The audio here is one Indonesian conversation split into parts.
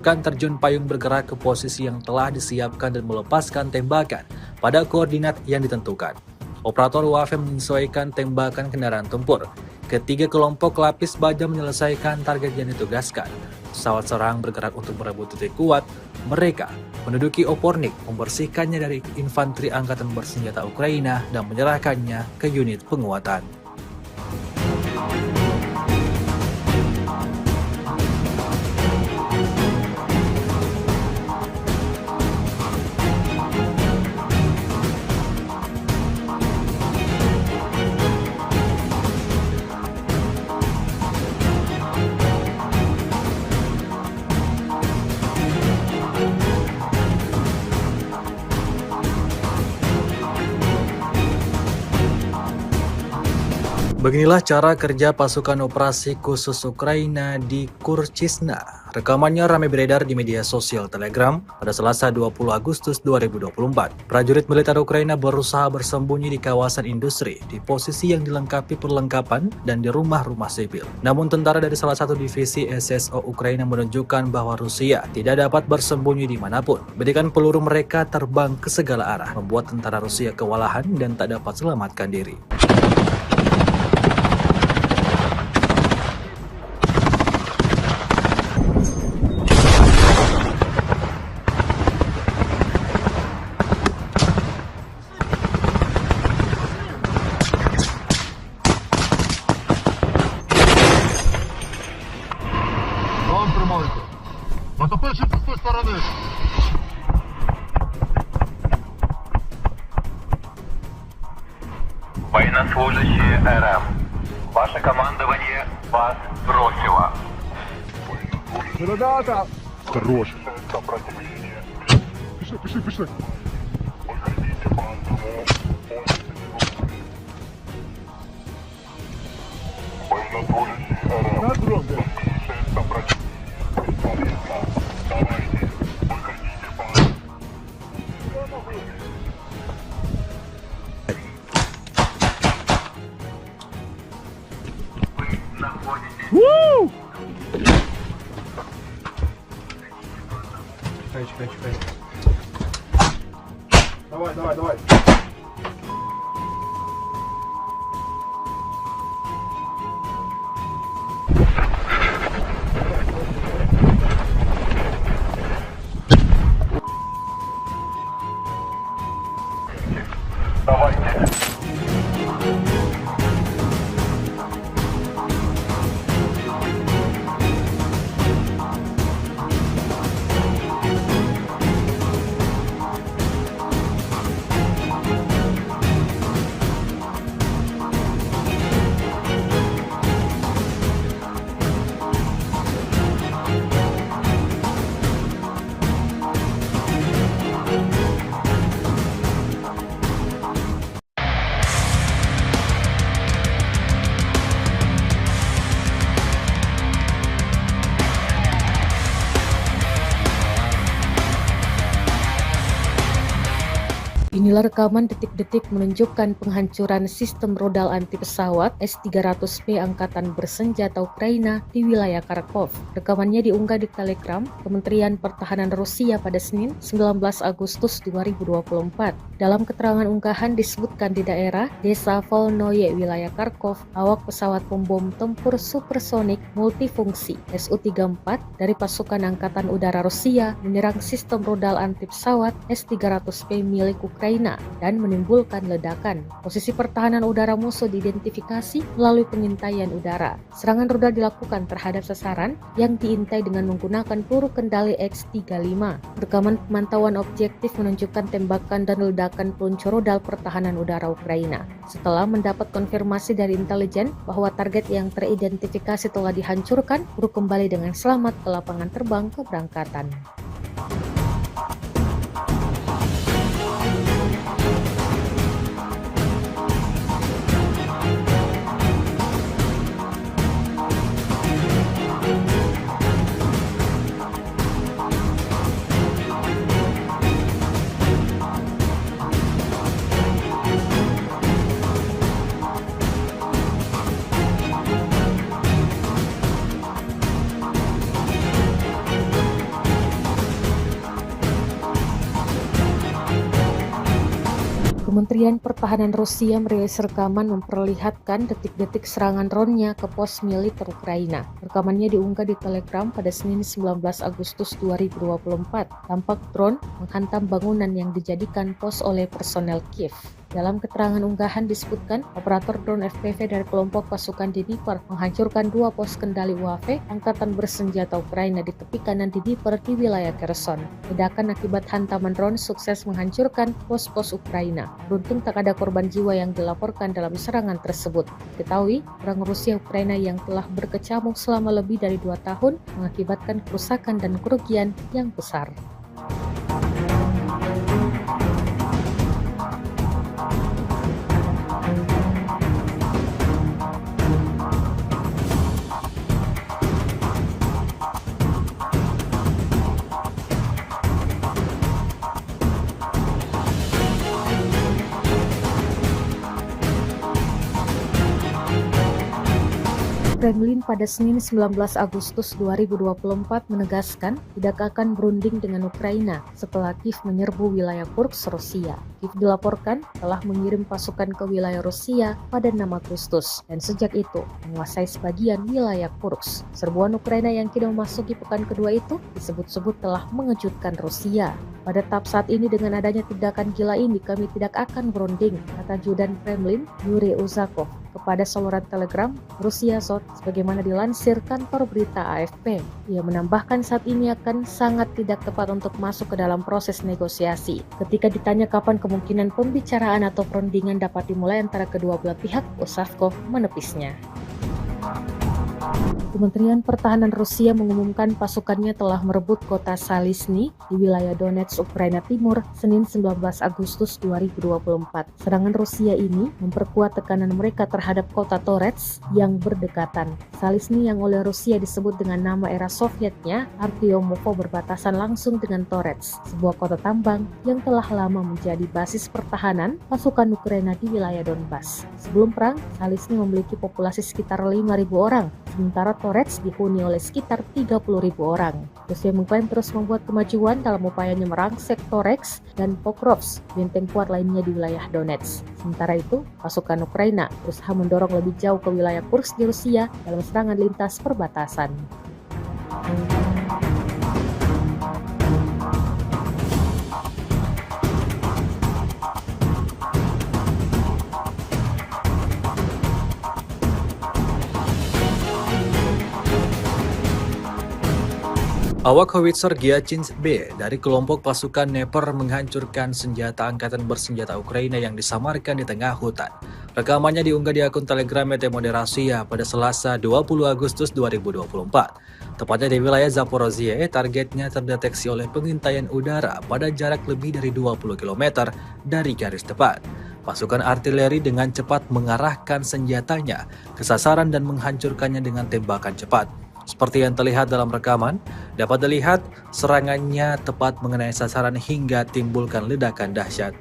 terjun payung bergerak ke posisi yang telah disiapkan dan melepaskan tembakan pada koordinat yang ditentukan. Operator UAV menyesuaikan tembakan kendaraan tempur. Ketiga kelompok lapis baja menyelesaikan target yang ditugaskan. Pesawat serang bergerak untuk merebut titik kuat. Mereka menduduki Opornik, membersihkannya dari infanteri angkatan bersenjata Ukraina dan menyerahkannya ke unit penguatan. Beginilah cara kerja pasukan operasi khusus Ukraina di Kurchisna. Rekamannya ramai beredar di media sosial Telegram pada Selasa 20 Agustus 2024. Prajurit militer Ukraina berusaha bersembunyi di kawasan industri, di posisi yang dilengkapi perlengkapan dan di rumah-rumah sipil. Namun tentara dari salah satu divisi SSO Ukraina menunjukkan bahwa Rusia tidak dapat bersembunyi dimanapun. Bedikan peluru mereka terbang ke segala arah, membuat tentara Rusia kewalahan dan tak dapat selamatkan diri. Потопивши з тої сторони. Военнослужащие РФ, ваше командование вас бросило. Граната! Хорош. Пішли. На дрон, Находитесь. Чекай. Давай. Давайте. Inilah rekaman detik-detik menunjukkan penghancuran sistem rodal anti pesawat S-300P Angkatan Bersenjata Ukraina di wilayah Kharkov. Rekamannya diunggah di Telegram Kementerian Pertahanan Rusia pada Senin 19 Agustus 2024. Dalam keterangan unggahan disebutkan di daerah Desa Volnoye, wilayah Kharkov, awak pesawat pembom tempur supersonik multifungsi Su-34 dari pasukan Angkatan Udara Rusia menyerang sistem rodal anti pesawat S-300P milik Ukraina dan menimbulkan ledakan. Posisi pertahanan udara musuh diidentifikasi melalui pengintaian udara. Serangan rudal dilakukan terhadap sasaran yang diintai dengan menggunakan peluru kendali X-35. Rekaman pemantauan objektif menunjukkan tembakan dan ledakan peluncur rudal pertahanan udara Ukraina. Setelah mendapat konfirmasi dari intelijen bahwa target yang teridentifikasi telah dihancurkan, kru kembali dengan selamat ke lapangan terbang keberangkatan. Kementerian Pertahanan Rusia merilis rekaman memperlihatkan detik-detik serangan drone-nya ke pos militer Ukraina. Rekamannya diunggah di Telegram pada Senin 19 Agustus 2024. Tampak drone menghantam bangunan yang dijadikan pos oleh personel Kiev. Dalam keterangan unggahan disebutkan, operator drone FPV dari kelompok pasukan Dnipro menghancurkan 2 pos kendali UAV Angkatan Bersenjata Ukraina di tepi kanan Dnipro di wilayah Kherson. Ledakan akibat hantaman drone sukses menghancurkan pos-pos Ukraina. Beruntung tak ada korban jiwa yang dilaporkan dalam serangan tersebut. Diketahui, perang Rusia-Ukraina yang telah berkecamuk selama lebih dari 2 tahun mengakibatkan kerusakan dan kerugian yang besar. Kremlin pada Senin 19 Agustus 2024 menegaskan tidak akan berunding dengan Ukraina setelah Kiev menyerbu wilayah Kursk, Rusia. Kiev dilaporkan telah mengirim pasukan ke wilayah Rusia pada 6 Agustus dan sejak itu menguasai sebagian wilayah Kursk. Serbuan Ukraina yang kini memasuki pekan kedua itu disebut-sebut telah mengejutkan Rusia. Pada tahap saat ini dengan adanya tindakan gila ini kami tidak akan berunding, kata Judan Kremlin Yuri Uzakov kepada saluran Telegram Rusia Sot sebagaimana dilansir kantor berita AFP. Ia menambahkan saat ini akan sangat tidak tepat untuk masuk ke dalam proses negosiasi. Ketika ditanya kapan kemungkinan pembicaraan atau perundingan dapat dimulai antara kedua belah pihak, Uzakov menepisnya. Kementerian Pertahanan Rusia mengumumkan pasukannya telah merebut kota Salisny di wilayah Donetsk, Ukraina Timur, Senin 19 Agustus 2024. Serangan Rusia ini memperkuat tekanan mereka terhadap kota Torets yang berdekatan. Salisny yang oleh Rusia disebut dengan nama era Sovietnya, Artyomovo, berbatasan langsung dengan Torets, sebuah kota tambang yang telah lama menjadi basis pertahanan pasukan Ukraina di wilayah Donbas. Sebelum perang, Salisny memiliki populasi sekitar 5.000 orang, sementara Torets dihuni oleh sekitar 30.000 orang. Rusia mengklaim terus membuat kemajuan dalam upayanya merangsek Torets dan Pokrovsk, benteng kuat lainnya di wilayah Donetsk. Sementara itu, pasukan Ukraina berusaha mendorong lebih jauh ke wilayah Kursk di Rusia dalam serangan lintas perbatasan. Awak howitzer Gyachinsk-B dari kelompok pasukan Dnipro menghancurkan senjata angkatan bersenjata Ukraina yang disamarkan di tengah hutan. Rekamannya diunggah di akun Telegram Moderasiya pada Selasa 20 Agustus 2024. Tepatnya di wilayah Zaporozhye, targetnya terdeteksi oleh pengintaian udara pada jarak lebih dari 20 km dari garis tepat. Pasukan artileri dengan cepat mengarahkan senjatanya ke sasaran dan menghancurkannya dengan tembakan cepat. Seperti yang terlihat dalam rekaman, dapat dilihat serangannya tepat mengenai sasaran hingga timbulkan ledakan dahsyat.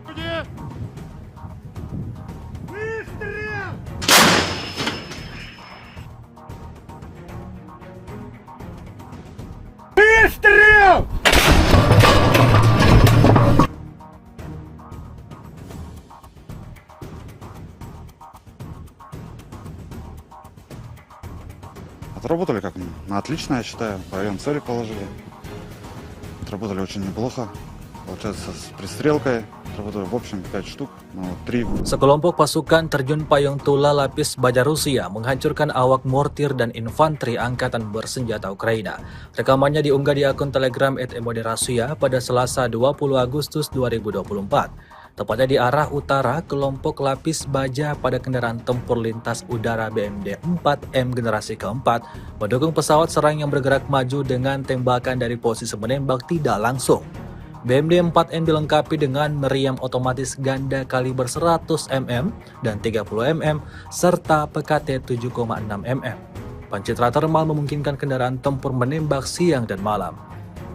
Отработали как на отлично, я считаю. По району цели положили. Отработали очень неплохо. Получается, с пристрелкой отработали в общем 5 штук. 3. Sekelompok pasukan terjun payung Tula Lapis Baja Rusia menghancurkan awak mortir dan infanteri angkatan bersenjata Ukraina. Rekamannya diunggah di akun Telegram @Moderasiya pada Selasa 20 Agustus 2024. Tepatnya di arah utara, kelompok lapis baja pada kendaraan tempur lintas udara BMD 4M generasi keempat mendukung pesawat serang yang bergerak maju dengan tembakan dari posisi menembak tidak langsung. BMD 4M dilengkapi dengan meriam otomatis ganda kaliber 100 mm dan 30 mm serta PKT 7,6 mm. Pancitra termal memungkinkan kendaraan tempur menembak siang dan malam.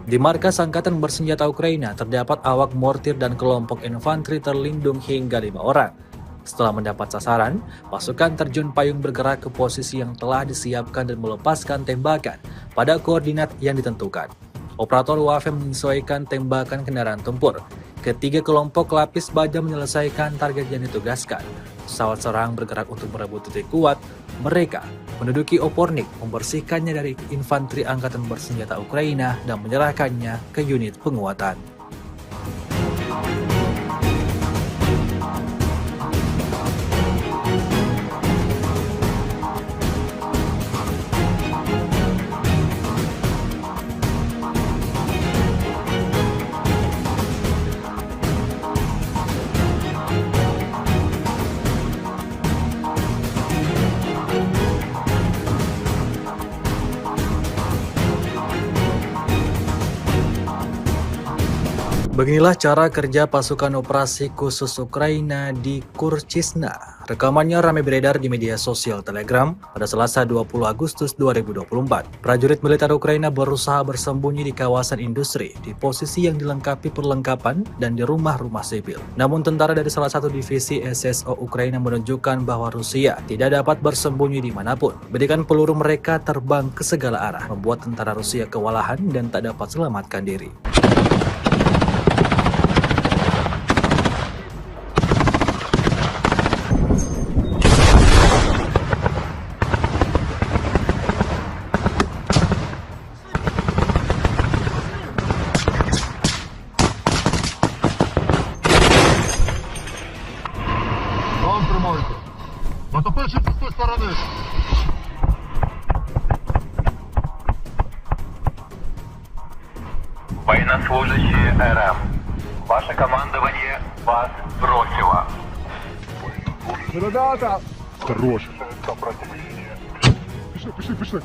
Di markas Angkatan Bersenjata Ukraina terdapat awak mortir dan kelompok infanteri terlindung hingga 5 orang. Setelah mendapat sasaran, pasukan terjun payung bergerak ke posisi yang telah disiapkan dan melepaskan tembakan pada koordinat yang ditentukan. Operator UAV menyesuaikan tembakan kendaraan tempur. ketiga kelompok lapis baja menyelesaikan target yang ditugaskan. Pesawat serang bergerak untuk merebut titik kuat. Mereka menduduki Opornik, membersihkannya dari infanteri angkatan bersenjata Ukraina dan menyerahkannya ke unit penguatan. Beginilah cara kerja pasukan operasi khusus Ukraina di Kurchisna. Rekamannya ramai beredar di media sosial Telegram pada Selasa 20 Agustus 2024. Prajurit militer Ukraina berusaha bersembunyi di kawasan industri, di posisi yang dilengkapi perlengkapan dan di rumah-rumah sipil. Namun tentara dari salah satu divisi SSO Ukraina menunjukkan bahwa Rusia tidak dapat bersembunyi dimanapun. Bedikan peluru mereka terbang ke segala arah, membuat tentara Rusia kewalahan dan tak dapat selamatkan diri. Там тримайте. Натопивши з тої сторони. Военнослужащие РФ. Ваше командование вас бросило. Ребята! Хорош. Пішли.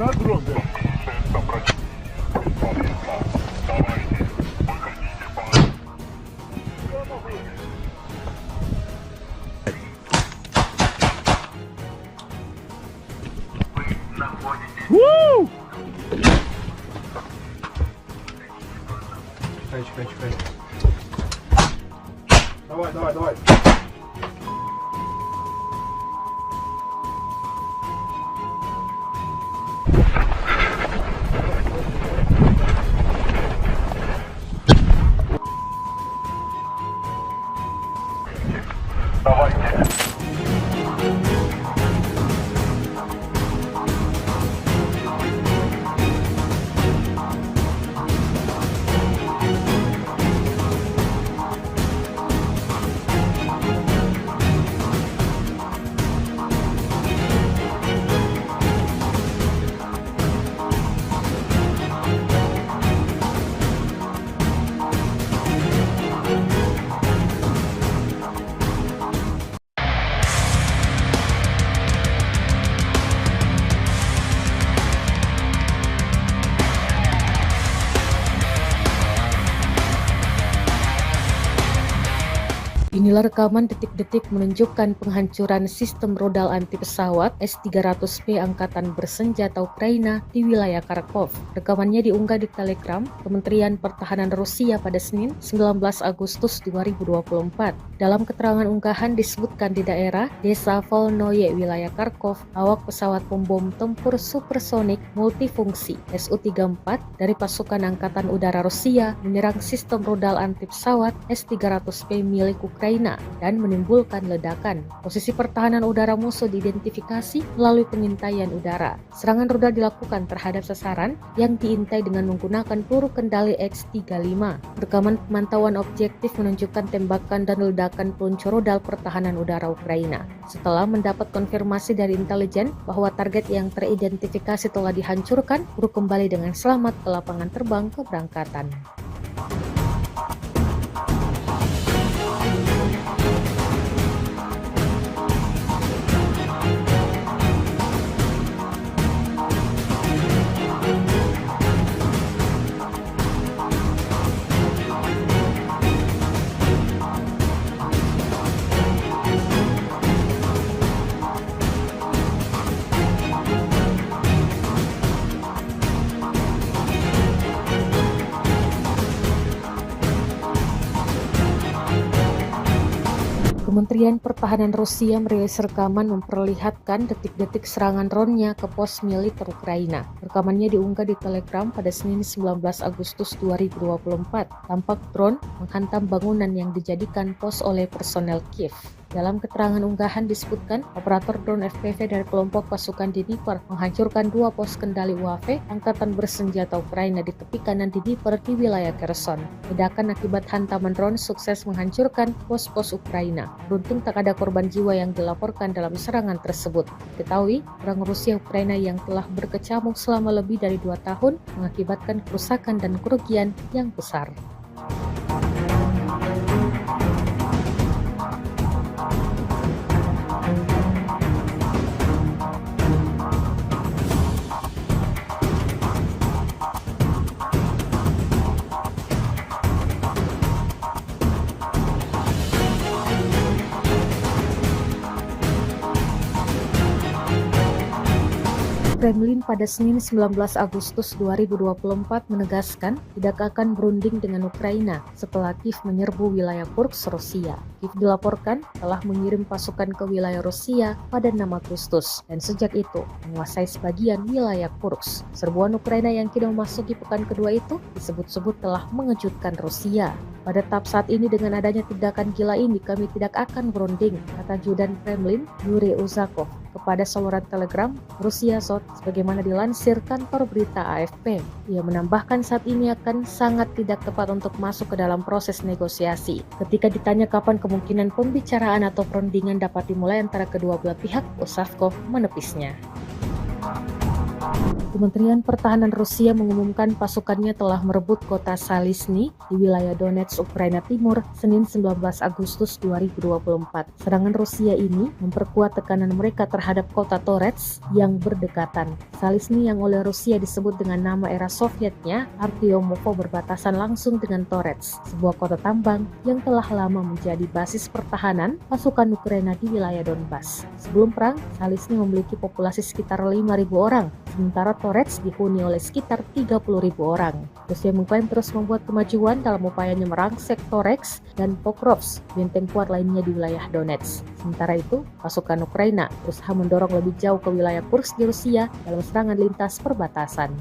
На дрон, блядь. Вы находитесь Чекай. Давай. давайте. Inilah rekaman detik-detik menunjukkan penghancuran sistem rodal anti pesawat S-300P Angkatan Bersenjata Ukraina di wilayah Kharkov. Rekamannya diunggah di Telegram Kementerian Pertahanan Rusia pada Senin 19 Agustus 2024. Dalam keterangan unggahan disebutkan di daerah Desa Volnoye, wilayah Kharkov, awak pesawat pembom tempur supersonik multifungsi Su-34 dari pasukan Angkatan Udara Rusia menyerang sistem rodal anti pesawat S-300P milik Ukraina dan menimbulkan ledakan. Posisi pertahanan udara musuh diidentifikasi melalui pengintaian udara. Serangan rudal dilakukan terhadap sasaran yang diintai dengan menggunakan peluru kendali X-35. Rekaman pemantauan objektif menunjukkan tembakan dan ledakan peluncur rudal pertahanan udara Ukraina. Setelah mendapat konfirmasi dari intelijen bahwa target yang teridentifikasi telah dihancurkan, peluru kembali dengan selamat ke lapangan terbang keberangkatan. Kementerian Pertahanan Rusia merilis rekaman memperlihatkan detik-detik serangan drone-nya ke pos militer Ukraina. Rekamannya diunggah di Telegram pada Senin 19 Agustus 2024. Tampak drone menghantam bangunan yang dijadikan pos oleh personel Kiev. Dalam keterangan unggahan disebutkan, operator drone FPV dari kelompok pasukan Dnipro menghancurkan 2 pos kendali UAV Angkatan Bersenjata Ukraina di tepi kanan Dnipro di wilayah Kherson. Ledakan akibat hantaman drone sukses menghancurkan pos-pos Ukraina. Beruntung tak ada korban jiwa yang dilaporkan dalam serangan tersebut. Diketahui, perang Rusia Ukraina yang telah berkecamuk selama lebih dari 2 tahun mengakibatkan kerusakan dan kerugian yang besar. Kremlin pada Senin 19 Agustus 2024 menegaskan tidak akan berunding dengan Ukraina setelah Kiev menyerbu wilayah Kursk, Rusia. Kiev dilaporkan telah mengirim pasukan ke wilayah Rusia pada 6 Agustus dan sejak itu menguasai sebagian wilayah Kursk. Serbuan Ukraina yang kini memasuki pekan kedua itu disebut-sebut telah mengejutkan Rusia. Pada tahap saat ini dengan adanya tindakan gila ini kami tidak akan berunding, kata Ajudan Kremlin Yuri Uzakov kepada saluran Telegram Rusia Sot sebagaimana dilansir kantor berita AFP. Ia menambahkan saat ini akan sangat tidak tepat untuk masuk ke dalam proses negosiasi. Ketika ditanya kapan kemungkinan pembicaraan atau perundingan dapat dimulai antara kedua belah pihak, Uzakov menepisnya. Kementerian Pertahanan Rusia mengumumkan pasukannya telah merebut kota Salisny di wilayah Donetsk, Ukraina Timur, Senin 19 Agustus 2024. Serangan Rusia ini memperkuat tekanan mereka terhadap kota Toretsk yang berdekatan. Salisny yang oleh Rusia disebut dengan nama era Sovietnya, Artyomovo berbatasan langsung dengan Toretsk, sebuah kota tambang yang telah lama menjadi basis pertahanan pasukan Ukraina di wilayah Donbas. Sebelum perang, Salisny memiliki populasi sekitar 5.000 orang, sementara Toretsk dihuni oleh sekitar 30.000 orang. Rusia mengklaim terus membuat kemajuan dalam upayanya merangsek Toretsk dan Pokrovsk, benteng kuat lainnya di wilayah Donetsk. Sementara itu, pasukan Ukraina berusaha mendorong lebih jauh ke wilayah Kursk di Rusia dalam serangan lintas perbatasan.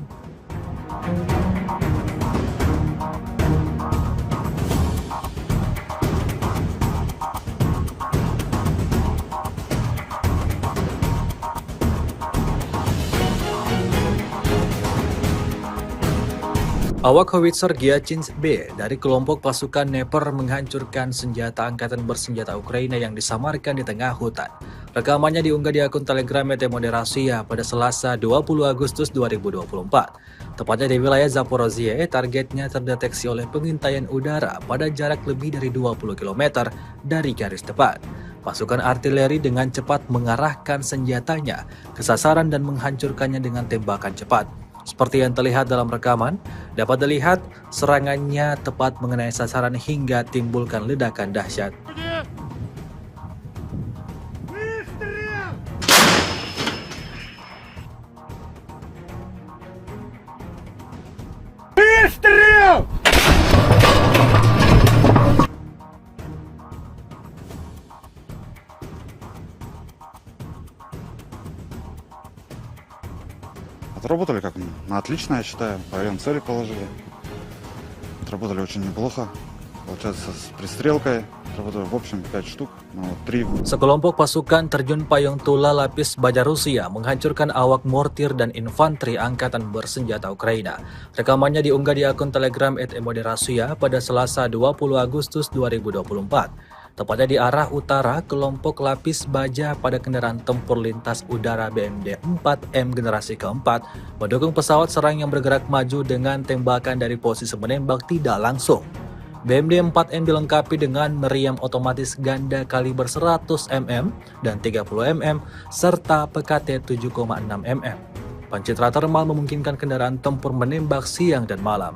Awak howitzer Gyachins B dari kelompok pasukan Dnipro menghancurkan senjata angkatan bersenjata Ukraina yang disamarkan di tengah hutan. Rekamannya diunggah di akun Telegram Moderasiya pada Selasa 20 Agustus 2024. Tepatnya di wilayah Zaporozhye, targetnya terdeteksi oleh pengintaian udara pada jarak lebih dari 20 km dari garis depan. Pasukan artileri dengan cepat mengarahkan senjatanya ke sasaran dan menghancurkannya dengan tembakan cepat. Seperti yang terlihat dalam rekaman, dapat dilihat serangannya tepat mengenai sasaran hingga timbulkan ledakan dahsyat. Отработали как на отлично, я считаю. По району цели положили. Отработали очень неплохо. Получается, с пристрелкой отработали в общем 5 штук. 3. Sekelompok pasukan terjun payung Tula Lapis Baja Rusia menghancurkan awak mortir dan infanteri angkatan bersenjata Ukraina. Rekamannya diunggah di akun Telegram @Moderasiya pada Selasa 20 Agustus 2024. Tepatnya di arah utara, kelompok lapis baja pada kendaraan tempur lintas udara BMD 4M generasi keempat mendukung pesawat serang yang bergerak maju dengan tembakan dari posisi menembak tidak langsung. BMD 4M dilengkapi dengan meriam otomatis ganda kaliber 100 mm dan 30 mm serta PKT 7,6 mm. Pencitra termal memungkinkan kendaraan tempur menembak siang dan malam.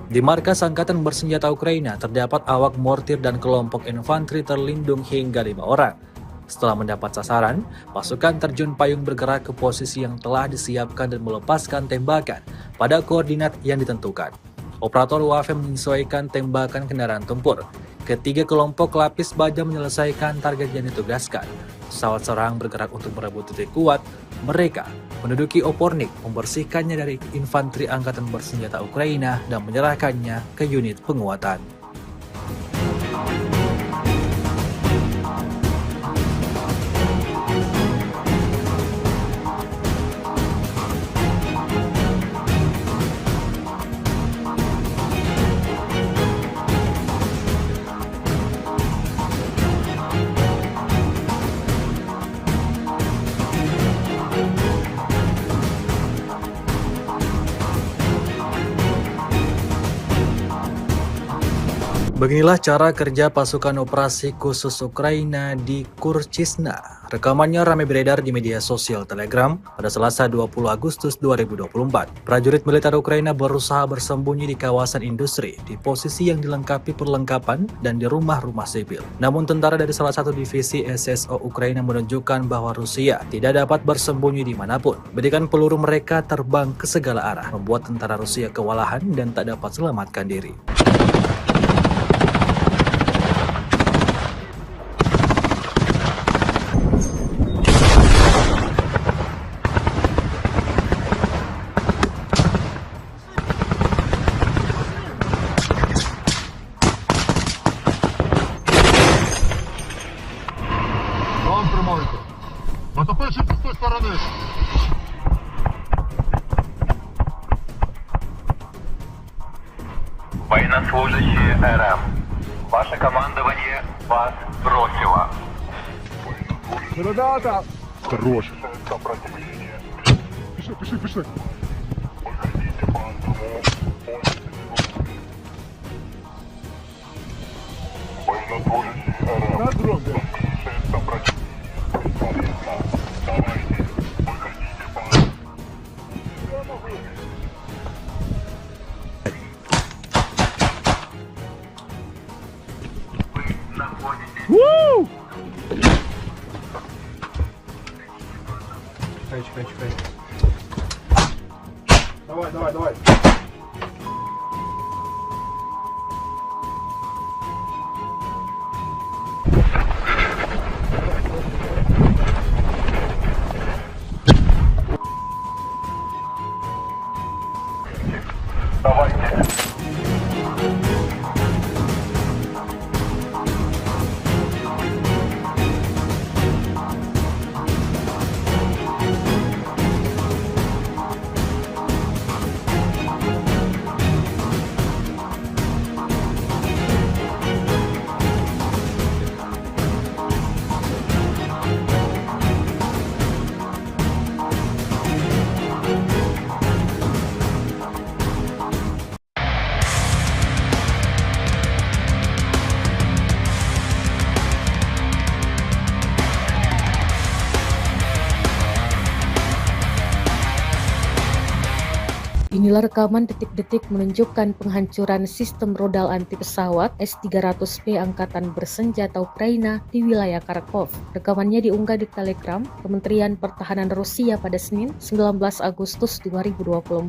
Di markas Angkatan Bersenjata Ukraina terdapat awak mortir dan kelompok infanteri terlindung hingga 5 orang. Setelah mendapat sasaran, pasukan terjun payung bergerak ke posisi yang telah disiapkan dan melepaskan tembakan pada koordinat yang ditentukan. Operator UAV menyesuaikan tembakan kendaraan tempur. Ketiga kelompok lapis baja menyelesaikan target yang ditugaskan. Pesawat serang bergerak untuk merebut titik kuat. Mereka menduduki Opornik, membersihkannya dari infanteri angkatan bersenjata Ukraina dan menyerahkannya ke unit penguatan. Beginilah cara kerja pasukan operasi khusus Ukraina di Kurchisna. Rekamannya ramai beredar di media sosial Telegram pada Selasa 20 Agustus 2024. Prajurit militer Ukraina berusaha bersembunyi di kawasan industri, di posisi yang dilengkapi perlengkapan dan di rumah-rumah sipil. Namun tentara dari salah satu divisi SSO Ukraina menunjukkan bahwa Rusia tidak dapat bersembunyi dimanapun. Bedikan peluru mereka terbang ke segala arah, membuat tentara Rusia kewalahan dan tak dapat selamatkan diri. Вам тримайте. Натопичуйте з тої сторони. Военнослужащие РМ. Ваше командование вас бросило. Ребята! Хорош. Пішли, пішли. На дрон. Вы находитесь Чекай. Давай. давайте. Inilah rekaman detik-detik menunjukkan penghancuran sistem rodal anti pesawat S-300P Angkatan Bersenjata Ukraina di wilayah Kharkov. Rekamannya diunggah di Telegram Kementerian Pertahanan Rusia pada Senin 19 Agustus 2024.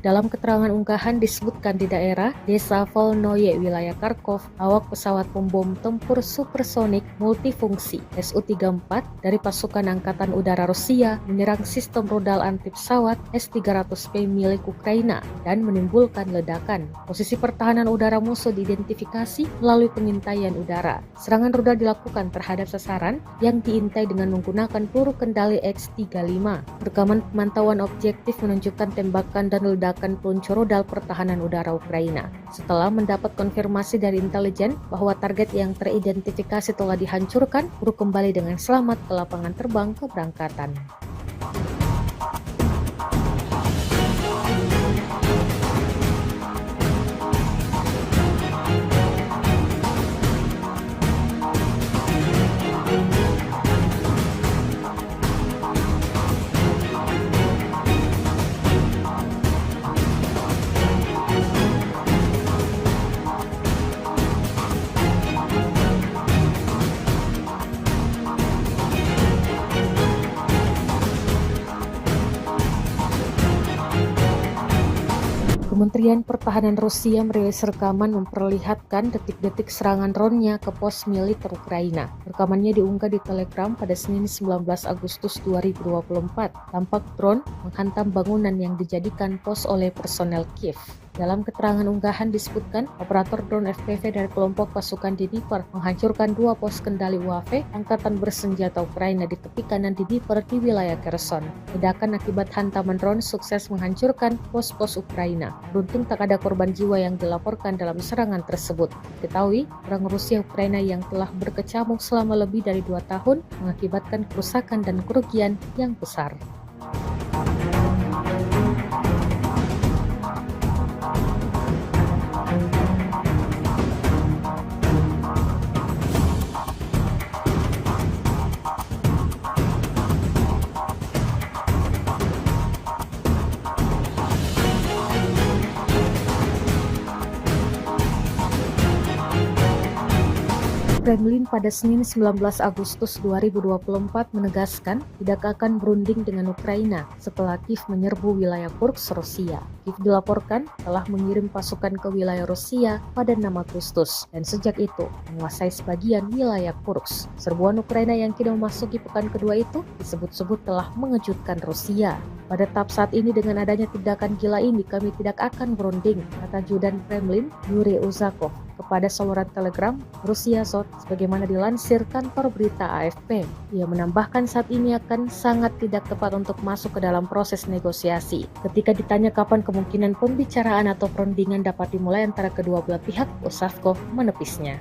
Dalam keterangan unggahan disebutkan di daerah Desa Volnoye, wilayah Kharkov, awak pesawat pembom tempur supersonik multifungsi Su-34 dari pasukan Angkatan Udara Rusia menyerang sistem rodal anti pesawat S-300P milik Ukraina dan menimbulkan ledakan. Posisi pertahanan udara musuh diidentifikasi melalui pengintaian udara. Serangan rudal dilakukan terhadap sasaran yang diintai dengan menggunakan peluru kendali X-35. Rekaman pemantauan objektif menunjukkan tembakan dan ledakan peluncur rudal pertahanan udara Ukraina. Setelah mendapat konfirmasi dari intelijen bahwa target yang teridentifikasi telah dihancurkan, peluru kembali dengan selamat ke lapangan terbang keberangkatan. Kementerian Pertahanan Rusia merilis rekaman memperlihatkan detik-detik serangan drone-nya ke pos militer Ukraina. Rekamannya diunggah di Telegram pada Senin 19 Agustus 2024. Tampak drone menghantam bangunan yang dijadikan pos oleh personel Kiev. Dalam keterangan unggahan disebutkan, operator drone FPV dari kelompok pasukan Dnipro menghancurkan 2 pos kendali UAV angkatan bersenjata Ukraina di tepi kanan Dnipro di wilayah Kherson. Ledakan akibat hantaman drone sukses menghancurkan pos-pos Ukraina. Beruntung tak ada korban jiwa yang dilaporkan dalam serangan tersebut. Diketahui, perang Rusia Ukraina yang telah berkecamuk selama lebih dari 2 tahun mengakibatkan kerusakan dan kerugian yang besar. Kremlin pada Senin 19 Agustus 2024 menegaskan tidak akan berunding dengan Ukraina setelah Kiev menyerbu wilayah Kursk, Rusia. Kiev dilaporkan telah mengirim pasukan ke wilayah Rusia pada 6 Agustus dan sejak itu menguasai sebagian wilayah Kursk. Serbuan Ukraina yang kini memasuki pekan kedua itu disebut-sebut telah mengejutkan Rusia. Pada tahap saat ini dengan adanya tindakan gila ini kami tidak akan berunding, kata Judan Kremlin Yuri Uzakov kepada saluran Telegram Rusia Zot sebagaimana dilansir kantor berita AFP. Ia menambahkan saat ini akan sangat tidak tepat untuk masuk ke dalam proses negosiasi. Ketika ditanya kapan kemungkinan pembicaraan atau perundingan dapat dimulai antara kedua belah pihak, Uzakov menepisnya.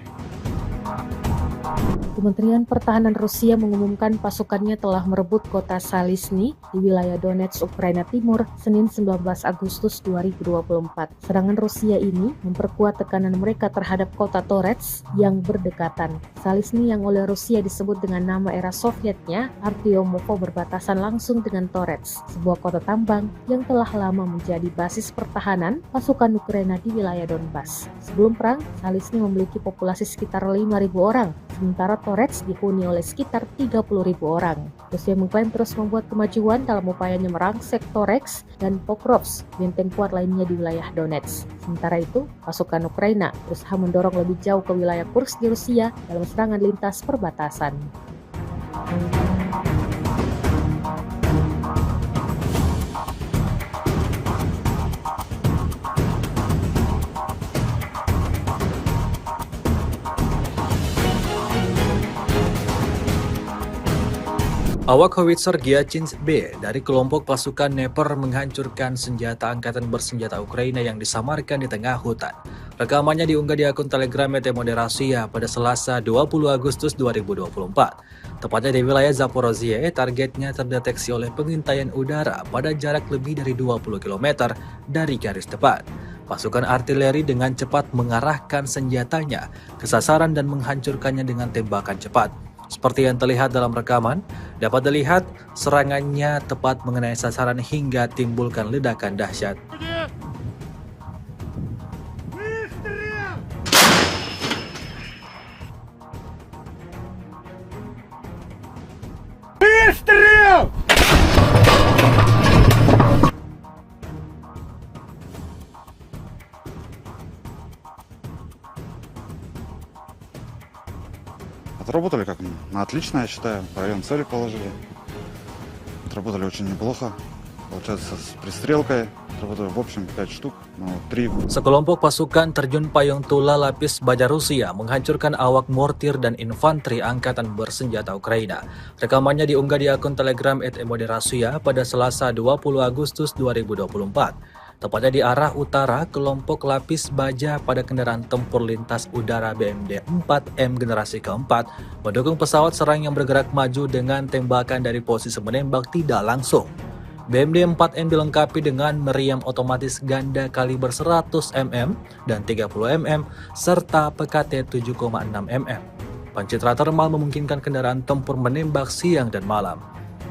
Kementerian Pertahanan Rusia mengumumkan pasukannya telah merebut kota Salisny di wilayah Donetsk, Ukraina Timur, Senin 19 Agustus 2024. Serangan Rusia ini memperkuat tekanan mereka terhadap kota Toretsk yang berdekatan. Salisny yang oleh Rusia disebut dengan nama era Sovietnya, Artyomovo, berbatasan langsung dengan Toretsk, sebuah kota tambang yang telah lama menjadi basis pertahanan pasukan Ukraina di wilayah Donbas. Sebelum perang, Salisny memiliki populasi sekitar 5.000 orang, sementara Toretsk dihuni oleh sekitar 30.000 orang. Rusia mengklaim terus membuat kemajuan dalam upayanya merangsek Toretsk dan Pokrovsk, benteng kuat lainnya di wilayah Donetsk. Sementara itu, pasukan Ukraina berusaha mendorong lebih jauh ke wilayah Kursk di Rusia dalam serangan lintas perbatasan. Awak howitzer Gyachins B dari kelompok pasukan Dnipro menghancurkan senjata angkatan bersenjata Ukraina yang disamarkan di tengah hutan. Rekamannya diunggah di akun Telegram Moderasiya pada Selasa 20 Agustus 2024. Tepatnya di wilayah Zaporozhye, targetnya terdeteksi oleh pengintaian udara pada jarak lebih dari 20 km dari garis depan. Pasukan artileri dengan cepat mengarahkan senjatanya ke sasaran dan menghancurkannya dengan tembakan cepat. Seperti yang terlihat dalam rekaman, dapat dilihat serangannya tepat mengenai sasaran hingga timbulkan ledakan dahsyat. Отработали как на отлично, я считаю. В район цели положили. Отработали очень неплохо. Получается, с пристрелкой отработали в общем 5 штук, 3. Sekelompok pasukan terjun payung Tula Lapis Baja Rusia menghancurkan awak mortir dan infanteri angkatan bersenjata Ukraina. Rekamannya diunggah di akun Telegram @moderasiya pada Selasa 20 Agustus 2024. Tepatnya di arah utara, kelompok lapis baja pada kendaraan tempur lintas udara BMD 4M generasi keempat mendukung pesawat serang yang bergerak maju dengan tembakan dari posisi menembak tidak langsung. BMD 4M dilengkapi dengan meriam otomatis ganda kaliber 100 mm dan 30 mm serta PKT 7,6 mm. Pencitra termal memungkinkan kendaraan tempur menembak siang dan malam.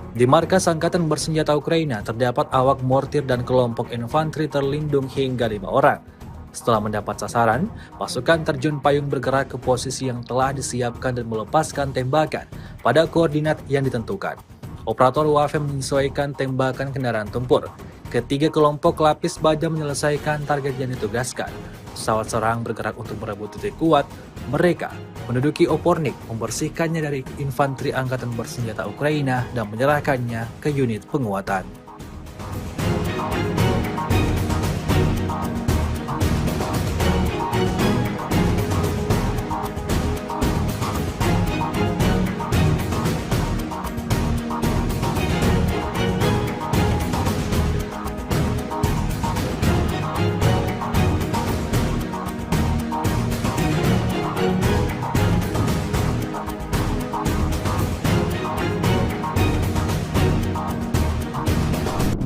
Di markas Angkatan Bersenjata Ukraina terdapat awak mortir dan kelompok infanteri terlindung hingga 5 orang. Setelah mendapat sasaran, pasukan terjun payung bergerak ke posisi yang telah disiapkan dan melepaskan tembakan pada koordinat yang ditentukan. Operator UAV menyesuaikan tembakan kendaraan tempur. Ketiga kelompok lapis baja menyelesaikan target yang ditugaskan. Pesawat serang bergerak untuk merebut titik kuat. Mereka menduduki Opornik, membersihkannya dari infanteri angkatan bersenjata Ukraina dan menyerahkannya ke unit penguatan.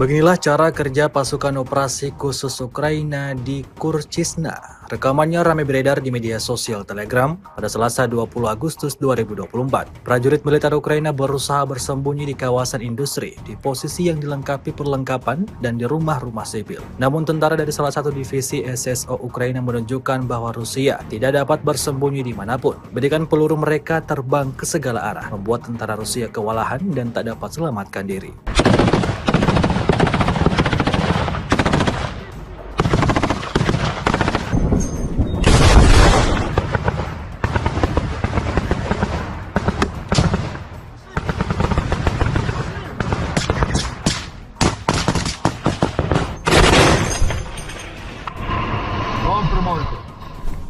Beginilah cara kerja pasukan operasi khusus Ukraina di Kurchisna. Rekamannya ramai beredar di media sosial Telegram pada Selasa 20 Agustus 2024. Prajurit militer Ukraina berusaha bersembunyi di kawasan industri, di posisi yang dilengkapi perlengkapan dan di rumah-rumah sipil. Namun tentara dari salah satu divisi SSO Ukraina menunjukkan bahwa Rusia tidak dapat bersembunyi dimanapun. Bedikan peluru mereka terbang ke segala arah, membuat tentara Rusia kewalahan dan tak dapat selamatkan diri. Вам тримайте.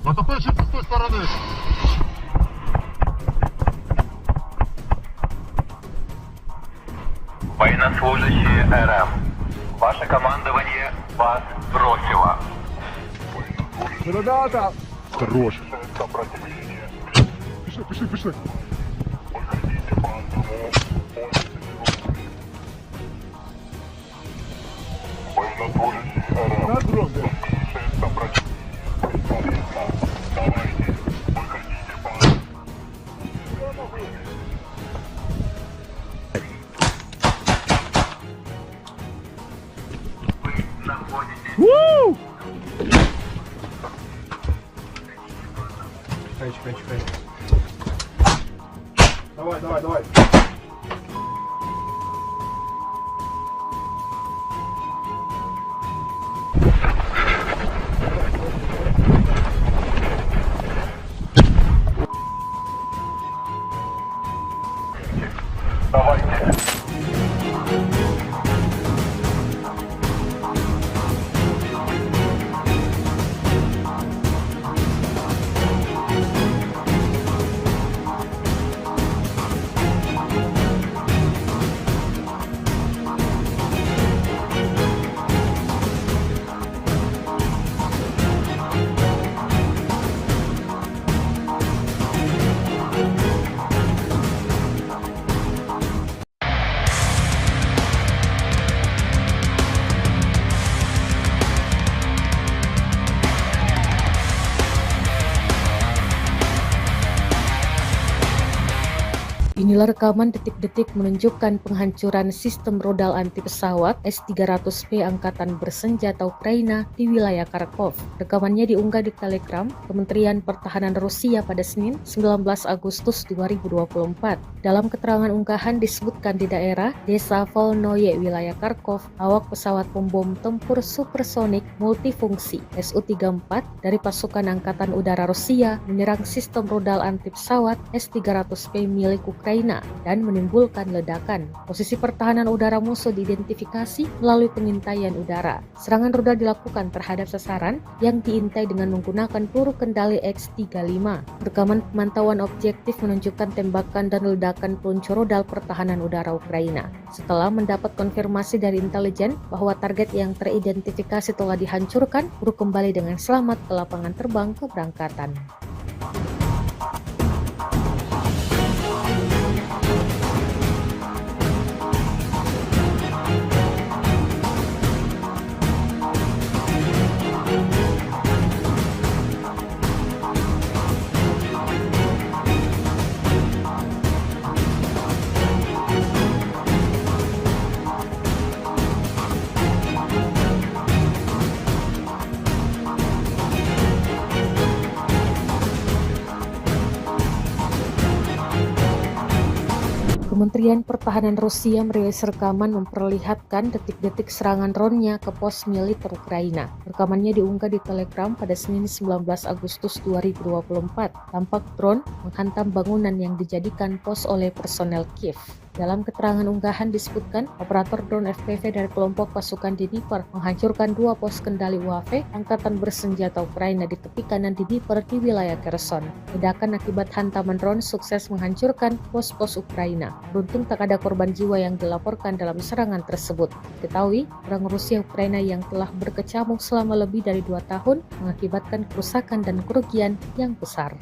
Натопивши з тої сторони. Военнослужащие РМ. Ваше командование вас бросило. Ребята! Хорош. Пішли. На дроге. Вы находитесь Чекай. Давай. давайте. Inilah rekaman detik-detik menunjukkan penghancuran sistem rodal anti pesawat S-300P Angkatan Bersenjata Ukraina di wilayah Kharkov. Rekamannya diunggah di Telegram Kementerian Pertahanan Rusia pada Senin 19 Agustus 2024. Dalam keterangan unggahan disebutkan di daerah Desa Volnoye, wilayah Kharkov, awak pesawat pembom tempur supersonik multifungsi Su-34 dari pasukan Angkatan Udara Rusia menyerang sistem rodal anti pesawat S-300P milik Ukraina dan menimbulkan ledakan. Posisi pertahanan udara musuh diidentifikasi melalui pengintaian udara. Serangan rudal dilakukan terhadap sasaran yang diintai dengan menggunakan peluru kendali X-35. Rekaman pemantauan objektif menunjukkan tembakan dan ledakan peluncur rudal pertahanan udara Ukraina. Setelah mendapat konfirmasi dari intelijen bahwa target yang teridentifikasi telah dihancurkan, peluru kembali dengan selamat ke lapangan terbang keberangkatan. Kementerian Pertahanan Rusia merilis rekaman memperlihatkan detik-detik serangan drone-nya ke pos militer Ukraina. Rekamannya diunggah di Telegram pada Senin 19 Agustus 2024. Tampak drone menghantam bangunan yang dijadikan pos oleh personel Kiev. Dalam keterangan unggahan disebutkan, operator drone FPV dari kelompok pasukan Dnipro menghancurkan 2 pos kendali UAV Angkatan Bersenjata Ukraina di tepi kanan Dnipro di wilayah Kherson. Ledakan akibat hantaman drone sukses menghancurkan pos-pos Ukraina. Beruntung tak ada korban jiwa yang dilaporkan dalam serangan tersebut. Diketahui, perang Rusia Ukraina yang telah berkecamuk selama lebih dari 2 tahun mengakibatkan kerusakan dan kerugian yang besar.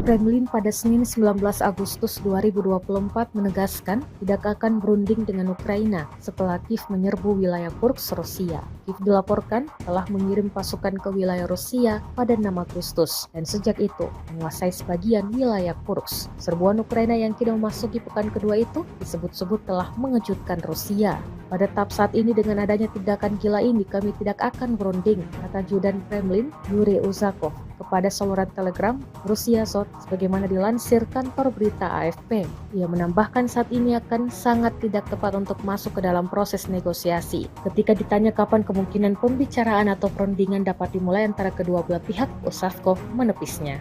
Kremlin pada Senin 19 Agustus 2024 menegaskan tidak akan berunding dengan Ukraina setelah Kiev menyerbu wilayah Kursk, Rusia. Kiev dilaporkan telah mengirim pasukan ke wilayah Rusia pada 6 Agustus dan sejak itu menguasai sebagian wilayah Kursk. Serbuan Ukraina yang kini memasuki pekan kedua itu disebut-sebut telah mengejutkan Rusia. Pada tahap saat ini dengan adanya tindakan gila ini kami tidak akan berunding, kata Ajudan Kremlin Yuri Uzakov kepada saluran Telegram Rusia Sot sebagaimana dilansir kantor berita AFP. Ia menambahkan saat ini akan sangat tidak tepat untuk masuk ke dalam proses negosiasi. Ketika ditanya kapan kemungkinan pembicaraan atau perundingan dapat dimulai antara kedua belah pihak, Uzakov menepisnya.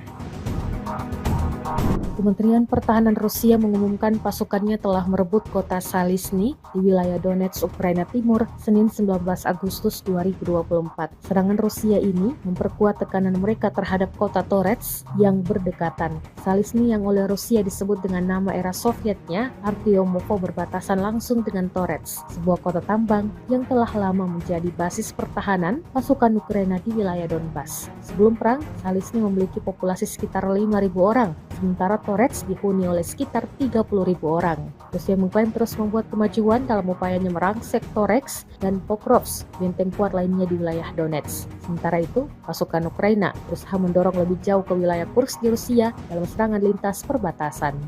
Kementerian Pertahanan Rusia mengumumkan pasukannya telah merebut kota Salisny di wilayah Donetsk, Ukraina Timur, Senin 19 Agustus 2024. Serangan Rusia ini memperkuat tekanan mereka terhadap kota Toretsk yang berdekatan. Salisny yang oleh Rusia disebut dengan nama era Sovietnya, Artyomovo berbatasan langsung dengan Toretsk, sebuah kota tambang yang telah lama menjadi basis pertahanan pasukan Ukraina di wilayah Donbas. Sebelum perang, Salisny memiliki populasi sekitar 5.000 orang, sementara Toretsk dihuni oleh sekitar 30.000 orang. Rusia mengklaim terus membuat kemajuan dalam upayanya merangsek Toretsk dan Pokrovsk, benteng kuat lainnya di wilayah Donetsk. Sementara itu, pasukan Ukraina berusaha mendorong lebih jauh ke wilayah Kursk di Rusia dalam serangan lintas perbatasan.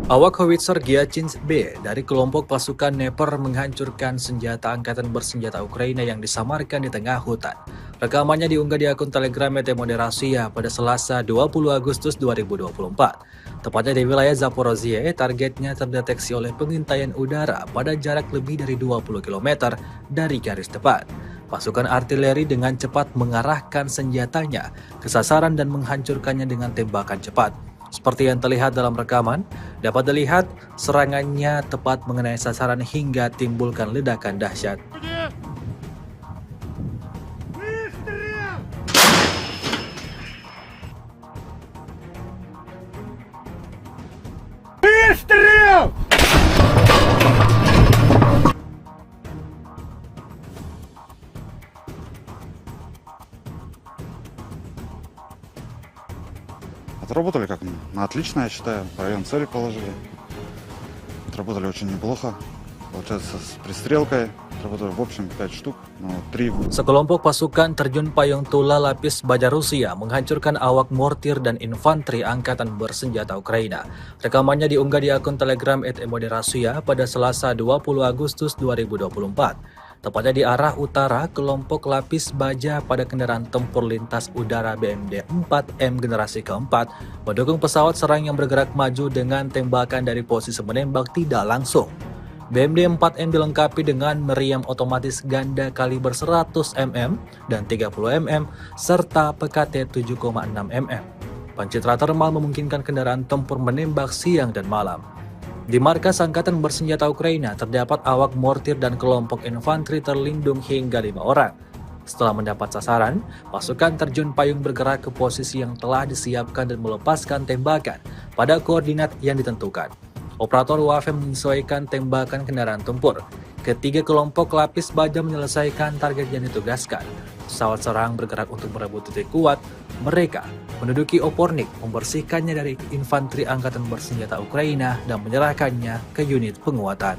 Awak howitzer Gyachins B dari kelompok pasukan Dnipro menghancurkan senjata angkatan bersenjata Ukraina yang disamarkan di tengah hutan. Rekamannya diunggah di akun Telegram Moderasiya pada Selasa 20 Agustus 2024. Tepatnya di wilayah Zaporozhye, targetnya terdeteksi oleh pengintaian udara pada jarak lebih dari 20 km dari garis depan. Pasukan artileri dengan cepat mengarahkan senjatanya ke sasaran dan menghancurkannya dengan tembakan cepat. Seperti yang terlihat dalam rekaman, dapat dilihat serangannya tepat mengenai sasaran hingga timbulkan ledakan dahsyat. Отработали как на отлично, я считаю. Район цели положили. Отработали очень неплохо. Получается, с пристрелкой отработали в общем 5 штук, но 3. Sekelompok pasukan terjun payung Tula Lapis Baja Rusia menghancurkan awak mortir dan infanteri angkatan bersenjata Ukraina. Rekamannya diunggah di akun Telegram @Moderasiya pada Selasa 20 Agustus 2024. Tepatnya di arah utara, kelompok lapis baja pada kendaraan tempur lintas udara BMD 4M generasi keempat mendukung pesawat serang yang bergerak maju dengan tembakan dari posisi menembak tidak langsung. BMD 4M dilengkapi dengan meriam otomatis ganda kaliber 100 mm dan 30 mm serta PKT 7,6 mm. Pencitra termal memungkinkan kendaraan tempur menembak siang dan malam. Di markas Angkatan Bersenjata Ukraina terdapat awak mortir dan kelompok infanteri terlindung hingga 5 orang. Setelah mendapat sasaran, pasukan terjun payung bergerak ke posisi yang telah disiapkan dan melepaskan tembakan pada koordinat yang ditentukan. Operator UAV menyesuaikan tembakan kendaraan tempur. Ketiga kelompok lapis baja menyelesaikan target yang ditugaskan. Pesawat serang bergerak untuk merebut titik kuat. Mereka menduduki Opornik, membersihkannya dari infanteri angkatan bersenjata Ukraina dan menyerahkannya ke unit penguatan.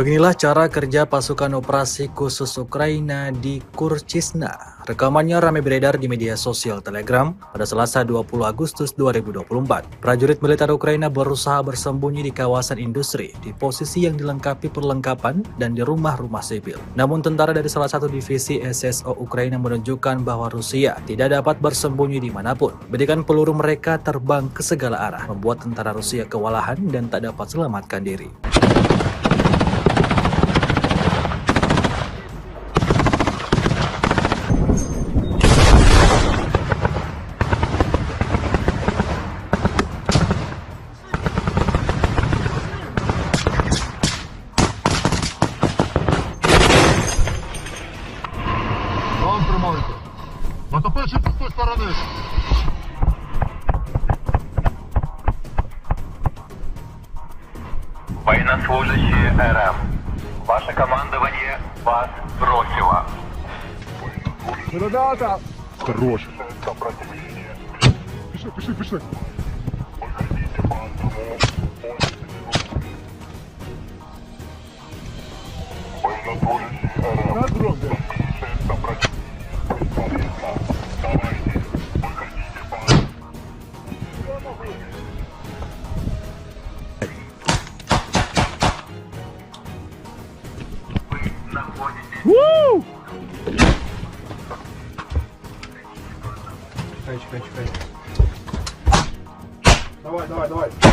Beginilah cara kerja pasukan operasi khusus Ukraina di Kurchisna. Rekamannya ramai beredar di media sosial Telegram pada Selasa 20 Agustus 2024. Prajurit militer Ukraina berusaha bersembunyi di kawasan industri, di posisi yang dilengkapi perlengkapan dan di rumah-rumah sipil. Namun tentara dari salah satu divisi SSO Ukraina menunjukkan bahwa Rusia tidak dapat bersembunyi dimanapun. Bedikan peluru mereka terbang ke segala arah, membuat tentara Rusia kewalahan dan tak dapat selamatkan diri. Вам тримайте. Натопичуйте з тої сторони. Военнослужащие РФ. Ваше командование вас бросило. Ребята! Хорош. Пішли, пішли, пішли. На дрон, Вы находитесь Чекай. Давай. давайте.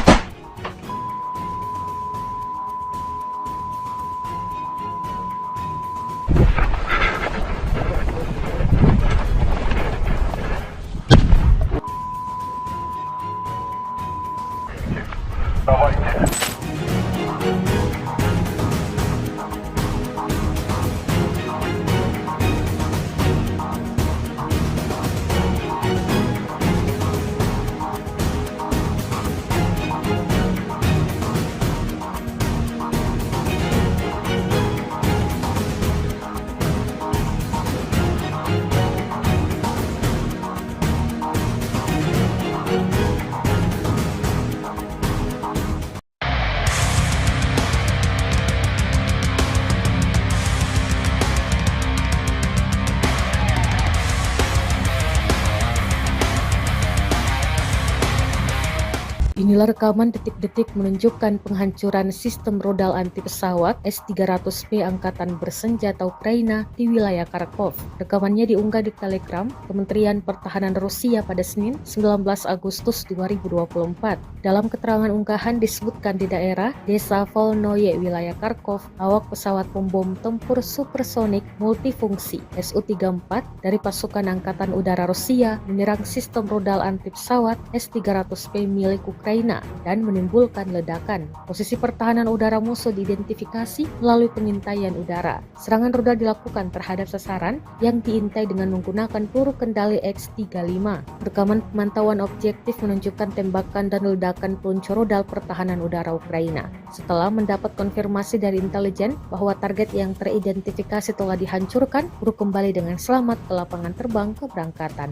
Inilah rekaman detik-detik menunjukkan penghancuran sistem rodal anti pesawat S-300P Angkatan Bersenjata Ukraina di wilayah Kharkov. Rekamannya diunggah di Telegram Kementerian Pertahanan Rusia pada Senin 19 Agustus 2024. Dalam keterangan unggahan disebutkan di daerah Desa Volnoye, wilayah Kharkov, awak pesawat pembom tempur supersonik multifungsi Su-34 dari pasukan Angkatan Udara Rusia menyerang sistem rodal anti pesawat S-300P milik Ukraina dan menimbulkan ledakan. Posisi pertahanan udara musuh diidentifikasi melalui pengintaian udara. Serangan rudal dilakukan terhadap sasaran yang diintai dengan menggunakan peluru kendali X-35. Rekaman pemantauan objektif menunjukkan tembakan dan ledakan peluncur rudal pertahanan udara Ukraina. Setelah mendapat konfirmasi dari intelijen bahwa target yang teridentifikasi telah dihancurkan, kru kembali dengan selamat ke lapangan terbang keberangkatan.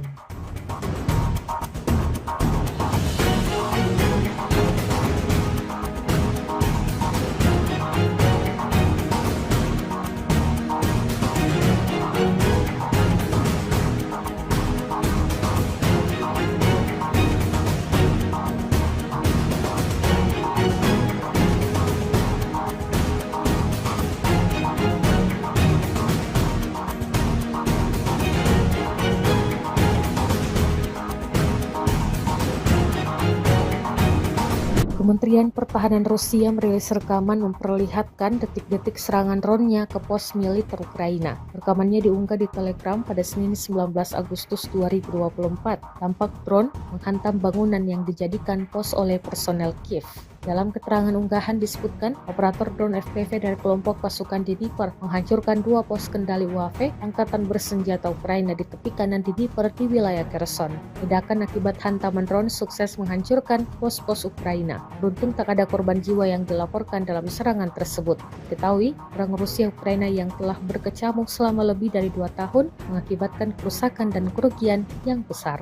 Kementerian Pertahanan Rusia merilis rekaman memperlihatkan detik-detik serangan drone-nya ke pos militer Ukraina. Rekamannya diunggah di Telegram pada Senin 19 Agustus 2024. Tampak drone menghantam bangunan yang dijadikan pos oleh personel Kiev. Dalam keterangan unggahan disebutkan, operator drone FPV dari kelompok pasukan Dnipro menghancurkan 2 pos kendali UAV angkatan bersenjata Ukraina di tepi kanan Dnipro di wilayah Kherson. Ledakan akibat hantaman drone sukses menghancurkan pos-pos Ukraina. Beruntung tak ada korban jiwa yang dilaporkan dalam serangan tersebut. Diketahui, perang Rusia-Ukraina yang telah berkecamuk selama lebih dari 2 tahun mengakibatkan kerusakan dan kerugian yang besar.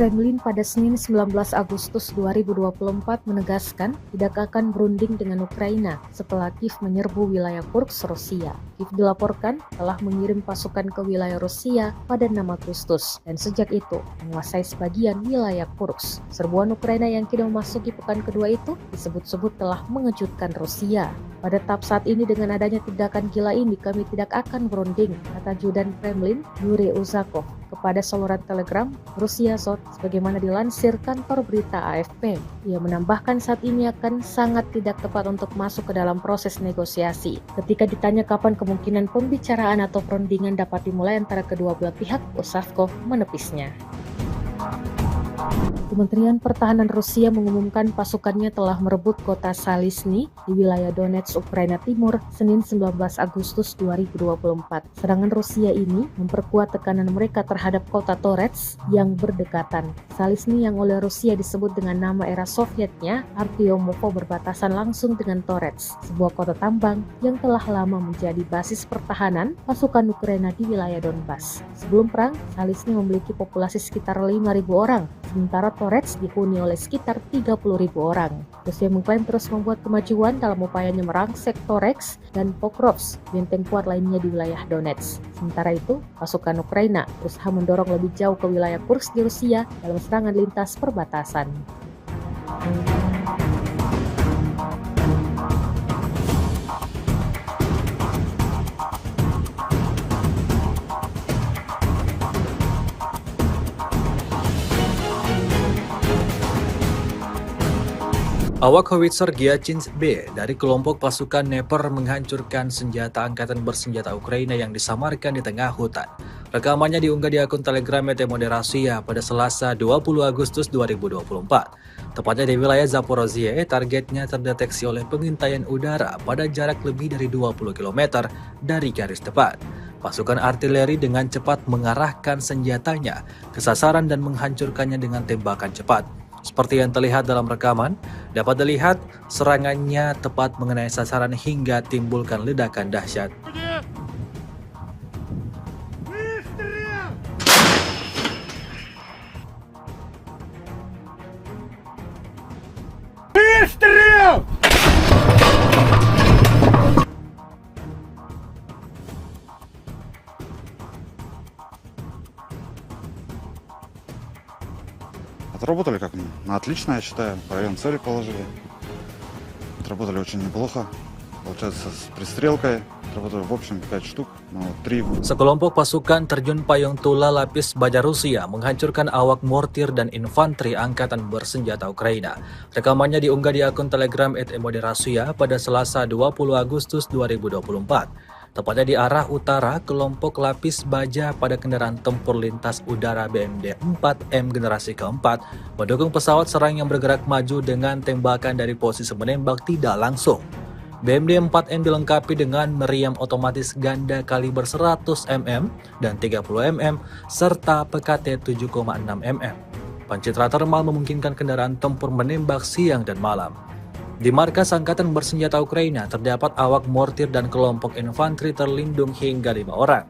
Kremlin pada Senin 19 Agustus 2024 menegaskan tidak akan berunding dengan Ukraina setelah Kiev menyerbu wilayah Kursk, Rusia. Kiev dilaporkan telah mengirim pasukan ke wilayah Rusia pada 6 Agustus dan sejak itu menguasai sebagian wilayah Kursk. Serbuan Ukraina yang kini memasuki pekan kedua itu disebut-sebut telah mengejutkan Rusia. Pada tahap saat ini dengan adanya tindakan gila ini kami tidak akan berunding, kata Judan Kremlin Yuri Uzakov kepada saluran Telegram Rusia Sot sebagaimana dilansir kantor berita AFP. Ia menambahkan saat ini akan sangat tidak tepat untuk masuk ke dalam proses negosiasi. Ketika ditanya kapan kemungkinan pembicaraan atau perundingan dapat dimulai antara kedua belah pihak, Uzakov menepisnya. Kementerian Pertahanan Rusia mengumumkan pasukannya telah merebut kota Salisny di wilayah Donetsk, Ukraina Timur, Senin 19 Agustus 2024. Serangan Rusia ini memperkuat tekanan mereka terhadap kota Toretsk yang berdekatan. Salisny yang oleh Rusia disebut dengan nama era Sovietnya, Artyomovo, berbatasan langsung dengan Toretsk, sebuah kota tambang yang telah lama menjadi basis pertahanan pasukan Ukraina di wilayah Donbas. Sebelum perang, Salisny memiliki populasi sekitar 5.000 orang, sementara Toretsk dihuni oleh sekitar 30.000 orang. Rusia mengklaim terus membuat kemajuan dalam upayanya merangsek Toretsk dan Pokrovsk, benteng kuat lainnya di wilayah Donetsk. Sementara itu, pasukan Ukraina berusaha mendorong lebih jauh ke wilayah Kursk di Rusia dalam serangan lintas perbatasan. Awak howitzer Gyachins B dari kelompok pasukan Dnipro menghancurkan senjata angkatan bersenjata Ukraina yang disamarkan di tengah hutan. Rekamannya diunggah di akun Telegram Moderasiya pada Selasa 20 Agustus 2024. Tepatnya di wilayah Zaporozhye, targetnya terdeteksi oleh pengintaian udara pada jarak lebih dari 20 km dari garis tepat. Pasukan artileri dengan cepat mengarahkan senjatanya ke sasaran dan menghancurkannya dengan tembakan cepat. Seperti yang terlihat dalam rekaman, dapat dilihat serangannya tepat mengenai sasaran hingga timbulkan ledakan dahsyat. Отработали как на отлично, я считаю. По району цели положили. Отработали очень неплохо. Получается, с пристрелкой отработали в общем 5 штук, но 3. Sekelompok pasukan terjun payung Tula Lapis Baja Rusia menghancurkan awak mortir dan infanteri angkatan bersenjata Ukraina. Rekamannya diunggah di akun Telegram @Moderasiya pada Selasa 20 Agustus 2024. Tepatnya di arah utara, kelompok lapis baja pada kendaraan tempur lintas udara BMD 4M generasi keempat mendukung pesawat serang yang bergerak maju dengan tembakan dari posisi menembak tidak langsung. BMD 4M dilengkapi dengan meriam otomatis ganda kaliber 100 mm dan 30 mm serta PKT 7,6 mm. Pencitra termal memungkinkan kendaraan tempur menembak siang dan malam. Di markas Angkatan Bersenjata Ukraina terdapat awak mortir dan kelompok infanteri terlindung hingga 5 orang.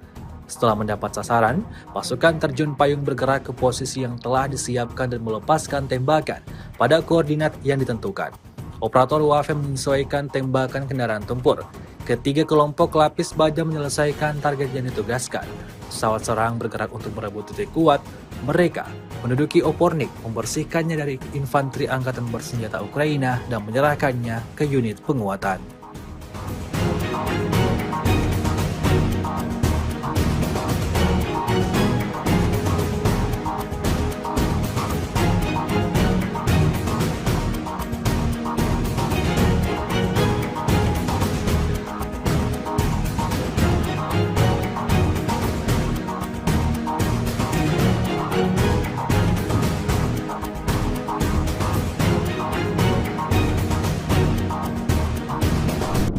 Setelah mendapat sasaran, pasukan terjun payung bergerak ke posisi yang telah disiapkan dan melepaskan tembakan pada koordinat yang ditentukan. Operator UAV menyesuaikan tembakan kendaraan tempur Ketiga kelompok lapis baja menyelesaikan target yang ditugaskan. Pesawat serang bergerak untuk merebut titik kuat. Mereka menduduki Opornik, membersihkannya dari infanteri angkatan bersenjata Ukraina dan menyerahkannya ke unit penguatan.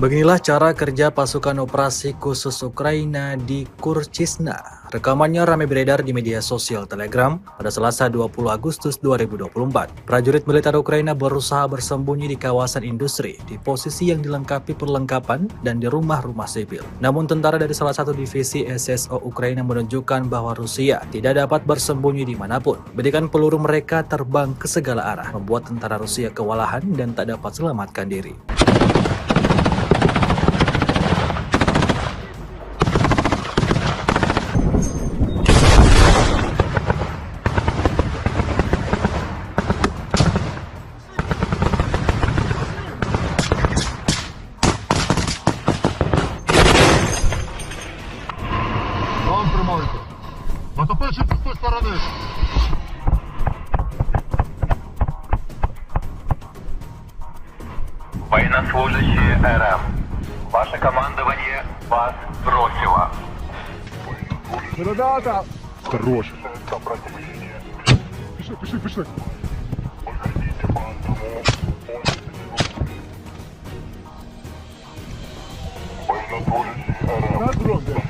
Beginilah cara kerja pasukan operasi khusus Ukraina di Kurchisna. Rekamannya ramai beredar di media sosial Telegram pada Selasa 20 Agustus 2024. Prajurit militer Ukraina berusaha bersembunyi di kawasan industri, di posisi yang dilengkapi perlengkapan dan di rumah-rumah sipil. Namun tentara dari salah satu divisi SSO Ukraina menunjukkan bahwa Rusia tidak dapat bersembunyi dimanapun. Bedikan peluru mereka terbang ke segala arah, membuat tentara Rusia kewalahan dan tak dapat selamatkan diri. Вам тримайте. Натопивши з тої сторони. Военнослужащие РФ. Ваше командование вас бросило. Ребята! Хорош. Пішли, пішли. На дрон, да.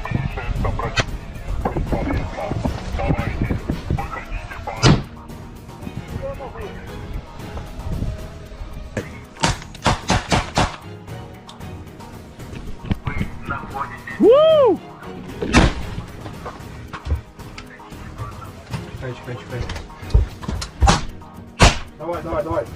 Чекай. Давай. Давайте.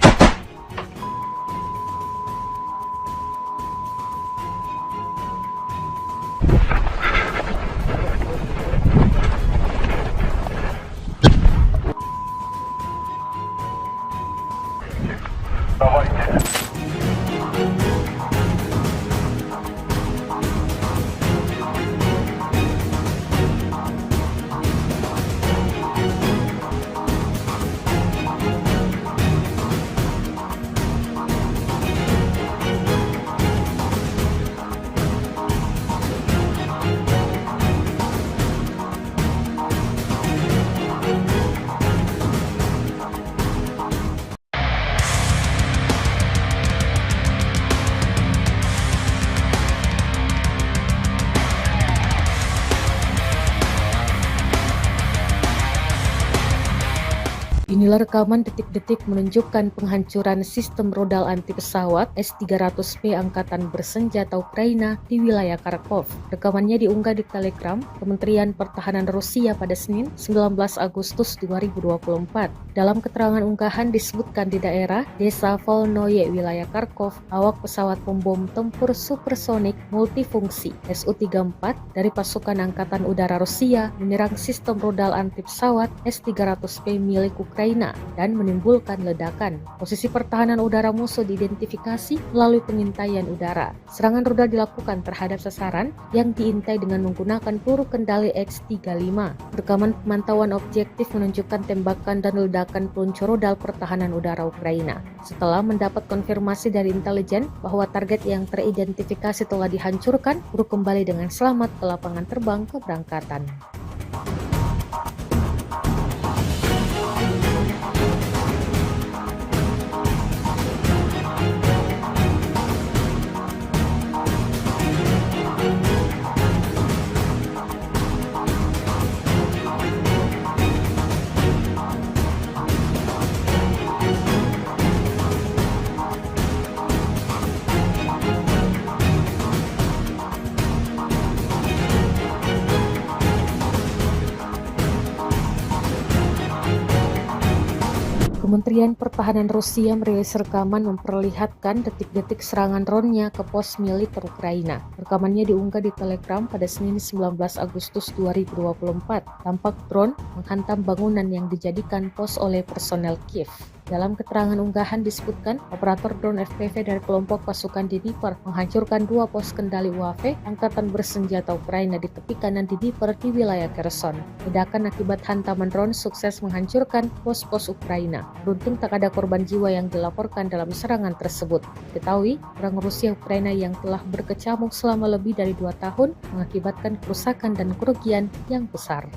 Inilah rekaman detik-detik menunjukkan penghancuran sistem rodal anti pesawat S-300P Angkatan Bersenjata Ukraina di wilayah Kharkov. Rekamannya diunggah di Telegram Kementerian Pertahanan Rusia pada Senin 19 Agustus 2024. Dalam keterangan unggahan disebutkan di daerah Desa Volnoye, wilayah Kharkov, awak pesawat pembom tempur supersonik multifungsi Su-34 dari pasukan Angkatan Udara Rusia menyerang sistem rodal anti pesawat S-300P milik Ukraina dan menimbulkan ledakan. Posisi pertahanan udara musuh diidentifikasi melalui pengintaian udara. Serangan rudal dilakukan terhadap sasaran yang diintai dengan menggunakan peluru kendali X-35. Rekaman pemantauan objektif menunjukkan tembakan dan ledakan peluncur rudal pertahanan udara Ukraina. Setelah mendapat konfirmasi dari intelijen bahwa target yang teridentifikasi telah dihancurkan, peluru kembali dengan selamat ke lapangan terbang keberangkatan. Kementerian Pertahanan Rusia merilis rekaman memperlihatkan detik-detik serangan drone-nya ke pos militer Ukraina. Rekamannya diunggah di Telegram pada Senin 19 Agustus 2024. Tampak drone menghantam bangunan yang dijadikan pos oleh personel Kiev. Dalam keterangan unggahan disebutkan, operator drone FPV dari kelompok pasukan Dnipro menghancurkan 2 pos kendali UAV Angkatan Bersenjata Ukraina di tepi kanan Dnipro di wilayah Kherson. Ledakan akibat hantaman drone sukses menghancurkan pos-pos Ukraina. Beruntung tak ada korban jiwa yang dilaporkan dalam serangan tersebut. Diketahui, perang Rusia-Ukraina yang telah berkecamuk selama lebih dari 2 tahun mengakibatkan kerusakan dan kerugian yang besar.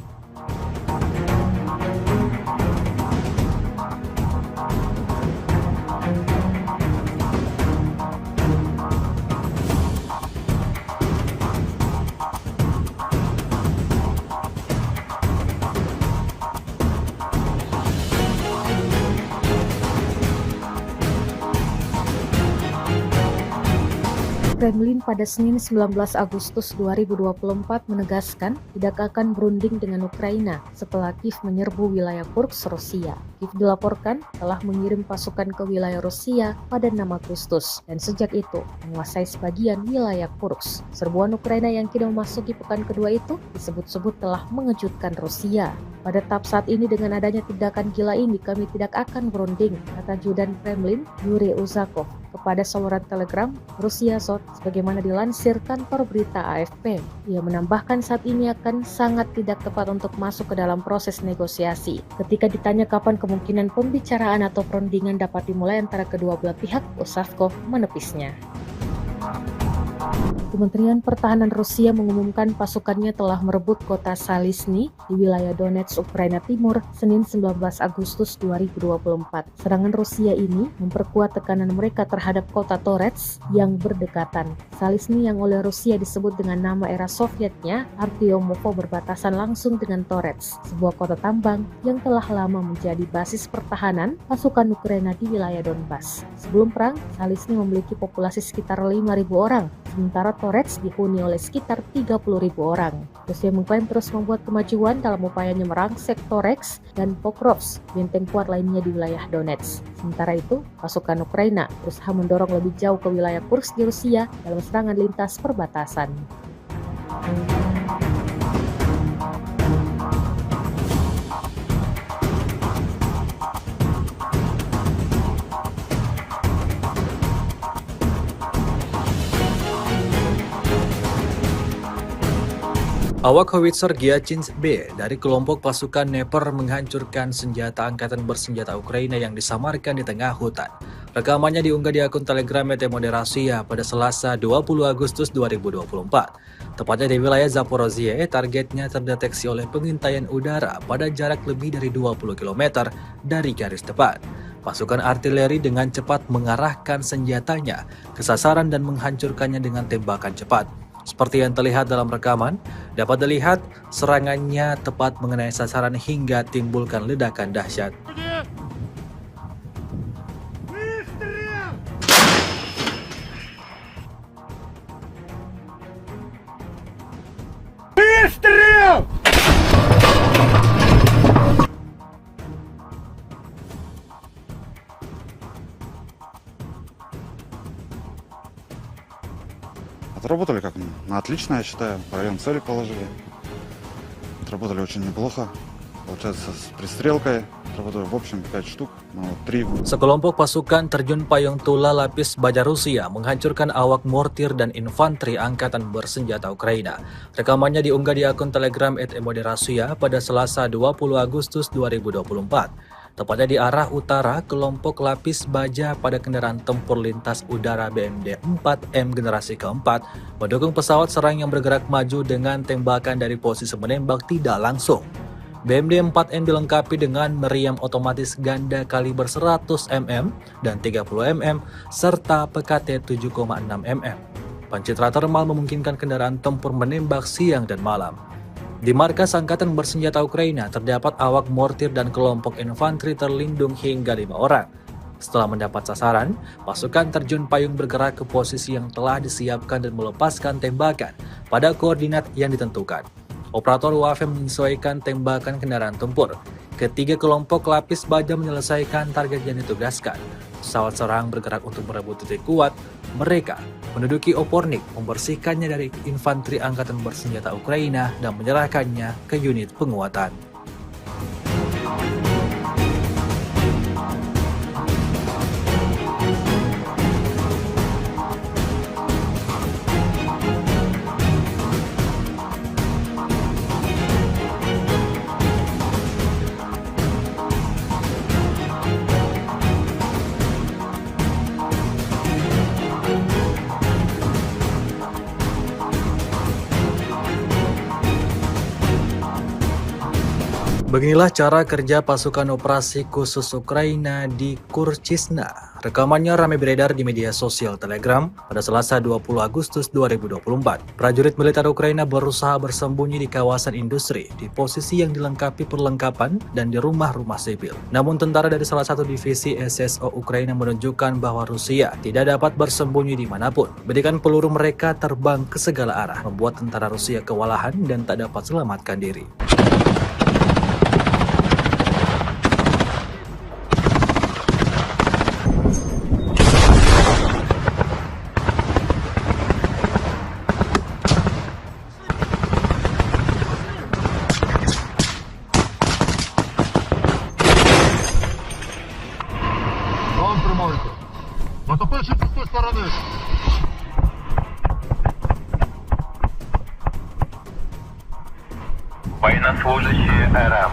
Kremlin pada Senin 19 Agustus 2024 menegaskan tidak akan berunding dengan Ukraina setelah Kiev menyerbu wilayah Kursk, Rusia. Kiev dilaporkan telah mengirim pasukan ke wilayah Rusia pada 6 Agustus dan sejak itu menguasai sebagian wilayah Kursk. Serbuan Ukraina yang kini memasuki pekan kedua itu disebut-sebut telah mengejutkan Rusia. Pada tahap saat ini dengan adanya tindakan gila ini kami tidak akan berunding, kata Judan Kremlin Yuri Uzakov kepada saluran Telegram Rusia Sot sebagaimana dilansir kantor berita AFP. Ia menambahkan saat ini akan sangat tidak tepat untuk masuk ke dalam proses negosiasi. Ketika ditanya kapan kemungkinan pembicaraan atau perundingan dapat dimulai antara kedua belah pihak, Uzakov menepisnya. Kementerian Pertahanan Rusia mengumumkan pasukannya telah merebut kota Salisny di wilayah Donetsk, Ukraina Timur, Senin 19 Agustus 2024. Serangan Rusia ini memperkuat tekanan mereka terhadap kota Torets yang berdekatan. Salisny yang oleh Rusia disebut dengan nama era Sovietnya, Artyomovo, berbatasan langsung dengan Torets, sebuah kota tambang yang telah lama menjadi basis pertahanan pasukan Ukraina di wilayah Donbas. Sebelum perang, Salisny memiliki populasi sekitar 5.000 orang, sementara Torets dihuni oleh sekitar 30.000 orang. Rusia mengklaim terus membuat kemajuan dalam upayanya merangsek Toreks dan Pokrovsk, benteng kuat lainnya di wilayah Donetsk. Sementara itu, pasukan Ukraina berusaha mendorong lebih jauh ke wilayah Kursk di Rusia dalam serangan lintas perbatasan. Awak howitzer Gyachins B dari kelompok pasukan Dnipro menghancurkan senjata angkatan bersenjata Ukraina yang disamarkan di tengah hutan. Rekamannya diunggah di akun Telegram ET Moderasia pada Selasa 20 Agustus 2024. Tepatnya di wilayah Zaporozhye, targetnya terdeteksi oleh pengintaian udara pada jarak lebih dari 20 km dari garis tepat. Pasukan artileri dengan cepat mengarahkan senjatanya ke sasaran dan menghancurkannya dengan tembakan cepat. Seperti yang terlihat dalam rekaman, dapat dilihat serangannya tepat mengenai sasaran hingga timbulkan ledakan dahsyat. Отработали как на отлично, я считаю. В район цели положили. Отработали очень неплохо. Получается, с пристрелкой отработали в общем 5 штук, но 3. Sekelompok pasukan terjun payung Tula Lapis Baja Rusia menghancurkan awak mortir dan infanteri angkatan bersenjata Ukraina. Rekamannya diunggah di akun Telegram @moderasia pada Selasa 20 Agustus 2024. Tepatnya di arah utara, kelompok Lapis Baja pada kendaraan tempur lintas udara BMD 4M generasi keempat mendukung pesawat serang yang bergerak maju dengan tembakan dari posisi menembak tidak langsung. BMD 4M dilengkapi dengan meriam otomatis ganda kaliber 100 mm dan 30 mm serta PKT 7,6 mm. Pancitra termal memungkinkan kendaraan tempur menembak siang dan malam. Di markas Angkatan Bersenjata Ukraina terdapat awak mortir dan kelompok infanteri terlindung hingga 5 orang. Setelah mendapat sasaran, pasukan terjun payung bergerak ke posisi yang telah disiapkan dan melepaskan tembakan pada koordinat yang ditentukan. Operator UAV menyesuaikan tembakan kendaraan tempur. Ketiga kelompok lapis baja menyelesaikan target yang ditugaskan. Pesawat serang bergerak untuk merebut titik kuat. Mereka menduduki Opornik, membersihkannya dari infanteri angkatan bersenjata Ukraina dan menyerahkannya ke unit penguatan. Beginilah cara kerja pasukan operasi khusus Ukraina di Kurchisna. Rekamannya ramai beredar di media sosial Telegram pada Selasa 20 Agustus 2024. Prajurit militer Ukraina berusaha bersembunyi di kawasan industri, di posisi yang dilengkapi perlengkapan dan di rumah-rumah sipil. Namun tentara dari salah satu divisi SSO Ukraina menunjukkan bahwa Rusia tidak dapat bersembunyi dimanapun. Bedikan peluru mereka terbang ke segala arah, membuat tentara Rusia kewalahan dan tak dapat selamatkan diri. Вам тримайте. Мотопильщик з тої сторони. Военнослужащие РФ.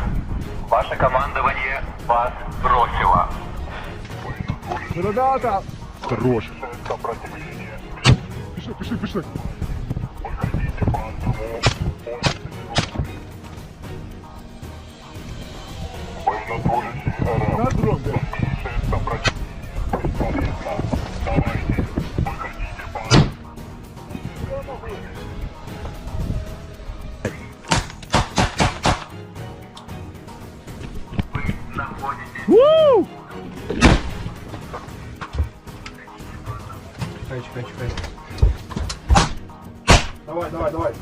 Ваше командование вас бросило. Ребята! Хорош. Пішли. На дрон, Чекай. Давай. Давайте.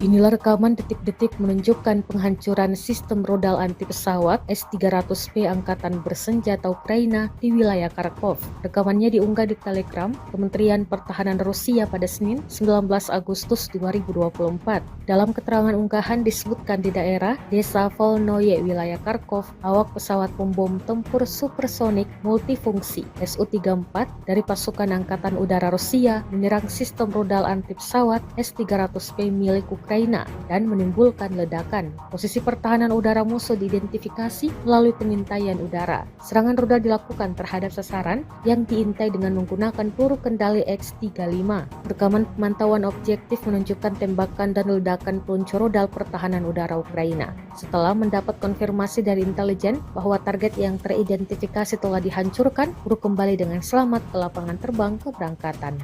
Inilah rekaman detik-detik menunjukkan penghancuran sistem rudal anti pesawat S-300P Angkatan Bersenjata Ukraina di wilayah Kharkov. Rekamannya diunggah di Telegram Kementerian Pertahanan Rusia pada Senin 19 Agustus 2024. Dalam keterangan unggahan disebutkan di daerah Desa Volnoye, wilayah Kharkov, awak pesawat pembom tempur supersonik multifungsi Su-34 dari pasukan Angkatan Udara Rusia menyerang sistem rudal anti pesawat S-300P milik Ukraina dan menimbulkan ledakan. Posisi pertahanan udara musuh diidentifikasi melalui pengintaian udara. Serangan rudal dilakukan terhadap sasaran yang diintai dengan menggunakan peluru kendali X-35. Rekaman pemantauan objektif menunjukkan tembakan dan ledakan peluncur rudal pertahanan udara Ukraina. Setelah mendapat konfirmasi dari intelijen bahwa target yang teridentifikasi telah dihancurkan, kru kembali dengan selamat ke lapangan terbang keberangkatan.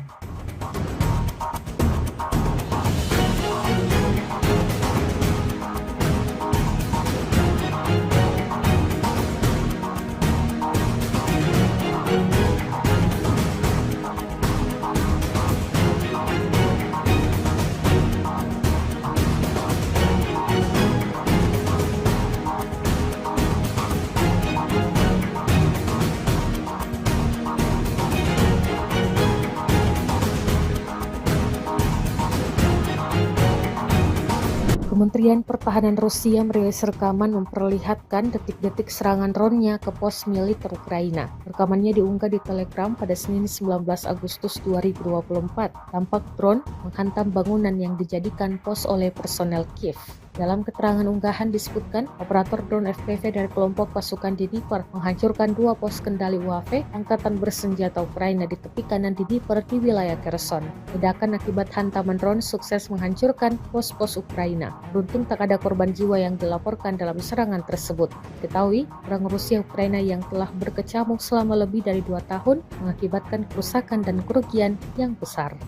Kementerian Pertahanan Rusia merilis rekaman memperlihatkan detik-detik serangan drone-nya ke pos militer Ukraina. Rekamannya diunggah di Telegram pada Senin 19 Agustus 2024. Tampak drone menghantam bangunan yang dijadikan pos oleh personel Kiev. Dalam keterangan unggahan disebutkan, operator drone FPV dari kelompok pasukan Dnipro menghancurkan 2 pos kendali UAV Angkatan Bersenjata Ukraina di tepi kanan Dnipro di wilayah Kherson. Ledakan akibat hantaman drone sukses menghancurkan pos-pos Ukraina. Beruntung tak ada korban jiwa yang dilaporkan dalam serangan tersebut. Diketahui, perang Rusia Ukraina yang telah berkecamuk selama lebih dari 2 tahun mengakibatkan kerusakan dan kerugian yang besar.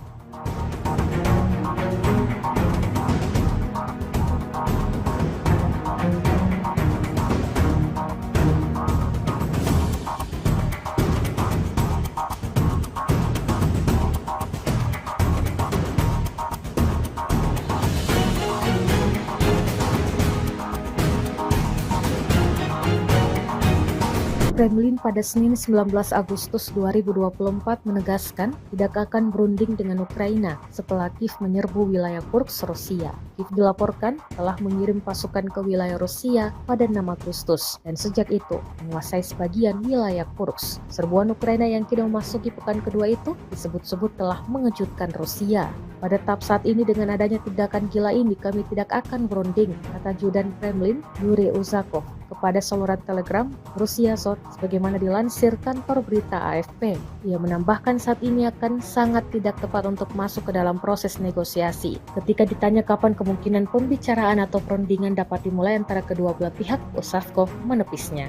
Kremlin pada Senin 19 Agustus 2024 menegaskan tidak akan berunding dengan Ukraina setelah Kiev menyerbu wilayah Kursk, Rusia. Kiev dilaporkan telah mengirim pasukan ke wilayah Rusia pada 6 Agustus dan sejak itu menguasai sebagian wilayah Kursk. Serbuan Ukraina yang kini memasuki pekan kedua itu disebut-sebut telah mengejutkan Rusia. Pada tahap saat ini dengan adanya tindakan gila ini kami tidak akan berunding, kata Judan Kremlin Yuri Uzakov kepada saluran Telegram Rusia Sot sebagaimana dilansir kantor berita AFP. Ia menambahkan saat ini akan sangat tidak tepat untuk masuk ke dalam proses negosiasi. Ketika ditanya kapan kemungkinan pembicaraan atau perundingan dapat dimulai antara kedua belah pihak, Uzakov menepisnya.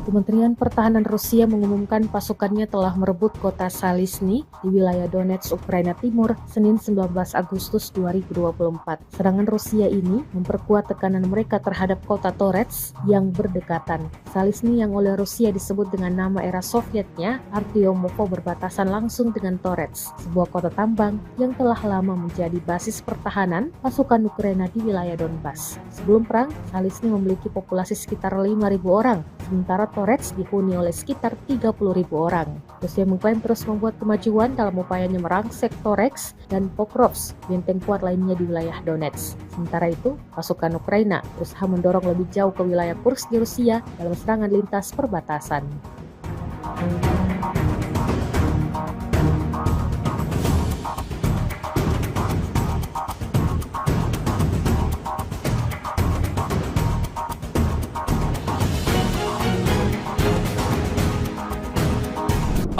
Kementerian Pertahanan Rusia mengumumkan pasukannya telah merebut kota Salisny di wilayah Donetsk, Ukraina Timur, Senin 19 Agustus 2024. Serangan Rusia ini memperkuat tekanan mereka terhadap kota Toretsk yang berdekatan. Salisny yang oleh Rusia disebut dengan nama era Sovietnya, Artyomovo, berbatasan langsung dengan Toretsk, sebuah kota tambang yang telah lama menjadi basis pertahanan pasukan Ukraina di wilayah Donbas. Sebelum perang, Salisny memiliki populasi sekitar 5.000 orang, sementara Toretsk dihuni oleh sekitar 30.000 orang. Rusia mengklaim terus membuat kemajuan dalam upayanya merangsek Toretsk dan Pokrovsk, benteng kuat lainnya di wilayah Donetsk. Sementara itu, pasukan Ukraina berusaha mendorong lebih jauh ke wilayah Kursk di Rusia dalam serangan lintas perbatasan.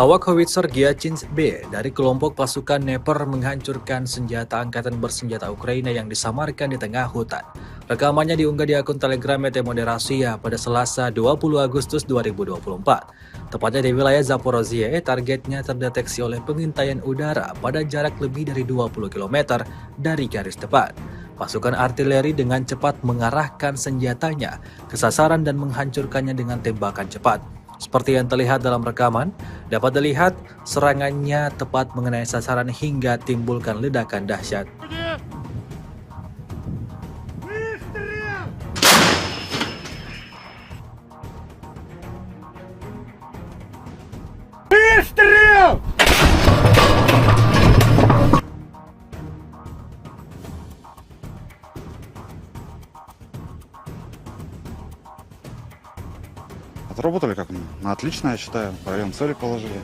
Awak howitzer Gyachins B dari kelompok pasukan Dnipro menghancurkan senjata angkatan bersenjata Ukraina yang disamarkan di tengah hutan. Rekamannya diunggah di akun Telegram Moderasia pada Selasa 20 Agustus 2024. Tepatnya di wilayah Zaporozhye, targetnya terdeteksi oleh pengintaian udara pada jarak lebih dari 20 km dari garis depan. Pasukan artileri dengan cepat mengarahkan senjatanya ke sasaran dan menghancurkannya dengan tembakan cepat. Seperti yang terlihat dalam rekaman, dapat dilihat serangannya tepat mengenai sasaran hingga timbulkan ledakan dahsyat. Отработали как на отлично, я считаю. Район цели положили.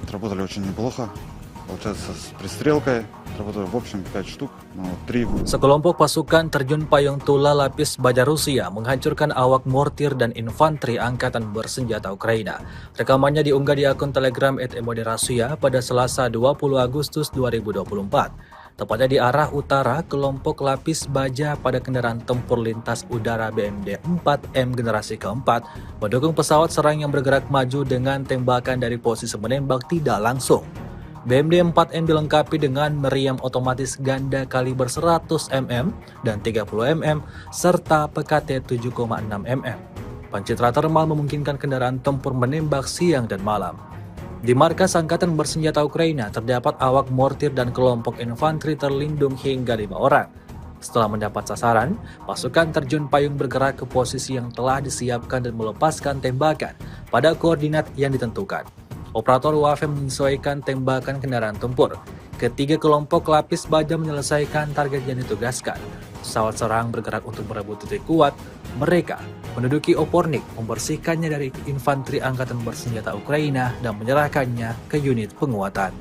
Отработали очень неплохо. Получается, с пристрелкой отработали в общем 5 штук, но 3. Sekelompok pasukan terjun payung Tula Lapis Baja Rusia menghancurkan awak mortir dan infanteri angkatan bersenjata Ukraina. Rekamannya diunggah di akun Telegram @moderasia pada Selasa 20 Agustus 2024. Tepatnya di arah utara, kelompok lapis baja pada kendaraan tempur lintas udara BMD 4M generasi keempat mendukung pesawat serang yang bergerak maju dengan tembakan dari posisi menembak tidak langsung. BMD 4M dilengkapi dengan meriam otomatis ganda kaliber 100 mm dan 30 mm serta PKT 7,6 mm. Pancitra termal memungkinkan kendaraan tempur menembak siang dan malam. Di markas Angkatan Bersenjata Ukraina terdapat awak mortir dan kelompok infanteri terlindung hingga 5 orang. Setelah mendapat sasaran, pasukan terjun payung bergerak ke posisi yang telah disiapkan dan melepaskan tembakan pada koordinat yang ditentukan. Operator UAV menyesuaikan tembakan kendaraan tempur. Ketiga kelompok lapis baja menyelesaikan target yang ditugaskan. Pesawat serang bergerak untuk merebut titik kuat. Mereka menduduki Opornik, membersihkannya dari infanteri angkatan bersenjata Ukraina dan menyerahkannya ke unit penguatan.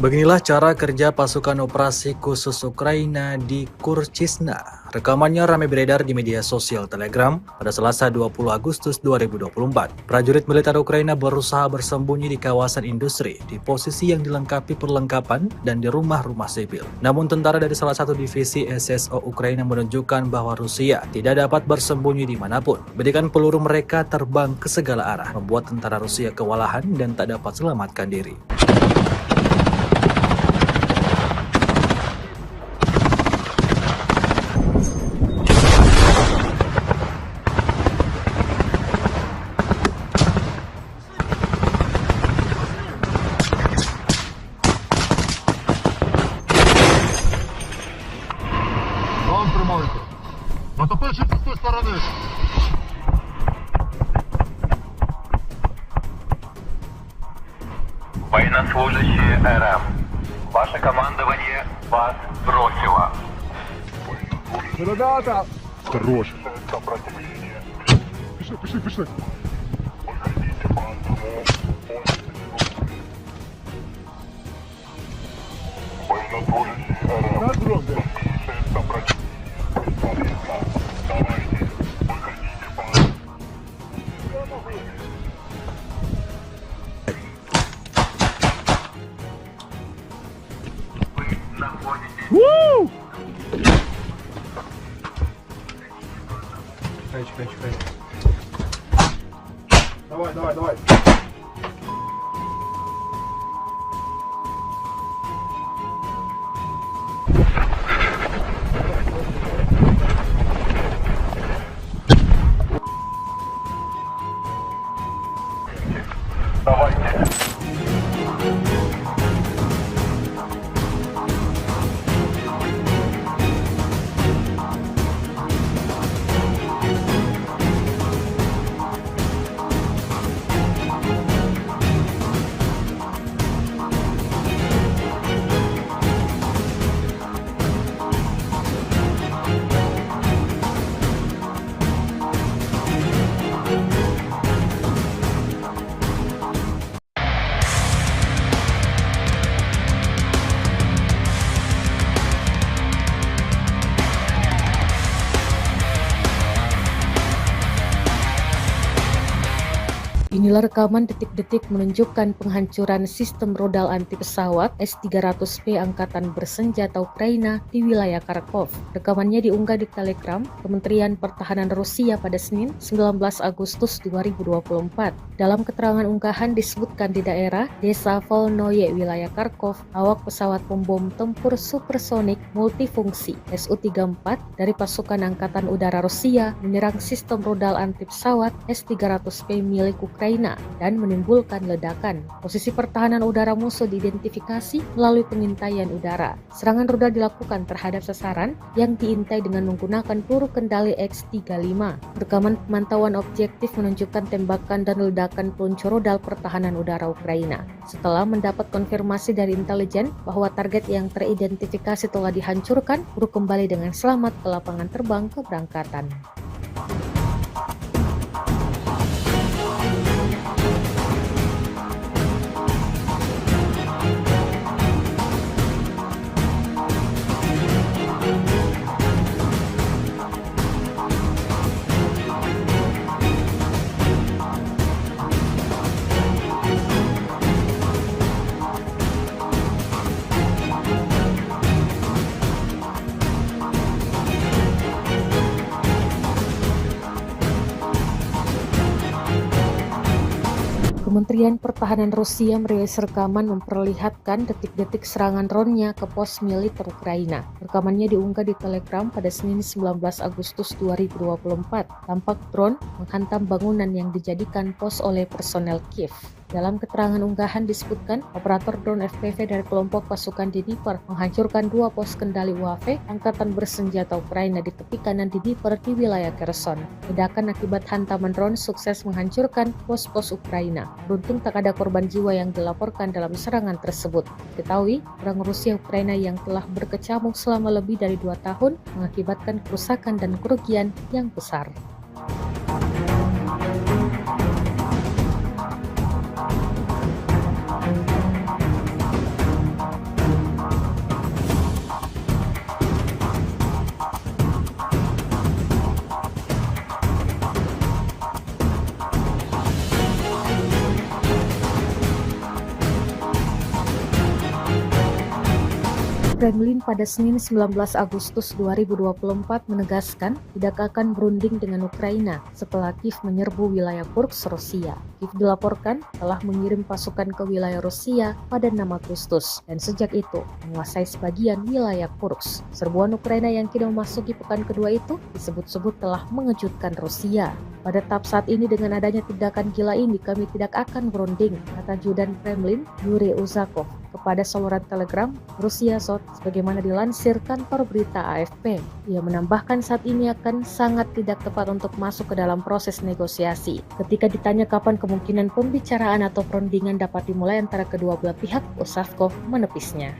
Beginilah cara kerja pasukan operasi khusus Ukraina di Kurchisna. Rekamannya ramai beredar di media sosial Telegram pada Selasa 20 Agustus 2024. Prajurit militer Ukraina berusaha bersembunyi di kawasan industri, di posisi yang dilengkapi perlengkapan dan di rumah-rumah sipil. Namun tentara dari salah satu divisi SSO Ukraina menunjukkan bahwa Rusia tidak dapat bersembunyi dimanapun. Bedikan peluru mereka terbang ke segala arah, membuat tentara Rusia kewalahan dan tak dapat selamatkan diri. Вам тримайте. Натопившись з тієї сторони. Военнослужащие РФ. Ваше командование вас бросило. Ребята! Хорош. Пішли, пішли, пішли. На здоров'я. Вы находитесь Чекай. Давай. давайте. Inilah rekaman detik-detik menunjukkan penghancuran sistem rodal anti pesawat S-300P Angkatan Bersenjata Ukraina di wilayah Kharkov. Rekamannya diunggah di Telegram Kementerian Pertahanan Rusia pada Senin 19 Agustus 2024. Dalam keterangan unggahan disebutkan di daerah Desa Volnoye, wilayah Kharkov, awak pesawat pembom tempur supersonik multifungsi Su-34 dari pasukan Angkatan Udara Rusia menyerang sistem rodal anti pesawat S-300P milik Ukraina dan menimbulkan ledakan. Posisi pertahanan udara musuh diidentifikasi melalui pengintaian udara. Serangan rudal dilakukan terhadap sasaran yang diintai dengan menggunakan peluru kendali X-35. Rekaman pemantauan objektif menunjukkan tembakan dan ledakan peluncur rudal pertahanan udara Ukraina. Setelah mendapat konfirmasi dari intelijen bahwa target yang teridentifikasi telah dihancurkan, peluru kembali dengan selamat ke lapangan terbang keberangkatan. Kementerian Pertahanan Rusia merilis rekaman memperlihatkan detik-detik serangan drone-nya ke pos militer Ukraina. Rekamannya diunggah di Telegram pada Senin 19 Agustus 2024. Tampak drone menghantam bangunan yang dijadikan pos oleh personel Kiev. Dalam keterangan unggahan disebutkan, operator drone FPV dari kelompok pasukan Dnipro menghancurkan 2 pos kendali UAV Angkatan Bersenjata Ukraina di tepi kanan Dnipro di wilayah Kherson. Ledakan akibat hantaman drone sukses menghancurkan pos-pos Ukraina. Beruntung tak ada korban jiwa yang dilaporkan dalam serangan tersebut. Diketahui, perang Rusia-Ukraina yang telah berkecamuk selama lebih dari 2 tahun mengakibatkan kerusakan dan kerugian yang besar. Kremlin pada Senin 19 Agustus 2024 menegaskan tidak akan berunding dengan Ukraina setelah Kiev menyerbu wilayah Kursk, Rusia. Kiev dilaporkan telah mengirim pasukan ke wilayah Rusia pada 6 Agustus dan sejak itu menguasai sebagian wilayah Kursk. Serbuan Ukraina yang kini memasuki pekan kedua itu disebut-sebut telah mengejutkan Rusia. Pada tahap saat ini dengan adanya tindakan gila ini kami tidak akan berunding, kata Judan Kremlin Yuri Uzakov kepada saluran Telegram Rusia Sot sebagaimana dilansir kantor berita AFP. Ia menambahkan saat ini akan sangat tidak tepat untuk masuk ke dalam proses negosiasi. Ketika ditanya kapan kemungkinan pembicaraan atau perundingan dapat dimulai antara kedua belah pihak, Uzakov menepisnya.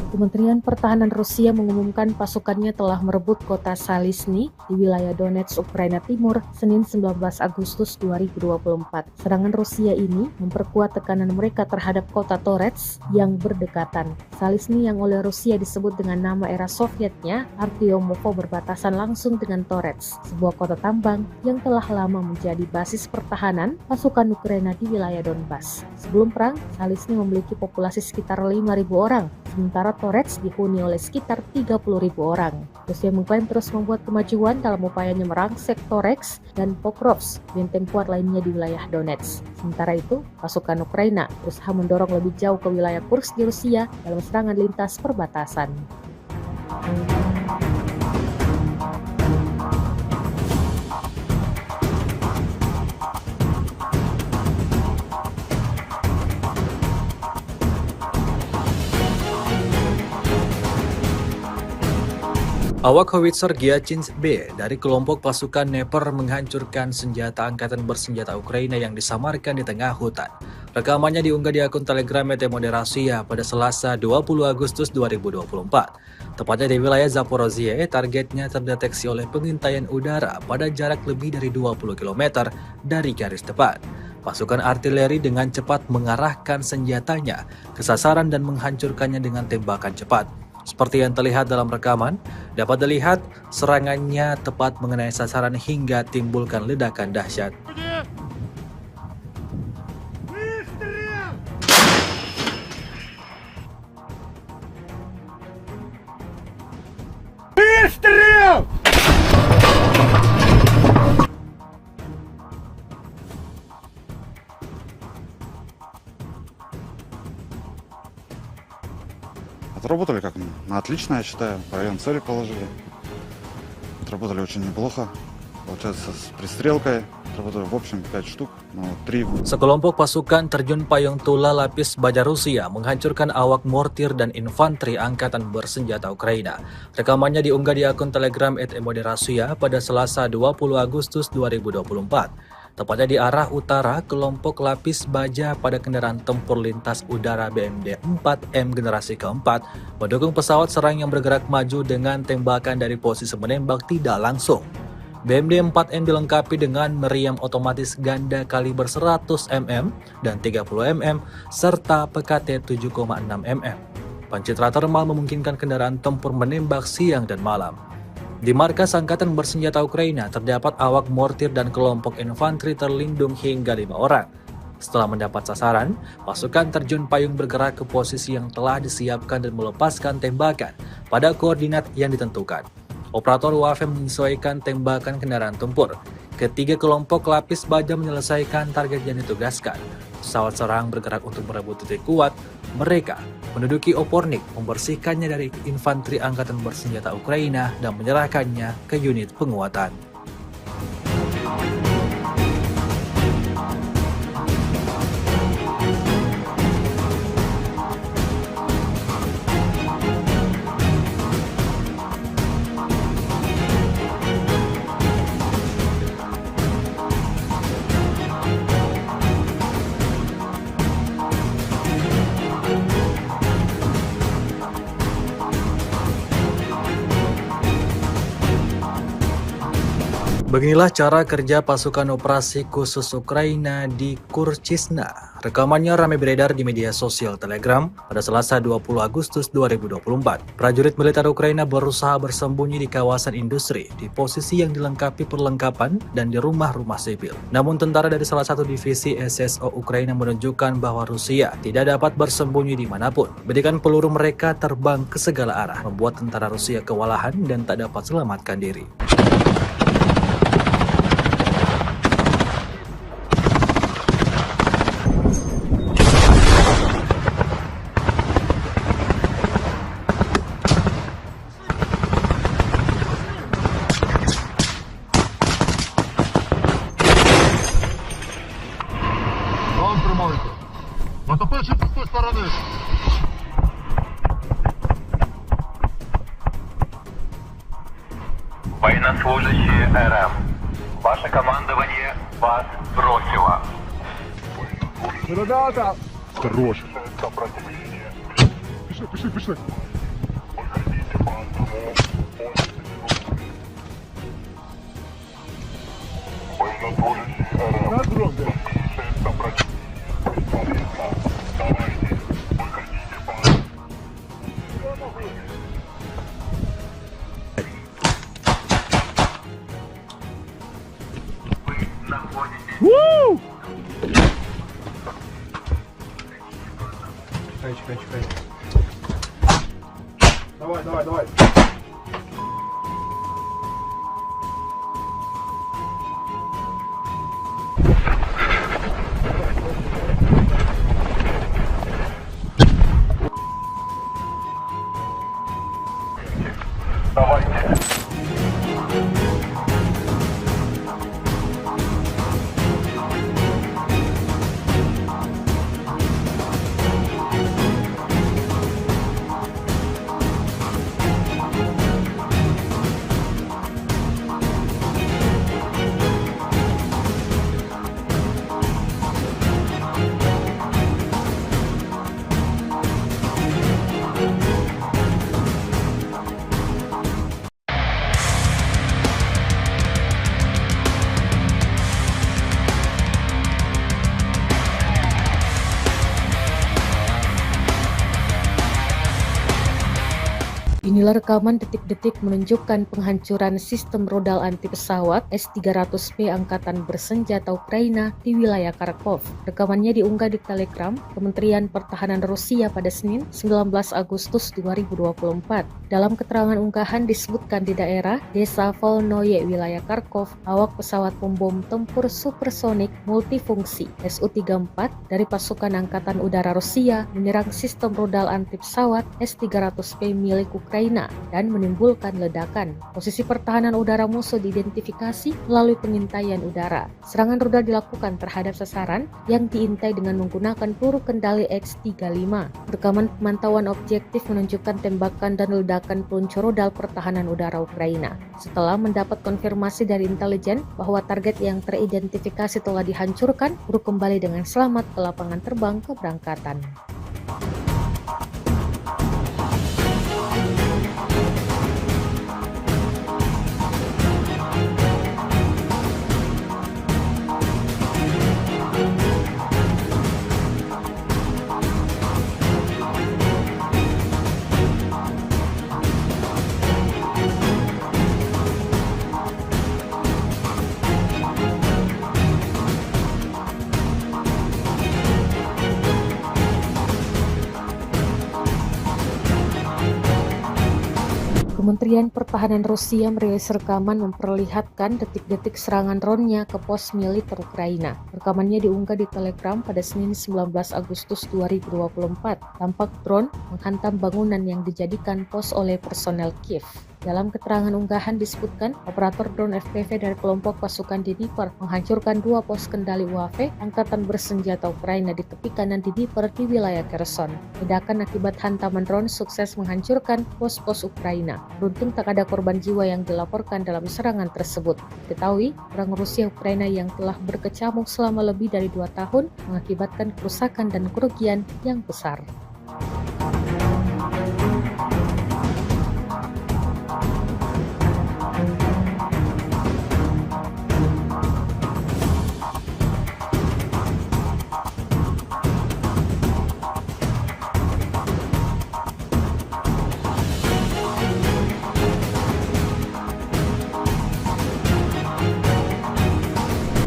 Kementerian Pertahanan Rusia mengumumkan pasukannya telah merebut kota Salisny di wilayah Donetsk, Ukraina Timur, Senin 19 Agustus 2024. Serangan Rusia ini memperkuat tekanan mereka terhadap kota Toretsk yang berdekatan. Salisny yang oleh Rusia disebut dengan nama era Sovietnya, Artyomovo, berbatasan langsung dengan Toretsk, sebuah kota tambang yang telah lama menjadi basis pertahanan pasukan Ukraina di wilayah Donbas. Sebelum perang, Salisny memiliki populasi sekitar 5.000 orang, sementara Toretsk dihuni oleh sekitar 30.000 orang. Rusia mengklaim terus membuat kemajuan dalam upayanya merangsek Toretsk dan Pokrovsk, benteng kuat lainnya di wilayah Donetsk. Sementara itu, pasukan Ukraina berusaha mendorong lebih jauh ke wilayah Kursk di Rusia dalam serangan lintas perbatasan. Awak howitzer Gyachins B dari kelompok pasukan Dnipro menghancurkan senjata angkatan bersenjata Ukraina yang disamarkan di tengah hutan. Rekamannya diunggah di akun Telegram Moderasiya pada Selasa 20 Agustus 2024. Tepatnya di wilayah Zaporozhye, targetnya terdeteksi oleh pengintaian udara pada jarak lebih dari 20 km dari garis depan. Pasukan artileri dengan cepat mengarahkan senjatanya ke sasaran dan menghancurkannya dengan tembakan cepat. Seperti yang terlihat dalam rekaman, dapat dilihat serangannya tepat mengenai sasaran hingga timbulkan ledakan dahsyat. Отработали как на отлично, я считаю. В район цели положили. Отработали очень неплохо. Получается, с пристрелкой отработали в общем 5 штук, но 3. Sekelompok pasukan terjun payung Tula Lapis Baja Rusia menghancurkan awak mortir dan infanteri angkatan bersenjata Ukraina. Rekamannya diunggah di akun Telegram @Moderasiya pada Selasa 20 Agustus 2024. Tepatnya di arah utara, kelompok lapis baja pada kendaraan tempur lintas udara BMD 4M generasi keempat mendukung pesawat serang yang bergerak maju dengan tembakan dari posisi menembak tidak langsung. BMD 4M dilengkapi dengan meriam otomatis ganda kaliber 100 mm dan 30 mm serta PKT 7,6 mm. Pencitra termal memungkinkan kendaraan tempur menembak siang dan malam. Di markas Angkatan Bersenjata Ukraina terdapat awak mortir dan kelompok infanteri terlindung hingga 5 orang. Setelah mendapat sasaran, pasukan terjun payung bergerak ke posisi yang telah disiapkan dan melepaskan tembakan pada koordinat yang ditentukan. Operator UAV menyesuaikan tembakan kendaraan tempur. Ketiga kelompok lapis baja menyelesaikan target yang ditugaskan. Pesawat serang bergerak untuk merebut titik kuat. Mereka menduduki Opornik, membersihkannya dari infanteri angkatan bersenjata Ukraina dan menyerahkannya ke unit penguatan. Beginilah cara kerja pasukan operasi khusus Ukraina di Kurchisna. Rekamannya ramai beredar di media sosial Telegram pada Selasa 20 Agustus 2024. Prajurit militer Ukraina berusaha bersembunyi di kawasan industri, di posisi yang dilengkapi perlengkapan dan di rumah-rumah sipil. Namun tentara dari salah satu divisi SSO Ukraina menunjukkan bahwa Rusia tidak dapat bersembunyi dimanapun. Bedikan peluru mereka terbang ke segala arah, membuat tentara Rusia kewalahan dan tak dapat selamatkan diri. План тримайте. Натопивши з тої сторони. Военнослужащие РФ. Ваше командование вас бросило. Ребята! Хорош. Пішли, пішли. На дрон, Вы находитесь Чекай. Давай. давайте. Inilah rekaman detik-detik menunjukkan penghancuran sistem rodal anti pesawat S-300P Angkatan Bersenjata Ukraina di wilayah Kharkov. Rekamannya diunggah di Telegram Kementerian Pertahanan Rusia pada Senin 19 Agustus 2024. Dalam keterangan unggahan disebutkan di daerah Desa Volnoye, wilayah Kharkov, awak pesawat pembom tempur supersonik multifungsi Su-34 dari pasukan Angkatan Udara Rusia menyerang sistem rodal anti pesawat S-300P milik Ukraina dan menimbulkan ledakan. Posisi pertahanan udara musuh diidentifikasi melalui pengintaian udara. Serangan rudal dilakukan terhadap sasaran yang diintai dengan menggunakan peluru kendali X-35. Rekaman pemantauan objektif menunjukkan tembakan dan ledakan peluncur rudal pertahanan udara Ukraina. Setelah mendapat konfirmasi dari intelijen bahwa target yang teridentifikasi telah dihancurkan, kru kembali dengan selamat ke lapangan terbang keberangkatan. Kementerian Pertahanan Rusia merilis rekaman memperlihatkan detik-detik serangan drone-nya ke pos militer Ukraina. Rekamannya diunggah di Telegram pada Senin 19 Agustus 2024. Tampak drone menghantam bangunan yang dijadikan pos oleh personel Kiev. Dalam keterangan unggahan disebutkan, operator drone FPV dari kelompok pasukan Dnipro menghancurkan 2 pos kendali UAV angkatan bersenjata Ukraina di tepi kanan Dnipro di wilayah Kherson. Ledakan akibat hantaman drone sukses menghancurkan pos-pos Ukraina. Beruntung tak ada korban jiwa yang dilaporkan dalam serangan tersebut. Diketahui, perang Rusia-Ukraina yang telah berkecamuk selama lebih dari 2 tahun mengakibatkan kerusakan dan kerugian yang besar.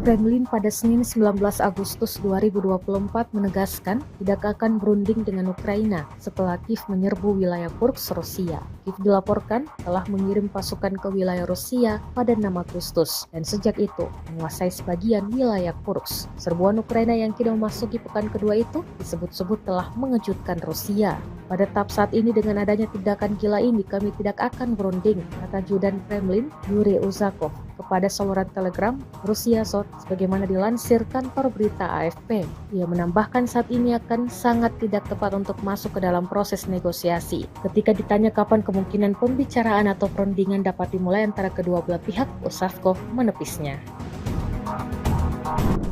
Kremlin pada Senin 19 Agustus 2024 menegaskan tidak akan berunding dengan Ukraina setelah Kiev menyerbu wilayah Kursk, Rusia. Kiev dilaporkan telah mengirim pasukan ke wilayah Rusia pada 6 Agustus dan sejak itu menguasai sebagian wilayah Kursk. Serbuan Ukraina yang kini memasuki pekan kedua itu disebut-sebut telah mengejutkan Rusia. Pada tahap saat ini dengan adanya tindakan gila ini kami tidak akan berunding, kata Judan Kremlin Yuri Uzakov kepada saluran Telegram Rusia Sot sebagaimana dilansir kantor berita AFP. Ia menambahkan saat ini akan sangat tidak tepat untuk masuk ke dalam proses negosiasi. Ketika ditanya kapan kemungkinan pembicaraan atau perundingan dapat dimulai antara kedua belah pihak, Uzakov menepisnya.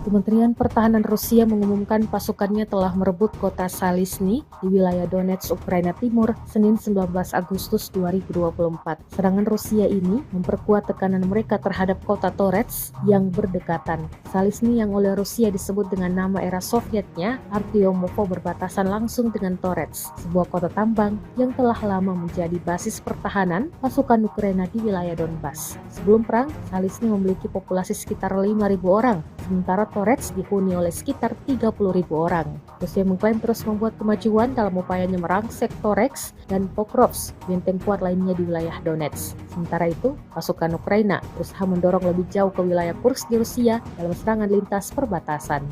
Kementerian Pertahanan Rusia mengumumkan pasukannya telah merebut kota Salisny di wilayah Donetsk, Ukraina Timur, Senin 19 Agustus 2024. Serangan Rusia ini memperkuat tekanan mereka terhadap kota Toretsk yang berdekatan. Salisny yang oleh Rusia disebut dengan nama era Sovietnya, Artyomovo, berbatasan langsung dengan Toretsk, sebuah kota tambang yang telah lama menjadi basis pertahanan pasukan Ukraina di wilayah Donbas. Sebelum perang, Salisny memiliki populasi sekitar 5.000 orang, sementara Toretsk dihuni oleh sekitar 30.000 orang. Rusia mengklaim terus membuat kemajuan dalam upayanya merangsek Toretsk dan Pokrovsk, benteng kuat lainnya di wilayah Donetsk. Sementara itu, pasukan Ukraina berusaha mendorong lebih jauh ke wilayah Kursk di Rusia dalam serangan lintas perbatasan.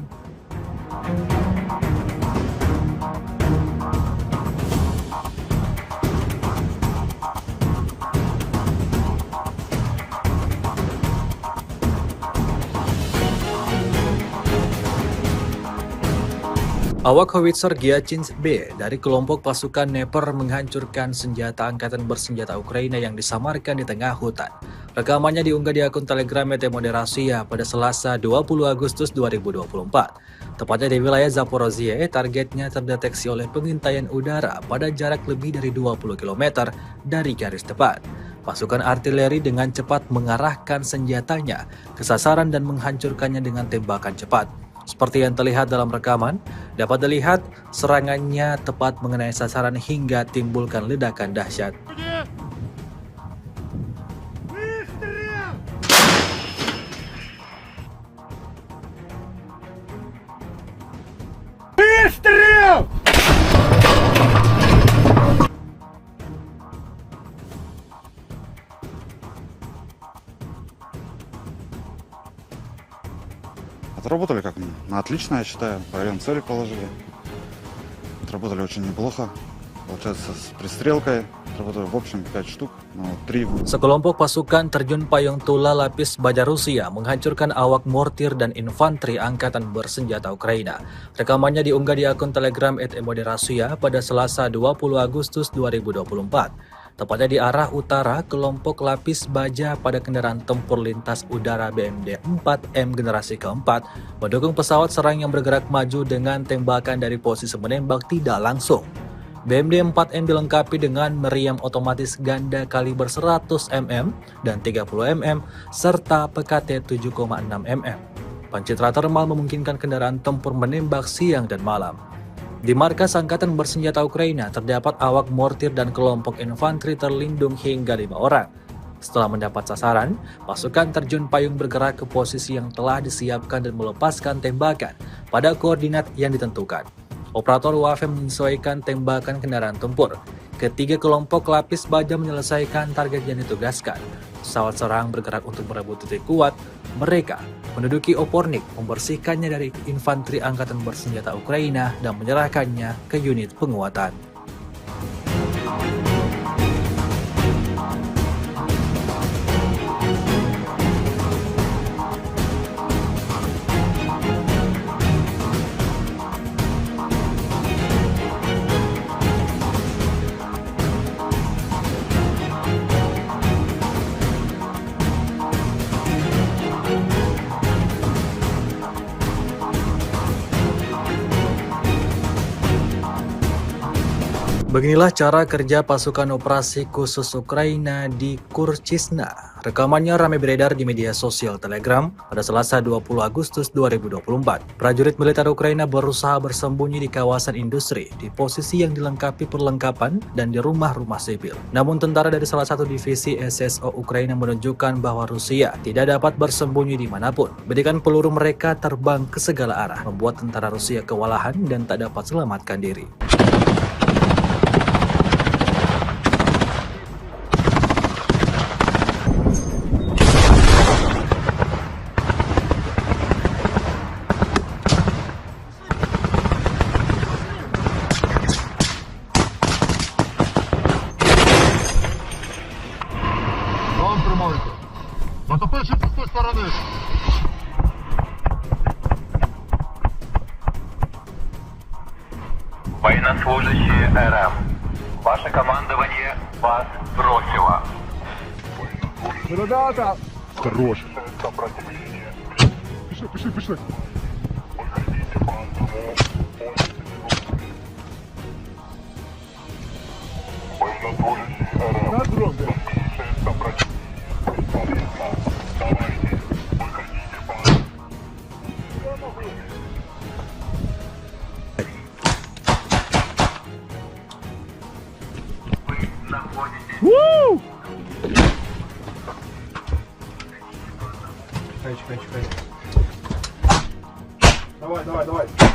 Awak howitzer Gyachins B dari kelompok pasukan Dnipro menghancurkan senjata angkatan bersenjata Ukraina yang disamarkan di tengah hutan. Rekamannya diunggah di akun Telegram Moderasiya pada Selasa 20 Agustus 2024. Tepatnya di wilayah Zaporozhye, targetnya terdeteksi oleh pengintaian udara pada jarak lebih dari 20 km dari garis tepat. Pasukan artileri dengan cepat mengarahkan senjatanya ke sasaran dan menghancurkannya dengan tembakan cepat. Seperti yang terlihat dalam rekaman, dapat dilihat serangannya tepat mengenai sasaran hingga timbulkan ledakan dahsyat. Отработали как на отлично, я считаю. В район цели положили. Отработали очень неплохо. Получается, с пристрелкой отработали в общем 5 штук, но 3. Sekelompok pasukan terjun payung Tula Lapis Baja Rusia menghancurkan awak mortir dan infanteri angkatan bersenjata Ukraina. Rekamannya diunggah di akun Telegram @moderasiya pada Selasa 20 Agustus 2024. Tepatnya di arah utara, kelompok lapis baja pada kendaraan tempur lintas udara BMD 4M generasi keempat mendukung pesawat serang yang bergerak maju dengan tembakan dari posisi menembak tidak langsung. BMD 4M dilengkapi dengan meriam otomatis ganda kaliber 100 mm dan 30 mm serta PKT 7,6 mm. Pencitra termal memungkinkan kendaraan tempur menembak siang dan malam. Di markas Angkatan Bersenjata Ukraina terdapat awak mortir dan kelompok infanteri terlindung hingga 5 orang. Setelah mendapat sasaran, pasukan terjun payung bergerak ke posisi yang telah disiapkan dan melepaskan tembakan pada koordinat yang ditentukan. Operator UAV menyesuaikan tembakan kendaraan tempur. Ketiga kelompok lapis baja menyelesaikan target yang ditugaskan. Pesawat serang bergerak untuk merebut titik kuat. Mereka menduduki Opornik, membersihkannya dari infanteri angkatan bersenjata Ukraina dan menyerahkannya ke unit penguatan. Beginilah cara kerja pasukan operasi khusus Ukraina di Kurchisna. Rekamannya ramai beredar di media sosial Telegram pada Selasa 20 Agustus 2024. Prajurit militer Ukraina berusaha bersembunyi di kawasan industri, di posisi yang dilengkapi perlengkapan dan di rumah-rumah sipil. Namun tentara dari salah satu divisi SSO Ukraina menunjukkan bahwa Rusia tidak dapat bersembunyi dimanapun. Bedikan peluru mereka terbang ke segala arah, membuat tentara Rusia kewalahan dan tak dapat selamatkan diri. Вам тримайте. Натопивши з тої сторони. Военнослужащие РМ. Ваше командование вас бросило. Ребята! Хорош. Пішли. На дрон. Вы находитесь Чекай. Давай. давайте.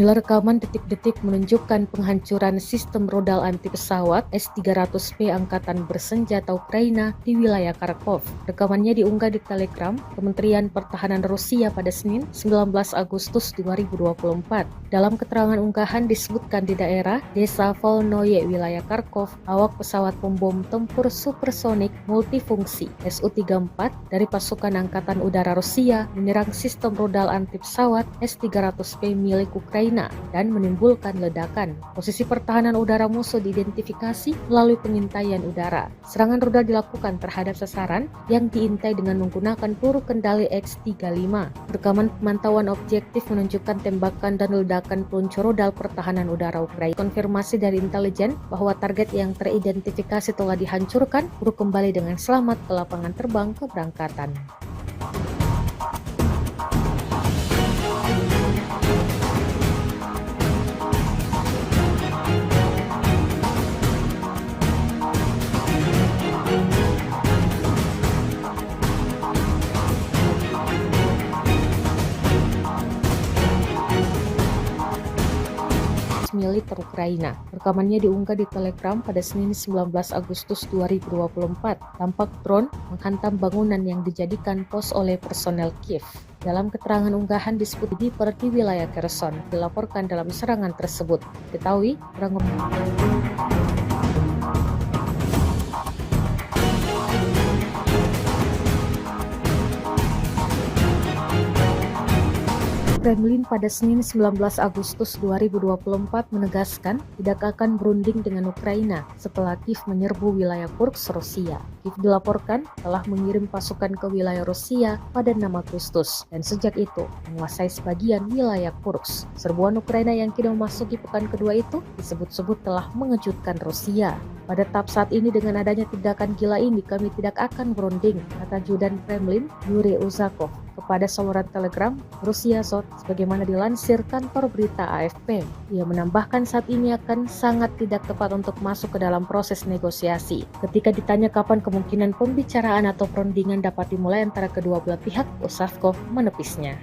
Inilah rekaman detik-detik menunjukkan penghancuran sistem rodal anti pesawat S-300P Angkatan Bersenjata Ukraina di wilayah Kharkov. Rekamannya diunggah di Telegram Kementerian Pertahanan Rusia pada Senin 19 Agustus 2024. Dalam keterangan unggahan disebutkan di daerah Desa Volnoye, wilayah Kharkov, awak pesawat pembom tempur supersonik multifungsi Su-34 dari pasukan Angkatan Udara Rusia menyerang sistem rodal anti pesawat S-300P milik Ukraina dan menimbulkan ledakan. Posisi pertahanan udara musuh diidentifikasi melalui pengintaian udara. Serangan rudal dilakukan terhadap sasaran yang diintai dengan menggunakan peluru kendali X-35. Rekaman pemantauan objektif menunjukkan tembakan dan ledakan peluncur rudal pertahanan udara Ukraina. Konfirmasi dari intelijen bahwa target yang teridentifikasi telah dihancurkan, peluru kembali dengan selamat ke lapangan terbang keberangkatan. Militer Ukraina. Rekamannya diunggah di Telegram pada Senin 19 Agustus 2024. Tampak drone menghantam bangunan yang dijadikan pos oleh personel Kiev. Dalam keterangan unggahan disebut di wilayah Kherson dilaporkan dalam serangan tersebut. Ketahui, Kremlin pada Senin 19 Agustus 2024 menegaskan tidak akan berunding dengan Ukraina setelah Kiev menyerbu wilayah Kursk, Rusia. Kiev dilaporkan telah mengirim pasukan ke wilayah Rusia pada 6 Agustus dan sejak itu menguasai sebagian wilayah Kursk. Serbuan Ukraina yang kini memasuki pekan kedua itu disebut-sebut telah mengejutkan Rusia. Pada tahap saat ini dengan adanya tindakan gila ini kami tidak akan berunding, kata Judan Kremlin Yuri Uzakov kepada saluran Telegram Rusia Sot sebagaimana dilansir kantor berita AFP. Ia menambahkan saat ini akan sangat tidak tepat untuk masuk ke dalam proses negosiasi. Ketika ditanya kapan kemungkinan pembicaraan atau perundingan dapat dimulai antara kedua belah pihak, Uzakov menepisnya.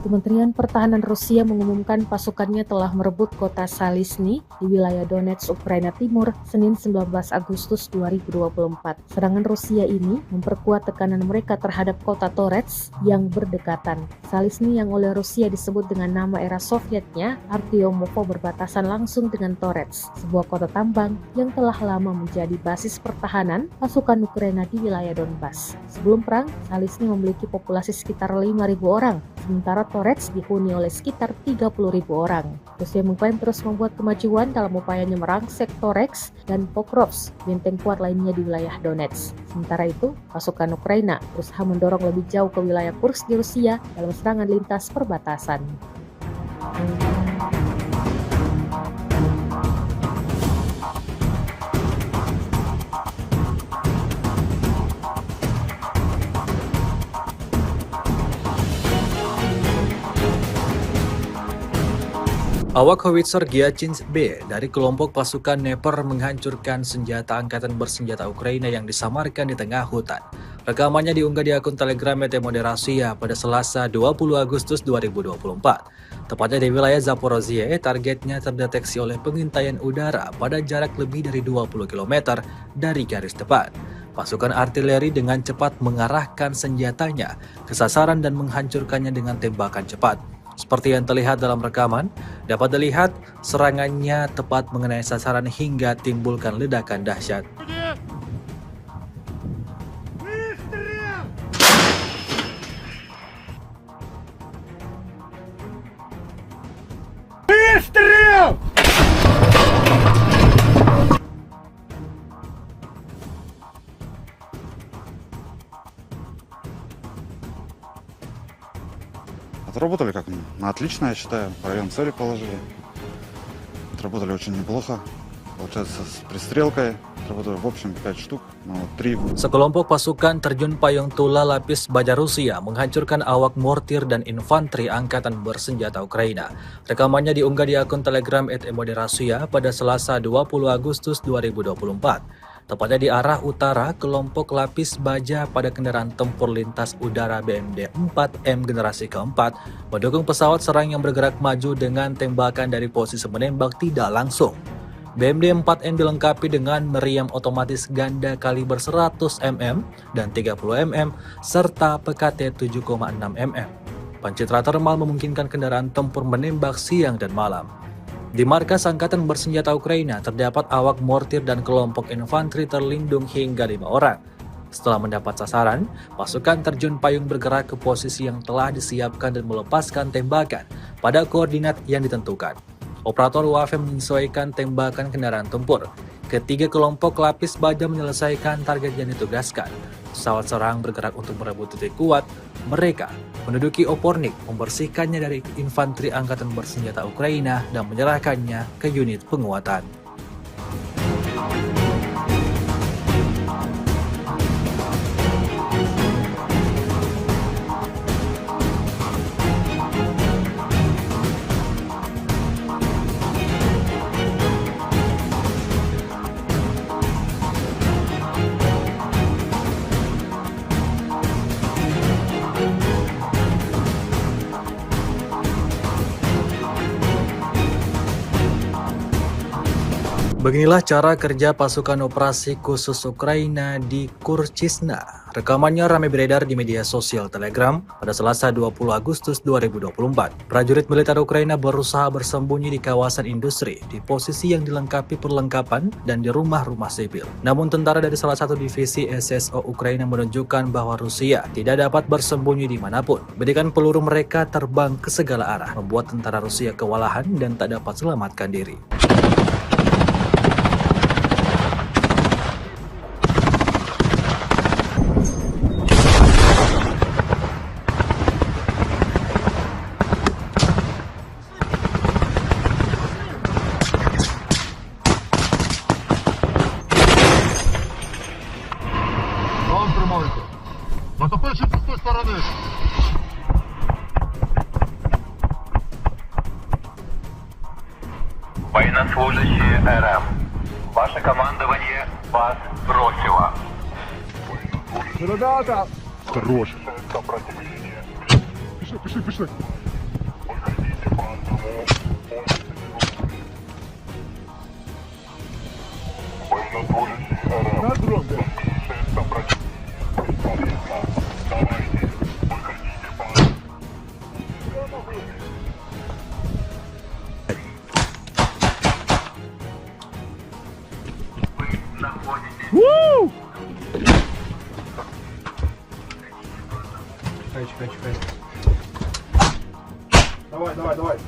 Kementerian Pertahanan Rusia mengumumkan pasukannya telah merebut kota Salisny di wilayah Donetsk, Ukraina Timur, Senin 19 Agustus 2024. Serangan Rusia ini memperkuat tekanan mereka terhadap kota Toretsk yang berdekatan. Salisny yang oleh Rusia disebut dengan nama era Sovietnya, Artyomovo, berbatasan langsung dengan Toretsk, sebuah kota tambang yang telah lama menjadi basis pertahanan pasukan Ukraina di wilayah Donbas. Sebelum perang, Salisny memiliki populasi sekitar 5.000 orang, sementara Toretsk dihuni oleh sekitar 30.000 orang. Rusia mengklaim terus membuat kemajuan dalam upayanya merangsek Toretsk dan Pokrovsk, benteng kuat lainnya di wilayah Donetsk. Sementara itu, pasukan Ukraina berusaha mendorong lebih jauh ke wilayah Kursk di Rusia dalam serangan lintas perbatasan. Awak howitzer Gyachins B dari kelompok pasukan Dnepr menghancurkan senjata angkatan bersenjata Ukraina yang disamarkan di tengah hutan. Rekamannya diunggah di akun Telegram ET Moderasia pada Selasa 20 Agustus 2024. Tepatnya di wilayah Zaporozhye, targetnya terdeteksi oleh pengintaian udara pada jarak lebih dari 20 km dari garis depan. Pasukan artileri dengan cepat mengarahkan senjatanya ke sasaran dan menghancurkannya dengan tembakan cepat. Seperti yang terlihat dalam rekaman, dapat dilihat serangannya tepat mengenai sasaran hingga timbulkan ledakan dahsyat. Отработали как на отлично, я считаю. Район цели положили. Отработали очень неплохо. Получается, с пристрелкой отработали в общем 5 штук, но 3. Sekelompok pasukan terjun payung tula lapis baja Rusia menghancurkan awak mortir dan infanteri angkatan bersenjata Ukraina. Rekamannya diunggah di akun Telegram ET Moderasia pada Selasa 20 Agustus 2024. Tepatnya di arah utara, kelompok lapis baja pada kendaraan tempur lintas udara BMD 4M generasi keempat mendukung pesawat serang yang bergerak maju dengan tembakan dari posisi menembak tidak langsung. BMD 4M dilengkapi dengan meriam otomatis ganda kaliber 100 mm dan 30 mm serta PKT 7,6 mm. Pencitra termal memungkinkan kendaraan tempur menembak siang dan malam. Di markas Angkatan Bersenjata Ukraina terdapat awak mortir dan kelompok infanteri terlindung hingga 5 orang. Setelah mendapat sasaran, pasukan terjun payung bergerak ke posisi yang telah disiapkan dan melepaskan tembakan pada koordinat yang ditentukan. Operator UAV menyesuaikan tembakan kendaraan tempur. Ketiga kelompok lapis baja menyelesaikan target yang ditugaskan. Pesawat serang bergerak untuk merebut titik kuat. Mereka menduduki Opornik, membersihkannya dari infanteri angkatan bersenjata Ukraina dan menyerahkannya ke unit penguatan. Beginilah cara kerja pasukan operasi khusus Ukraina di Kurchisna. Rekamannya ramai beredar di media sosial Telegram pada Selasa 20 Agustus 2024. Prajurit militer Ukraina berusaha bersembunyi di kawasan industri, di posisi yang dilengkapi perlengkapan dan di rumah-rumah sipil. Namun tentara dari salah satu divisi SSO Ukraina menunjukkan bahwa Rusia tidak dapat bersembunyi dimanapun. Bedikan peluru mereka terbang ke segala arah, membuat tentara Rusia kewalahan dan tak dapat selamatkan diri. Там тримайте. Натопивши з тої сторони. Военнослужащие РФ. Ваше командование вас бросило. Ребята! Хорош. Пішли. На дрон. Чекай. Давай. Давайте.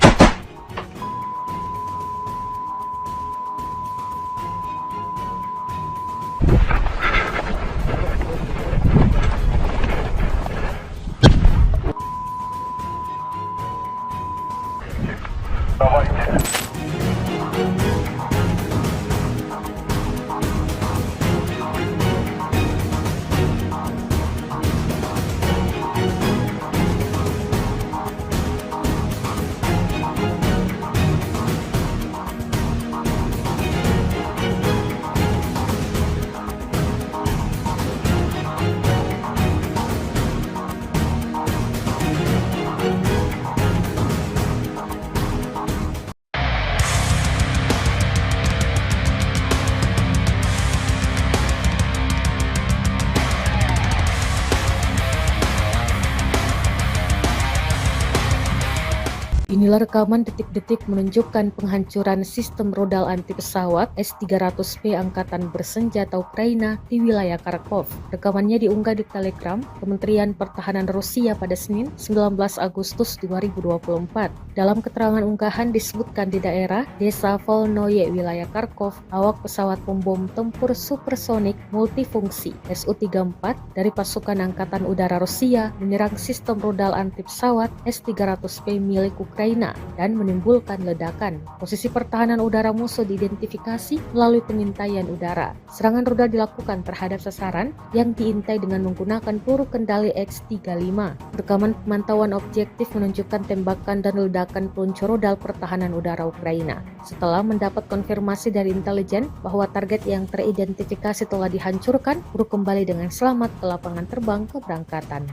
Inilah rekaman detik-detik menunjukkan penghancuran sistem rodal anti pesawat S-300P Angkatan Bersenjata Ukraina di wilayah Kharkov. Rekamannya diunggah di Telegram Kementerian Pertahanan Rusia pada Senin 19 Agustus 2024. Dalam keterangan unggahan disebutkan di daerah Desa Volnoye, wilayah Kharkov, awak pesawat pembom tempur supersonik multifungsi Su-34 dari pasukan Angkatan Udara Rusia menyerang sistem rodal anti pesawat S-300P milik Ukraina dan menimbulkan ledakan. Posisi pertahanan udara musuh diidentifikasi melalui pengintaian udara. Serangan rudal dilakukan terhadap sasaran yang diintai dengan menggunakan peluru kendali X-35. Rekaman pemantauan objektif menunjukkan tembakan dan ledakan peluncur rudal pertahanan udara Ukraina. Setelah mendapat konfirmasi dari intelijen bahwa target yang teridentifikasi telah dihancurkan, peluru kembali dengan selamat ke lapangan terbang keberangkatan.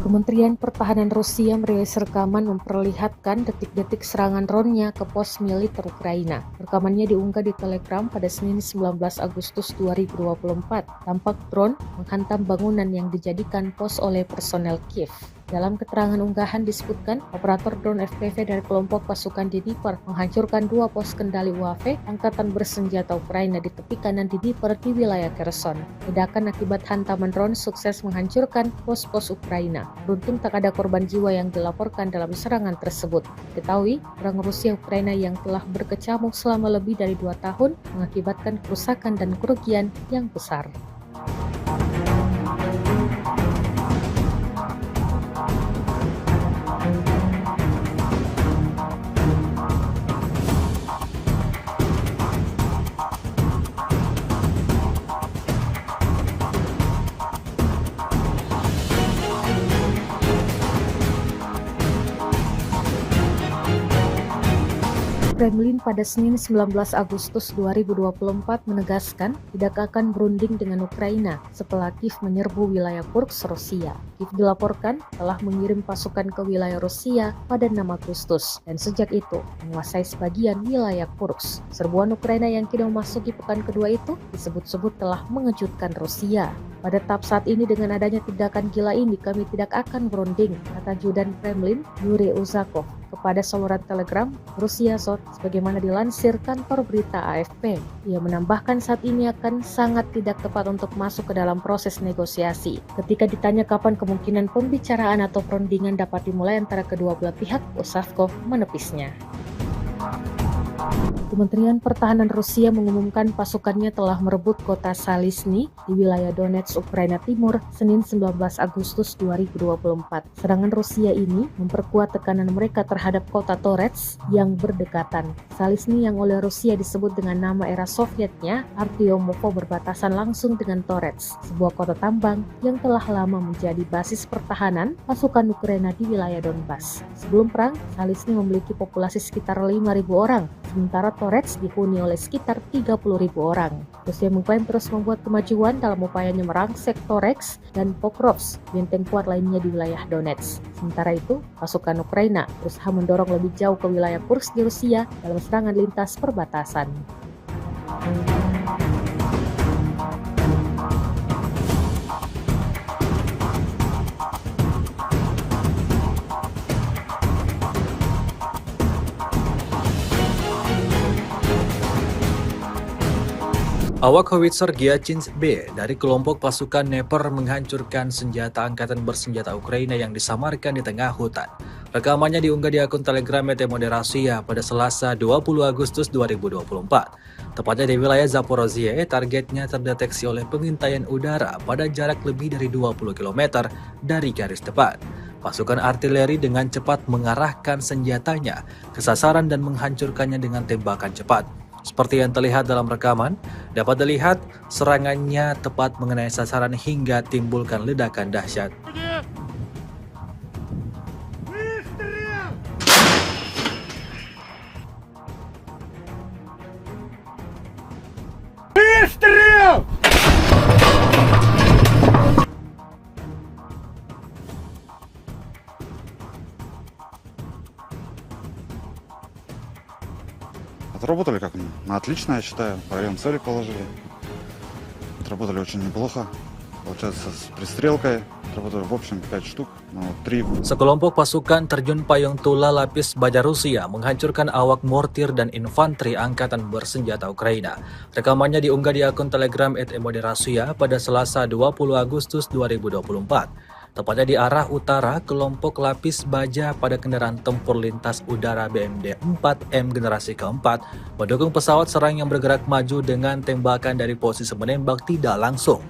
Kementerian Pertahanan Rusia merilis rekaman memperlihatkan detik-detik serangan drone-nya ke pos militer Ukraina. Rekamannya diunggah di Telegram pada Senin 19 Agustus 2024. Tampak drone menghantam bangunan yang dijadikan pos oleh personel Kiev. Dalam keterangan unggahan disebutkan, operator drone FPV dari kelompok pasukan Dnipro menghancurkan 2 pos kendali UAV Angkatan Bersenjata Ukraina di tepi kanan Dnipro di wilayah Kherson. Ledakan akibat hantaman drone sukses menghancurkan pos-pos Ukraina. Beruntung tak ada korban jiwa yang dilaporkan dalam serangan tersebut. Diketahui, perang Rusia Ukraina yang telah berkecamuk selama lebih dari 2 tahun mengakibatkan kerusakan dan kerugian yang besar. Kremlin pada Senin 19 Agustus 2024 menegaskan tidak akan berunding dengan Ukraina setelah Kiev menyerbu wilayah Kursk, Rusia. Kiev dilaporkan telah mengirim pasukan ke wilayah Rusia pada 6 Agustus dan sejak itu menguasai sebagian wilayah Kursk. Serbuan Ukraina yang kini memasuki pekan kedua itu disebut-sebut telah mengejutkan Rusia. Pada tahap saat ini dengan adanya tindakan gila ini kami tidak akan berunding, kata Ajudan Kremlin Yuri Uzakov kepada saluran Telegram Rusia Sot sebagaimana dilansir kantor berita AFP. Ia menambahkan saat ini akan sangat tidak tepat untuk masuk ke dalam proses negosiasi. Ketika ditanya kapan kemungkinan pembicaraan atau perundingan dapat dimulai antara kedua belah pihak, Uzakov menepisnya. Kementerian Pertahanan Rusia mengumumkan pasukannya telah merebut kota Salisny di wilayah Donetsk, Ukraina Timur, Senin 19 Agustus 2024. Serangan Rusia ini memperkuat tekanan mereka terhadap kota Toretsk yang berdekatan. Salisny yang oleh Rusia disebut dengan nama era Sovietnya, Artyomovo, berbatasan langsung dengan Toretsk, sebuah kota tambang yang telah lama menjadi basis pertahanan pasukan Ukraina di wilayah Donbas. Sebelum perang, Salisny memiliki populasi sekitar 5.000 orang, sementara Toretsk dihuni oleh sekitar 30.000 orang. Rusia mengklaim terus membuat kemajuan dalam upayanya merangsek Toretsk dan Pokrovsk, benteng kuat lainnya di wilayah Donetsk. Sementara itu, pasukan Ukraina berusaha mendorong lebih jauh ke wilayah Kursk di Rusia dalam serangan lintas perbatasan. Awak howitzer Gyachins B dari kelompok pasukan Dnepr menghancurkan senjata angkatan bersenjata Ukraina yang disamarkan di tengah hutan. Rekamannya diunggah di akun Telegram Moderasiya pada Selasa 20 Agustus 2024. Tepatnya di wilayah Zaporozhye, targetnya terdeteksi oleh pengintaian udara pada jarak lebih dari 20 km dari garis depan. Pasukan artileri dengan cepat mengarahkan senjatanya ke sasaran dan menghancurkannya dengan tembakan cepat. Seperti yang terlihat dalam rekaman, dapat dilihat serangannya tepat mengenai sasaran hingga timbulkan ledakan dahsyat. Отработали как на отлично, я считаю. По району цели положили. Отработали очень неплохо. Получается, с пристрелкой отработали в общем 5 штук, но 3. Sekelompok pasukan terjun payung Tula Lapis Baja Rusia menghancurkan awak mortir dan infanteri angkatan bersenjata Ukraina. Rekamannya diunggah di akun Telegram @Moderasiya pada Selasa 20 Agustus 2024. Tepatnya di arah utara, kelompok lapis baja pada kendaraan tempur lintas udara BMD 4M generasi keempat mendukung pesawat serang yang bergerak maju dengan tembakan dari posisi menembak tidak langsung.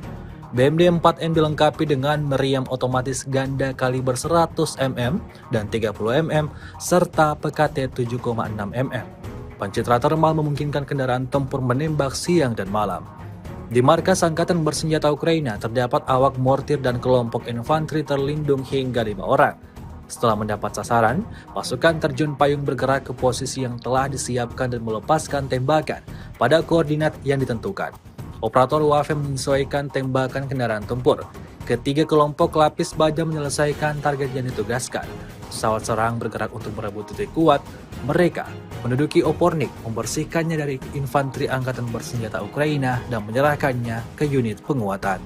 BMD 4M dilengkapi dengan meriam otomatis ganda kaliber 100 mm dan 30 mm serta PKT 7,6 mm. Pencitra termal memungkinkan kendaraan tempur menembak siang dan malam. Di markas Angkatan Bersenjata Ukraina terdapat awak mortir dan kelompok infanteri terlindung hingga 5 orang. Setelah mendapat sasaran, pasukan terjun payung bergerak ke posisi yang telah disiapkan dan melepaskan tembakan pada koordinat yang ditentukan. Operator UAV menyesuaikan tembakan kendaraan tempur. Ketiga kelompok lapis baja menyelesaikan target yang ditugaskan. Pesawat serang bergerak untuk merebut titik kuat. Mereka menduduki Opornik, membersihkannya dari infanteri angkatan bersenjata Ukraina dan menyerahkannya ke unit penguatan.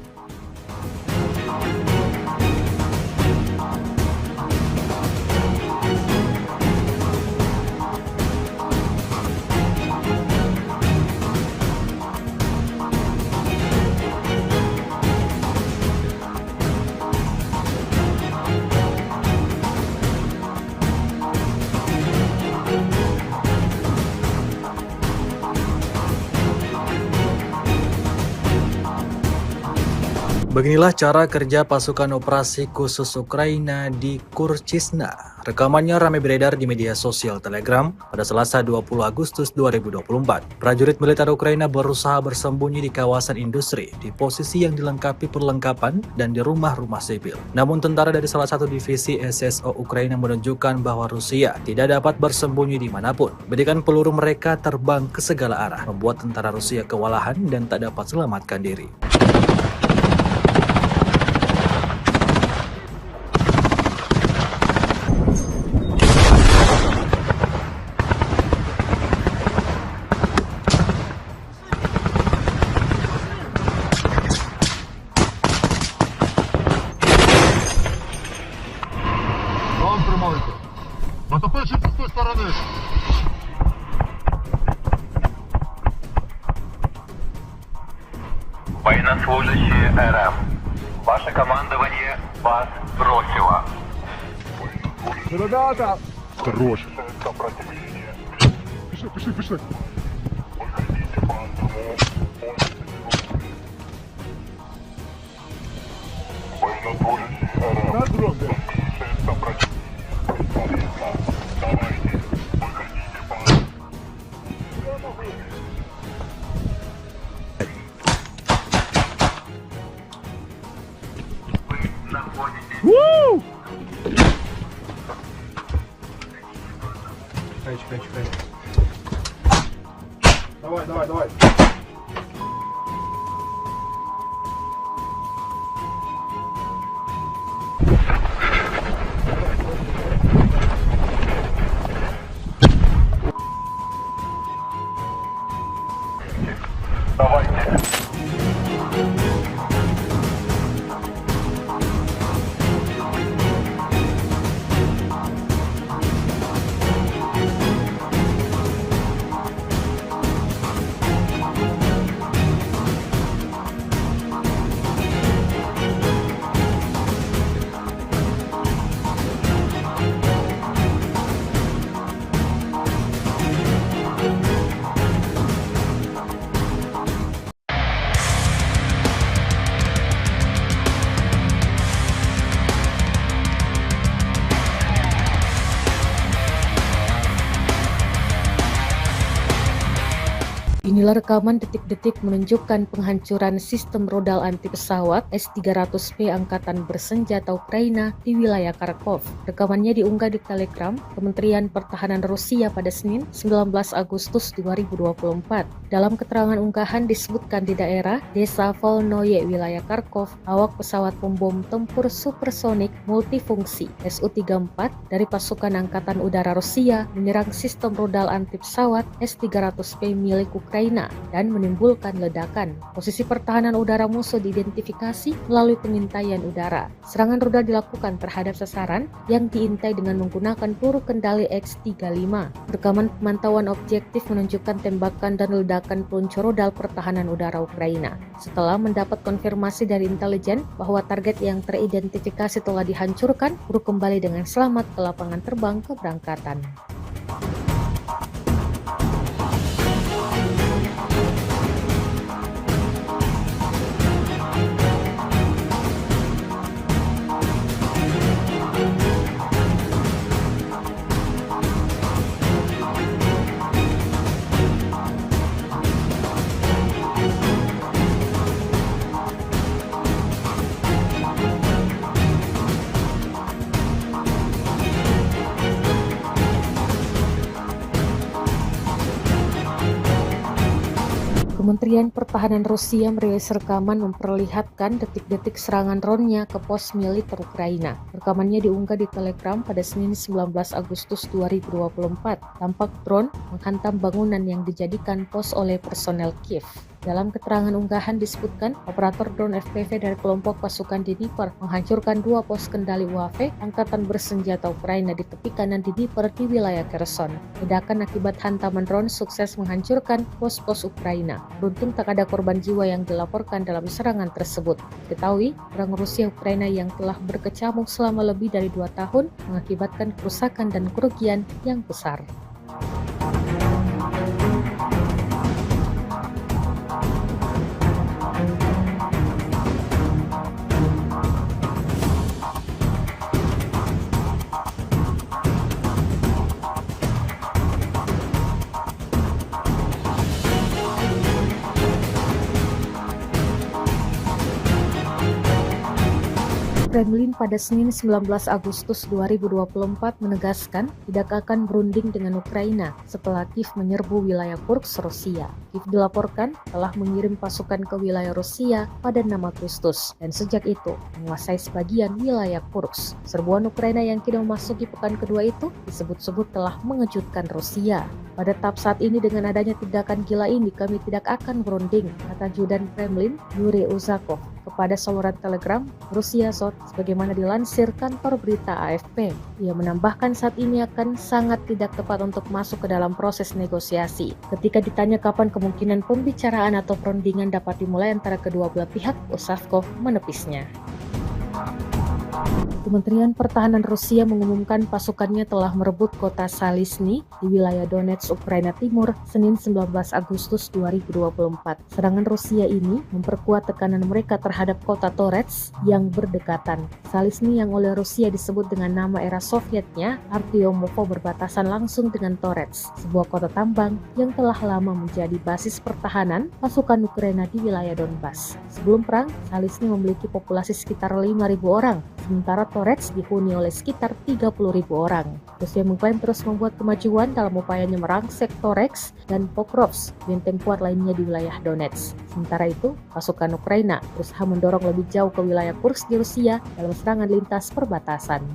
Beginilah cara kerja pasukan operasi khusus Ukraina di Kurchisna. Rekamannya ramai beredar di media sosial Telegram pada Selasa 20 Agustus 2024. Prajurit militer Ukraina berusaha bersembunyi di kawasan industri, di posisi yang dilengkapi perlengkapan dan di rumah-rumah sipil. Namun tentara dari salah satu divisi SSO Ukraina menunjukkan bahwa Rusia tidak dapat bersembunyi dimanapun. Bedikan peluru mereka terbang ke segala arah, membuat tentara Rusia kewalahan dan tak dapat selamatkan diri. Вам тримайте. Мотопильщик з тої сторони. Военнослужащие РФ. Ваше командование вас бросило. Ребята! Хорош. Пішли, пішли. На дроге. Чекай. Давай. Давайте. Inilah rekaman detik-detik menunjukkan penghancuran sistem rodal anti pesawat S-300P Angkatan Bersenjata Ukraina di wilayah Kharkov. Rekamannya diunggah di Telegram Kementerian Pertahanan Rusia pada Senin 19 Agustus 2024. Dalam keterangan unggahan disebutkan di daerah Desa Volnoye, wilayah Kharkov, awak pesawat pembom tempur supersonik multifungsi Su-34 dari pasukan Angkatan Udara Rusia menyerang sistem rodal anti pesawat S-300P milik Ukraina dan menimbulkan ledakan. Posisi pertahanan udara musuh diidentifikasi melalui pengintaian udara. Serangan rudal dilakukan terhadap sasaran yang diintai dengan menggunakan peluru kendali X-35. Rekaman pemantauan objektif menunjukkan tembakan dan ledakan peluncur rudal pertahanan udara Ukraina. Setelah mendapat konfirmasi dari intelijen bahwa target yang teridentifikasi telah dihancurkan, peluru kembali dengan selamat ke lapangan terbang keberangkatan. Kementerian Pertahanan Rusia merilis rekaman memperlihatkan detik-detik serangan drone-nya ke pos militer Ukraina. Rekamannya diunggah di Telegram pada Senin 19 Agustus 2024. Tampak drone menghantam bangunan yang dijadikan pos oleh personel Kiev. Dalam keterangan unggahan disebutkan, operator drone FPV dari kelompok pasukan Dnipro menghancurkan 2 pos kendali UAV Angkatan Bersenjata Ukraina di tepi kanan Dnipro di wilayah Kherson. Ledakan akibat hantaman drone sukses menghancurkan pos-pos Ukraina. Beruntung tak ada korban jiwa yang dilaporkan dalam serangan tersebut. Diketahui, perang Rusia Ukraina yang telah berkecamuk selama lebih dari 2 tahun mengakibatkan kerusakan dan kerugian yang besar. Kremlin pada Senin 19 Agustus 2024 menegaskan tidak akan berunding dengan Ukraina setelah Kiev menyerbu wilayah Kursk, Rusia. Kiev dilaporkan telah mengirim pasukan ke wilayah Rusia pada 6 Agustus dan sejak itu menguasai sebagian wilayah Kursk. Serbuan Ukraina yang kini memasuki pekan kedua itu disebut-sebut telah mengejutkan Rusia. Pada tahap saat ini dengan adanya tindakan gila ini kami tidak akan berunding, kata Judan Kremlin Yuri Uzakov kepada saluran Telegram Rusia Sot sebagaimana dilansir kantor berita AFP. Ia menambahkan saat ini akan sangat tidak tepat untuk masuk ke dalam proses negosiasi. Ketika ditanya kapan kemungkinan pembicaraan atau perundingan dapat dimulai antara kedua belah pihak, Uzakov menepisnya. Kementerian Pertahanan Rusia mengumumkan pasukannya telah merebut kota Salisny di wilayah Donetsk, Ukraina Timur, Senin 19 Agustus 2024. Serangan Rusia ini memperkuat tekanan mereka terhadap kota Toretsk yang berdekatan. Salisny yang oleh Rusia disebut dengan nama era Sovietnya, Artyomovo berbatasan langsung dengan Toretsk, sebuah kota tambang yang telah lama menjadi basis pertahanan pasukan Ukraina di wilayah Donbas. Sebelum perang, Salisny memiliki populasi sekitar 5.000 orang, sementara Toretsk dihuni oleh sekitar 30.000 orang. Rusia mengklaim terus membuat kemajuan dalam upayanya merangsek Toretsk dan Pokrovsk, benteng kuat lainnya di wilayah Donetsk. Sementara itu, pasukan Ukraina berusaha mendorong lebih jauh ke wilayah Kursk di Rusia dalam serangan lintas perbatasan.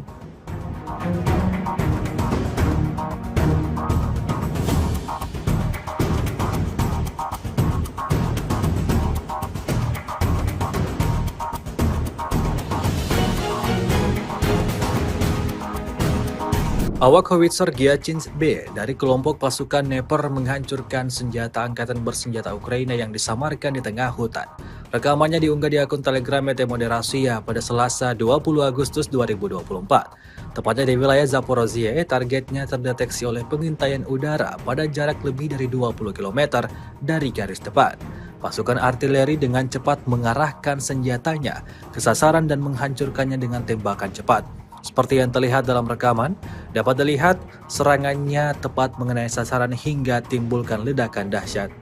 Awak howitzer Gyachins B dari kelompok pasukan Dnepr menghancurkan senjata angkatan bersenjata Ukraina yang disamarkan di tengah hutan. Rekamannya diunggah di akun Telegram MD Rasia pada Selasa 20 Agustus 2024. Tepatnya di wilayah Zaporozhye, targetnya terdeteksi oleh pengintaian udara pada jarak lebih dari 20 km dari garis depan. Pasukan artileri dengan cepat mengarahkan senjatanya ke sasaran dan menghancurkannya dengan tembakan cepat. Seperti yang terlihat dalam rekaman, dapat dilihat serangannya tepat mengenai sasaran hingga timbulkan ledakan dahsyat.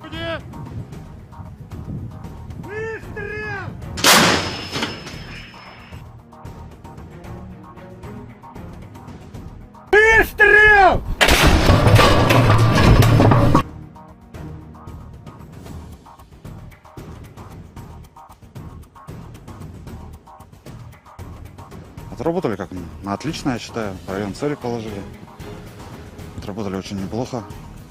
Отработали как на отлично, я считаю. Район цели положили. Отработали очень неплохо.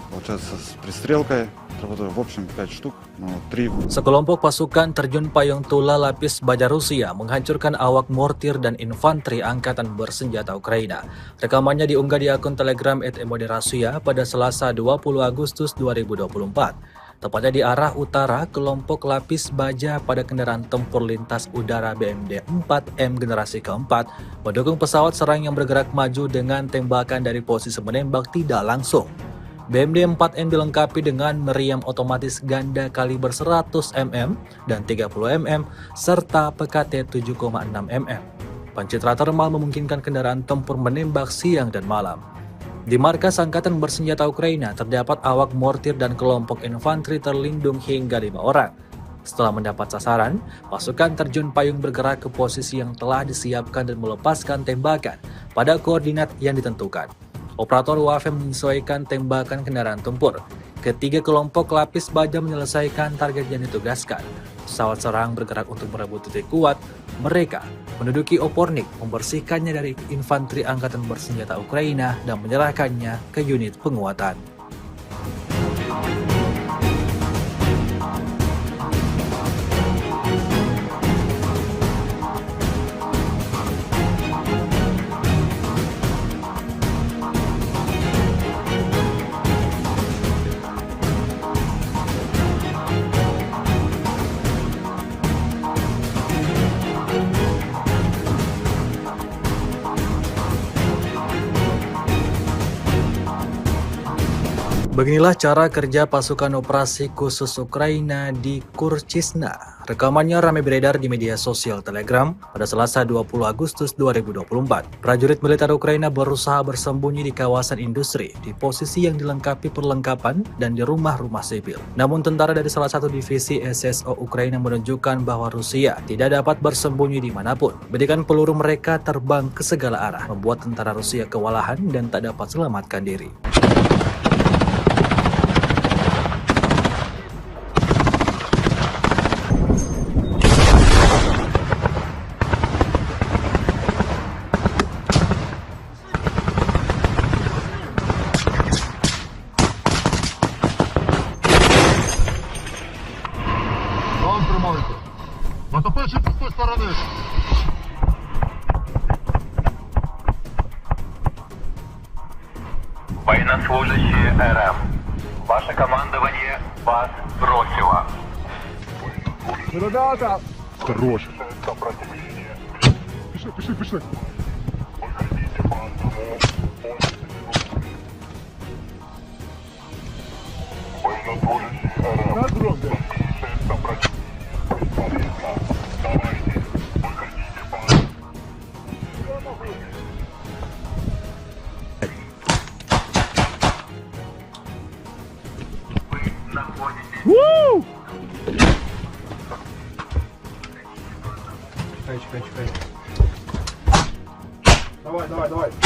Получается, с пристрелкой отработали в общем 5 штук, но 3. Sekelompok pasukan terjun payung tula lapis baja Rusia menghancurkan awak mortir dan infanteri angkatan bersenjata Ukraina. Rekamannya diunggah di akun Telegram @emoderasiya pada Selasa 20 Agustus 2024. Tepatnya di arah utara, kelompok lapis baja pada kendaraan tempur lintas udara BMD 4M generasi keempat mendukung pesawat serang yang bergerak maju dengan tembakan dari posisi menembak tidak langsung. BMD 4M dilengkapi dengan meriam otomatis ganda kaliber 100 mm dan 30 mm serta PKT 7,6 mm. Pencitra termal memungkinkan kendaraan tempur menembak siang dan malam. Di markas Angkatan Bersenjata Ukraina terdapat awak mortir dan kelompok infanteri terlindung hingga 5 orang. Setelah mendapat sasaran, pasukan terjun payung bergerak ke posisi yang telah disiapkan dan melepaskan tembakan pada koordinat yang ditentukan. Operator UAV menyesuaikan tembakan kendaraan tempur. Ketiga kelompok lapis baja menyelesaikan target yang ditugaskan. Pesawat serang bergerak untuk merebut titik kuat. Mereka menduduki Opornik, membersihkannya dari infanteri angkatan bersenjata Ukraina dan menyerahkannya ke unit penguatan. Beginilah cara kerja pasukan operasi khusus Ukraina di Kurchisna. Rekamannya ramai beredar di media sosial Telegram pada Selasa 20 Agustus 2024. Prajurit militer Ukraina berusaha bersembunyi di kawasan industri, di posisi yang dilengkapi perlengkapan dan di rumah-rumah sipil. Namun tentara dari salah satu divisi SSO Ukraina menunjukkan bahwa Rusia tidak dapat bersembunyi dimanapun. Bedikan peluru mereka terbang ke segala arah, membuat tentara Rusia kewalahan dan tak dapat selamatkan diri. Вам тримайте. Натопичі з тої сторони. Военнослужащие РФ. Ваше командование вас бросило. Ребята! Хорош. Пішли, пішли. На дрон, Чекай. Давай. Давайте.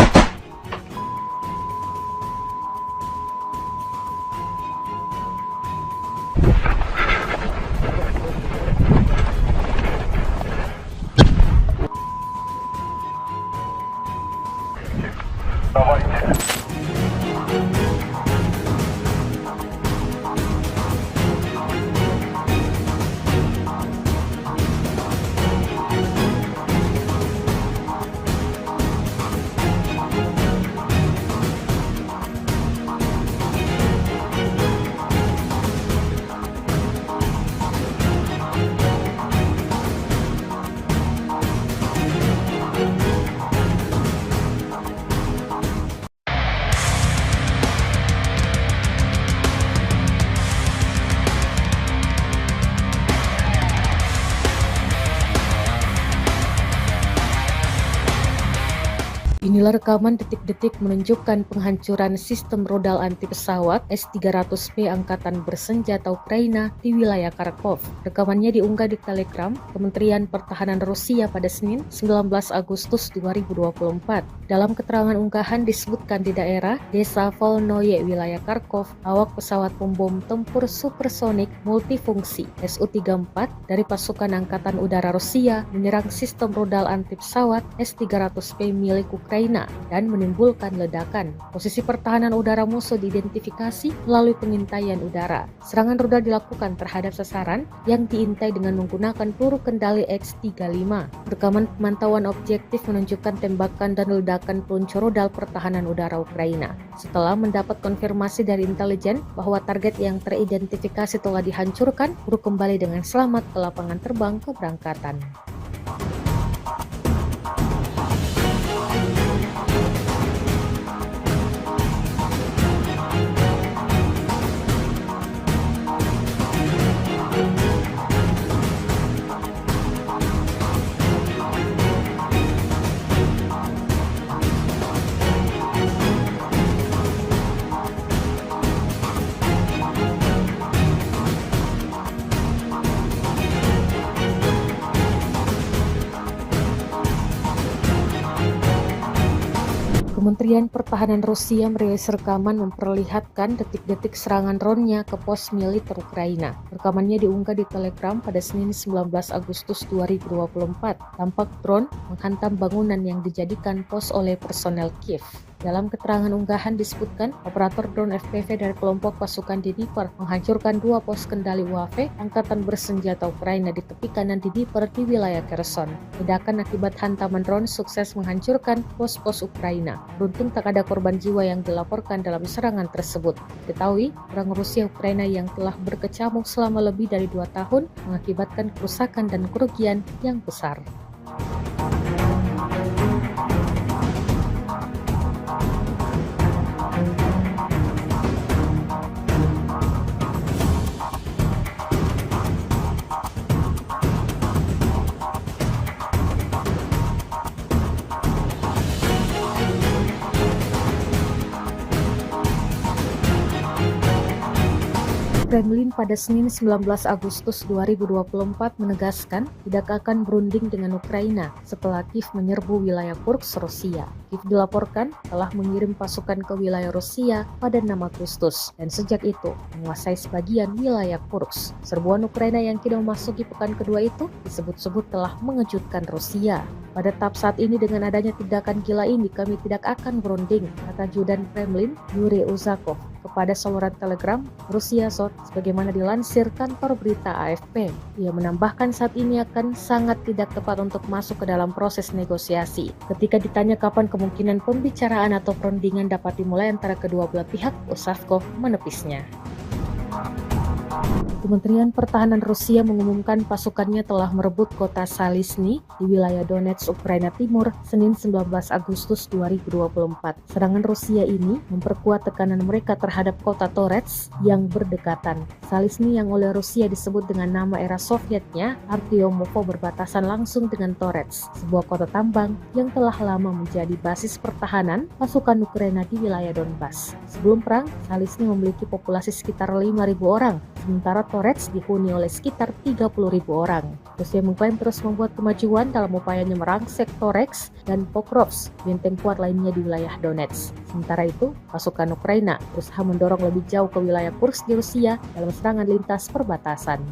Inilah rekaman detik-detik menunjukkan penghancuran sistem rodal anti pesawat S-300P Angkatan Bersenjata Ukraina di wilayah Kharkov. Rekamannya diunggah di Telegram Kementerian Pertahanan Rusia pada Senin 19 Agustus 2024. Dalam keterangan unggahan disebutkan di daerah Desa Volnoye, wilayah Kharkov, awak pesawat pembom tempur supersonik multifungsi Su-34 dari pasukan Angkatan Udara Rusia menyerang sistem rodal anti pesawat S-300P milik Ukraina dan menimbulkan ledakan. Posisi pertahanan udara musuh diidentifikasi melalui pengintaian udara. Serangan rudal dilakukan terhadap sasaran yang diintai dengan menggunakan peluru kendali X-35. Rekaman pemantauan objektif menunjukkan tembakan dan ledakan peluncur rudal pertahanan udara Ukraina. Setelah mendapat konfirmasi dari intelijen bahwa target yang teridentifikasi telah dihancurkan, peluru kembali dengan selamat ke lapangan terbang keberangkatan. Kementerian Pertahanan Rusia merilis rekaman memperlihatkan detik-detik serangan drone-nya ke pos militer Ukraina. Rekamannya diunggah di Telegram pada Senin 19 Agustus 2024. Tampak drone menghantam bangunan yang dijadikan pos oleh personel Kiev. Dalam keterangan unggahan disebutkan, operator drone FPV dari kelompok pasukan Dnipro menghancurkan 2 pos kendali UAV Angkatan Bersenjata Ukraina di tepi kanan Dnipro di wilayah Kherson. Ledakan akibat hantaman drone sukses menghancurkan pos-pos Ukraina. Beruntung tak ada korban jiwa yang dilaporkan dalam serangan tersebut. Diketahui, perang Rusia Ukraina yang telah berkecamuk selama lebih dari 2 tahun mengakibatkan kerusakan dan kerugian yang besar. Kremlin pada Senin 19 Agustus 2024 menegaskan tidak akan berunding dengan Ukraina setelah Kiev menyerbu wilayah Kursk, Rusia. Kiev dilaporkan telah mengirim pasukan ke wilayah Rusia pada 6 Agustus dan sejak itu menguasai sebagian wilayah Kursk. Serbuan Ukraina yang kini memasuki pekan kedua itu disebut-sebut telah mengejutkan Rusia. Pada tahap saat ini dengan adanya tindakan gila ini kami tidak akan berunding, kata Judan Kremlin Yuri Uzakov kepada saluran Telegram Rusia Sot sebagaimana dilansir kantor berita AFP. Ia menambahkan saat ini akan sangat tidak tepat untuk masuk ke dalam proses negosiasi. Ketika ditanya kapan kemungkinan pembicaraan atau perundingan dapat dimulai antara kedua belah pihak, Uzakov menepisnya. Kementerian Pertahanan Rusia mengumumkan pasukannya telah merebut kota Salisny di wilayah Donetsk, Ukraina Timur, Senin 19 Agustus 2024. Serangan Rusia ini memperkuat tekanan mereka terhadap kota Toretsk yang berdekatan. Salisny yang oleh Rusia disebut dengan nama era Sovietnya, Artyomovo, berbatasan langsung dengan Toretsk, sebuah kota tambang yang telah lama menjadi basis pertahanan pasukan Ukraina di wilayah Donbas. Sebelum perang, Salisny memiliki populasi sekitar 5.000 orang, sementara Toretsk dihuni oleh sekitar 30.000 orang. Rusia mengklaim terus membuat kemajuan dalam upayanya merangsek Toretsk dan Pokrovsk, benteng kuat lainnya di wilayah Donetsk. Sementara itu, pasukan Ukraina berusaha mendorong lebih jauh ke wilayah Kursk di Rusia dalam serangan lintas perbatasan.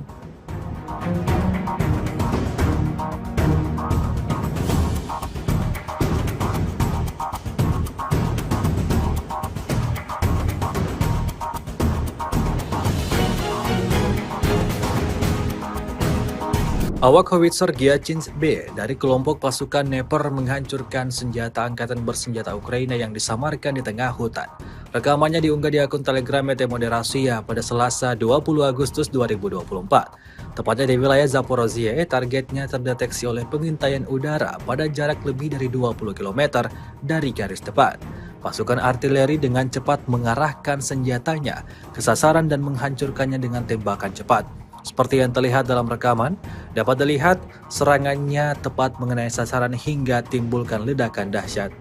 Awak howitzer Gyachins B dari kelompok pasukan Dnepr menghancurkan senjata angkatan bersenjata Ukraina yang disamarkan di tengah hutan. Rekamannya diunggah di akun Telegram Moderasia pada Selasa 20 Agustus 2024. Tepatnya di wilayah Zaporozhye, targetnya terdeteksi oleh pengintaian udara pada jarak lebih dari 20 km dari garis depan. Pasukan artileri dengan cepat mengarahkan senjatanya ke sasaran dan menghancurkannya dengan tembakan cepat. Seperti yang terlihat dalam rekaman, dapat dilihat serangannya tepat mengenai sasaran hingga timbulkan ledakan dahsyat.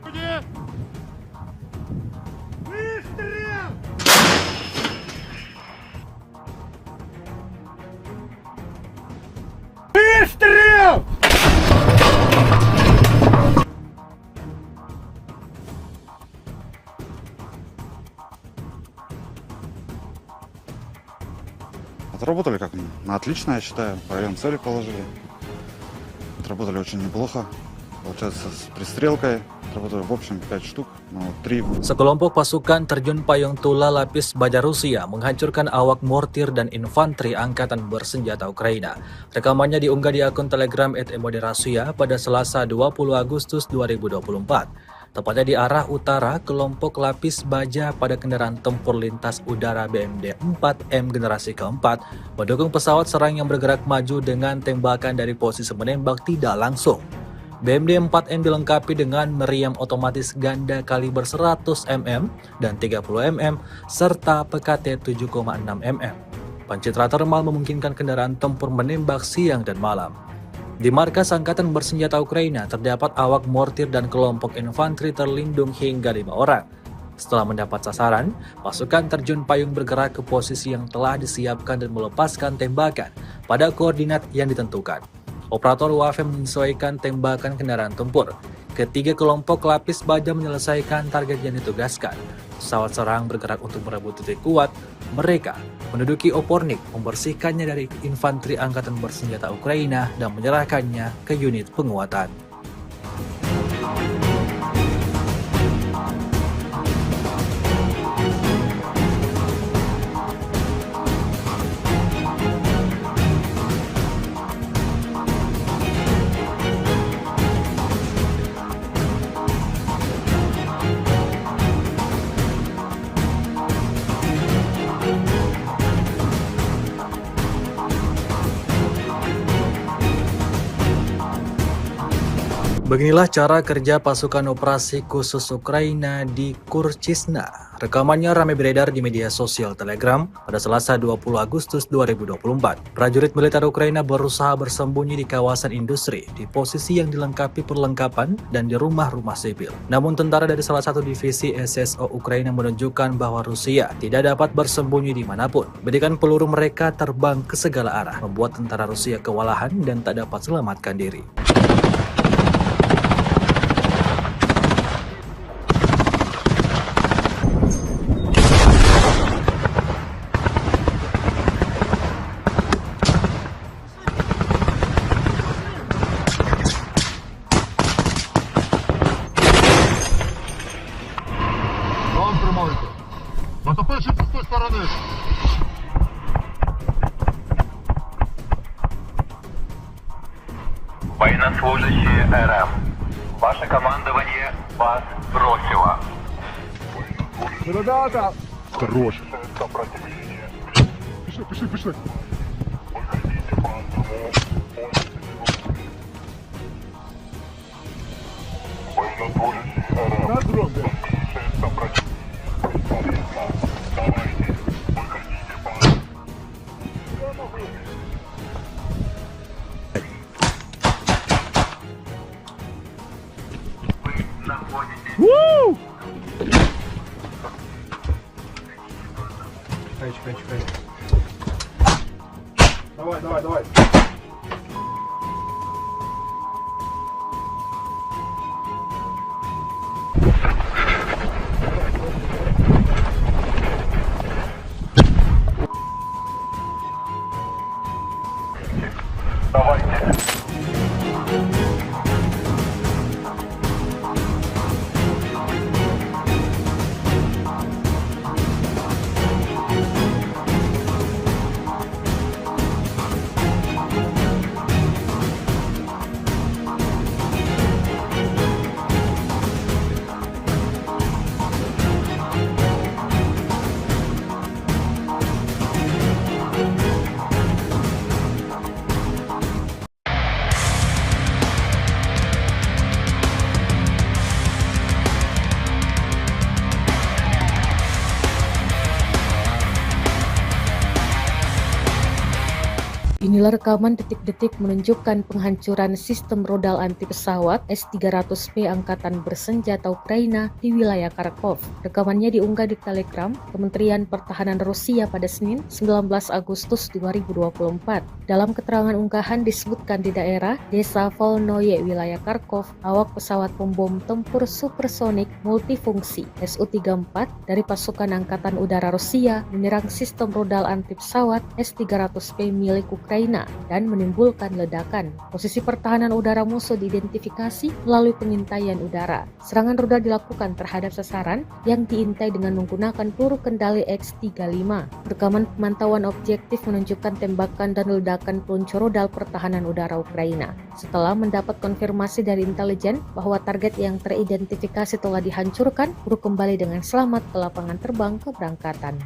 Отработали как на отлично, я считаю. По району цели положили. Отработали очень неплохо. Получается, с пристрелкой отработали в общем 5 штук, но 3. Sekelompok pasukan terjun payung Tula Lapis Baja Rusia menghancurkan awak mortir dan infanteri angkatan bersenjata Ukraina. Rekamannya diunggah di akun Telegram @moderasia pada Selasa 20 Agustus 2024. Tepatnya di arah utara, kelompok lapis baja pada kendaraan tempur lintas udara BMD 4M generasi keempat mendukung pesawat serang yang bergerak maju dengan tembakan dari posisi menembak tidak langsung. BMD 4M dilengkapi dengan meriam otomatis ganda kaliber 100 mm dan 30 mm serta PKT 7,6 mm. Pencitra termal memungkinkan kendaraan tempur menembak siang dan malam. Di markas Angkatan Bersenjata Ukraina terdapat awak mortir dan kelompok infanteri terlindung hingga 5 orang. Setelah mendapat sasaran, pasukan terjun payung bergerak ke posisi yang telah disiapkan dan melepaskan tembakan pada koordinat yang ditentukan. Operator UAV menyesuaikan tembakan kendaraan tempur. Ketiga kelompok lapis baja menyelesaikan target yang ditugaskan. Pesawat serang bergerak untuk merebut titik kuat. Mereka menduduki Opornik, membersihkannya dari infanteri angkatan bersenjata Ukraina dan menyerahkannya ke unit penguatan. Beginilah cara kerja pasukan operasi khusus Ukraina di Kurchisna. Rekamannya ramai beredar di media sosial Telegram pada Selasa 20 Agustus 2024. Prajurit militer Ukraina berusaha bersembunyi di kawasan industri, di posisi yang dilengkapi perlengkapan dan di rumah-rumah sipil. Namun tentara dari salah satu divisi SSO Ukraina menunjukkan bahwa Rusia tidak dapat bersembunyi dimanapun. Bedikan peluru mereka terbang ke segala arah, membuat tentara Rusia kewalahan dan tak dapat selamatkan diri. План тримайте. Натопивши з тої сторони. Военнослужащие РФ. Ваше командование вас бросило. Ребята! Хорош. Пішли, пішли. На дрон, Вы находитесь Чекай. Давай. давайте. Inilah rekaman detik-detik menunjukkan penghancuran sistem rodal anti pesawat S-300P Angkatan Bersenjata Ukraina di wilayah Kharkov. Rekamannya diunggah di Telegram Kementerian Pertahanan Rusia pada Senin 19 Agustus 2024. Dalam keterangan unggahan disebutkan di daerah Desa Volnoye, wilayah Kharkov, awak pesawat pembom tempur supersonik multifungsi Su-34 dari pasukan Angkatan Udara Rusia menyerang sistem rodal anti pesawat S-300P milik Ukraina dan menimbulkan ledakan. Posisi pertahanan udara musuh diidentifikasi melalui pengintaian udara. Serangan rudal dilakukan terhadap sasaran yang diintai dengan menggunakan peluru kendali X-35. Rekaman pemantauan objektif menunjukkan tembakan dan ledakan peluncur rudal pertahanan udara Ukraina. Setelah mendapat konfirmasi dari intelijen bahwa target yang teridentifikasi telah dihancurkan, kru kembali dengan selamat ke lapangan terbang keberangkatan.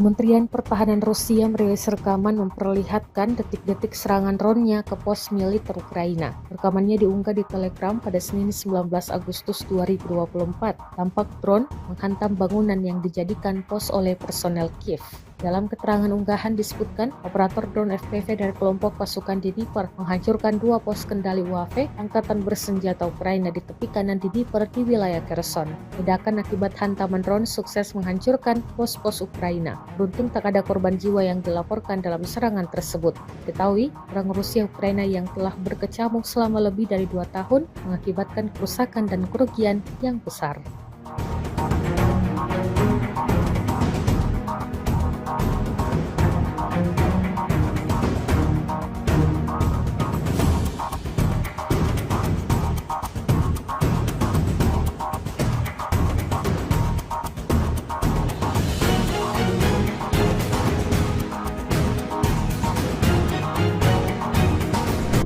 Kementerian Pertahanan Rusia merilis rekaman memperlihatkan detik-detik serangan drone-nya ke pos militer Ukraina. Rekamannya diunggah di Telegram pada Senin 19 Agustus 2024. Tampak drone menghantam bangunan yang dijadikan pos oleh personel Kiev. Dalam keterangan unggahan disebutkan, operator drone FPV dari kelompok pasukan Dnipro menghancurkan 2 pos kendali UAV Angkatan Bersenjata Ukraina di tepi kanan Dnipro di wilayah Kherson. Ledakan akibat hantaman drone sukses menghancurkan pos-pos Ukraina. Beruntung tak ada korban jiwa yang dilaporkan dalam serangan tersebut. Diketahui, perang Rusia Ukraina yang telah berkecamuk selama lebih dari 2 tahun mengakibatkan kerusakan dan kerugian yang besar.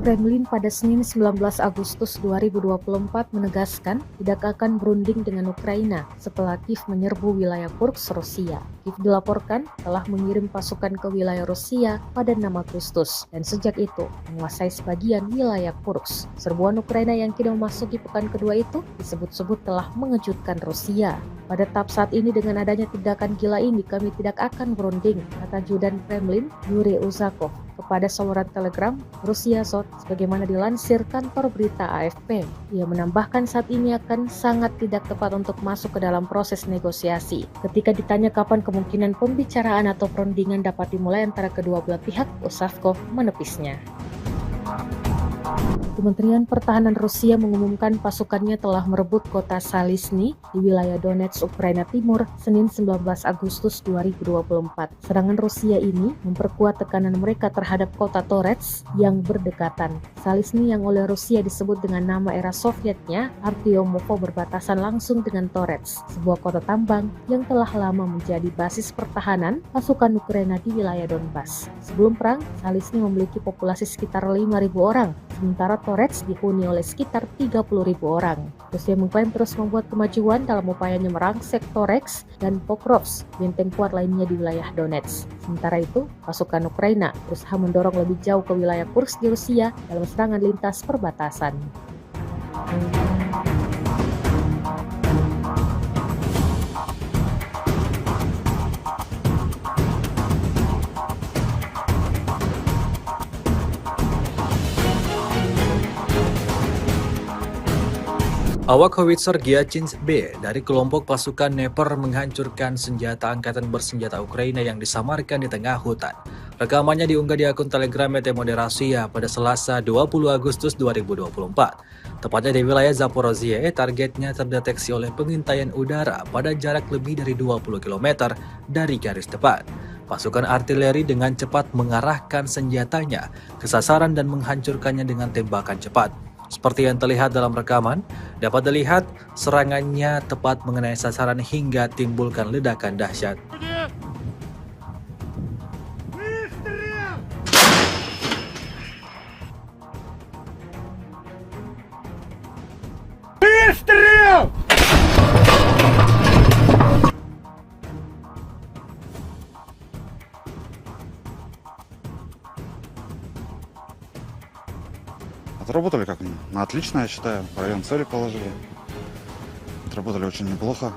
Kremlin pada Senin 19 Agustus 2024 menegaskan tidak akan berunding dengan Ukraina setelah Kiev menyerbu wilayah Kursk, Rusia. Kiev dilaporkan telah mengirim pasukan ke wilayah Rusia pada 6 Agustus dan sejak itu menguasai sebagian wilayah Kursk. Serbuan Ukraina yang kini memasuki pekan kedua itu disebut-sebut telah mengejutkan Rusia. Pada tahap saat ini dengan adanya tindakan gila ini kami tidak akan berunding, kata Ajudan Kremlin Yuri Uzakov kepada saluran Telegram Rusia Sot sebagaimana dilansir kantor berita AFP. Ia menambahkan saat ini akan sangat tidak tepat untuk masuk ke dalam proses negosiasi. Ketika ditanya kapan kemungkinan pembicaraan atau perundingan dapat dimulai antara kedua belah pihak, Uzakov menepisnya. Kementerian Pertahanan Rusia mengumumkan pasukannya telah merebut kota Salisny di wilayah Donetsk, Ukraina Timur, Senin 19 Agustus 2024. Serangan Rusia ini memperkuat tekanan mereka terhadap kota Toretsk yang berdekatan. Salisny yang oleh Rusia disebut dengan nama era Sovietnya, Artyomovo, berbatasan langsung dengan Toretsk, sebuah kota tambang yang telah lama menjadi basis pertahanan pasukan Ukraina di wilayah Donbas. Sebelum perang, Salisny memiliki populasi sekitar 5.000 orang, sementara Toretsk dihuni oleh sekitar 30.000 orang. Rusia mengklaim terus membuat kemajuan dalam upayanya merangsek Toretsk dan Pokrovsk, benteng kuat lainnya di wilayah Donetsk. Sementara itu, pasukan Ukraina berusaha mendorong lebih jauh ke wilayah Kursk di Rusia dalam serangan lintas perbatasan. Awak howitzer Gyachins B dari kelompok pasukan Dnepr menghancurkan senjata angkatan bersenjata Ukraina yang disamarkan di tengah hutan. Rekamannya diunggah di akun Telegram Moderasiya pada Selasa 20 Agustus 2024. Tepatnya di wilayah Zaporozhye, targetnya terdeteksi oleh pengintaian udara pada jarak lebih dari 20 km dari garis depan. Pasukan artileri dengan cepat mengarahkan senjatanya ke sasaran dan menghancurkannya dengan tembakan cepat. Seperti yang terlihat dalam rekaman, dapat dilihat serangannya tepat mengenai sasaran hingga timbulkan ledakan dahsyat. Отработали как на отлично, я считаю. В район цели положили. Отработали очень неплохо.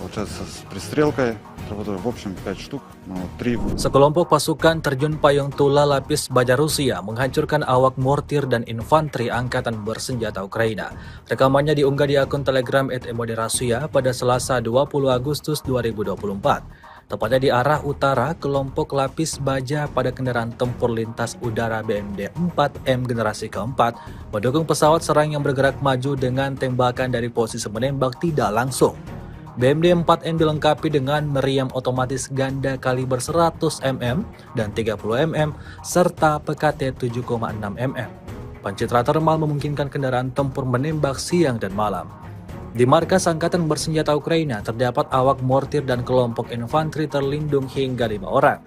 Получается, с пристрелкой отработали в общем 5 штук, но 3. Sekelompok pasukan terjun payung Tula Lapis Baja Rusia menghancurkan awak mortir dan infanteri angkatan bersenjata Ukraina. Rekamannya diunggah di akun Telegram @Moderasiya pada Selasa 20 Agustus 2024. Tepatnya di arah utara, kelompok lapis baja pada kendaraan tempur lintas udara BMD 4M generasi keempat mendukung pesawat serang yang bergerak maju dengan tembakan dari posisi menembak tidak langsung. BMD 4M dilengkapi dengan meriam otomatis ganda kaliber 100 mm dan 30 mm serta PKT 7,6 mm. Pencitra termal memungkinkan kendaraan tempur menembak siang dan malam. Di markas Angkatan Bersenjata Ukraina terdapat awak mortir dan kelompok infanteri terlindung hingga 5 orang.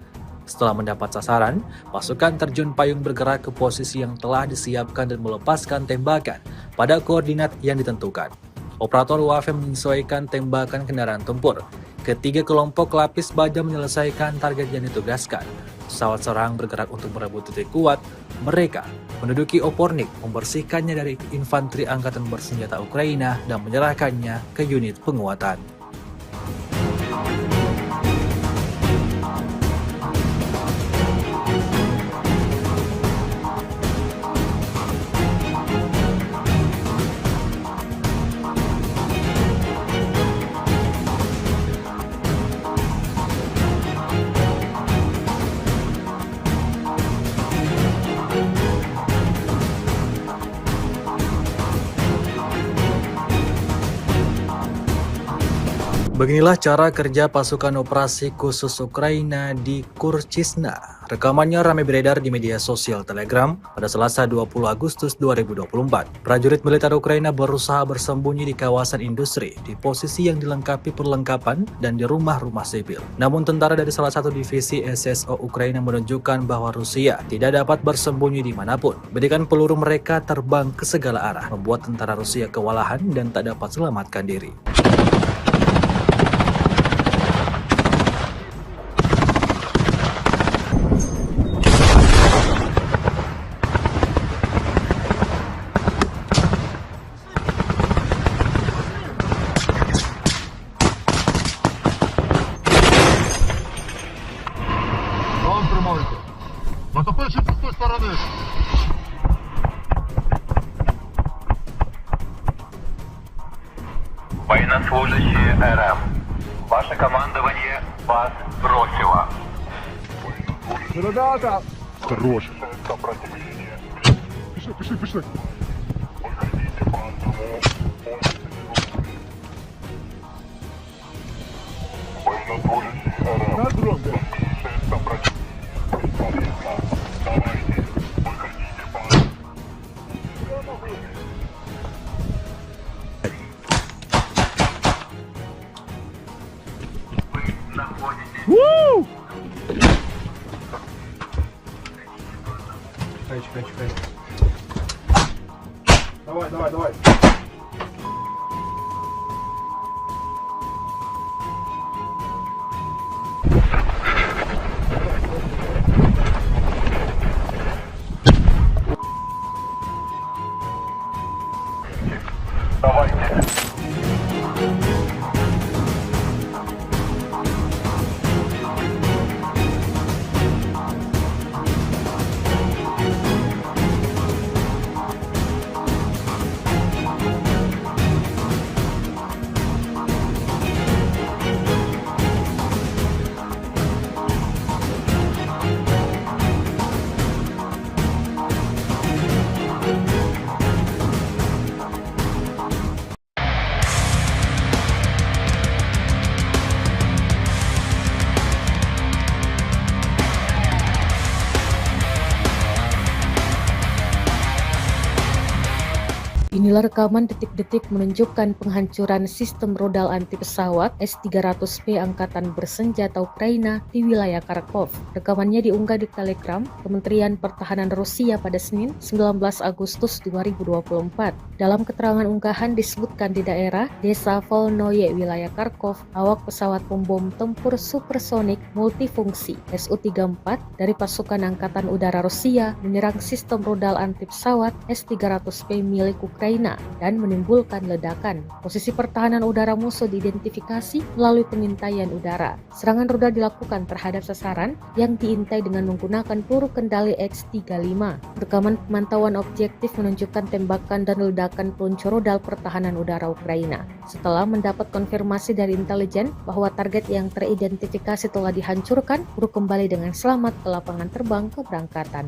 Setelah mendapat sasaran, pasukan terjun payung bergerak ke posisi yang telah disiapkan dan melepaskan tembakan pada koordinat yang ditentukan. Operator UAV menyesuaikan tembakan kendaraan tempur. Ketiga kelompok lapis baja menyelesaikan target yang ditugaskan. Pesawat serang bergerak untuk merebut titik kuat. Mereka menduduki Opornik, membersihkannya dari infanteri angkatan bersenjata Ukraina dan menyerahkannya ke unit penguatan. Beginilah cara kerja pasukan operasi khusus Ukraina di Kurchisna. Rekamannya ramai beredar di media sosial Telegram pada Selasa 20 Agustus 2024. Prajurit militer Ukraina berusaha bersembunyi di kawasan industri, di posisi yang dilengkapi perlengkapan dan di rumah-rumah sipil. Namun tentara dari salah satu divisi SSO Ukraina menunjukkan bahwa Rusia tidak dapat bersembunyi dimanapun. Bedikan peluru mereka terbang ke segala arah, membuat tentara Rusia kewalahan dan tak dapat selamatkan diri. Там тримайте. Натопивши з тої сторони. Военнослужащие РФ. Ваше командование вас бросило. Ребята! Хорош. Пішли. На дрон, да. Чекай. Давай. Давайте. Inilah rekaman detik-detik menunjukkan penghancuran sistem rodal anti pesawat S-300P Angkatan Bersenjata Ukraina di wilayah Kharkov. Rekamannya diunggah di Telegram Kementerian Pertahanan Rusia pada Senin 19 Agustus 2024. Dalam keterangan unggahan disebutkan di daerah Desa Volnoye, wilayah Kharkov, awak pesawat pembom tempur supersonik multifungsi Su-34 dari pasukan Angkatan Udara Rusia menyerang sistem rodal anti pesawat S-300P milik Ukraina dan menimbulkan ledakan. Posisi pertahanan udara musuh diidentifikasi melalui pengintaian udara. Serangan rudal dilakukan terhadap sasaran yang diintai dengan menggunakan peluru kendali X-35. Rekaman pemantauan objektif menunjukkan tembakan dan ledakan peluncur rudal pertahanan udara Ukraina. Setelah mendapat konfirmasi dari intelijen bahwa target yang teridentifikasi telah dihancurkan, peluru kembali dengan selamat ke lapangan terbang keberangkatan.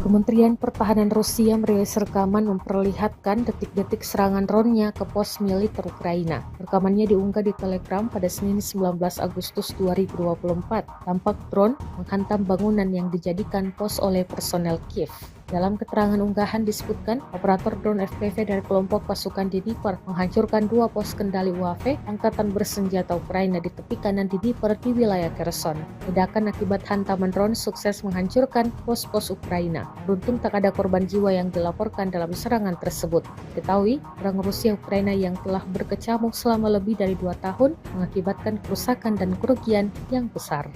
Kementerian Pertahanan Rusia merilis rekaman memperlihatkan detik-detik serangan drone-nya ke pos militer Ukraina. Rekamannya diunggah di Telegram pada Senin 19 Agustus 2024. Tampak drone menghantam bangunan yang dijadikan pos oleh personel Kiev. Dalam keterangan unggahan disebutkan, operator drone FPV dari kelompok pasukan Dnipro menghancurkan 2 pos kendali UAV Angkatan Bersenjata Ukraina di tepi kanan Dnipro di wilayah Kherson. Ledakan akibat hantaman drone sukses menghancurkan pos-pos Ukraina. Beruntung tak ada korban jiwa yang dilaporkan dalam serangan tersebut. Diketahui, perang Rusia-Ukraina yang telah berkecamuk selama lebih dari 2 tahun mengakibatkan kerusakan dan kerugian yang besar.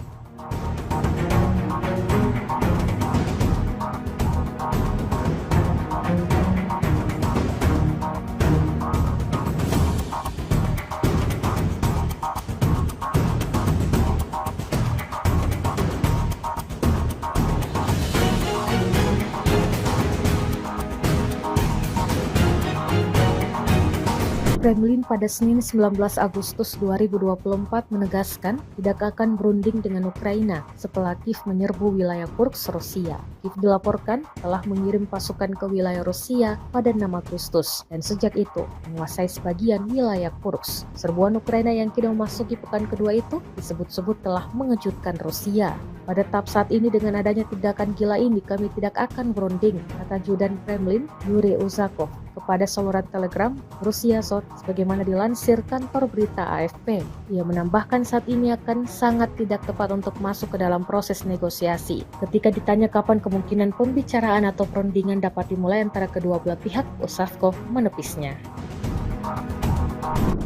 Kremlin pada Senin 19 Agustus 2024 menegaskan tidak akan berunding dengan Ukraina setelah Kiev menyerbu wilayah Kursk, Rusia. Kiev dilaporkan telah mengirim pasukan ke wilayah Rusia pada 6 Agustus dan sejak itu menguasai sebagian wilayah Kursk. Serbuan Ukraina yang kini memasuki pekan kedua itu disebut-sebut telah mengejutkan Rusia. Pada tahap saat ini dengan adanya tindakan gila ini kami tidak akan berunding, kata Judan Kremlin Yuri Uzakov kepada saluran Telegram Rusia Sot sebagaimana dilansir kantor berita AFP. Ia menambahkan saat ini akan sangat tidak tepat untuk masuk ke dalam proses negosiasi. Ketika ditanya kapan kemungkinan pembicaraan atau perundingan dapat dimulai antara kedua belah pihak, Uzakov menepisnya.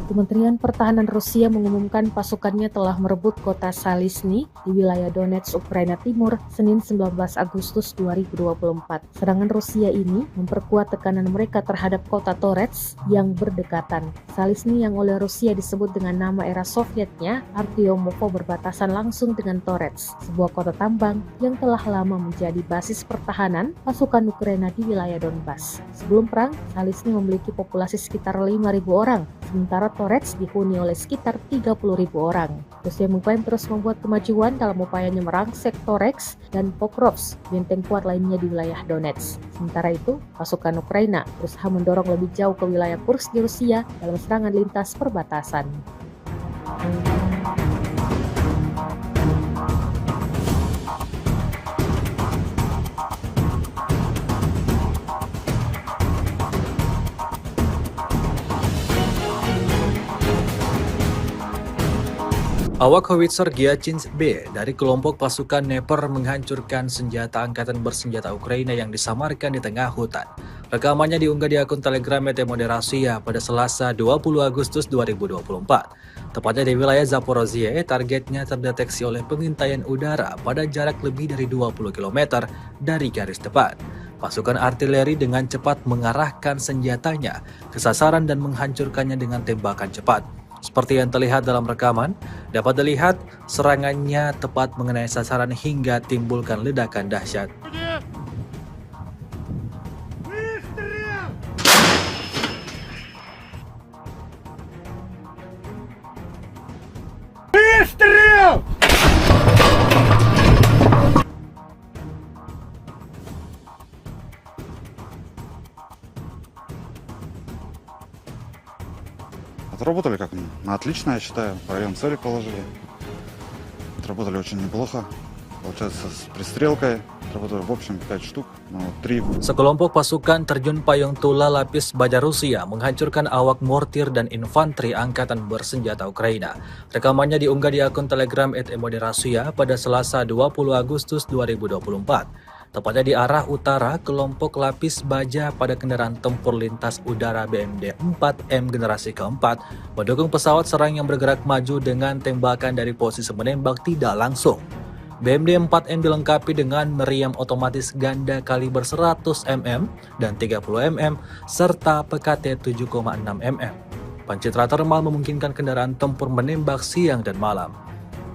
Kementerian Pertahanan Rusia mengumumkan pasukannya telah merebut kota Salisny di wilayah Donetsk, Ukraina Timur, Senin 19 Agustus 2024. Serangan Rusia ini memperkuat tekanan mereka terhadap kota Torets yang berdekatan. Salisny yang oleh Rusia disebut dengan nama era Sovietnya, Artyomovo, berbatasan langsung dengan Torets, sebuah kota tambang yang telah lama menjadi basis pertahanan pasukan Ukraina di wilayah Donbas. Sebelum perang, Salisny memiliki populasi sekitar 5.000 orang, sementara Torets dihuni oleh sekitar 30.000 orang. Rusia mengklaim terus membuat kemajuan dalam upayanya merangsek Toreks dan Pokrovsk, benteng kuat lainnya di wilayah Donetsk. Sementara itu, pasukan Ukraina berusaha mendorong lebih jauh ke wilayah Kursk di Rusia dalam serangan lintas perbatasan. Awak howitzer Giachinsk-B dari kelompok pasukan Dnepr menghancurkan senjata angkatan bersenjata Ukraina yang disamarkan di tengah hutan. Rekamannya diunggah di akun Telegram ET Moderasiya pada Selasa 20 Agustus 2024. Tepatnya di wilayah Zaporozhye, targetnya terdeteksi oleh pengintaian udara pada jarak lebih dari 20 km dari garis depan. Pasukan artileri dengan cepat mengarahkan senjatanya ke sasaran dan menghancurkannya dengan tembakan cepat. Seperti yang terlihat dalam rekaman, dapat dilihat serangannya tepat mengenai sasaran hingga timbulkan ledakan dahsyat. Отработали как на отлично, я считаю. По району цели положили. Отработали очень неплохо. Получается, с пристрелкой отработали в общем 5 штук, но 3. Sekelompok pasukan terjun payung Tula Lapis Baja Rusia menghancurkan awak mortir dan infanteri angkatan bersenjata Ukraina. Rekamannya diunggah di akun Telegram ET Moderasiya pada Selasa 20 Agustus 2024. Tepatnya di arah utara, kelompok Lapis Baja pada kendaraan tempur lintas udara BMD 4M generasi keempat mendukung pesawat serang yang bergerak maju dengan tembakan dari posisi menembak tidak langsung. BMD 4M dilengkapi dengan meriam otomatis ganda kaliber 100 mm dan 30 mm serta PKT 7,6 mm. Pancitra termal memungkinkan kendaraan tempur menembak siang dan malam.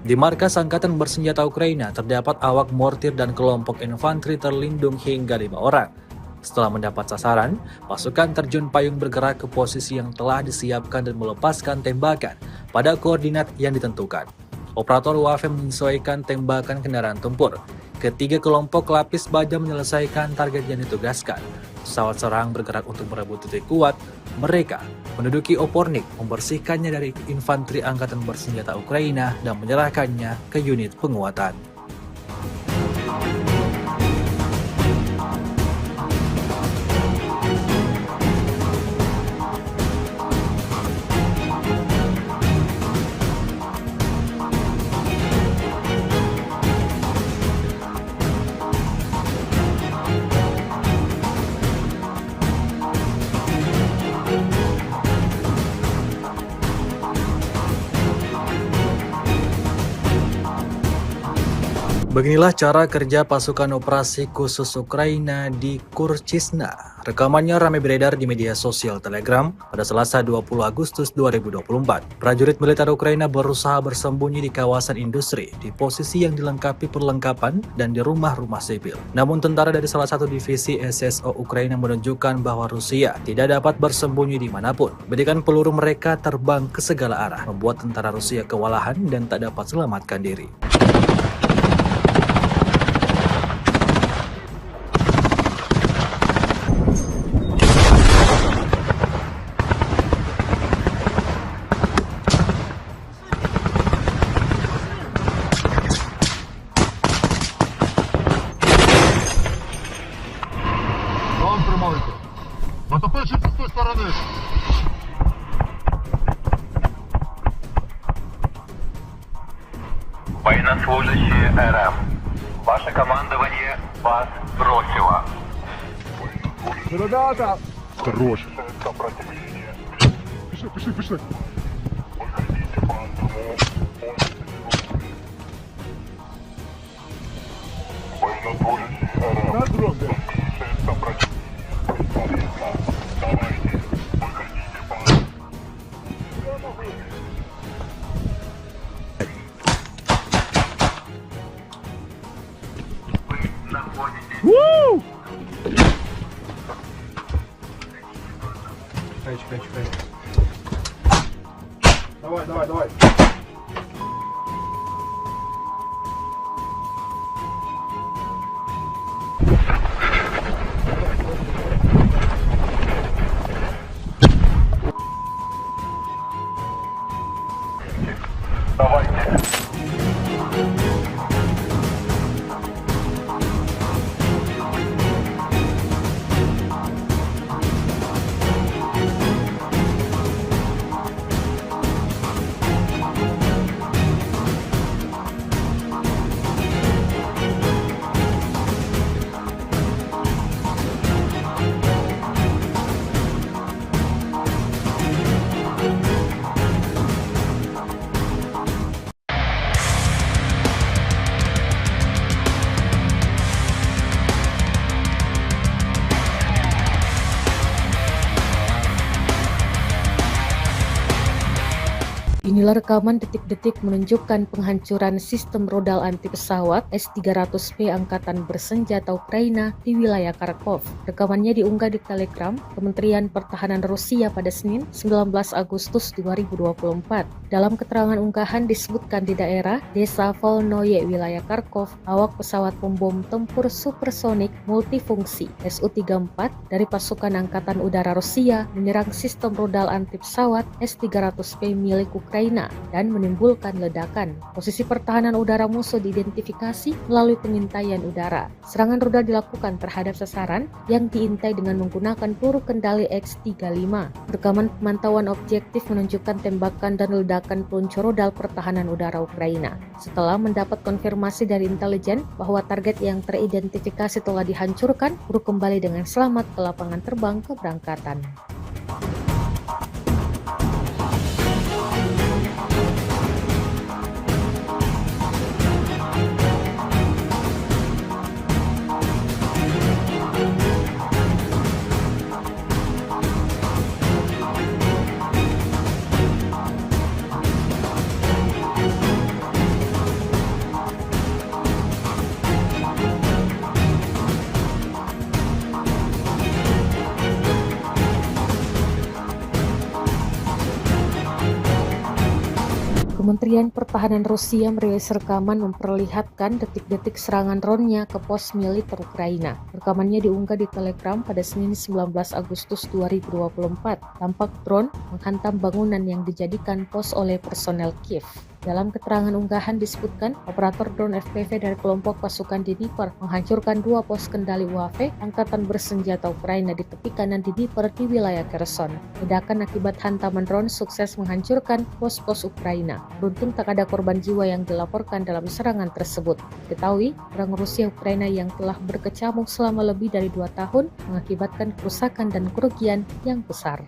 Di markas Angkatan Bersenjata Ukraina terdapat awak mortir dan kelompok infanteri terlindung hingga 5 orang. Setelah mendapat sasaran, pasukan terjun payung bergerak ke posisi yang telah disiapkan dan melepaskan tembakan pada koordinat yang ditentukan. Operator UAV menyesuaikan tembakan kendaraan tempur. Ketiga kelompok Lapis Baja menyelesaikan target yang ditugaskan. Pesawat serang bergerak untuk merebut titik kuat. Mereka menduduki Opornik, membersihkannya dari infanteri angkatan bersenjata Ukraina dan menyerahkannya ke unit penguatan. Beginilah cara kerja pasukan operasi khusus Ukraina di Kurchisna. Rekamannya ramai beredar di media sosial Telegram pada Selasa 20 Agustus 2024. Prajurit militer Ukraina berusaha bersembunyi di kawasan industri, di posisi yang dilengkapi perlengkapan dan di rumah-rumah sipil. Namun tentara dari salah satu divisi SSO Ukraina menunjukkan bahwa Rusia tidak dapat bersembunyi dimanapun. Bedikan peluru mereka terbang ke segala arah, membuat tentara Rusia kewalahan dan tak dapat selamatkan diri. Вам тримайте. Натопичуйте з тої сторони. Военнослужащие РФ. Ваше командование вас бросило. Ребята! Хорош. Пішли, пішли. На дроге. Чекай. Давай. Давайте. Inilah rekaman detik-detik menunjukkan penghancuran sistem rodal anti pesawat S-300P Angkatan Bersenjata Ukraina di wilayah Kharkov. Rekamannya diunggah di Telegram Kementerian Pertahanan Rusia pada Senin 19 Agustus 2024. Dalam keterangan unggahan disebutkan di daerah Desa Volnoye, wilayah Kharkov, awak pesawat pembom tempur supersonik multifungsi Su-34 dari pasukan Angkatan Udara Rusia menyerang sistem rodal anti pesawat S-300P milik Ukraina dan menimbulkan ledakan. Posisi pertahanan udara musuh diidentifikasi melalui pengintaian udara. Serangan rudal dilakukan terhadap sasaran yang diintai dengan menggunakan peluru kendali X-35. Rekaman pemantauan objektif menunjukkan tembakan dan ledakan peluncur rudal pertahanan udara Ukraina. Setelah mendapat konfirmasi dari intelijen bahwa target yang teridentifikasi telah dihancurkan, peluru kembali dengan selamat ke lapangan terbang keberangkatan. Kementerian Pertahanan Rusia merilis rekaman memperlihatkan detik-detik serangan drone-nya ke pos militer Ukraina. Rekamannya diunggah di Telegram pada Senin 19 Agustus 2024. Tampak drone menghantam bangunan yang dijadikan pos oleh personel Kiev. Dalam keterangan unggahan disebutkan, operator drone FPV dari kelompok pasukan Dnipro menghancurkan 2 pos kendali UAV Angkatan Bersenjata Ukraina di tepi kanan Dnipro di wilayah Kherson. Ledakan akibat hantaman drone sukses menghancurkan pos-pos Ukraina. Beruntung tak ada korban jiwa yang dilaporkan dalam serangan tersebut. Diketahui, perang Rusia-Ukraina yang telah berkecamuk selama lebih dari 2 tahun mengakibatkan kerusakan dan kerugian yang besar.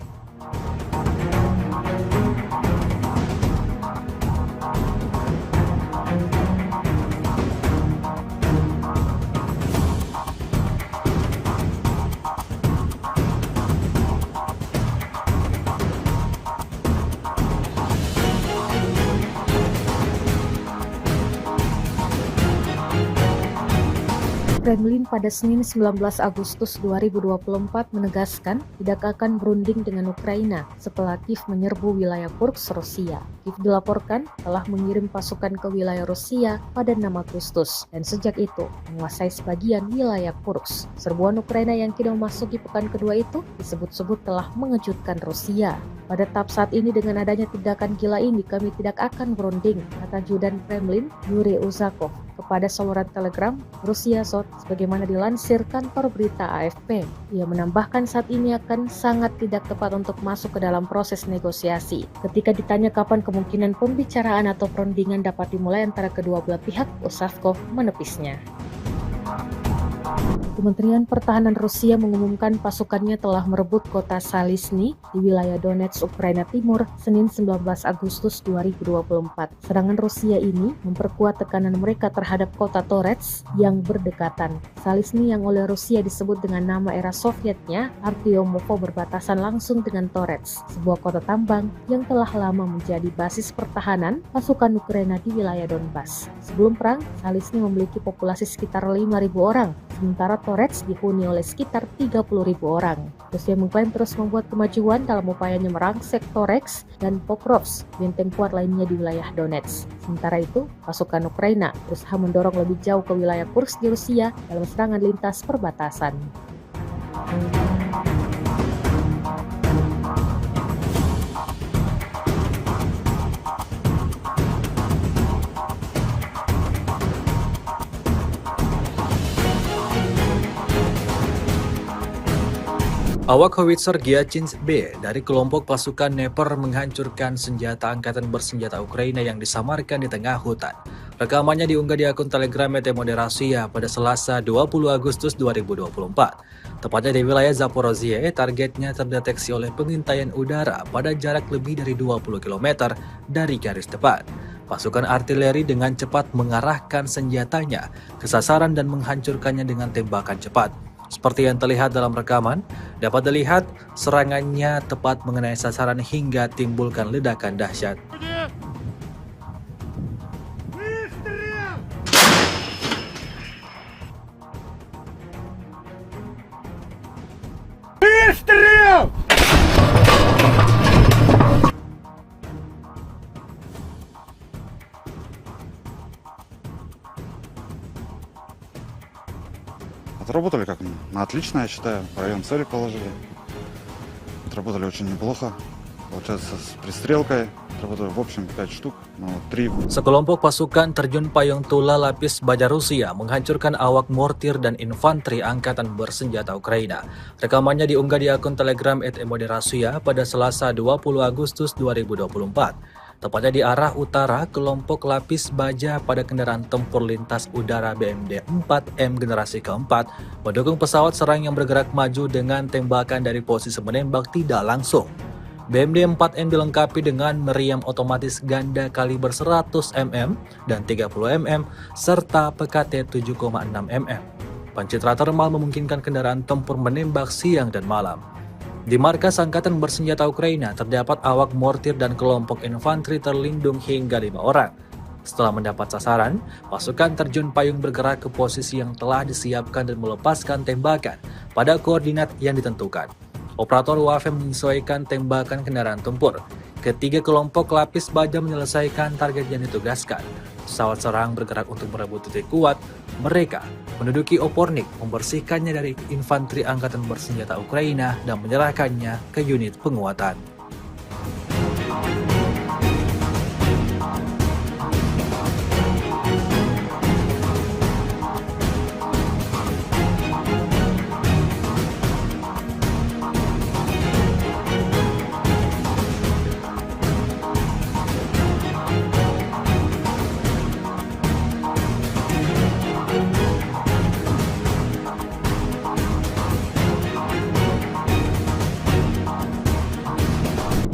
Kremlin pada Senin 19 Agustus 2024 menegaskan tidak akan berunding dengan Ukraina setelah Kiev menyerbu wilayah Kursk, Rusia. Kiev dilaporkan telah mengirim pasukan ke wilayah Rusia pada 6 Agustus dan sejak itu menguasai sebagian wilayah Kursk. Serbuan Ukraina yang kini memasuki pekan kedua itu disebut-sebut telah mengejutkan Rusia. Pada tahap saat ini dengan adanya tindakan gila ini kami tidak akan berunding, kata Judan Kremlin Yuri Uzakov kepada saluran Telegram Rusia Sot sebagaimana dilansir kantor berita AFP. Ia menambahkan saat ini akan sangat tidak tepat untuk masuk ke dalam proses negosiasi. Ketika ditanya kapan kemungkinan pembicaraan atau perundingan dapat dimulai antara kedua belah pihak, Uzakov menepisnya. Kementerian Pertahanan Rusia mengumumkan pasukannya telah merebut kota Salisny di wilayah Donetsk, Ukraina Timur, Senin 19 Agustus 2024. Serangan Rusia ini memperkuat tekanan mereka terhadap kota Torets yang berdekatan. Salisny yang oleh Rusia disebut dengan nama era Sovietnya, Artyomovo, berbatasan langsung dengan Torets, sebuah kota tambang yang telah lama menjadi basis pertahanan pasukan Ukraina di wilayah Donbas. Sebelum perang, Salisny memiliki populasi sekitar 5.000 orang, sementara Torets dihuni oleh sekitar 30.000 orang. Rusia mengklaim terus membuat kemajuan dalam upayanya merangsek Toreks dan Pokrovsk, benteng kuat lainnya di wilayah Donetsk. Sementara itu, pasukan Ukraina berusaha mendorong lebih jauh ke wilayah Kursk di Rusia dalam serangan lintas perbatasan. Awak howitzer Giachinsk-B dari kelompok pasukan Dnepr menghancurkan senjata angkatan bersenjata Ukraina yang disamarkan di tengah hutan. Rekamannya diunggah di akun Telegram ET Moderasiya pada Selasa 20 Agustus 2024. Tepatnya di wilayah Zaporozhye, targetnya terdeteksi oleh pengintaian udara pada jarak lebih dari 20 km dari garis depan. Pasukan artileri dengan cepat mengarahkan senjatanya ke sasaran dan menghancurkannya dengan tembakan cepat. Seperti yang terlihat dalam rekaman, dapat dilihat serangannya tepat mengenai sasaran hingga timbulkan ledakan dahsyat. Отработали как на отлично, я считаю. Район цели положили. Отработали очень неплохо. Получается, с пристрелкой отработали в общем 5 штук, но 3. Sekelompok pasukan terjun payung Tula Lapis Baja Rusia menghancurkan awak mortir dan infanteri angkatan bersenjata Ukraina. Rekamannya diunggah di akun Telegram ET Moderasiya pada Selasa 20 Agustus 2024. Tepatnya di arah utara, kelompok Lapis Baja pada kendaraan tempur lintas udara BMD 4M generasi keempat mendukung pesawat serang yang bergerak maju dengan tembakan dari posisi menembak tidak langsung. BMD 4M dilengkapi dengan meriam otomatis ganda kaliber 100 mm dan 30 mm serta PKT 7,6 mm. Pencitra termal memungkinkan kendaraan tempur menembak siang dan malam. Di markas Angkatan Bersenjata Ukraina terdapat awak mortir dan kelompok infanteri terlindung hingga 5 orang. Setelah mendapat sasaran, pasukan terjun payung bergerak ke posisi yang telah disiapkan dan melepaskan tembakan pada koordinat yang ditentukan. Operator UAV menyesuaikan tembakan kendaraan tempur. Ketiga kelompok Lapis Baja menyelesaikan target yang ditugaskan. Pesawat serang bergerak untuk merebut titik kuat. Mereka menduduki Opornik, membersihkannya dari infanteri angkatan bersenjata Ukraina dan menyerahkannya ke unit penguatan.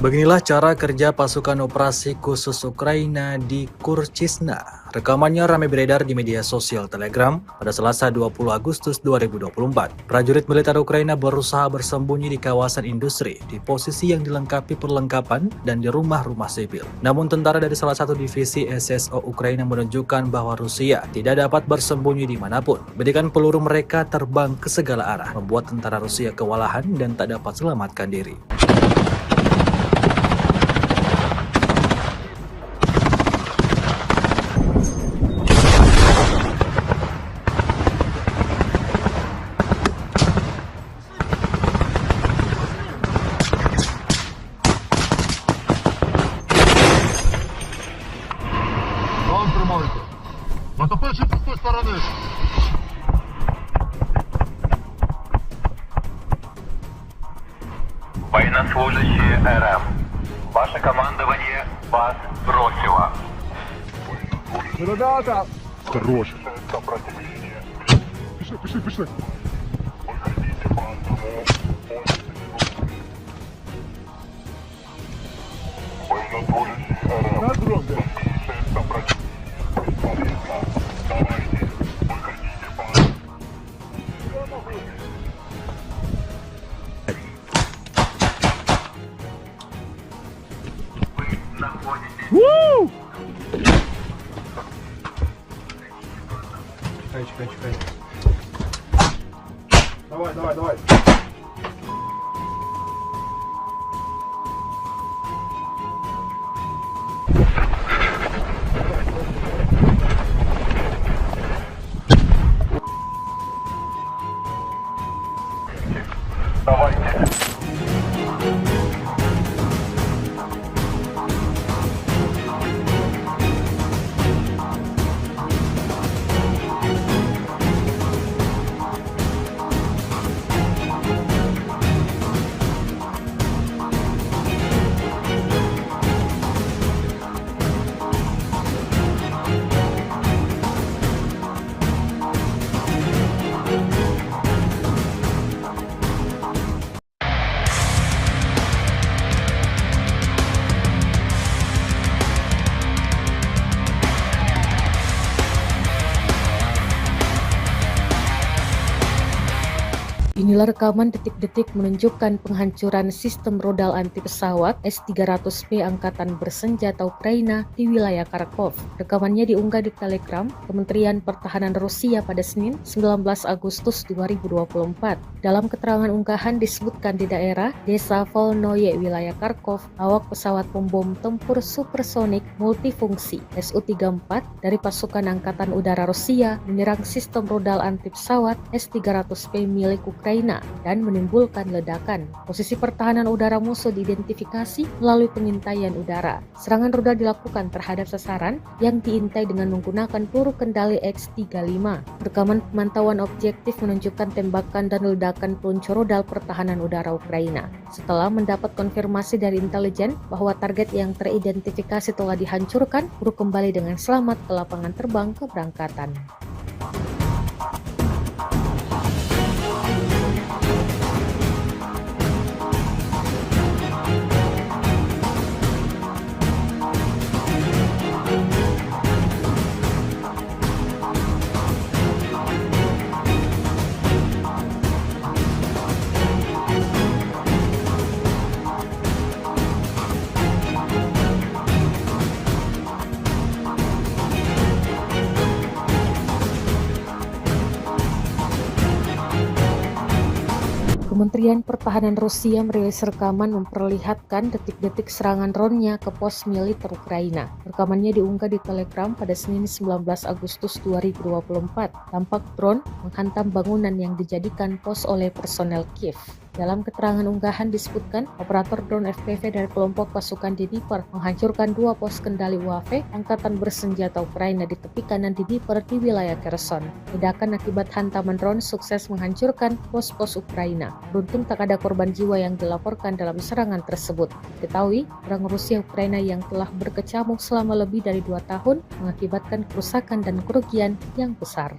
Beginilah cara kerja pasukan operasi khusus Ukraina di Kurchisna. Rekamannya ramai beredar di media sosial Telegram pada Selasa 20 Agustus 2024. Prajurit militer Ukraina berusaha bersembunyi di kawasan industri, di posisi yang dilengkapi perlengkapan dan di rumah-rumah sipil. Namun tentara dari salah satu divisi SSO Ukraina menunjukkan bahwa Rusia tidak dapat bersembunyi dimanapun. Bedikan peluru mereka terbang ke segala arah, membuat tentara Rusia kewalahan dan tak dapat selamatkan diri. Вам тримайте. Натопивши з тої сторони. Военнослужащие РФ. Ваше командование вас бросило. Ребята! Хорош. Пішли, пішли. На дрон, да. Чекай. Давай. Давайте. Inilah rekaman detik-detik menunjukkan penghancuran sistem rodal anti pesawat S-300P Angkatan Bersenjata Ukraina di wilayah Kharkov. Rekamannya diunggah di Telegram Kementerian Pertahanan Rusia pada Senin 19 Agustus 2024. Dalam keterangan unggahan disebutkan di daerah Desa Volnoye, wilayah Kharkov, awak pesawat pembom tempur supersonik multifungsi Su-34 dari pasukan Angkatan Udara Rusia menyerang sistem rodal anti pesawat S-300P milik Ukraina dan menimbulkan ledakan. Posisi pertahanan udara musuh diidentifikasi melalui pengintaian udara. Serangan rudal dilakukan terhadap sasaran yang diintai dengan menggunakan peluru kendali X-35. Rekaman pemantauan objektif menunjukkan tembakan dan ledakan peluncur rudal pertahanan udara Ukraina. Setelah mendapat konfirmasi dari intelijen bahwa target yang teridentifikasi telah dihancurkan, peluru kembali dengan selamat ke lapangan terbang keberangkatan. Kementerian Pertahanan Rusia merilis rekaman memperlihatkan detik-detik serangan drone-nya ke pos militer Ukraina. Rekamannya diunggah di Telegram pada Senin 19 Agustus 2024. Tampak drone menghantam bangunan yang dijadikan pos oleh personel Kiev. Dalam keterangan unggahan disebutkan, operator drone FPV dari kelompok pasukan Dnipro menghancurkan 2 pos kendali UAV Angkatan Bersenjata Ukraina di tepi kanan Dnipro di wilayah Kherson. Ledakan akibat hantaman drone sukses menghancurkan pos-pos Ukraina. Beruntung tak ada korban jiwa yang dilaporkan dalam serangan tersebut. Diketahui, perang Rusia Ukraina yang telah berkecamuk selama lebih dari 2 tahun mengakibatkan kerusakan dan kerugian yang besar.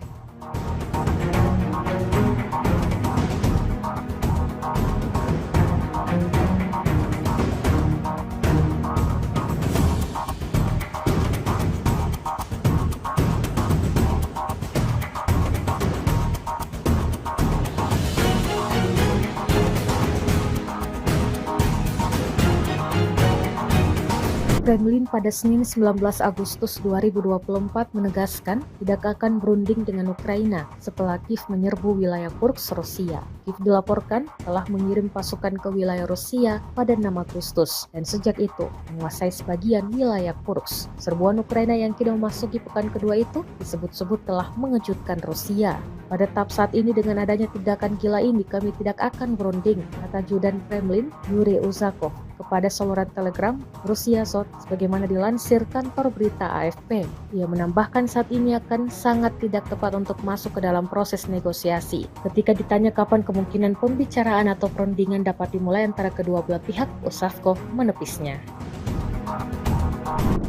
Kremlin pada Senin 19 Agustus 2024 menegaskan tidak akan berunding dengan Ukraina setelah Kiev menyerbu wilayah Kursk, Rusia. Kiev dilaporkan telah mengirim pasukan ke wilayah Rusia pada 6 Agustus dan sejak itu menguasai sebagian wilayah Kursk. Serbuan Ukraina yang kini memasuki pekan kedua itu disebut-sebut telah mengejutkan Rusia. Pada tahap saat ini dengan adanya tindakan gila ini kami tidak akan berunding, kata Judan Kremlin Yuri Uzakov kepada saluran Telegram Rusia Sot sebagaimana dilansir kantor berita AFP. Ia menambahkan saat ini akan sangat tidak tepat untuk masuk ke dalam proses negosiasi. Ketika ditanya kapan kemungkinan pembicaraan atau perundingan dapat dimulai antara kedua belah pihak, Uzakov menepisnya.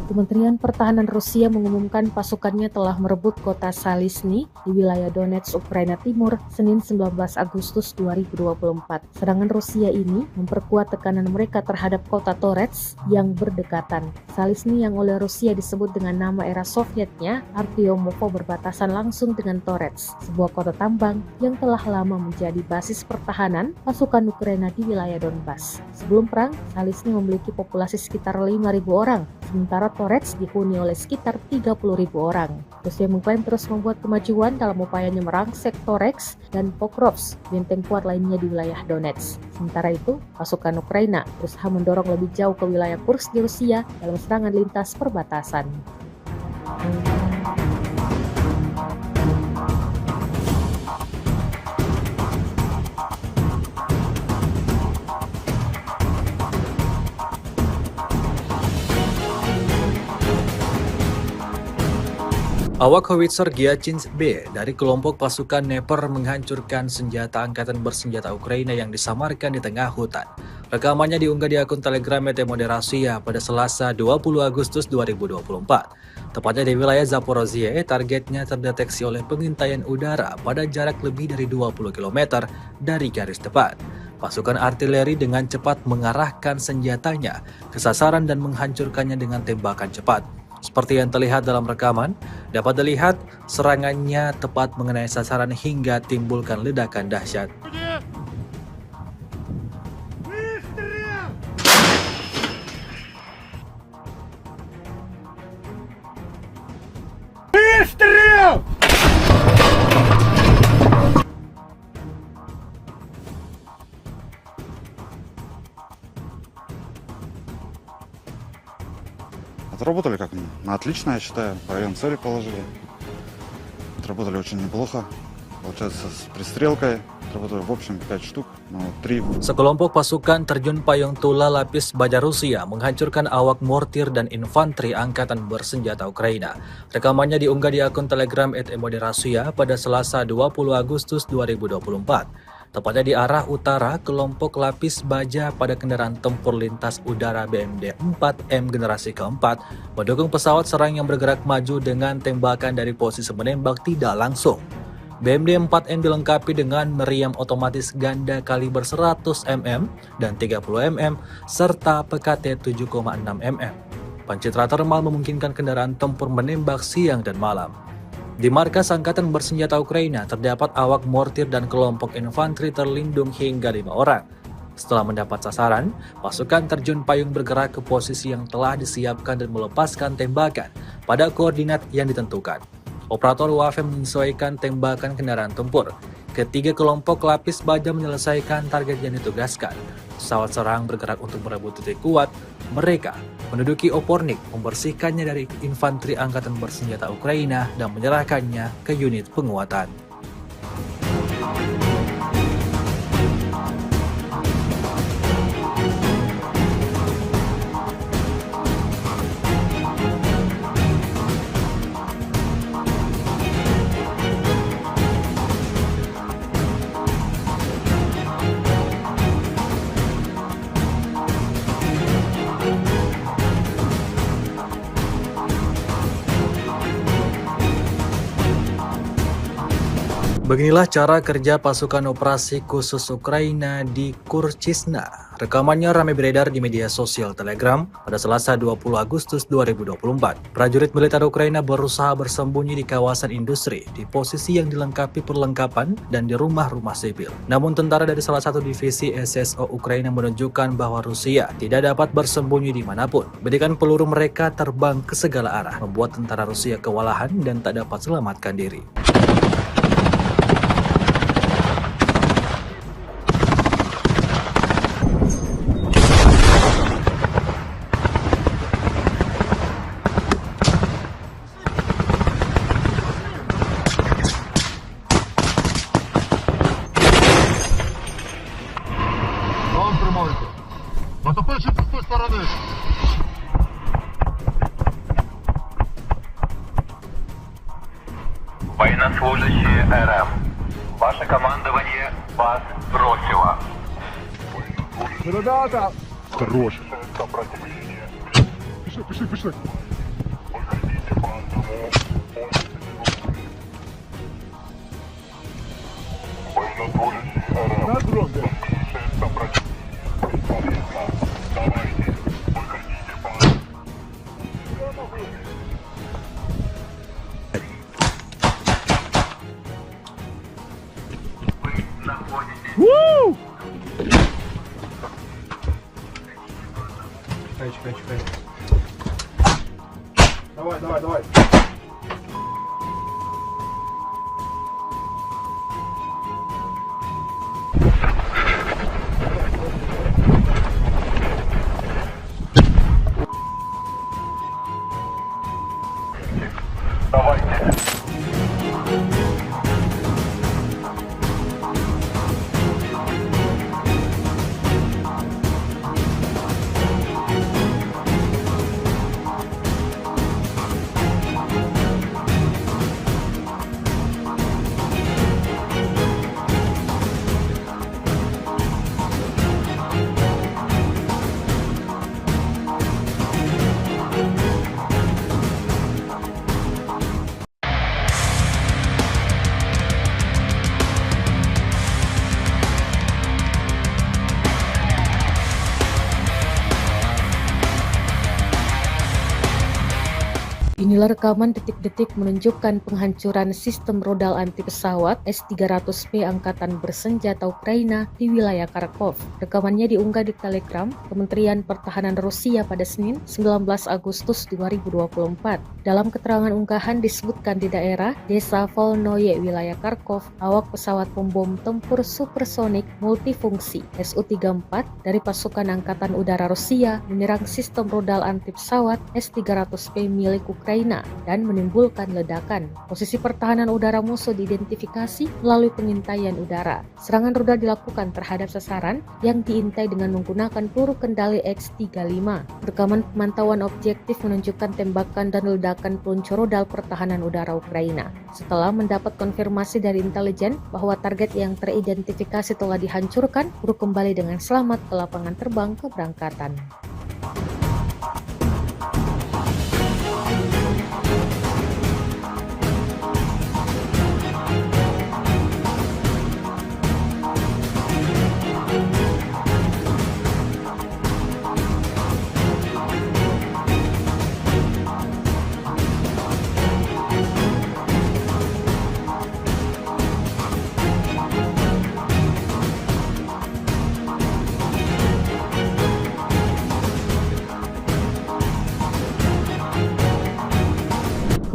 Kementerian Pertahanan Rusia mengumumkan pasukannya telah merebut kota Salisny di wilayah Donetsk, Ukraina Timur, Senin 19 Agustus 2024. Serangan Rusia ini memperkuat tekanan mereka terhadap kota Toretsk yang berdekatan. Salisny yang oleh Rusia disebut dengan nama era Sovietnya, Artyomovo, berbatasan langsung dengan Toretsk, sebuah kota tambang yang telah lama menjadi basis pertahanan pasukan Ukraina di wilayah Donbas. Sebelum perang, Salisny memiliki populasi sekitar 5.000 orang, sementara Toretsk dihuni oleh sekitar 30.000 orang. Rusia mengklaim terus membuat kemajuan dalam upayanya merangsek Toretsk dan Pokrovsk, benteng kuat lainnya di wilayah Donetsk. Sementara itu, pasukan Ukraina berusaha mendorong lebih jauh ke wilayah Kursk di Rusia dalam serangan lintas perbatasan. Awak howitzer Gyachins B dari kelompok pasukan Dnepr menghancurkan senjata angkatan bersenjata Ukraina yang disamarkan di tengah hutan. Rekamannya diunggah di akun Telegram Moderasia pada Selasa 20 Agustus 2024. Tepatnya di wilayah Zaporozhye, targetnya terdeteksi oleh pengintaian udara pada jarak lebih dari 20 km dari garis depan. Pasukan artileri dengan cepat mengarahkan senjatanya ke sasaran dan menghancurkannya dengan tembakan cepat. Seperti yang terlihat dalam rekaman, dapat dilihat serangannya tepat mengenai sasaran hingga timbulkan ledakan dahsyat. Отработали как на отлично, я считаю. По району цели положили. Отработали очень неплохо. Получается, с пристрелкой отработали в общем 5 штук, но 3. Sekelompok pasukan terjun payung Tula Lapis Baja Rusia menghancurkan awak mortir dan infanteri angkatan bersenjata Ukraina. Rekamannya diunggah di akun Telegram @moderasia pada Selasa 20 Agustus 2024. Tepatnya di arah utara, kelompok lapis baja pada kendaraan tempur lintas udara BMD 4M generasi keempat mendukung pesawat serang yang bergerak maju dengan tembakan dari posisi menembak tidak langsung. BMD 4M dilengkapi dengan meriam otomatis ganda kaliber 100 mm dan 30 mm serta PKT 7,6 mm. Pencitra termal memungkinkan kendaraan tempur menembak siang dan malam. Di markas Angkatan Bersenjata Ukraina terdapat awak mortir dan kelompok infanteri terlindung hingga 5 orang. Setelah mendapat sasaran, pasukan terjun payung bergerak ke posisi yang telah disiapkan dan melepaskan tembakan pada koordinat yang ditentukan. Operator UAV menyesuaikan tembakan kendaraan tempur. Ketiga kelompok lapis baja menyelesaikan target yang ditugaskan. Pesawat serang bergerak untuk merebut titik kuat. Mereka menduduki Opornik, membersihkannya dari infanteri angkatan bersenjata Ukraina dan menyerahkannya ke unit penguatan. Beginilah cara kerja pasukan operasi khusus Ukraina di Kurchisna. Rekamannya ramai beredar di media sosial Telegram pada Selasa 20 Agustus 2024. Prajurit militer Ukraina berusaha bersembunyi di kawasan industri, di posisi yang dilengkapi perlengkapan dan di rumah-rumah sipil. Namun tentara dari salah satu divisi SSO Ukraina menunjukkan bahwa Rusia tidak dapat bersembunyi dimanapun. Bedikan peluru mereka terbang ke segala arah, membuat tentara Rusia kewalahan dan tak dapat selamatkan diri. Вам тримайте. Натопивши з тої сторони. Военнослужащие РФ. Ваше командование вас бросило. Ребята! Хорош. Пішли, пішли. На дрон, Вы находитесь Чекай. Давай. давайте. Inilah rekaman detik-detik menunjukkan penghancuran sistem rodal anti pesawat S-300P Angkatan Bersenjata Ukraina di wilayah Kharkov. Rekamannya diunggah di Telegram Kementerian Pertahanan Rusia pada Senin 19 Agustus 2024. Dalam keterangan unggahan disebutkan di daerah Desa Volnoye, wilayah Kharkov, awak pesawat pembom tempur supersonik multifungsi Su-34 dari pasukan Angkatan Udara Rusia menyerang sistem rodal anti pesawat S-300P milik Ukraina dan menimbulkan ledakan. Posisi pertahanan udara musuh diidentifikasi melalui pengintaian udara. Serangan rudal dilakukan terhadap sasaran yang diintai dengan menggunakan peluru kendali X-35. Rekaman pemantauan objektif menunjukkan tembakan dan ledakan peluncur rudal pertahanan udara Ukraina. Setelah mendapat konfirmasi dari intelijen bahwa target yang teridentifikasi telah dihancurkan, peluru kembali dengan selamat ke lapangan terbang keberangkatan.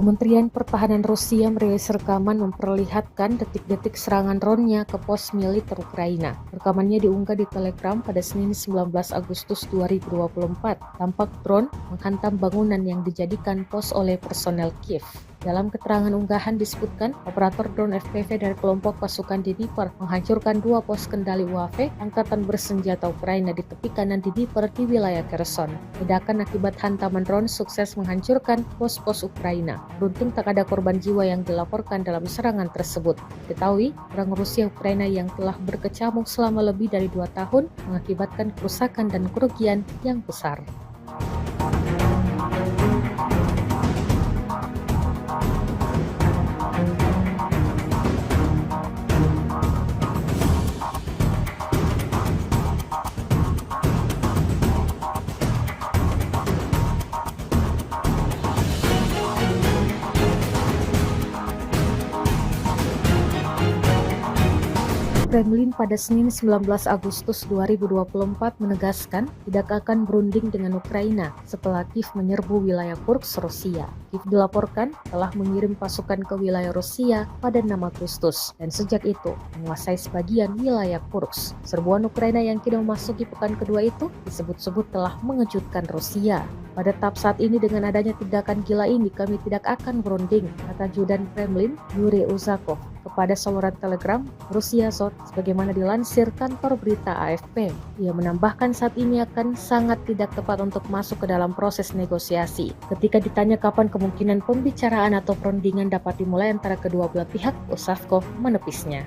Kementerian Pertahanan Rusia merilis rekaman memperlihatkan detik-detik serangan drone-nya ke pos militer Ukraina. Rekamannya diunggah di Telegram pada Senin 19 Agustus 2024. Tampak drone menghantam bangunan yang dijadikan pos oleh personel Kiev. Dalam keterangan unggahan disebutkan, operator drone FPV dari kelompok pasukan Dnipro menghancurkan 2 pos kendali UAV Angkatan Bersenjata Ukraina di tepi kanan Dnipro di wilayah Kherson. Ledakan akibat hantaman drone sukses menghancurkan pos-pos Ukraina. Beruntung tak ada korban jiwa yang dilaporkan dalam serangan tersebut. Diketahui, perang Rusia Ukraina yang telah berkecamuk selama lebih dari 2 tahun mengakibatkan kerusakan dan kerugian yang besar. Kremlin pada Senin 19 Agustus 2024 menegaskan tidak akan berunding dengan Ukraina setelah Kiev menyerbu wilayah Kursk, Rusia. Kiev dilaporkan telah mengirim pasukan ke wilayah Rusia pada 6 Agustus dan sejak itu menguasai sebagian wilayah Kursk. Serbuan Ukraina yang kini memasuki pekan kedua itu disebut-sebut telah mengejutkan Rusia. Pada tahap saat ini dengan adanya tindakan gila ini kami tidak akan berunding, kata Judan Kremlin Yuri Uzakov kepada saluran Telegram Rusia Sot sebagaimana dilansir kantor berita AFP. Ia menambahkan saat ini akan sangat tidak tepat untuk masuk ke dalam proses negosiasi. Ketika ditanya kapan kemungkinan pembicaraan atau perundingan dapat dimulai antara kedua belah pihak, Uzakov menepisnya.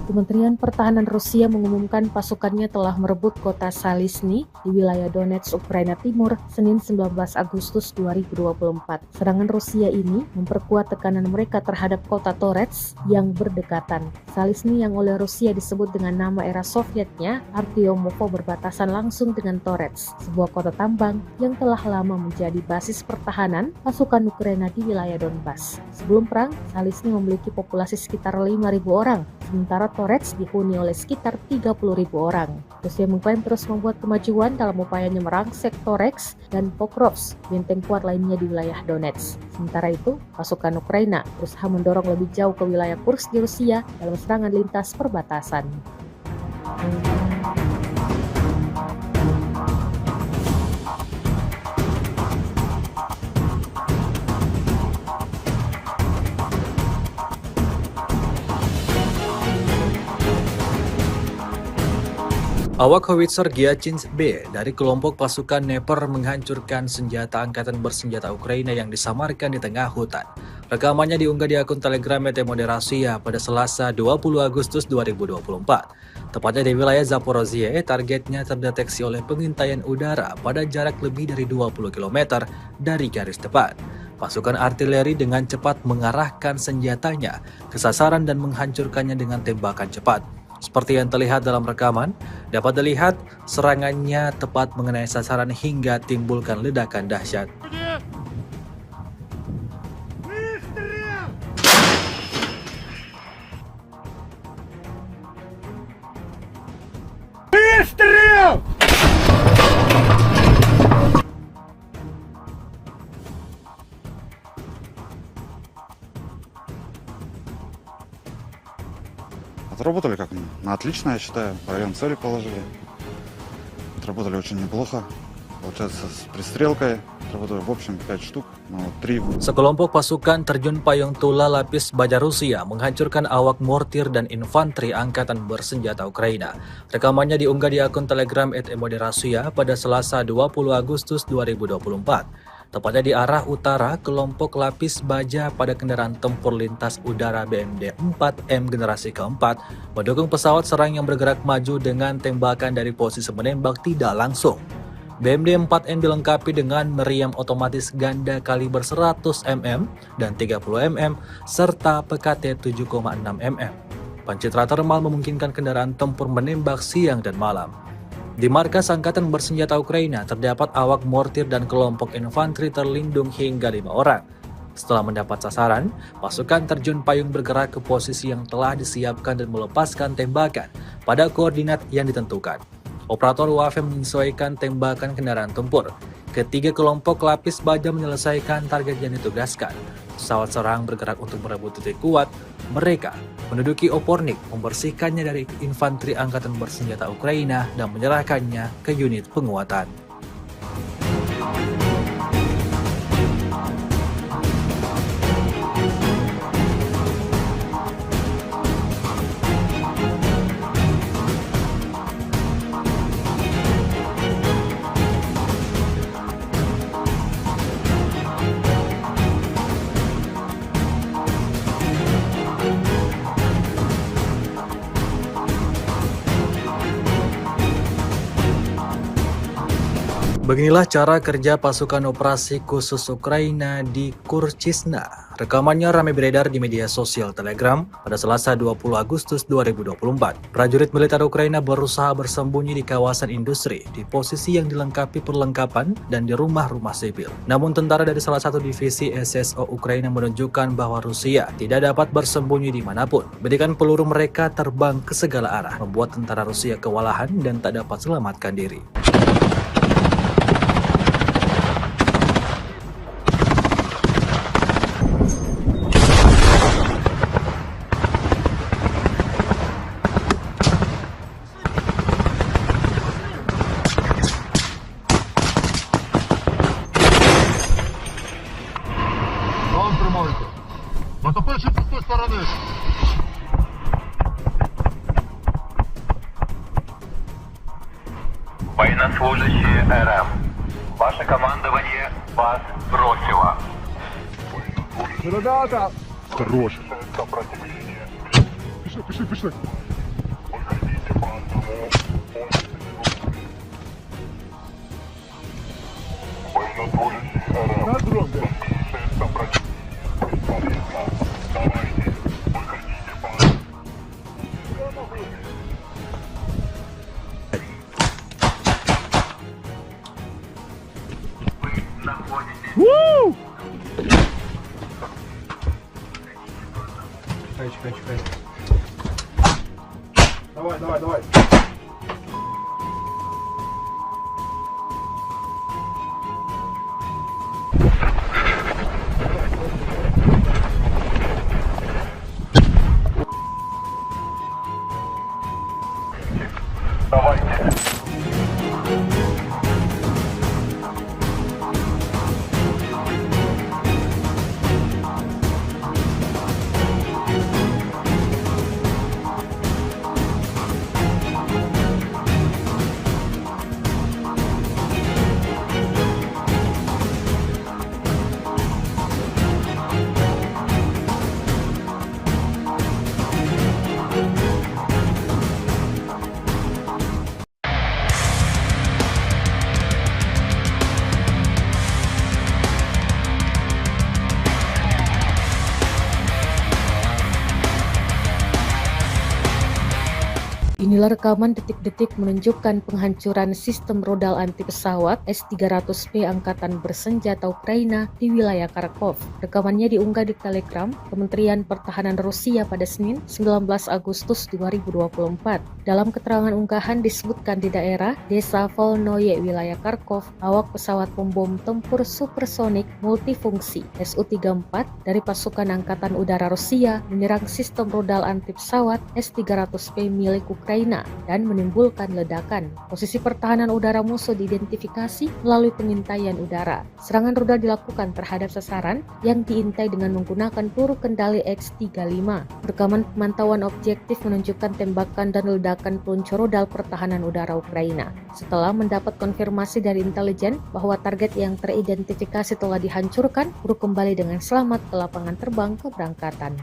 Kementerian Pertahanan Rusia mengumumkan pasukannya telah merebut kota Salisny di wilayah Donetsk, Ukraina Timur, Senin 19 Agustus 2024. Serangan Rusia ini memperkuat tekanan mereka terhadap kota Toretsk yang berdekatan. Salisny yang oleh Rusia disebut dengan nama era Sovietnya, Artyomovo, berbatasan langsung dengan Toretsk, sebuah kota tambang yang telah lama menjadi basis pertahanan pasukan Ukraina di wilayah Donbas. Sebelum perang, Salisny memiliki populasi sekitar 5.000 orang, sementara Toretsk dihuni oleh sekitar 30.000 orang. Rusia mengklaim terus membuat kemajuan dalam upayanya merangsek Toretsk dan Pokrovsk, benteng kuat lainnya di wilayah Donetsk. Sementara itu, pasukan Ukraina berusaha mendorong lebih jauh ke wilayah Kursk di Rusia dalam serangan lintas perbatasan. Awak howitzer Gyachins B dari kelompok pasukan Dnepr menghancurkan senjata angkatan bersenjata Ukraina yang disamarkan di tengah hutan. Rekamannya diunggah di akun Telegram Moderasia pada Selasa 20 Agustus 2024. Tepatnya di wilayah Zaporozhye, targetnya terdeteksi oleh pengintaian udara pada jarak lebih dari 20 km dari garis depan. Pasukan artileri dengan cepat mengarahkan senjatanya ke sasaran dan menghancurkannya dengan tembakan cepat. Seperti yang terlihat dalam rekaman, dapat dilihat serangannya tepat mengenai sasaran hingga timbulkan ledakan dahsyat. Отработали как на отлично, я считаю. В район цели положили. Отработали очень неплохо. Получается, с пристрелкой отработали в общем 5 штук, но 3. Sekelompok pasukan terjun payung Tula Lapis Baja Rusia menghancurkan awak mortir dan infanteri angkatan bersenjata Ukraina. Rekamannya diunggah di akun Telegram @moderasia pada Selasa 20 Agustus 2024. Tepatnya di arah utara, kelompok lapis baja pada kendaraan tempur lintas udara BMD 4M generasi keempat mendukung pesawat serang yang bergerak maju dengan tembakan dari posisi menembak tidak langsung. BMD 4M dilengkapi dengan meriam otomatis ganda kaliber 100 mm dan 30 mm serta PKT 7,6 mm. Pencitra termal memungkinkan kendaraan tempur menembak siang dan malam. Di markas Angkatan Bersenjata Ukraina terdapat awak mortir dan kelompok infanteri terlindung hingga 5 orang. Setelah mendapat sasaran, pasukan terjun payung bergerak ke posisi yang telah disiapkan dan melepaskan tembakan pada koordinat yang ditentukan. Operator UAV menyesuaikan tembakan kendaraan tempur. Ketiga kelompok lapis baja menyelesaikan target yang ditugaskan. Pesawat serang bergerak untuk merebut titik kuat. Mereka menduduki Opornik, membersihkannya dari infanteri angkatan bersenjata Ukraina dan menyerahkannya ke unit penguatan. Beginilah cara kerja pasukan operasi khusus Ukraina di Kurchisna. Rekamannya ramai beredar di media sosial Telegram pada Selasa 20 Agustus 2024. Prajurit militer Ukraina berusaha bersembunyi di kawasan industri, di posisi yang dilengkapi perlengkapan dan di rumah-rumah sipil. Namun tentara dari salah satu divisi SSO Ukraina menunjukkan bahwa Rusia tidak dapat bersembunyi dimanapun. Berikan peluru mereka terbang ke segala arah, membuat tentara Rusia kewalahan dan tak dapat selamatkan diri. Вам тримайте. Натопивши з тієї сторони. Военнослужащие РФ. Ваше командование вас бросило. Ребята! Хорош. Пішли. На дрон, Вы находитесь Чекай. Давай. давайте. Inilah rekaman detik-detik menunjukkan penghancuran sistem rodal anti pesawat S-300P Angkatan Bersenjata Ukraina di wilayah Kharkov. Rekamannya diunggah di Telegram Kementerian Pertahanan Rusia pada Senin 19 Agustus 2024. Dalam keterangan unggahan disebutkan di daerah Desa Volnoye, wilayah Kharkov, awak pesawat pembom tempur supersonik multifungsi Su-34 dari pasukan Angkatan Udara Rusia menyerang sistem rodal anti pesawat S-300P milik Ukraina dan menimbulkan ledakan. Posisi pertahanan udara musuh diidentifikasi melalui pengintaian udara. Serangan rudal dilakukan terhadap sasaran yang diintai dengan menggunakan peluru kendali X-35. Rekaman pemantauan objektif menunjukkan tembakan dan ledakan peluncur rudal pertahanan udara Ukraina. Setelah mendapat konfirmasi dari intelijen bahwa target yang teridentifikasi telah dihancurkan, kru kembali dengan selamat ke lapangan terbang keberangkatan.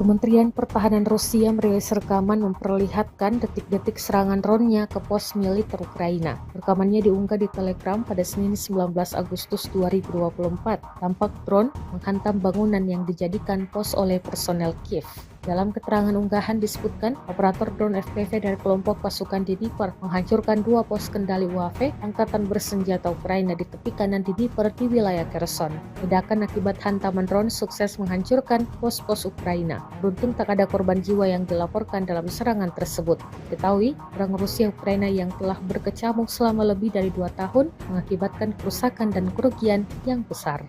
Kementerian Pertahanan Rusia merilis rekaman memperlihatkan detik-detik serangan drone-nya ke pos militer Ukraina. Rekamannya diunggah di Telegram pada Senin 19 Agustus 2024. Tampak drone menghantam bangunan yang dijadikan pos oleh personel Kiev. Dalam keterangan unggahan disebutkan, operator drone FPV dari kelompok pasukan Dnipro menghancurkan 2 pos kendali UAV Angkatan Bersenjata Ukraina di tepi kanan Dnipro di wilayah Kherson. Ledakan akibat hantaman drone sukses menghancurkan pos-pos Ukraina. Beruntung tak ada korban jiwa yang dilaporkan dalam serangan tersebut. Diketahui, perang Rusia Ukraina yang telah berkecamuk selama lebih dari 2 tahun mengakibatkan kerusakan dan kerugian yang besar.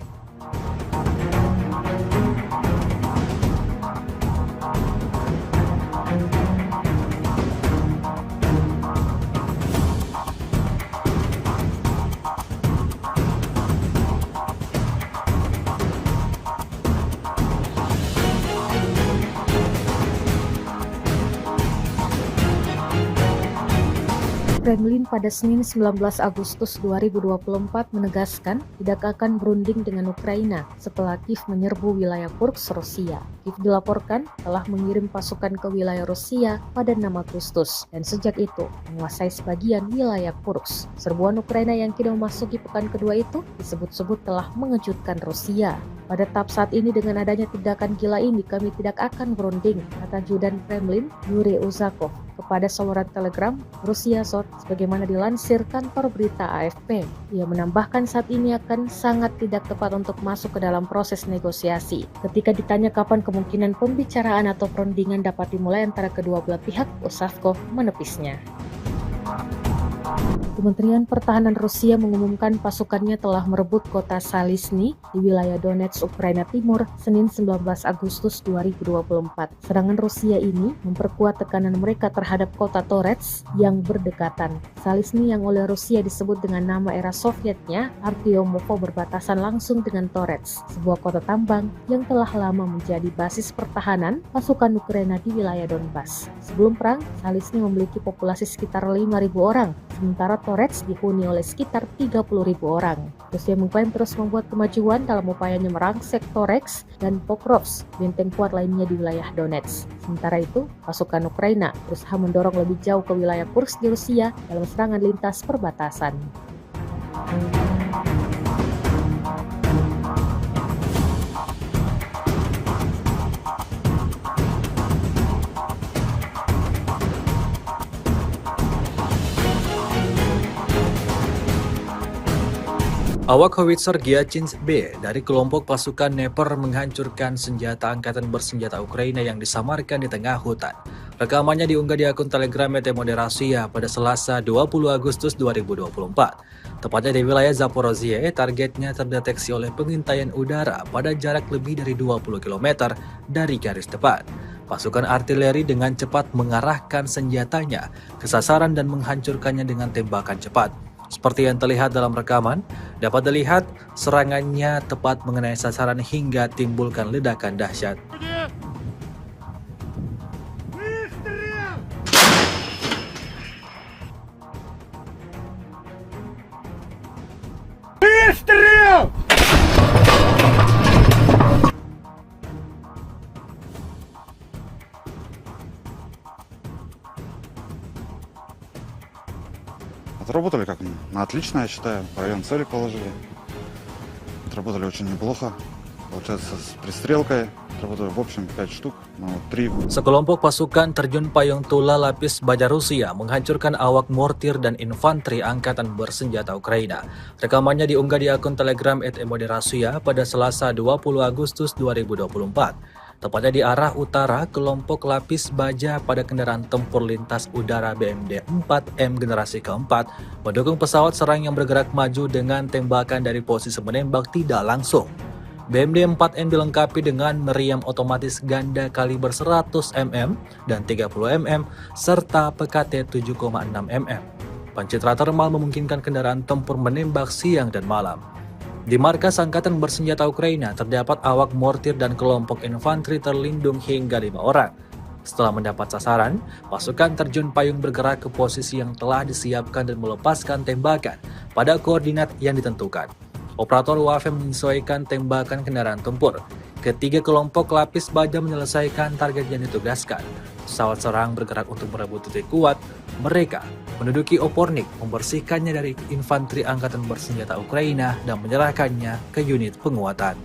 Kremlin pada Senin 19 Agustus 2024 menegaskan tidak akan berunding dengan Ukraina setelah Kiev menyerbu wilayah Kursk, Rusia. Kiev dilaporkan telah mengirim pasukan ke wilayah Rusia pada 6 Agustus dan sejak itu menguasai sebagian wilayah Kursk. Serbuan Ukraina yang kini memasuki pekan kedua itu disebut-sebut telah mengejutkan Rusia. Pada tahap saat ini dengan adanya tindakan gila ini kami tidak akan berunding, kata Ajudan Kremlin Yuri Uzakov kepada saluran Telegram Rusia Sot sebagaimana dilansir kantor berita AFP. Ia menambahkan saat ini akan sangat tidak tepat untuk masuk ke dalam proses negosiasi. Ketika ditanya kapan kemungkinan pembicaraan atau perundingan dapat dimulai antara kedua belah pihak, Uzakov menepisnya. Kementerian Pertahanan Rusia mengumumkan pasukannya telah merebut kota Salisny di wilayah Donetsk, Ukraina Timur, Senin 19 Agustus 2024. Serangan Rusia ini memperkuat tekanan mereka terhadap kota Toretsk yang berdekatan. Salisny yang oleh Rusia disebut dengan nama era Sovietnya, Artyomovo, berbatasan langsung dengan Toretsk, sebuah kota tambang yang telah lama menjadi basis pertahanan pasukan Ukraina di wilayah Donbas. Sebelum perang, Salisny memiliki populasi sekitar 5.000 orang, sementara Toretsk dihuni oleh sekitar 30.000 orang. Rusia mengklaim terus membuat kemajuan dalam upayanya merangsek Toretsk dan Pokrovsk, benteng kuat lainnya di wilayah Donetsk. Sementara itu, pasukan Ukraina berusaha mendorong lebih jauh ke wilayah Kursk di Rusia dalam serangan lintas perbatasan. Awak howitzer Gyachins B dari kelompok pasukan Dnepr menghancurkan senjata angkatan bersenjata Ukraina yang disamarkan di tengah hutan. Rekamannya diunggah di akun Telegram Moderasiya pada Selasa 20 Agustus 2024. Tepatnya di wilayah Zaporozhye, targetnya terdeteksi oleh pengintaian udara pada jarak lebih dari 20 km dari garis depan. Pasukan artileri dengan cepat mengarahkan senjatanya ke sasaran dan menghancurkannya dengan tembakan cepat. Seperti yang terlihat dalam rekaman, dapat dilihat serangannya tepat mengenai sasaran hingga timbulkan ledakan dahsyat. Отработали как на отлично, я считаю. В район цели положили. Отработали очень неплохо. Получается, с пристрелкой отработали в общем 5 штук, но 3. Sekelompok pasukan terjun payung Tula Lapis Baja Rusia menghancurkan awak mortir dan infanteri angkatan bersenjata Ukraina. Rekamannya diunggah di akun Telegram @Moderasiya pada Selasa 20 Agustus 2024. Tepatnya di arah utara, kelompok lapis baja pada kendaraan tempur lintas udara BMD 4M generasi keempat mendukung pesawat serang yang bergerak maju dengan tembakan dari posisi menembak tidak langsung. BMD 4M dilengkapi dengan meriam otomatis ganda kaliber 100 mm dan 30 mm serta PKT 7,6 mm. Pencitra termal memungkinkan kendaraan tempur menembak siang dan malam. Di markas Angkatan Bersenjata Ukraina terdapat awak mortir dan kelompok infanteri terlindung hingga 5 orang. Setelah mendapat sasaran, pasukan terjun payung bergerak ke posisi yang telah disiapkan dan melepaskan tembakan pada koordinat yang ditentukan. Operator UAV menyesuaikan tembakan kendaraan tempur. Ketiga kelompok lapis baja menyelesaikan target yang ditugaskan. Pesawat serang bergerak untuk merebut titik kuat. Mereka menduduki Opornik, membersihkannya dari infanteri angkatan bersenjata Ukraina dan menyerahkannya ke unit penguatan.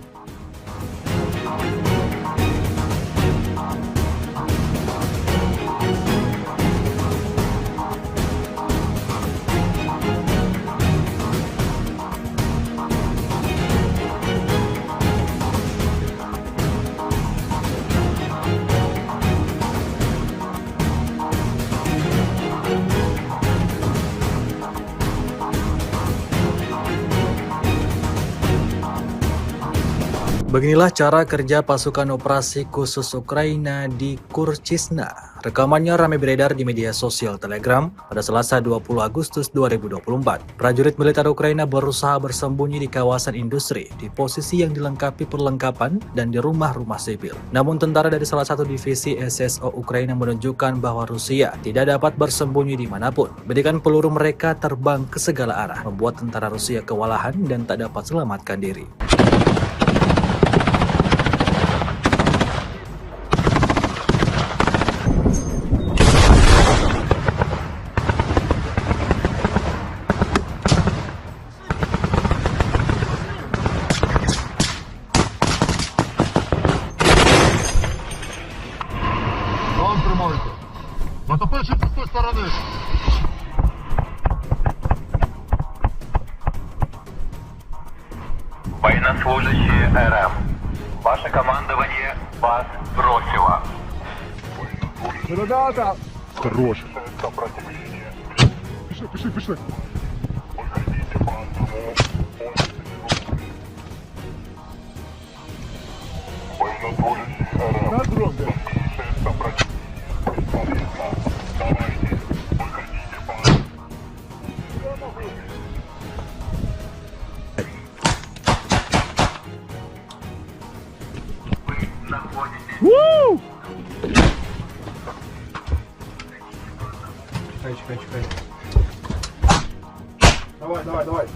Beginilah cara kerja pasukan operasi khusus Ukraina di Kurchisna. Rekamannya ramai beredar di media sosial Telegram pada Selasa 20 Agustus 2024. Prajurit militer Ukraina berusaha bersembunyi di kawasan industri, di posisi yang dilengkapi perlengkapan dan di rumah-rumah sipil. Namun tentara dari salah satu divisi SSO Ukraina menunjukkan bahwa Rusia tidak dapat bersembunyi dimanapun. Bedikan peluru mereka terbang ke segala arah, membuat tentara Rusia kewalahan dan tak dapat selamatkan diri. Вам тримайте. Натопивши з тої сторони. Военнослужащие РФ. Ваше командование вас бросило. Ребята! Хорош. Пішли. На дрон, да. Вы находитесь Чекай. Давай. давайте.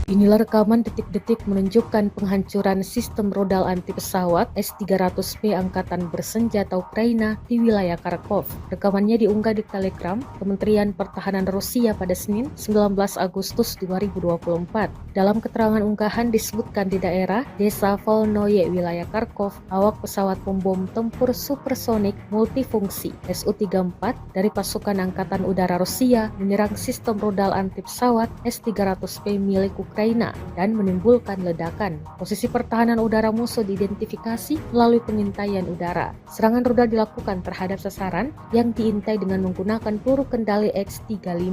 Inilah rekaman detik-detik menunjukkan penghancuran sistem rodal anti pesawat S-300P Angkatan Bersenjata Ukraina di wilayah Kharkov. Rekamannya diunggah di Telegram Kementerian Pertahanan Rusia pada Senin 19 Agustus 2024. Dalam keterangan unggahan disebutkan di daerah Desa Volnoye, wilayah Kharkov, awak pesawat pembom tempur supersonik multifungsi Su-34 dari pasukan Angkatan Udara Rusia menyerang sistem rodal anti pesawat S-300P milik Ukraina dan menimbulkan ledakan. Posisi pertahanan udara musuh diidentifikasi melalui pengintaian udara. Serangan rudal dilakukan terhadap sasaran yang diintai dengan menggunakan peluru kendali X-35.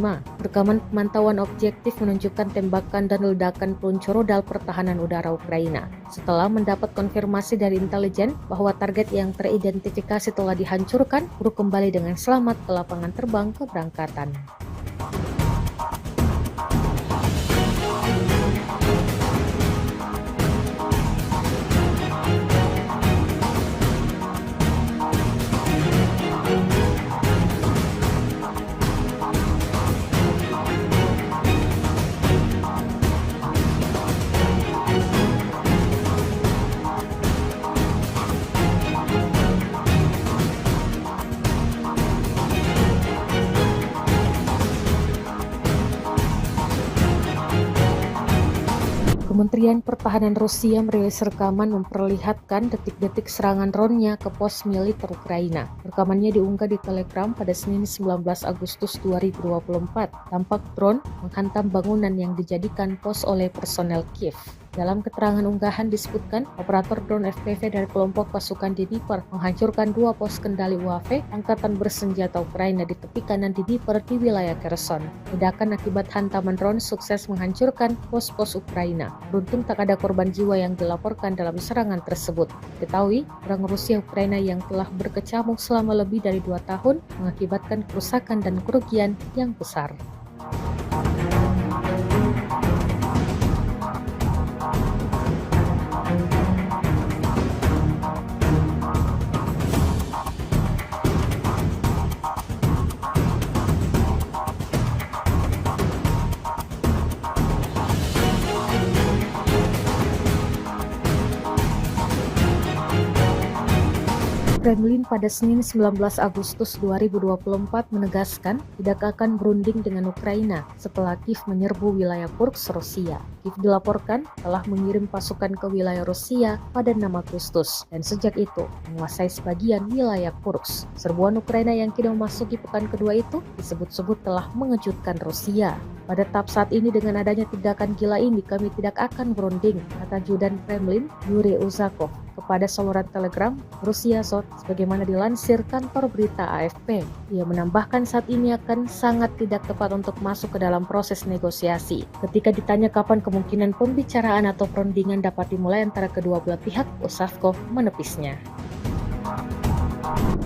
Rekaman pemantauan objektif menunjukkan tembakan dan ledakan peluncur rudal pertahanan udara Ukraina. Setelah mendapat konfirmasi dari intelijen bahwa target yang teridentifikasi telah dihancurkan, peluru kembali dengan selamat ke lapangan terbang keberangkatan. Kementerian Pertahanan Rusia merilis rekaman memperlihatkan detik-detik serangan drone-nya ke pos militer Ukraina. Rekamannya diunggah di Telegram pada Senin 19 Agustus 2024. Tampak drone menghantam bangunan yang dijadikan pos oleh personel Kiev. Dalam keterangan unggahan disebutkan, operator drone FPV dari kelompok pasukan Dnipro menghancurkan 2 pos kendali UAV Angkatan Bersenjata Ukraina di tepi kanan Dnipro di wilayah Kherson. Ledakan akibat hantaman drone sukses menghancurkan pos-pos Ukraina. Beruntung tak ada korban jiwa yang dilaporkan dalam serangan tersebut. Ketahui, perang Rusia Ukraina yang telah berkecamuk selama lebih dari 2 tahun mengakibatkan kerusakan dan kerugian yang besar. Kremlin pada Senin 19 Agustus 2024 menegaskan tidak akan berunding dengan Ukraina setelah Kiev menyerbu wilayah Kursk, Rusia. Kiev dilaporkan telah mengirim pasukan ke wilayah Rusia pada 6 Agustus dan sejak itu menguasai sebagian wilayah Kursk. Serbuan Ukraina yang kini memasuki pekan kedua itu disebut-sebut telah mengejutkan Rusia. Pada tahap saat ini dengan adanya tindakan gila ini kami tidak akan berunding, kata Judan Kremlin Yuri Uzakov kepada saluran Telegram Rusia Sot sebagaimana dilansir kantor berita AFP. Ia menambahkan saat ini akan sangat tidak tepat untuk masuk ke dalam proses negosiasi. Ketika ditanya kapan kemungkinan pembicaraan atau perundingan dapat dimulai antara kedua belah pihak, Uzakov menepisnya.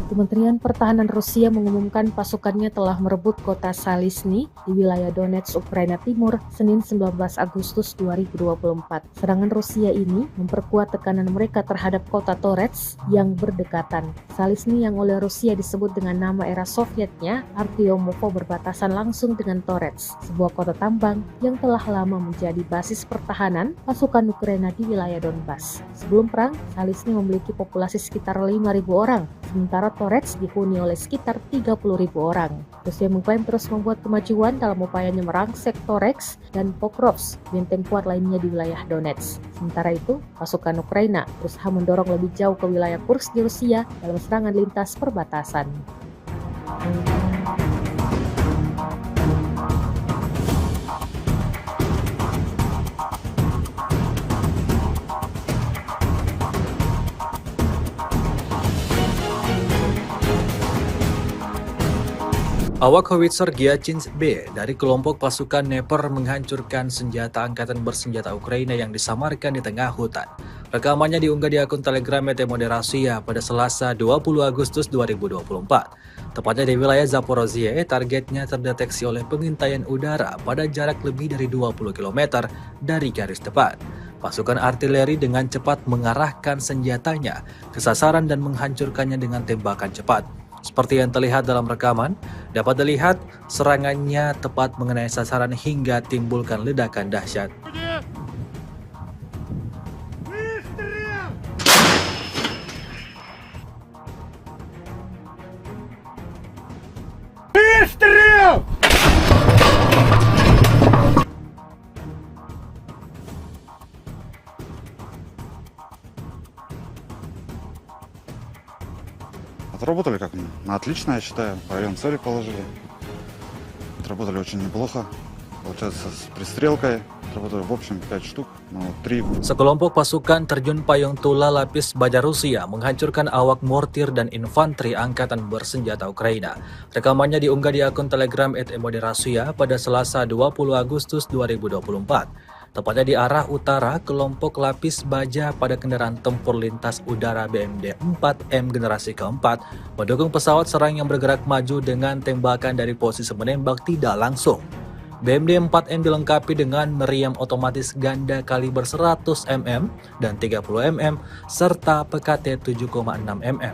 Kementerian Pertahanan Rusia mengumumkan pasukannya telah merebut kota Salisny di wilayah Donetsk, Ukraina Timur, Senin 19 Agustus 2024. Serangan Rusia ini memperkuat tekanan mereka terhadap kota Torets yang berdekatan. Salisny yang oleh Rusia disebut dengan nama era Sovietnya, Artyomovo, berbatasan langsung dengan Torets, sebuah kota tambang yang telah lama menjadi basis pertahanan pasukan Ukraina di wilayah Donbas. Sebelum perang, Salisny memiliki populasi sekitar 5.000 orang, sementara Torets dihuni oleh sekitar 30.000 orang. Rusia mengklaim terus membuat kemajuan dalam upayanya merangsek Toreks dan Pokrovsk, benteng kuat lainnya di wilayah Donetsk. Sementara itu, pasukan Ukraina berusaha mendorong lebih jauh ke wilayah Kursk di Rusia dalam serangan lintas perbatasan. Awak howitzer Gyachins B dari kelompok pasukan Dnepr menghancurkan senjata angkatan bersenjata Ukraina yang disamarkan di tengah hutan. Rekamannya diunggah di akun Telegram ET Moderasiya pada Selasa 20 Agustus 2024. Tepatnya di wilayah Zaporozhye, targetnya terdeteksi oleh pengintaian udara pada jarak lebih dari 20 km dari garis depan. Pasukan artileri dengan cepat mengarahkan senjatanya ke sasaran dan menghancurkannya dengan tembakan cepat. Seperti yang terlihat dalam rekaman, dapat dilihat serangannya tepat mengenai sasaran hingga timbulkan ledakan dahsyat. Отработали как на отлично, я считаю. Район цели положили. Отработали очень неплохо. Получается, с пристрелкой отработали в общем 5 штук, но 3. Sekelompok pasukan terjun payung Tula Lapis Baja Rusia menghancurkan awak mortir dan infanteri angkatan bersenjata Ukraina. Rekamannya diunggah di akun Telegram ET Moderasiya pada Selasa 20 Agustus 2024. Tepatnya di arah utara, kelompok lapis baja pada kendaraan tempur lintas udara BMD 4M generasi keempat mendukung pesawat serang yang bergerak maju dengan tembakan dari posisi menembak tidak langsung. BMD 4M dilengkapi dengan meriam otomatis ganda kaliber 100 mm dan 30 mm serta PKT 7,6 mm.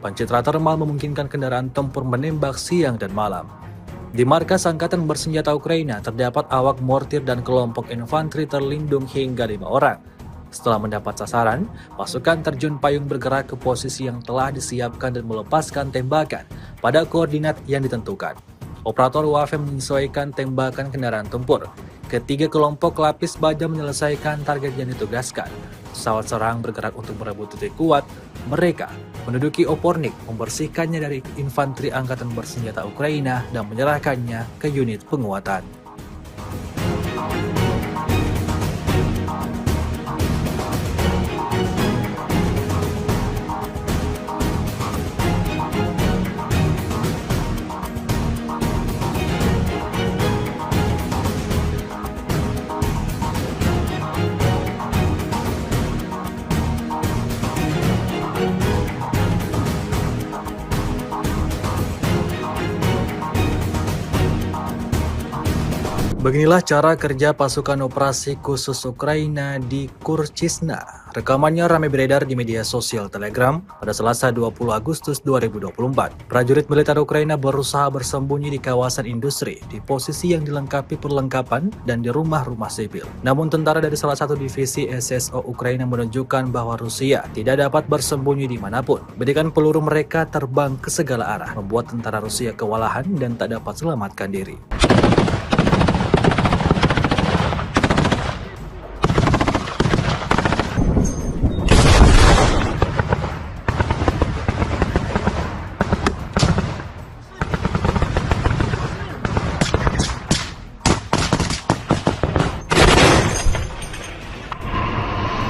Pancitra termal memungkinkan kendaraan tempur menembak siang dan malam. Di markas Angkatan Bersenjata Ukraina terdapat awak mortir dan kelompok infanteri terlindung hingga 5 orang. Setelah mendapat sasaran, pasukan terjun payung bergerak ke posisi yang telah disiapkan dan melepaskan tembakan pada koordinat yang ditentukan. Operator UAV menyesuaikan tembakan kendaraan tempur. Ketiga kelompok lapis baja menyelesaikan target yang ditugaskan. Pesawat serang bergerak untuk merebut titik kuat. Mereka menduduki Opornik, membersihkannya dari infanteri angkatan bersenjata Ukraina dan menyerahkannya ke unit penguatan. Beginilah cara kerja pasukan operasi khusus Ukraina di Kurchisna. Rekamannya ramai beredar di media sosial Telegram pada Selasa 20 Agustus 2024. Prajurit militer Ukraina berusaha bersembunyi di kawasan industri, di posisi yang dilengkapi perlengkapan dan di rumah-rumah sipil. Namun tentara dari salah satu divisi SSO Ukraina menunjukkan bahwa Rusia tidak dapat bersembunyi dimanapun. Bedikan peluru mereka terbang ke segala arah, membuat tentara Rusia kewalahan dan tak dapat selamatkan diri.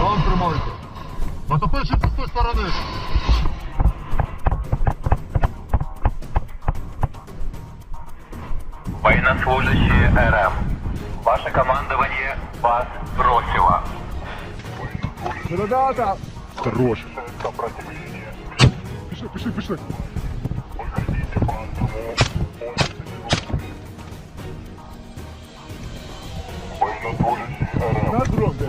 Там тримайте. Натопивши з тої сторони. Военнослужащие РФ. Ваше командование вас бросило. Да-да-да. Хорош. Пішли. На дрон, да.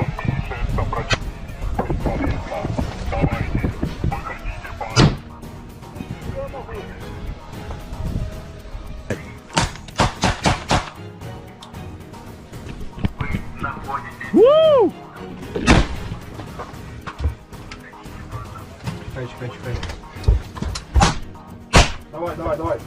Чекай. Давай. Давайте.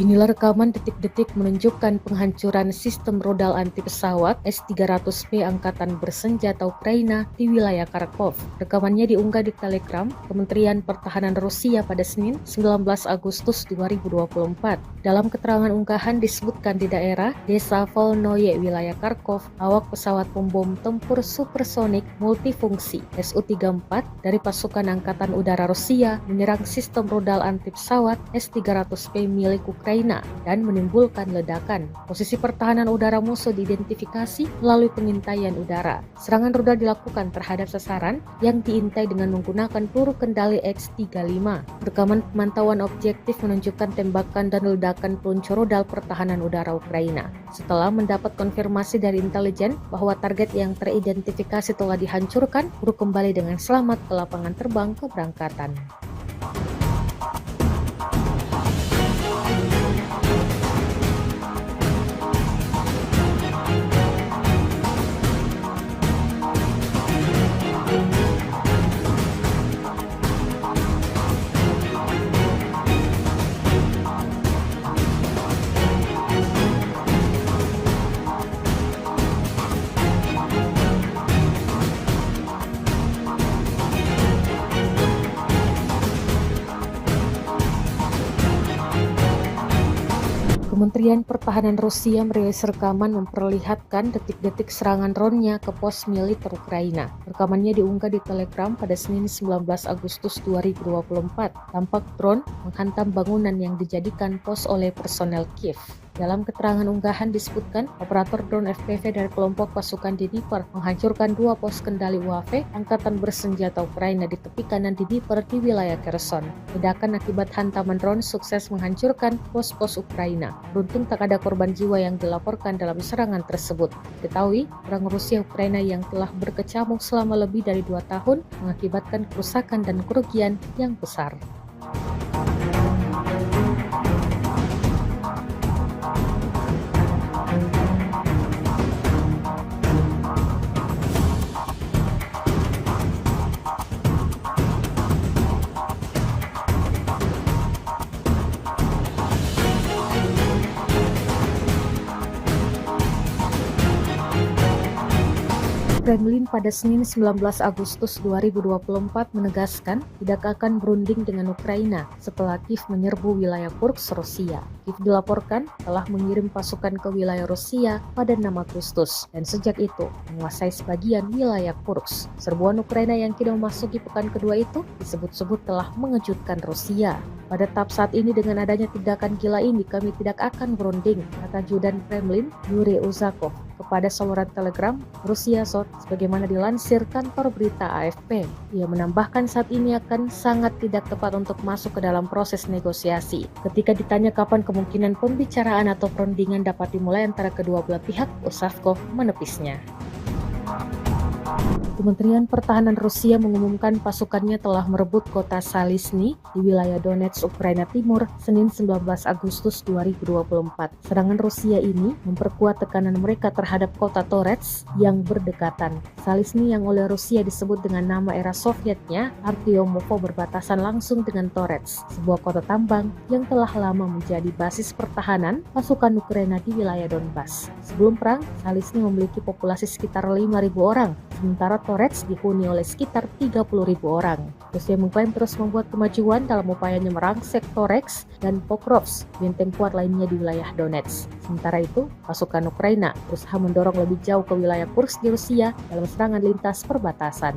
Inilah rekaman detik-detik menunjukkan penghancuran sistem rodal anti pesawat S-300P Angkatan Bersenjata Ukraina di wilayah Kharkov. Rekamannya diunggah di Telegram Kementerian Pertahanan Rusia pada Senin 19 Agustus 2024. Dalam keterangan unggahan disebutkan di daerah Desa Volnoye, wilayah Kharkov, awak pesawat pembom tempur supersonik multifungsi Su-34 dari pasukan Angkatan Udara Rusia menyerang sistem rodal anti pesawat S-300P milik Ukraina dan menimbulkan ledakan. Posisi pertahanan udara musuh diidentifikasi melalui pengintaian udara. Serangan rudal dilakukan terhadap sasaran yang diintai dengan menggunakan peluru kendali X-35. Rekaman pemantauan objektif menunjukkan tembakan dan ledakan peluncur rudal pertahanan udara Ukraina. Setelah mendapat konfirmasi dari intelijen bahwa target yang teridentifikasi telah dihancurkan, kru kembali dengan selamat ke lapangan terbang keberangkatan. Kementerian Pertahanan Rusia merilis rekaman memperlihatkan detik-detik serangan drone-nya ke pos militer Ukraina. Rekamannya diunggah di Telegram pada Senin 19 Agustus 2024. Tampak drone menghantam bangunan yang dijadikan pos oleh personel Kiev. Dalam keterangan unggahan disebutkan, operator drone FPV dari kelompok pasukan Dnipro menghancurkan 2 pos kendali UAV Angkatan Bersenjata Ukraina di tepi kanan Dnipro di wilayah Kherson. Ledakan akibat hantaman drone sukses menghancurkan pos-pos Ukraina. Beruntung tak ada korban jiwa yang dilaporkan dalam serangan tersebut. Ketahui, perang Rusia-Ukraina yang telah berkecamuk selama lebih dari 2 tahun mengakibatkan kerusakan dan kerugian yang besar. Kremlin pada Senin 19 Agustus 2024 menegaskan tidak akan berunding dengan Ukraina setelah Kiev menyerbu wilayah Kursk, Rusia. Kiev dilaporkan telah mengirim pasukan ke wilayah Rusia pada 6 Agustus dan sejak itu menguasai sebagian wilayah Kursk. Serbuan Ukraina yang kini memasuki pekan kedua itu disebut-sebut telah mengejutkan Rusia. Pada tahap saat ini dengan adanya tindakan gila ini kami tidak akan berunding, kata Judan Kremlin Yuri Uzakov kepada saluran Telegram Rusia Sot sebagaimana dilansir kantor berita AFP. Ia menambahkan saat ini akan sangat tidak tepat untuk masuk ke dalam proses negosiasi. Ketika ditanya kapan kemungkinan pembicaraan atau perundingan dapat dimulai antara kedua belah pihak, Uzakov menepisnya. Kementerian Pertahanan Rusia mengumumkan pasukannya telah merebut kota Salisny di wilayah Donetsk, Ukraina Timur, Senin 19 Agustus 2024. Serangan Rusia ini memperkuat tekanan mereka terhadap kota Torets yang berdekatan. Salisny yang oleh Rusia disebut dengan nama era Sovietnya, Artyomovo, berbatasan langsung dengan Torets, sebuah kota tambang yang telah lama menjadi basis pertahanan pasukan Ukraina di wilayah Donbas. Sebelum perang, Salisny memiliki populasi sekitar 5.000 orang, sementara Torets dihuni oleh sekitar 30.000 orang. Rusia mengklaim terus membuat kemajuan dalam upayanya merangsek Toreks dan Pokrovsk, benteng kuat lainnya di wilayah Donetsk. Sementara itu, pasukan Ukraina berusaha mendorong lebih jauh ke wilayah Kursk di Rusia dalam serangan lintas perbatasan.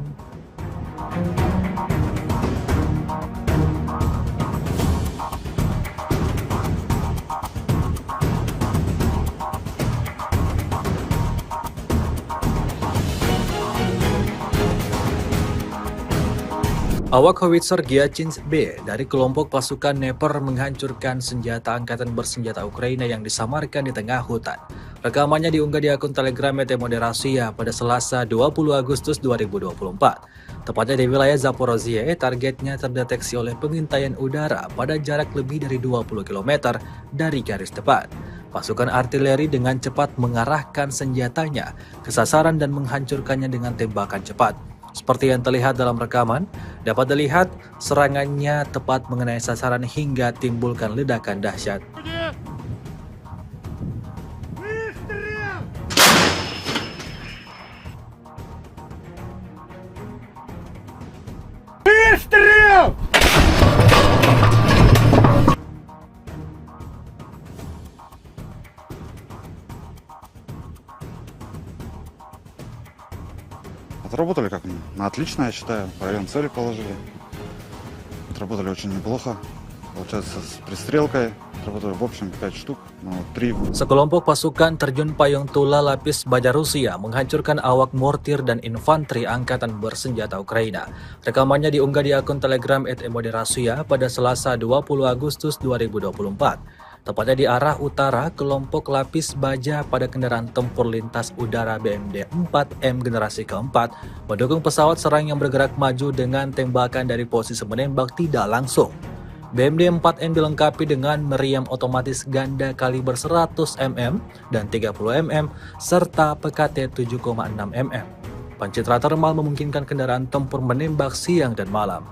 Awak howitzer Gyachins B dari kelompok pasukan Dnepr menghancurkan senjata angkatan bersenjata Ukraina yang disamarkan di tengah hutan. Rekamannya diunggah di akun Telegram ET Moderasiya pada Selasa 20 Agustus 2024. Tepatnya di wilayah Zaporozhye, targetnya terdeteksi oleh pengintaian udara pada jarak lebih dari 20 km dari garis depan. Pasukan artileri dengan cepat mengarahkan senjatanya ke sasaran dan menghancurkannya dengan tembakan cepat. Seperti yang terlihat dalam rekaman, dapat dilihat serangannya tepat mengenai sasaran hingga timbulkan ledakan dahsyat. Отработали как на отлично, я считаю. По району цели положили. Отработали очень неплохо. Получается, с пристрелкой отработали в общем 5 штук, но 3. Sekelompok pasukan terjun payung tula lapis baja Rusia menghancurkan awak mortir dan infanteri angkatan bersenjata Ukraina. Rekamannya diunggah di akun Telegram ET Moderasiya pada Selasa 20 Agustus 2024. Tepatnya di arah utara, kelompok lapis baja pada kendaraan tempur lintas udara BMD 4M generasi keempat mendukung pesawat serang yang bergerak maju dengan tembakan dari posisi menembak tidak langsung. BMD 4M dilengkapi dengan meriam otomatis ganda kaliber 100 mm dan 30 mm serta PKT 7,6 mm. Pancitra termal memungkinkan kendaraan tempur menembak siang dan malam.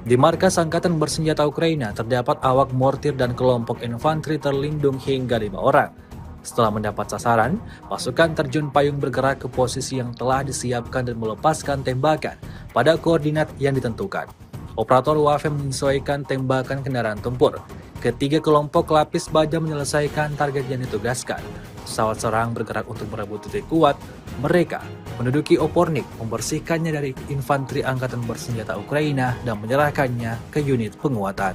Di markas Angkatan Bersenjata Ukraina terdapat awak mortir dan kelompok infanteri terlindung hingga 5 orang. Setelah mendapat sasaran, pasukan terjun payung bergerak ke posisi yang telah disiapkan dan melepaskan tembakan pada koordinat yang ditentukan. Operator UAV menyesuaikan tembakan kendaraan tempur. Ketiga kelompok lapis baja menyelesaikan target yang ditugaskan. Pesawat serang bergerak untuk merebut titik kuat. Mereka menduduki Opornik, membersihkannya dari infanteri angkatan bersenjata Ukraina dan menyerahkannya ke unit penguatan.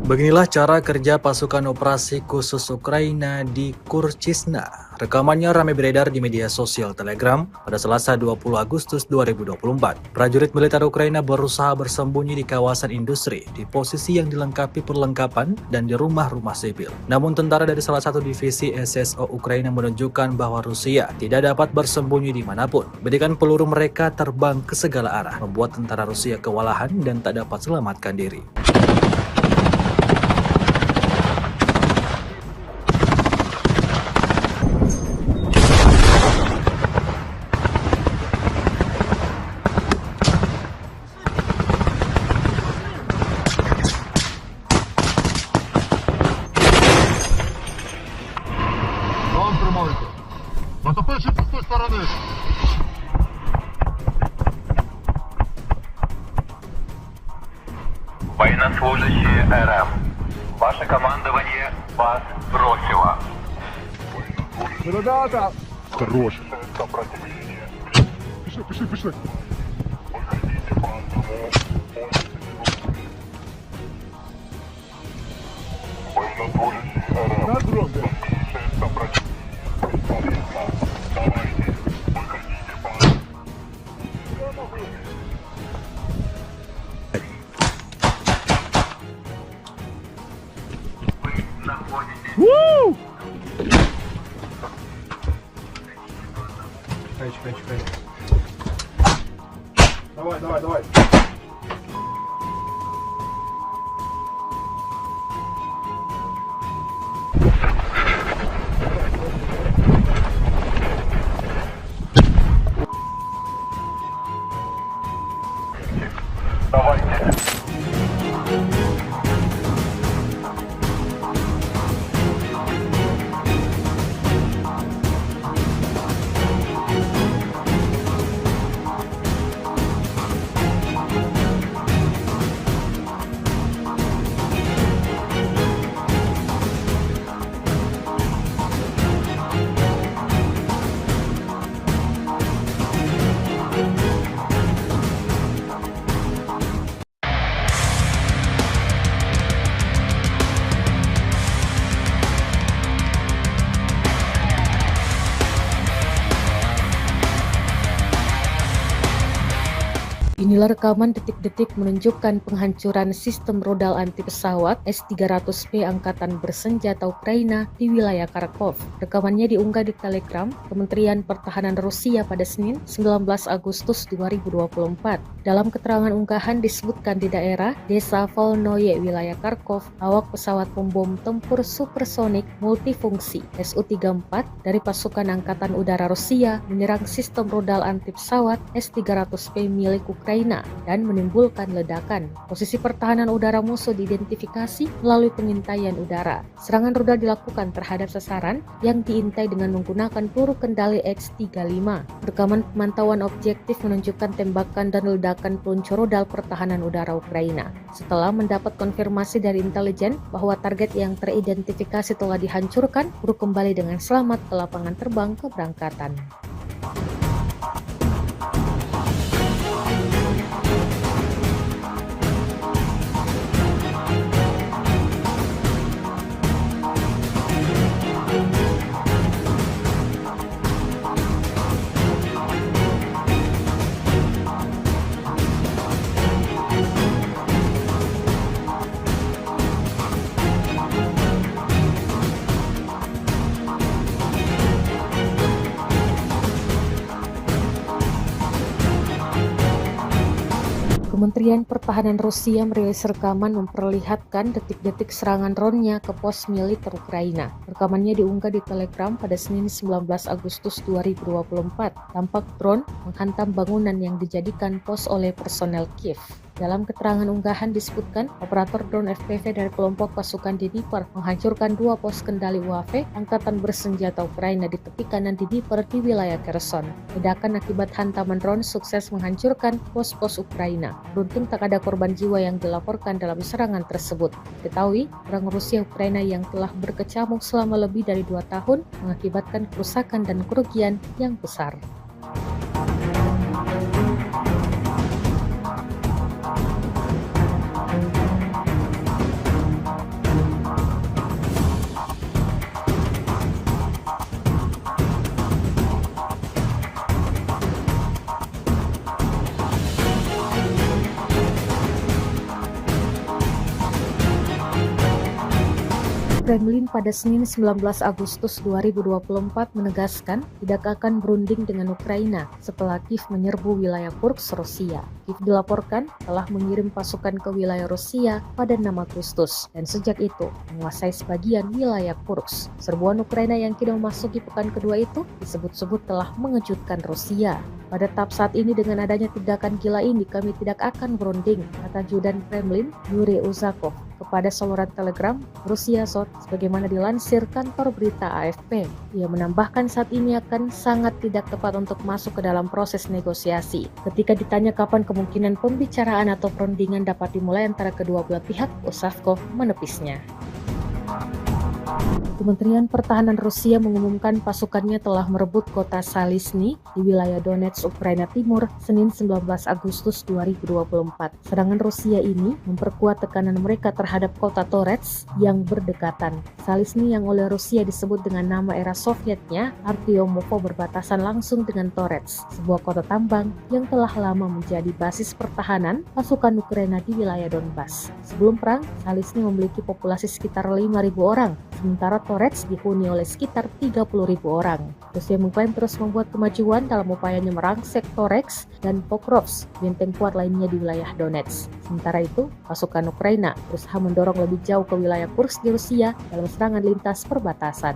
Beginilah cara kerja pasukan operasi khusus Ukraina di Kurchisna. Rekamannya ramai beredar di media sosial Telegram pada Selasa 20 Agustus 2024. Prajurit militer Ukraina berusaha bersembunyi di kawasan industri, di posisi yang dilengkapi perlengkapan dan di rumah-rumah sipil. Namun tentara dari salah satu divisi SSO Ukraina menunjukkan bahwa Rusia tidak dapat bersembunyi dimanapun. Bedikan peluru mereka terbang ke segala arah, membuat tentara Rusia kewalahan dan tak dapat selamatkan diri. Вам тримайте. Натопивши з тої сторони. Военнослужащие РФ. Ваше командование вас бросило. Ребята! Хорош. Пішли, пішли. На дрон, блядь. Чекай. Давай. Давайте. Inilah rekaman detik-detik menunjukkan penghancuran sistem rodal anti pesawat S-300P Angkatan Bersenjata Ukraina di wilayah Kharkov. Rekamannya diunggah di Telegram Kementerian Pertahanan Rusia pada Senin 19 Agustus 2024. Dalam keterangan unggahan disebutkan di daerah Desa Volnoye, wilayah Kharkov, awak pesawat pembom tempur supersonik multifungsi Su-34 dari pasukan Angkatan Udara Rusia menyerang sistem rodal anti pesawat S-300P milik Ukraina dan menimbulkan ledakan. Posisi pertahanan udara musuh diidentifikasi melalui pengintaian udara. Serangan rudal dilakukan terhadap sasaran yang diintai dengan menggunakan peluru kendali X-35. Rekaman pemantauan objektif menunjukkan tembakan dan ledakan peluncur rudal pertahanan udara Ukraina. Setelah mendapat konfirmasi dari intelijen bahwa target yang teridentifikasi telah dihancurkan, peluru kembali dengan selamat ke lapangan terbang keberangkatan. Kementerian Pertahanan Rusia merilis rekaman memperlihatkan detik-detik serangan drone-nya ke pos militer Ukraina. Rekamannya diunggah di Telegram pada Senin 19 Agustus 2024. Tampak drone menghantam bangunan yang dijadikan pos oleh personel Kiev. Dalam keterangan unggahan disebutkan, operator drone FPV dari kelompok pasukan Dnipro menghancurkan 2 pos kendali UAV Angkatan Bersenjata Ukraina di tepi kanan Dnipro di wilayah Kherson. Ledakan akibat hantaman drone sukses menghancurkan pos-pos Ukraina. Beruntung tak ada korban jiwa yang dilaporkan dalam serangan tersebut. Ketahui, perang Rusia Ukraina yang telah berkecamuk selama lebih dari 2 tahun mengakibatkan kerusakan dan kerugian yang besar. Kremlin pada Senin 19 Agustus 2024 menegaskan tidak akan berunding dengan Ukraina setelah Kiev menyerbu wilayah Kursk, Rusia. Kiev dilaporkan telah mengirim pasukan ke wilayah Rusia pada 6 Agustus dan sejak itu menguasai sebagian wilayah Kursk. Serbuan Ukraina yang kini memasuki pekan kedua itu disebut-sebut telah mengejutkan Rusia. Pada tahap saat ini dengan adanya tindakan gila ini kami tidak akan berunding, kata Judan Kremlin Yuri Uzakov kepada saluran Telegram Rusia Sot sebagaimana dilansir kantor berita AFP. Ia menambahkan saat ini akan sangat tidak tepat untuk masuk ke dalam proses negosiasi. Ketika ditanya kapan kemungkinan pembicaraan atau perundingan dapat dimulai antara kedua belah pihak, Uzakov menepisnya. Kementerian Pertahanan Rusia mengumumkan pasukannya telah merebut kota Salisny di wilayah Donetsk, Ukraina Timur, Senin 19 Agustus 2024. Serangan Rusia ini memperkuat tekanan mereka terhadap kota Torets yang berdekatan. Salisny yang oleh Rusia disebut dengan nama era Sovietnya, Artyomovo, berbatasan langsung dengan Torets, sebuah kota tambang yang telah lama menjadi basis pertahanan pasukan Ukraina di wilayah Donbas. Sebelum perang, Salisny memiliki populasi sekitar 5.000 orang, sementara Torets dihuni oleh sekitar 30.000 orang. Rusia mengklaim terus membuat kemajuan dalam upayanya merangsek Toreks dan Pokrovsk, benteng kuat lainnya di wilayah Donetsk. Sementara itu, pasukan Ukraina berusaha mendorong lebih jauh ke wilayah Kursk di Rusia dalam serangan lintas perbatasan.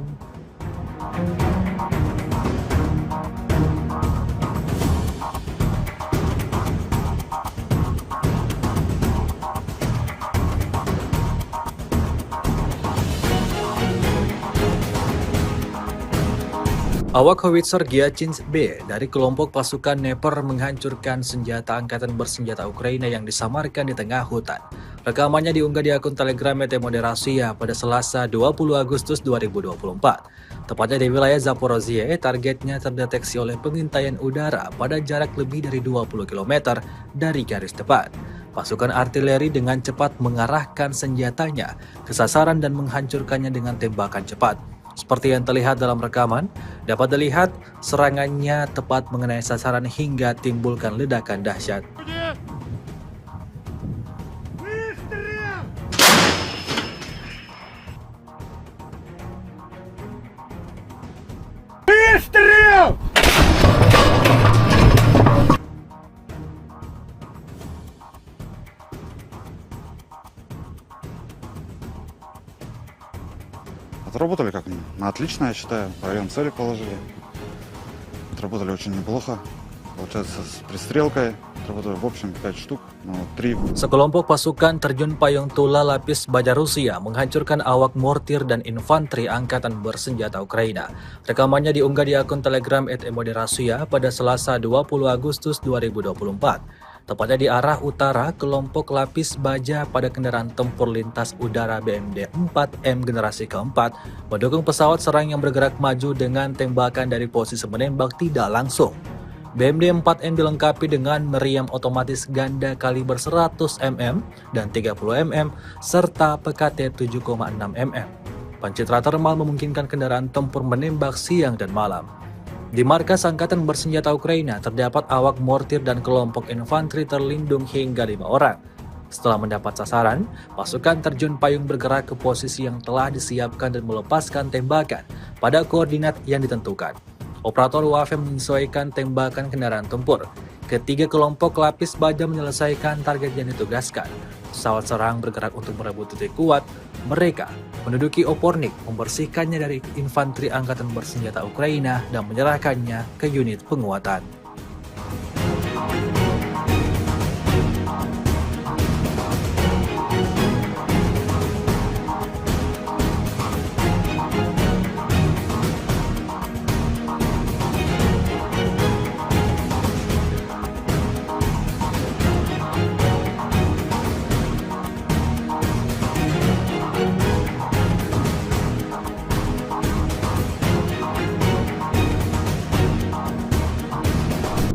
Awak howitzer Gyachins-B dari kelompok pasukan Dnepr menghancurkan senjata angkatan bersenjata Ukraina yang disamarkan di tengah hutan. Rekamannya diunggah di akun Telegram ET Moderasiya pada Selasa 20 Agustus 2024. Tepatnya di wilayah Zaporozhye, targetnya terdeteksi oleh pengintaian udara pada jarak lebih dari 20 km dari garis depan. Pasukan artileri dengan cepat mengarahkan senjatanya ke sasaran dan menghancurkannya dengan tembakan cepat. Seperti yang terlihat dalam rekaman, dapat dilihat serangannya tepat mengenai sasaran hingga timbulkan ledakan dahsyat. Отработали как на отлично, я считаю. По району цели положили. Отработали очень неплохо. Получается, с пристрелкой отработали в общем 5 штук, но 3. Sekelompok pasukan terjun payung tula lapis baja Rusia menghancurkan awak mortir dan infanteri angkatan bersenjata Ukraina. Rekamannya diunggah di akun Telegram ET Moderasiya pada Selasa 20 Agustus 2024. Tepatnya di arah utara, kelompok lapis baja pada kendaraan tempur lintas udara BMD 4M generasi keempat mendukung pesawat serang yang bergerak maju dengan tembakan dari posisi menembak tidak langsung. BMD 4M dilengkapi dengan meriam otomatis ganda kaliber 100 mm dan 30 mm serta PKT 7,6 mm. Pencitra termal memungkinkan kendaraan tempur menembak siang dan malam. Di markas Angkatan Bersenjata Ukraina terdapat awak mortir dan kelompok infanteri terlindung hingga 5 orang. Setelah mendapat sasaran, pasukan terjun payung bergerak ke posisi yang telah disiapkan dan melepaskan tembakan pada koordinat yang ditentukan. Operator UAV menyesuaikan tembakan kendaraan tempur. Ketiga kelompok lapis baja menyelesaikan target yang ditugaskan. Pesawat serang bergerak untuk merebut titik kuat. Mereka menduduki Opornik, membersihkannya dari infanteri angkatan bersenjata Ukraina dan menyerahkannya ke unit penguatan.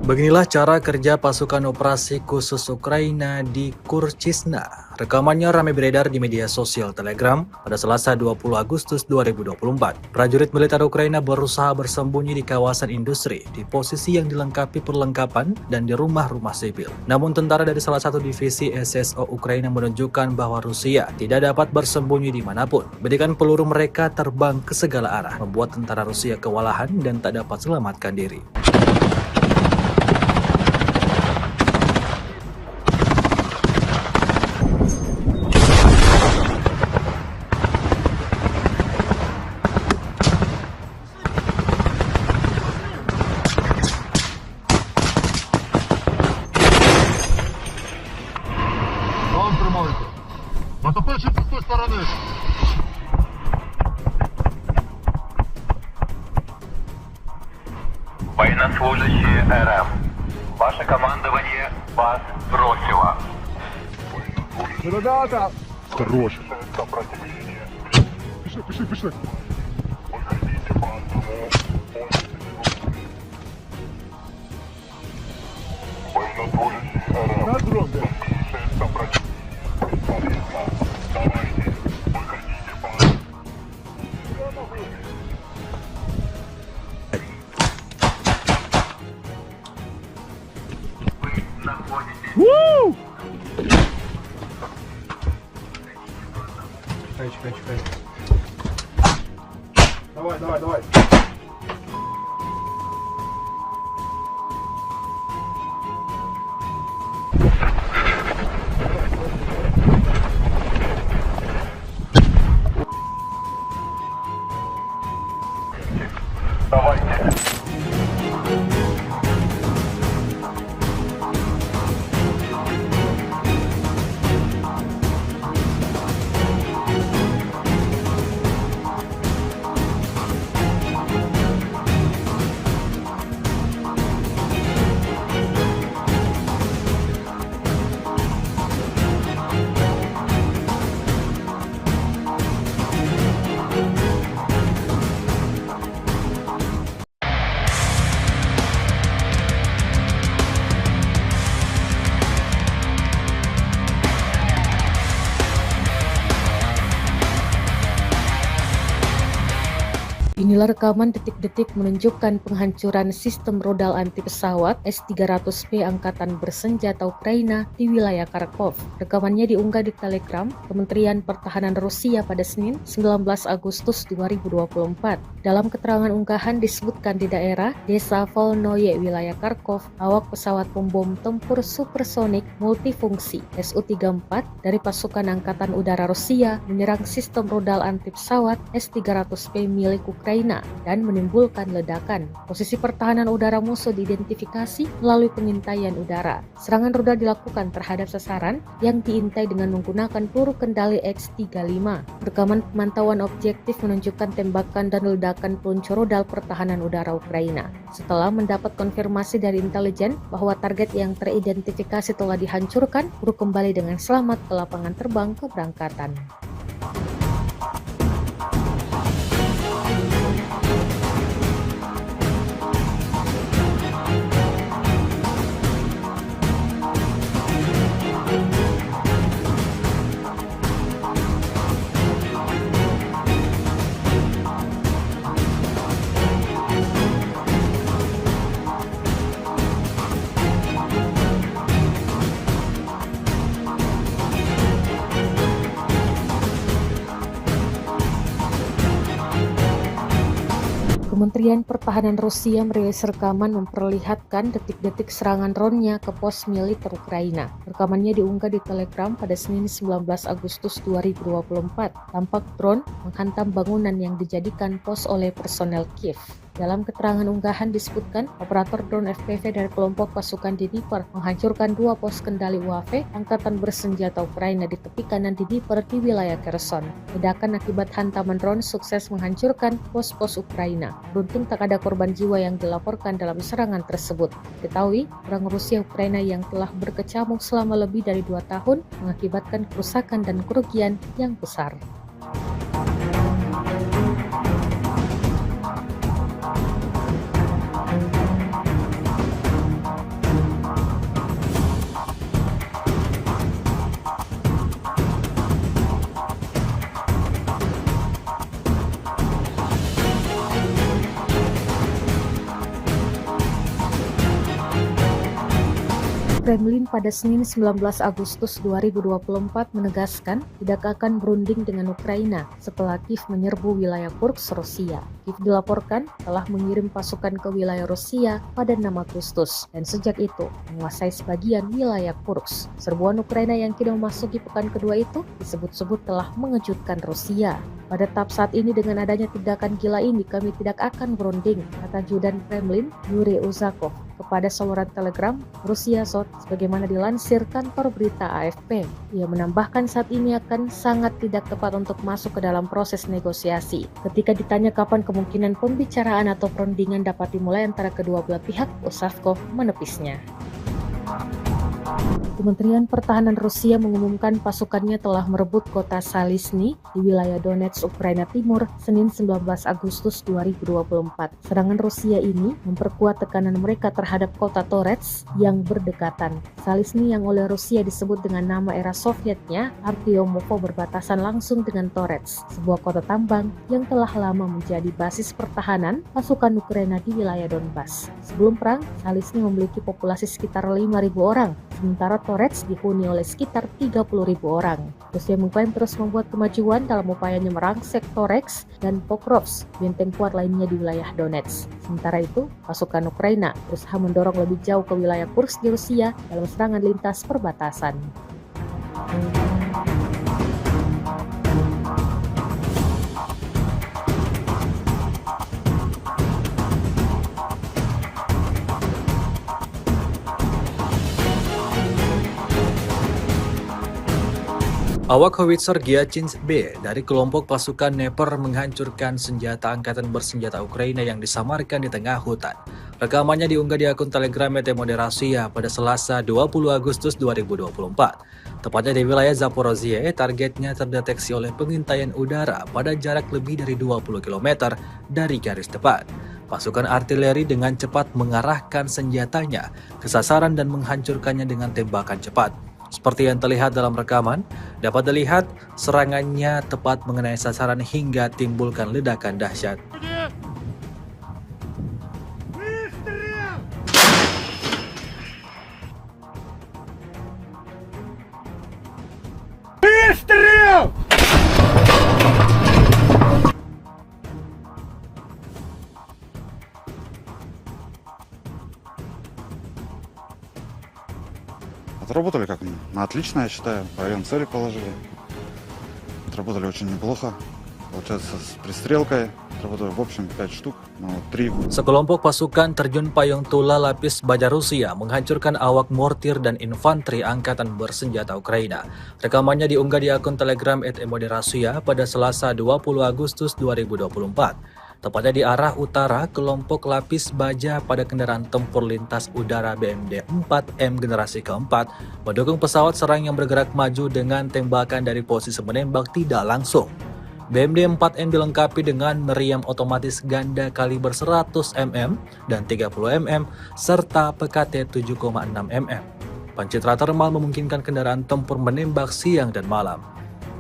Beginilah cara kerja pasukan operasi khusus Ukraina di Kurchisna. Rekamannya ramai beredar di media sosial Telegram pada Selasa 20 Agustus 2024. Prajurit militer Ukraina berusaha bersembunyi di kawasan industri, di posisi yang dilengkapi perlengkapan dan di rumah-rumah sipil. Namun tentara dari salah satu divisi SSO Ukraina menunjukkan bahwa Rusia tidak dapat bersembunyi dimanapun. Bedikan peluru mereka terbang ke segala arah, membuat tentara Rusia kewalahan dan tak dapat selamatkan diri. Вам тримайте. Натопивши з тої сторони. Военнослужащие РФ. Ваше командование вас бросило. Ребята! Хорош. Пішли. На дрон, да. Чекай. Давай. Давайте. Inilah rekaman detik-detik menunjukkan penghancuran sistem rodal anti pesawat S-300P Angkatan Bersenjata Ukraina di wilayah Kharkov. Rekamannya diunggah di Telegram Kementerian Pertahanan Rusia pada Senin 19 Agustus 2024. Dalam keterangan unggahan disebutkan di daerah Desa Volnoye, wilayah Kharkov, awak pesawat pembom tempur supersonik multifungsi Su-34 dari pasukan Angkatan Udara Rusia menyerang sistem rodal anti pesawat S-300P milik Ukraina dan menimbulkan ledakan. Posisi pertahanan udara musuh diidentifikasi melalui pengintaian udara. Serangan rudal dilakukan terhadap sasaran yang diintai dengan menggunakan peluru kendali X-35. Rekaman pemantauan objektif menunjukkan tembakan dan ledakan peluncur rudal pertahanan udara Ukraina. Setelah mendapat konfirmasi dari intelijen bahwa target yang teridentifikasi telah dihancurkan, peluru kembali dengan selamat ke lapangan terbang keberangkatan. Kementerian Pertahanan Rusia merilis rekaman memperlihatkan detik-detik serangan drone-nya ke pos militer Ukraina. Rekamannya diunggah di Telegram pada Senin 19 Agustus 2024. Tampak drone menghantam bangunan yang dijadikan pos oleh personel Kiev. Dalam keterangan unggahan disebutkan, operator drone FPV dari kelompok pasukan Dnipro menghancurkan 2 pos kendali UAV Angkatan Bersenjata Ukraina di tepi kanan Dnipro di wilayah Kherson. Ledakan akibat hantaman drone sukses menghancurkan pos-pos Ukraina. Beruntung tak ada korban jiwa yang dilaporkan dalam serangan tersebut. Ketahui, perang Rusia Ukraina yang telah berkecamuk selama lebih dari 2 tahun mengakibatkan kerusakan dan kerugian yang besar. Kremlin pada Senin 19 Agustus 2024 menegaskan tidak akan berunding dengan Ukraina setelah Kiev menyerbu wilayah Kursk, Rusia. Kiev dilaporkan telah mengirim pasukan ke wilayah Rusia pada 6 Agustus dan sejak itu menguasai sebagian wilayah Kursk. Serbuan Ukraina yang kini memasuki pekan kedua itu disebut-sebut telah mengejutkan Rusia. Pada tahap saat ini dengan adanya tindakan gila ini kami tidak akan berunding, kata Judan Kremlin Yuri Uzakov kepada saluran Telegram Rusia Sot sebagaimana dilansir kantor berita AFP. Ia menambahkan saat ini akan sangat tidak tepat untuk masuk ke dalam proses negosiasi. Ketika ditanya kapan kemungkinan pembicaraan atau perundingan dapat dimulai antara kedua belah pihak, Uzakov menepisnya. Kementerian Pertahanan Rusia mengumumkan pasukannya telah merebut kota Salisny di wilayah Donetsk, Ukraina Timur, Senin 19 Agustus 2024. Serangan Rusia ini memperkuat tekanan mereka terhadap kota Torets yang berdekatan. Salisny yang oleh Rusia disebut dengan nama era Sovietnya, Artyomovo, berbatasan langsung dengan Torets, sebuah kota tambang yang telah lama menjadi basis pertahanan pasukan Ukraina di wilayah Donbas. Sebelum perang, Salisny memiliki populasi sekitar 5.000 orang, sementara Torets dihuni oleh sekitar 30.000 orang. Rusia mengklaim terus membuat kemajuan dalam upayanya merangsek Toreks dan Pokrovsk, benteng kuat lainnya di wilayah Donetsk. Sementara itu, pasukan Ukraina berusaha mendorong lebih jauh ke wilayah Kursk di Rusia dalam serangan lintas perbatasan. Awak howitzer Gyachins B dari kelompok pasukan Dnepr menghancurkan senjata angkatan bersenjata Ukraina yang disamarkan di tengah hutan. Rekamannya diunggah di akun Telegram ET Moderasiya pada Selasa 20 Agustus 2024. Tepatnya di wilayah Zaporozhye, targetnya terdeteksi oleh pengintaian udara pada jarak lebih dari 20 km dari garis depan. Pasukan artileri dengan cepat mengarahkan senjatanya ke sasaran dan menghancurkannya dengan tembakan cepat. Seperti yang terlihat dalam rekaman, dapat dilihat serangannya tepat mengenai sasaran hingga timbulkan ledakan dahsyat. Отработали как на отлично, я считаю. По району цели положили. Отработали очень неплохо. Получается, с пристрелкой отработали в общем 5 штук, но 3. Sekelompok pasukan terjun payung Tula Lapis Baja Rusia menghancurkan awak mortir dan infanteri angkatan bersenjata Ukraina. Rekamannya diunggah di akun Telegram ET Moderasiya pada Selasa 20 Agustus 2024. Tepatnya di arah utara, kelompok Lapis Baja pada kendaraan tempur lintas udara BMD 4M generasi keempat mendukung pesawat serang yang bergerak maju dengan tembakan dari posisi menembak tidak langsung. BMD 4M dilengkapi dengan meriam otomatis ganda kaliber 100 mm dan 30 mm serta PKT 7,6 mm. Pencitra termal memungkinkan kendaraan tempur menembak siang dan malam.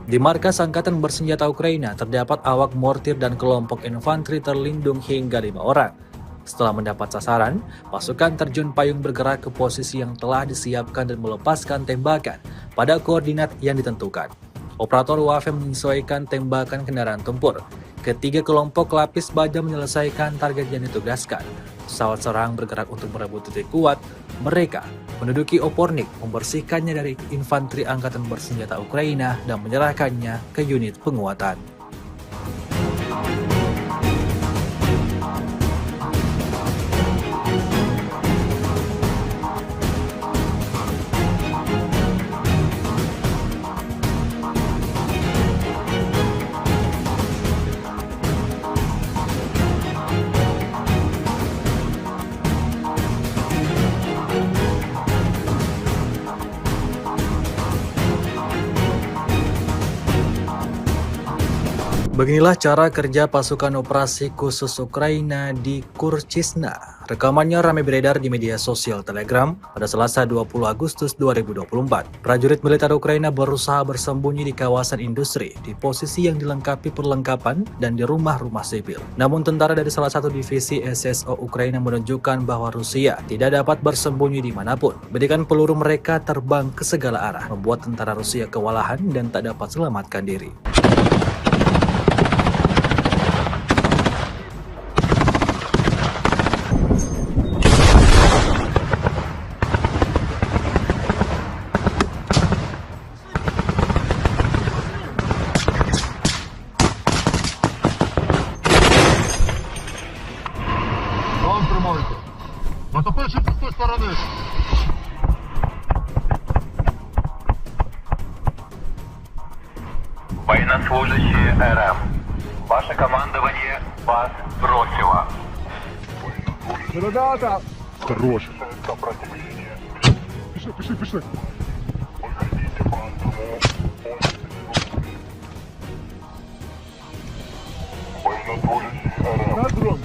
Di markas Angkatan Bersenjata Ukraina terdapat awak mortir dan kelompok infanteri terlindung hingga 5 orang. Setelah mendapat sasaran, pasukan terjun payung bergerak ke posisi yang telah disiapkan dan melepaskan tembakan pada koordinat yang ditentukan. Operator UAV menyesuaikan tembakan kendaraan tempur. Ketiga kelompok Lapis Baja menyelesaikan target yang ditugaskan. Pesawat serang bergerak untuk merebut titik kuat. Mereka menduduki Opornik, membersihkannya dari infanteri angkatan bersenjata Ukraina dan menyerahkannya ke unit penguatan. Beginilah cara kerja pasukan operasi khusus Ukraina di Kurchisna. Rekamannya ramai beredar di media sosial Telegram pada Selasa 20 Agustus 2024. Prajurit militer Ukraina berusaha bersembunyi di kawasan industri, di posisi yang dilengkapi perlengkapan dan di rumah-rumah sipil. Namun tentara dari salah satu divisi SSO Ukraina menunjukkan bahwa Rusia tidak dapat bersembunyi dimanapun. Bedikan peluru mereka terbang ke segala arah, membuat tentara Rusia kewalahan dan tak dapat selamatkan diri. Вам тримайте. Натопивши з тої сторони. Военнослужащие РФ. Ваше командование вас бросило. Ребята! Хорош. Пішли, пішли. На дрон,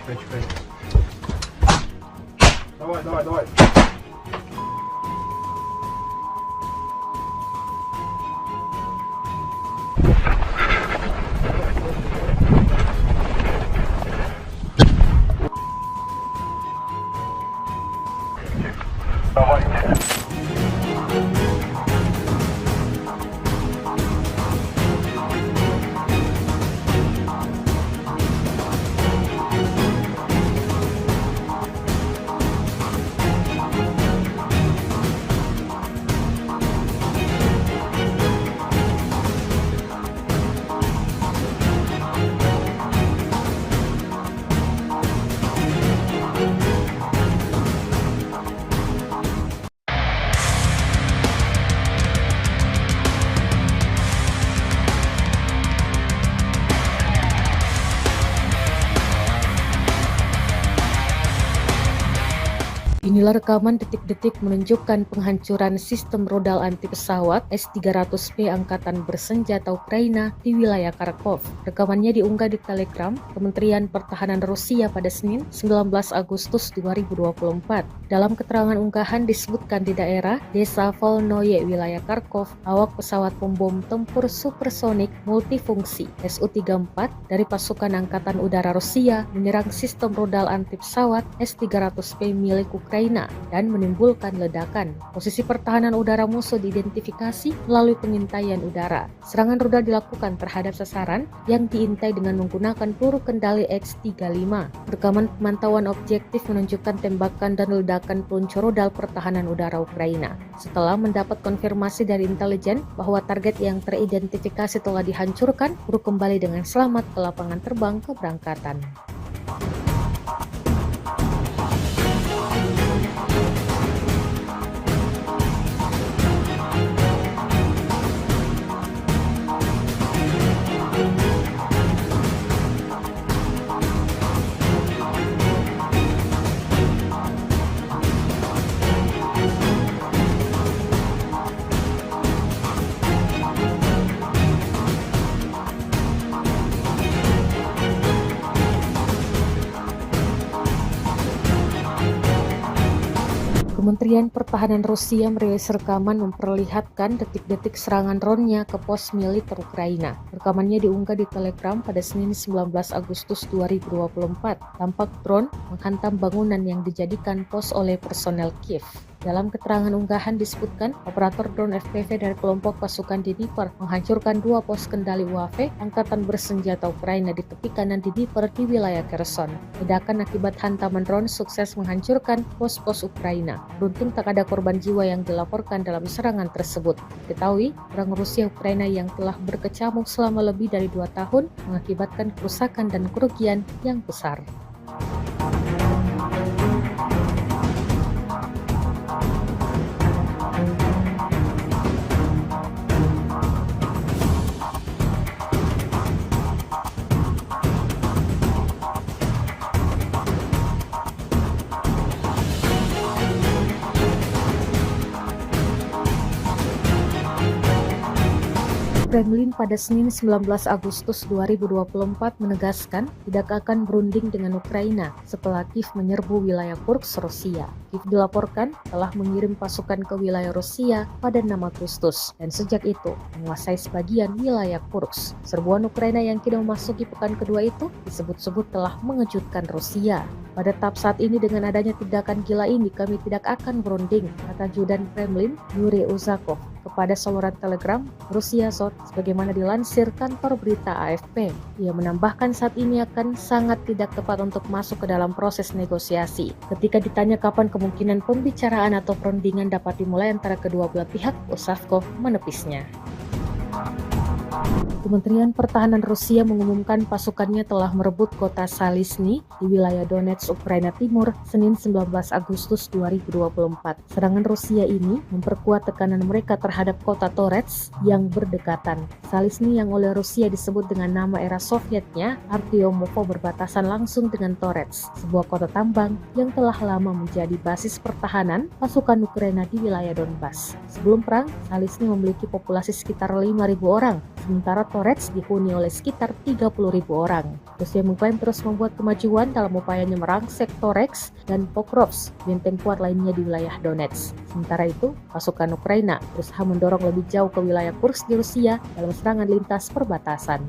Чекай. Давай. Давайте. Inilah rekaman detik-detik menunjukkan penghancuran sistem rodal anti pesawat S-300P Angkatan Bersenjata Ukraina di wilayah Kharkov. Rekamannya diunggah di Telegram Kementerian Pertahanan Rusia pada Senin 19 Agustus 2024. Dalam keterangan unggahan disebutkan di daerah Desa Volnoye, wilayah Kharkov, awak pesawat pembom tempur supersonik multifungsi Su-34 dari pasukan Angkatan Udara Rusia menyerang sistem rodal anti pesawat S-300P milik Ukraina dan menimbulkan ledakan. Posisi pertahanan udara musuh diidentifikasi melalui pengintaian udara. Serangan rudal dilakukan terhadap sasaran yang diintai dengan menggunakan peluru kendali X-35. Rekaman pemantauan objektif menunjukkan tembakan dan ledakan peluncur rudal pertahanan udara Ukraina. Setelah mendapat konfirmasi dari intelijen bahwa target yang teridentifikasi telah dihancurkan, peluru kembali dengan selamat ke lapangan terbang keberangkatan. Kementerian Pertahanan Rusia merilis rekaman memperlihatkan detik-detik serangan drone-nya ke pos militer Ukraina. Rekamannya diunggah di Telegram pada Senin 19 Agustus 2024. Tampak drone menghantam bangunan yang dijadikan pos oleh personel Kiev. Dalam keterangan unggahan disebutkan, operator drone FPV dari kelompok pasukan Dnipro menghancurkan 2 pos kendali UAV Angkatan Bersenjata Ukraina di tepi kanan Dnipro di wilayah Kherson. Ledakan akibat hantaman drone sukses menghancurkan pos-pos Ukraina. Beruntung tak ada korban jiwa yang dilaporkan dalam serangan tersebut. Diketahui, perang Rusia Ukraina yang telah berkecamuk selama lebih dari 2 tahun mengakibatkan kerusakan dan kerugian yang besar. Kremlin pada Senin 19 Agustus 2024 menegaskan tidak akan berunding dengan Ukraina setelah Kiev menyerbu wilayah Kursk, Rusia. Kiev dilaporkan telah mengirim pasukan ke wilayah Rusia pada 6 Agustus dan sejak itu menguasai sebagian wilayah Kursk. Serbuan Ukraina yang kini memasuki pekan kedua itu disebut-sebut telah mengejutkan Rusia. Pada tahap saat ini dengan adanya tindakan gila ini kami tidak akan berunding, kata Judan Kremlin Yuri Uzakov kepada saluran Telegram Rusia Sot sebagaimana dilansir kantor berita AFP. Ia menambahkan saat ini akan sangat tidak tepat untuk masuk ke dalam proses negosiasi. Ketika ditanya kapan kemungkinan pembicaraan atau perundingan dapat dimulai antara kedua belah pihak, Uzakov menepisnya. Kementerian Pertahanan Rusia mengumumkan pasukannya telah merebut kota Salisny di wilayah Donetsk, Ukraina Timur, Senin 19 Agustus 2024. Serangan Rusia ini memperkuat tekanan mereka terhadap kota Toretsk yang berdekatan. Salisny yang oleh Rusia disebut dengan nama era Sovietnya, Artyomovo berbatasan langsung dengan Toretsk, sebuah kota tambang yang telah lama menjadi basis pertahanan pasukan Ukraina di wilayah Donbas. Sebelum perang, Salisny memiliki populasi sekitar 5.000 orang, sementara Toretsk dihuni oleh sekitar 30.000 orang. Rusia mengklaim terus membuat kemajuan dalam upayanya merangsek Toretsk dan Pokrovsk, benteng kuat lainnya di wilayah Donetsk. Sementara itu, pasukan Ukraina berusaha mendorong lebih jauh ke wilayah Kursk di Rusia dalam serangan lintas perbatasan.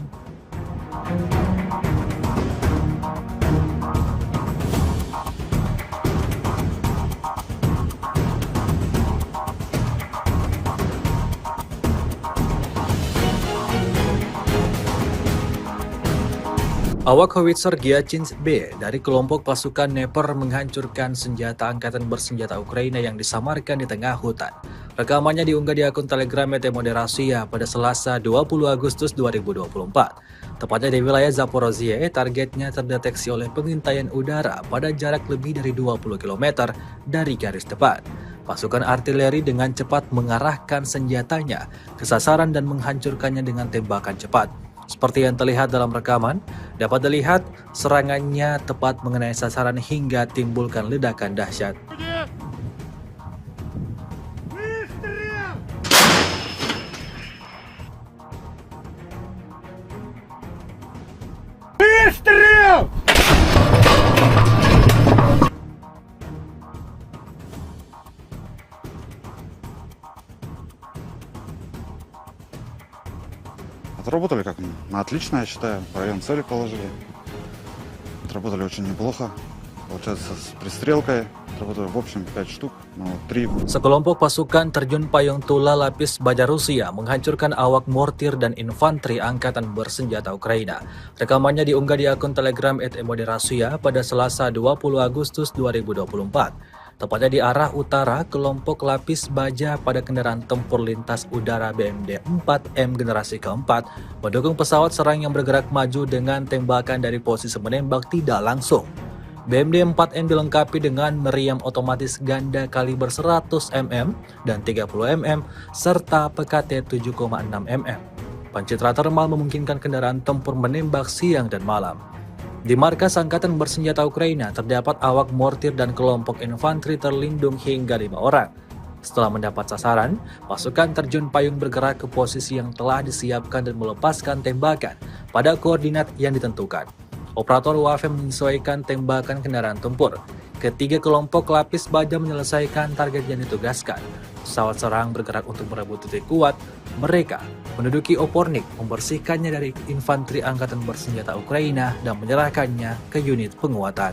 Awak howitzer Gyachins B dari kelompok pasukan Dnepr menghancurkan senjata angkatan bersenjata Ukraina yang disamarkan di tengah hutan. Rekamannya diunggah di akun Telegram MTMOD Rusia pada Selasa 20 Agustus 2024. Tepatnya di wilayah Zaporozhye, targetnya terdeteksi oleh pengintaian udara pada jarak lebih dari 20 km dari garis depan. Pasukan artileri dengan cepat mengarahkan senjatanya ke sasaran dan menghancurkannya dengan tembakan cepat. Seperti yang terlihat dalam rekaman, dapat dilihat serangannya tepat mengenai sasaran hingga timbulkan ledakan dahsyat. Отработали как на отлично, я считаю. В район цели положили. Отработали очень неплохо. Получается, с пристрелкой отработали в общем 5 штук, но 3. Sekelompok pasukan terjun payung tula lapis baja Rusia menghancurkan awak mortir dan infanteri angkatan bersenjata Ukraina. Rekamannya diunggah di akun Telegram @MOD Rusia pada Selasa 20 Agustus 2024. Tepatnya di arah utara, kelompok lapis baja pada kendaraan tempur lintas udara BMD 4M generasi keempat mendukung pesawat serang yang bergerak maju dengan tembakan dari posisi menembak tidak langsung. BMD 4M dilengkapi dengan meriam otomatis ganda kaliber 100 mm dan 30 mm serta PKT 7,6 mm. Pencitra termal memungkinkan kendaraan tempur menembak siang dan malam. Di markas Angkatan Bersenjata Ukraina terdapat awak mortir dan kelompok infanteri terlindung hingga 5 orang. Setelah mendapat sasaran, pasukan terjun payung bergerak ke posisi yang telah disiapkan dan melepaskan tembakan pada koordinat yang ditentukan. Operator UAV menyesuaikan tembakan kendaraan tempur. Ketiga kelompok lapis baja menyelesaikan target yang ditugaskan. Pesawat serang bergerak untuk merebut titik kuat. Mereka menduduki Opornik, membersihkannya dari infanteri angkatan bersenjata Ukraina dan menyerahkannya ke unit penguatan.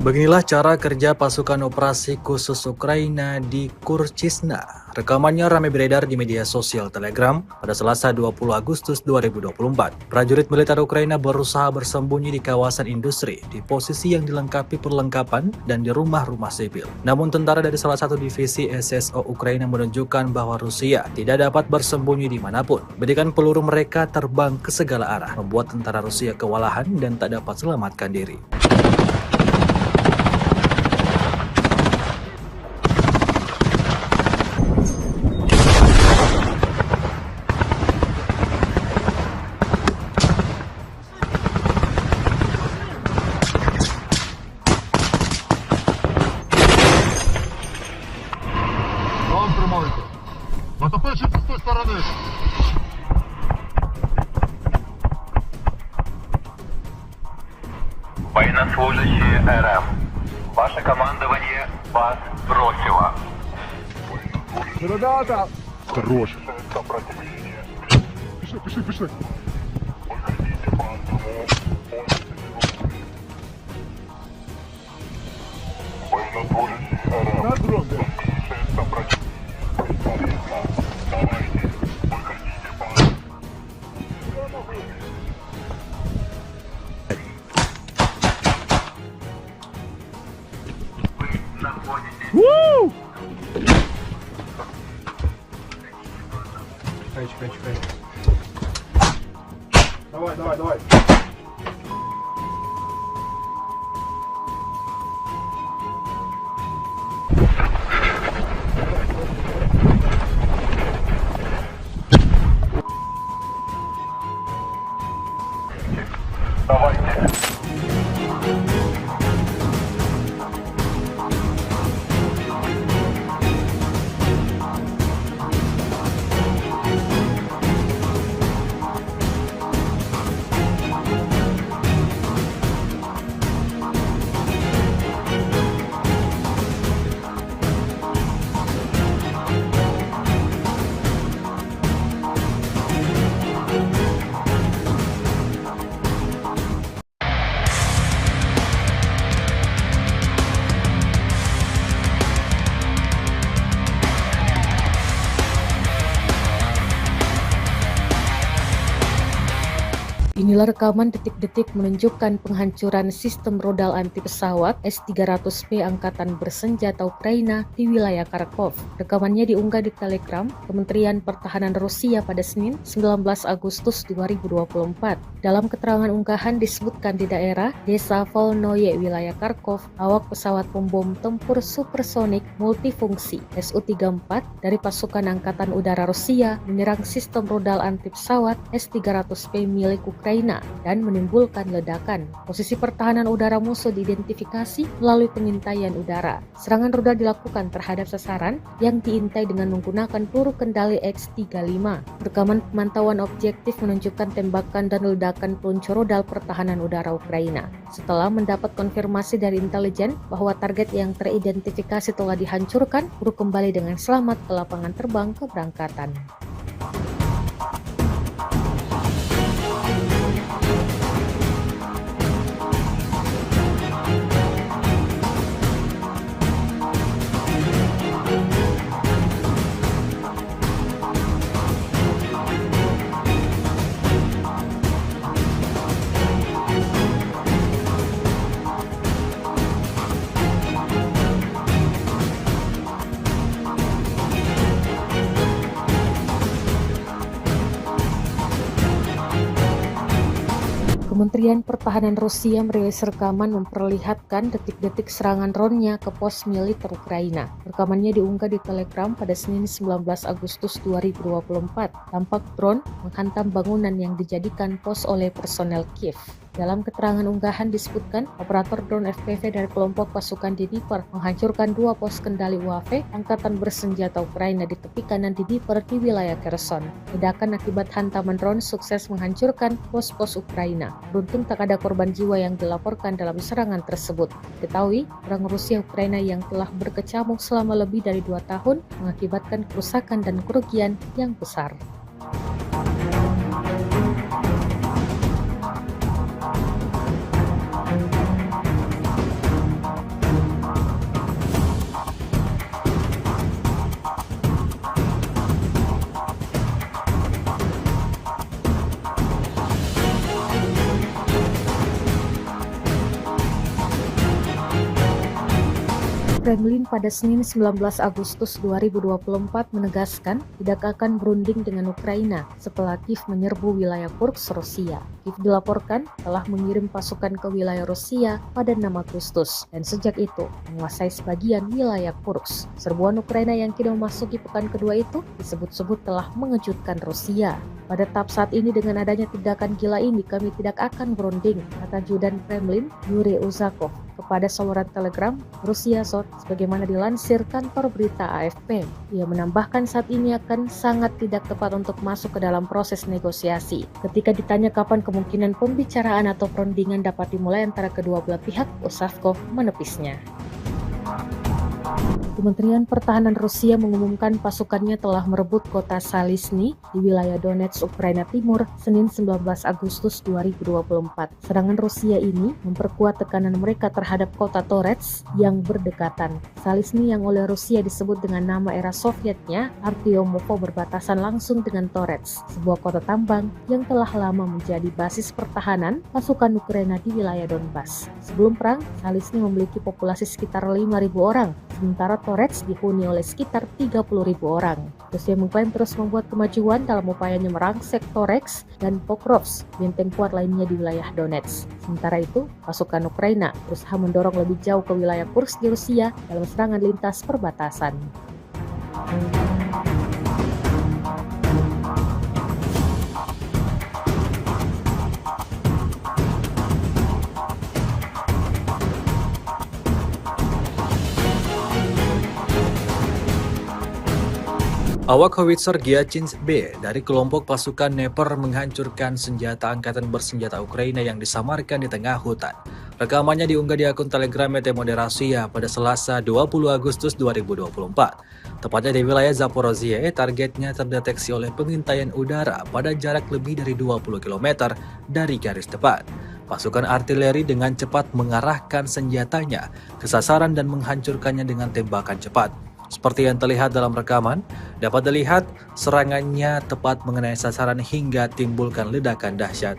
Beginilah cara kerja pasukan operasi khusus Ukraina di Kurchisna. Rekamannya ramai beredar di media sosial Telegram pada Selasa 20 Agustus 2024. Prajurit militer Ukraina berusaha bersembunyi di kawasan industri, di posisi yang dilengkapi perlengkapan dan di rumah-rumah sipil. Namun tentara dari salah satu divisi SSO Ukraina menunjukkan bahwa Rusia tidak dapat bersembunyi dimanapun. Bedikan peluru mereka terbang ke segala arah, membuat tentara Rusia kewalahan dan tak dapat selamatkan diri. Вам тримайте. Натопичуйте з тої сторони. Военнослужащие РФ. Ваше командование вас бросило. Ребята! Хорош. Пішли, пішли. На дрон, Чекай. Давай. Давайте. Inilah rekaman detik-detik menunjukkan penghancuran sistem rodal anti pesawat S-300P Angkatan Bersenjata Ukraina di wilayah Kharkov. Rekamannya diunggah di Telegram Kementerian Pertahanan Rusia pada Senin 19 Agustus 2024. Dalam keterangan unggahan disebutkan di daerah Desa Volnoye, wilayah Kharkov, awak pesawat pembom tempur supersonik multifungsi Su-34 dari pasukan Angkatan Udara Rusia menyerang sistem rodal anti pesawat S-300P milik Ukraina dan menimbulkan ledakan. Posisi pertahanan udara musuh diidentifikasi melalui pengintaian udara. Serangan rudal dilakukan terhadap sasaran yang diintai dengan menggunakan peluru kendali X-35. Rekaman pemantauan objektif menunjukkan tembakan dan ledakan peluncur rudal pertahanan udara Ukraina. Setelah mendapat konfirmasi dari intelijen bahwa target yang teridentifikasi telah dihancurkan, peluru kembali dengan selamat ke lapangan terbang keberangkatan. Kementerian Pertahanan Rusia merilis rekaman memperlihatkan detik-detik serangan drone-nya ke pos militer Ukraina. Rekamannya diunggah di Telegram pada Senin 19 Agustus 2024. Tampak drone menghantam bangunan yang dijadikan pos oleh personel Kiev. Dalam keterangan unggahan disebutkan, operator drone FPV dari kelompok pasukan Dnipro menghancurkan 2 pos kendali UAV Angkatan Bersenjata Ukraina di tepi kanan Dnipro di wilayah Kherson. Ledakan akibat hantaman drone sukses menghancurkan pos-pos Ukraina. Beruntung tak ada korban jiwa yang dilaporkan dalam serangan tersebut. Diketahui, perang Rusia Ukraina yang telah berkecamuk selama lebih dari 2 tahun mengakibatkan kerusakan dan kerugian yang besar. Kremlin pada Senin 19 Agustus 2024 menegaskan tidak akan berunding dengan Ukraina setelah Kiev menyerbu wilayah Kursk, Rusia. Kiev dilaporkan telah mengirim pasukan ke wilayah Rusia pada 6 Agustus dan sejak itu menguasai sebagian wilayah Kursk. Serbuan Ukraina yang kini memasuki pekan kedua itu disebut-sebut telah mengejutkan Rusia. Pada tahap saat ini dengan adanya tindakan gila ini kami tidak akan berunding, kata Judan Kremlin Yuri Uzakov kepada saluran Telegram Rusia Sot sebagaimana dilansir kantor berita AFP. Ia menambahkan saat ini akan sangat tidak tepat untuk masuk ke dalam proses negosiasi. Ketika ditanya kapan kemungkinan pembicaraan atau perundingan dapat dimulai antara kedua belah pihak, Uzakov menepisnya. Kementerian Pertahanan Rusia mengumumkan pasukannya telah merebut kota Salisny di wilayah Donetsk, Ukraina Timur, Senin 19 Agustus 2024. Serangan Rusia ini memperkuat tekanan mereka terhadap kota Toretsk yang berdekatan. Salisny yang oleh Rusia disebut dengan nama era Sovietnya, Artyomovo, berbatasan langsung dengan Toretsk, sebuah kota tambang yang telah lama menjadi basis pertahanan pasukan Ukraina di wilayah Donbas. Sebelum perang, Salisny memiliki populasi sekitar 5.000 orang, sementara Toretsk dihuni oleh sekitar 30.000 orang. Rusia mengklaim terus membuat kemajuan dalam upayanya merangsek Toretsk dan Pokrovsk, benteng kuat lainnya di wilayah Donetsk. Sementara itu, pasukan Ukraina berusaha mendorong lebih jauh ke wilayah Kursk di Rusia dalam serangan lintas perbatasan. Awak howitzer Gyachins B dari kelompok pasukan Dnepr menghancurkan senjata angkatan bersenjata Ukraina yang disamarkan di tengah hutan. Rekamannya diunggah di akun Telegram Moderasiya pada Selasa 20 Agustus 2024. Tepatnya di wilayah Zaporozhye, targetnya terdeteksi oleh pengintaian udara pada jarak lebih dari 20 km dari garis depan. Pasukan artileri dengan cepat mengarahkan senjatanya ke sasaran dan menghancurkannya dengan tembakan cepat. Seperti yang terlihat dalam rekaman, dapat dilihat serangannya tepat mengenai sasaran hingga timbulkan ledakan dahsyat.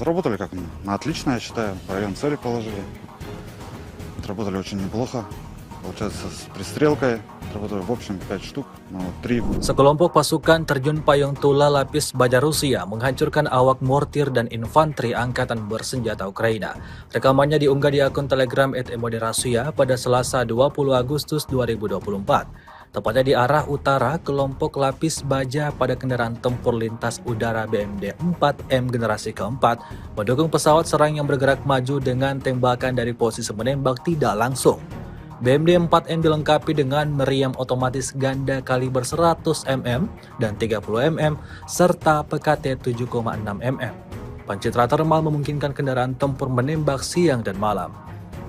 Отработали как на отлично, я считаю. В район цели положили. Отработали очень неплохо. Получается, с пристрелкой отработали в общем 5 штук, но 3. Sekelompok pasukan terjun payung tula lapis baja Rusia menghancurkan awak mortir dan infanteri angkatan bersenjata Ukraina. Rekamannya diunggah di akun Telegram @moderasiya pada Selasa 20 Agustus 2024. Tepatnya di arah utara, kelompok lapis baja pada kendaraan tempur lintas udara BMD 4M generasi keempat mendukung pesawat serang yang bergerak maju dengan tembakan dari posisi menembak tidak langsung. BMD 4M dilengkapi dengan meriam otomatis ganda kaliber 100 mm dan 30 mm serta PKT 7,6 mm. Pencitra termal memungkinkan kendaraan tempur menembak siang dan malam.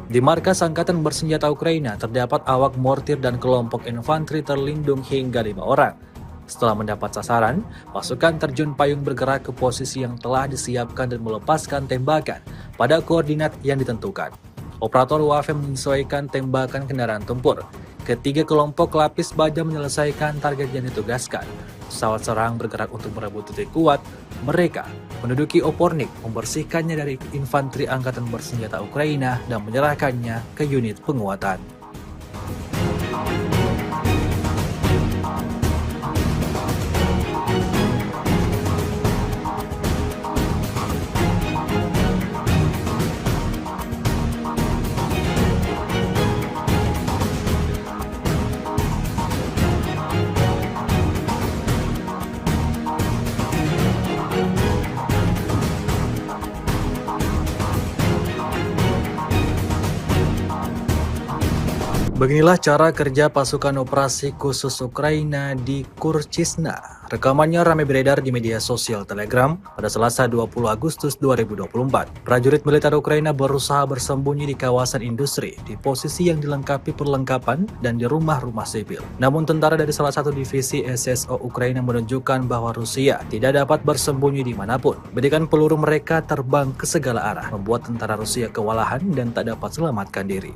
Di markas Angkatan Bersenjata Ukraina terdapat awak mortir dan kelompok infanteri terlindung hingga 5 orang. Setelah mendapat sasaran, pasukan terjun payung bergerak ke posisi yang telah disiapkan dan melepaskan tembakan pada koordinat yang ditentukan. Operator UAV menyesuaikan tembakan kendaraan tempur. Ketiga kelompok lapis baja menyelesaikan target yang ditugaskan. Pesawat serang bergerak untuk merebut titik kuat. Mereka menduduki Opornik, membersihkannya dari infanteri angkatan bersenjata Ukraina dan menyerahkannya ke unit penguatan. Beginilah cara kerja pasukan operasi khusus Ukraina di Kurchisna. Rekamannya ramai beredar di media sosial Telegram pada Selasa 20 Agustus 2024. Prajurit militer Ukraina berusaha bersembunyi di kawasan industri, di posisi yang dilengkapi perlengkapan dan di rumah-rumah sipil. Namun tentara dari salah satu divisi SSO Ukraina menunjukkan bahwa Rusia tidak dapat bersembunyi dimanapun. Bedikan peluru mereka terbang ke segala arah, membuat tentara Rusia kewalahan dan tak dapat selamatkan diri.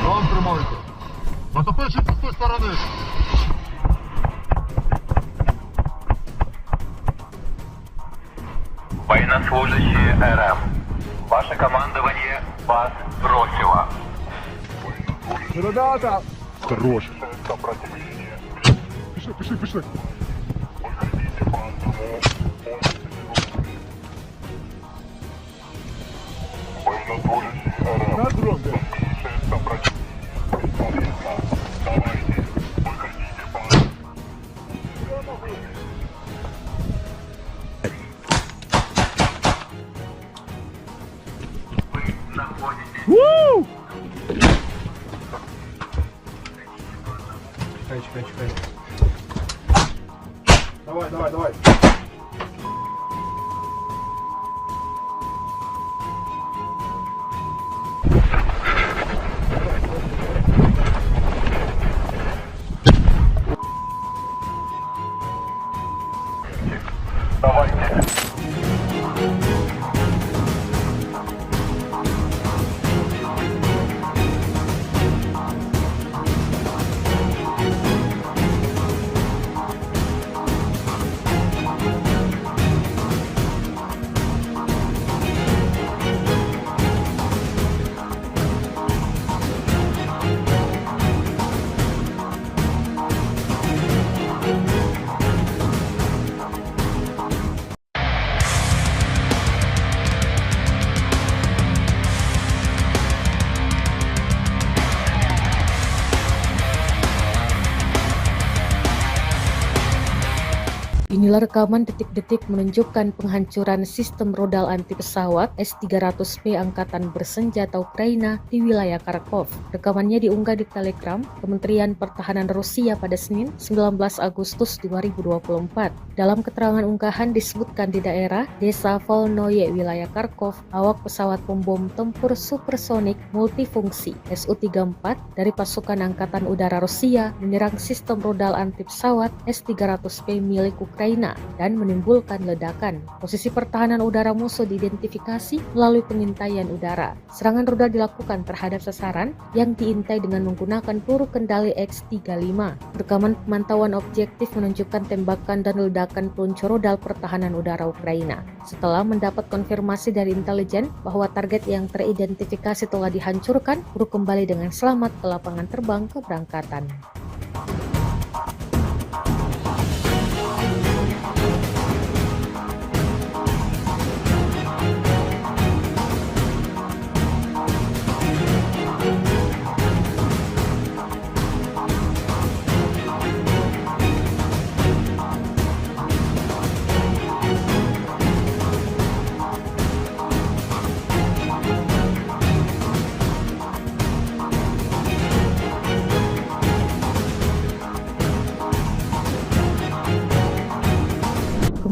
План тримайте. Натопивши з тої сторони. Военнослужащие РФ. Ваше командование вас бросило. Ребята! Хорош. Пішли. На дрон, Чекай. Давай. Давайте. Inilah rekaman detik-detik menunjukkan penghancuran sistem rodal anti pesawat S-300P Angkatan Bersenjata Ukraina di wilayah Kharkov. Rekamannya diunggah di Telegram Kementerian Pertahanan Rusia pada Senin 19 Agustus 2024. Dalam keterangan unggahan disebutkan di daerah Desa Volnoye, wilayah Kharkov, awak pesawat pembom tempur supersonik multifungsi Su-34 dari pasukan Angkatan Udara Rusia menyerang sistem rodal anti pesawat S-300P milik Ukraina dan menimbulkan ledakan. Posisi pertahanan udara musuh diidentifikasi melalui pengintaian udara. Serangan rudal dilakukan terhadap sasaran yang diintai dengan menggunakan peluru kendali X-35. Rekaman pemantauan objektif menunjukkan tembakan dan ledakan peluncur rudal pertahanan udara Ukraina. Setelah mendapat konfirmasi dari intelijen bahwa target yang teridentifikasi telah dihancurkan, peluru kembali dengan selamat ke lapangan terbang keberangkatan.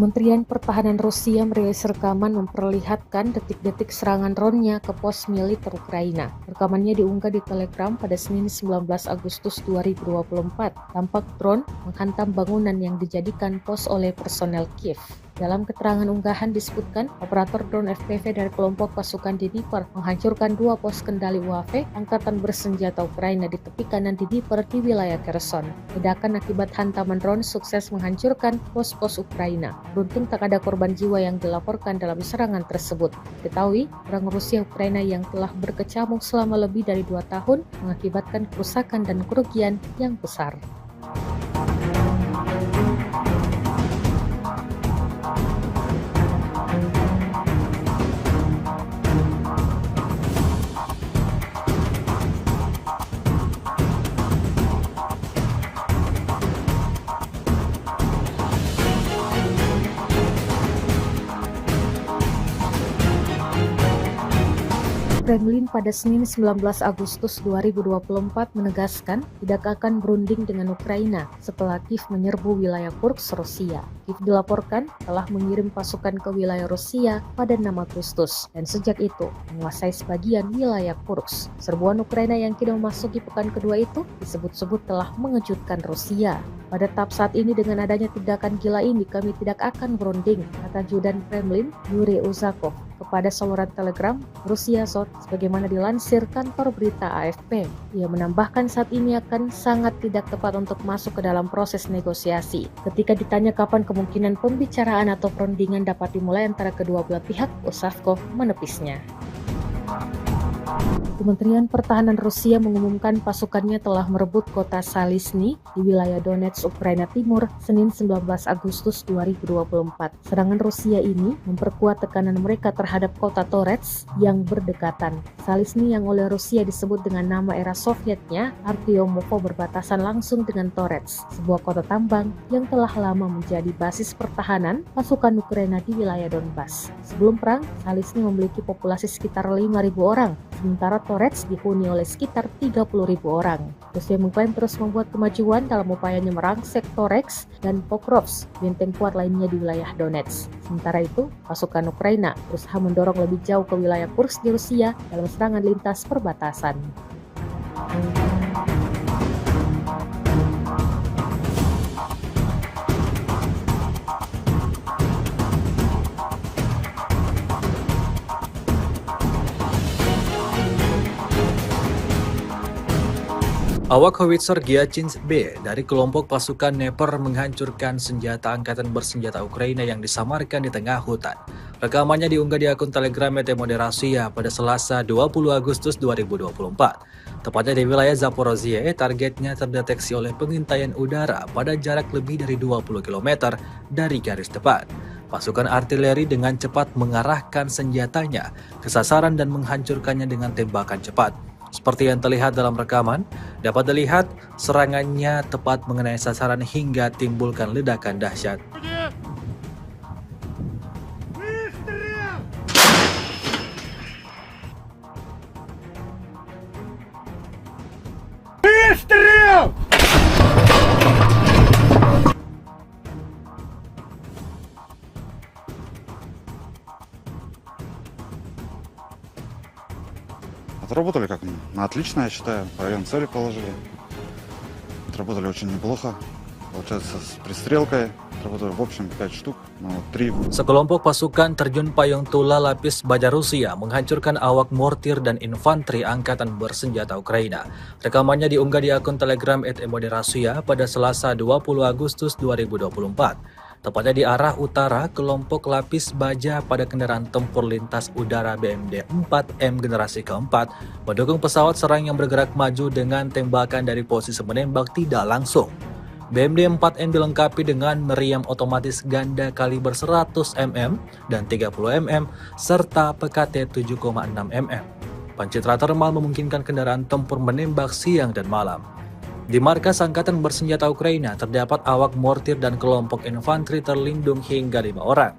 Kementerian Pertahanan Rusia merilis rekaman memperlihatkan detik-detik serangan drone-nya ke pos militer Ukraina. Rekamannya diunggah di Telegram pada Senin 19 Agustus 2024. Tampak drone menghantam bangunan yang dijadikan pos oleh personel Kiev. Dalam keterangan unggahan disebutkan, operator drone FPV dari kelompok pasukan Dnipro menghancurkan 2 pos kendali UAV Angkatan Bersenjata Ukraina di tepi kanan Dnipro di wilayah Kherson. Ledakan akibat hantaman drone sukses menghancurkan pos-pos Ukraina. Beruntung tak ada korban jiwa yang dilaporkan dalam serangan tersebut. Diketahui, perang Rusia Ukraina yang telah berkecamuk selama lebih dari 2 tahun mengakibatkan kerusakan dan kerugian yang besar. Kremlin pada Senin 19 Agustus 2024 menegaskan tidak akan berunding dengan Ukraina setelah Kiev menyerbu wilayah Kursk, Rusia. Kiev dilaporkan telah mengirim pasukan ke wilayah Rusia pada 6 Agustus dan sejak itu menguasai sebagian wilayah Kursk. Serbuan Ukraina yang kini memasuki pekan kedua itu disebut-sebut telah mengejutkan Rusia. Pada tahap saat ini dengan adanya tindakan gila ini kami tidak akan berunding, kata Judan Kremlin Yuri Uzakov kepada saluran Telegram Rusia Sot sebagaimana dilansir kantor berita AFP. Ia menambahkan saat ini akan sangat tidak tepat untuk masuk ke dalam proses negosiasi. Ketika ditanya kapan kemungkinan pembicaraan atau perundingan dapat dimulai antara kedua belah pihak, Uzakov menepisnya. Kementerian Pertahanan Rusia mengumumkan pasukannya telah merebut kota Salisny di wilayah Donetsk, Ukraina Timur, Senin 19 Agustus 2024. Serangan Rusia ini memperkuat tekanan mereka terhadap kota Toretsk yang berdekatan. Salisny yang oleh Rusia disebut dengan nama era Sovietnya, Artyomovo, berbatasan langsung dengan Toretsk, sebuah kota tambang yang telah lama menjadi basis pertahanan pasukan Ukraina di wilayah Donbas. Sebelum perang, Salisny memiliki populasi sekitar 5.000 orang, sementara Toretsk dihuni oleh sekitar 30.000 orang. Rusia mengklaim terus membuat kemajuan dalam upayanya merangsek Toretsk dan Pokrovsk, benteng kuat lainnya di wilayah Donetsk. Sementara itu, pasukan Ukraina berusaha mendorong lebih jauh ke wilayah Kursk di Rusia dalam serangan lintas perbatasan. Awak howitzer Gyachins B dari kelompok pasukan Dnepr menghancurkan senjata angkatan bersenjata Ukraina yang disamarkan di tengah hutan. Rekamannya diunggah di akun Telegram Moderasiya pada Selasa 20 Agustus 2024. Tepatnya di wilayah Zaporozhye, targetnya terdeteksi oleh pengintaian udara pada jarak lebih dari 20 km dari garis depan. Pasukan artileri dengan cepat mengarahkan senjatanya ke sasaran dan menghancurkannya dengan tembakan cepat. Seperti yang terlihat dalam rekaman, dapat dilihat serangannya tepat mengenai sasaran hingga timbulkan ledakan dahsyat. Отработали как на отлично, я считаю. Район цели положили. Отработали очень неплохо. Получается, с пристрелкой отработали в общем 5 штук, но 3. Sekelompok pasukan terjun payung Tula Lapis Baja Rusia menghancurkan awak mortir dan infanteri angkatan bersenjata Ukraina. Rekamannya diunggah di akun Telegram @Moderasiya pada Selasa 20 Agustus 2024. Tepatnya di arah utara, kelompok lapis baja pada kendaraan tempur lintas udara BMD 4M generasi keempat mendukung pesawat serang yang bergerak maju dengan tembakan dari posisi menembak tidak langsung. BMD 4M dilengkapi dengan meriam otomatis ganda kaliber 100 mm dan 30 mm serta PKT 7,6 mm. Pencitra termal memungkinkan kendaraan tempur menembak siang dan malam. Di markas Angkatan Bersenjata Ukraina terdapat awak mortir dan kelompok infanteri terlindung hingga 5 orang.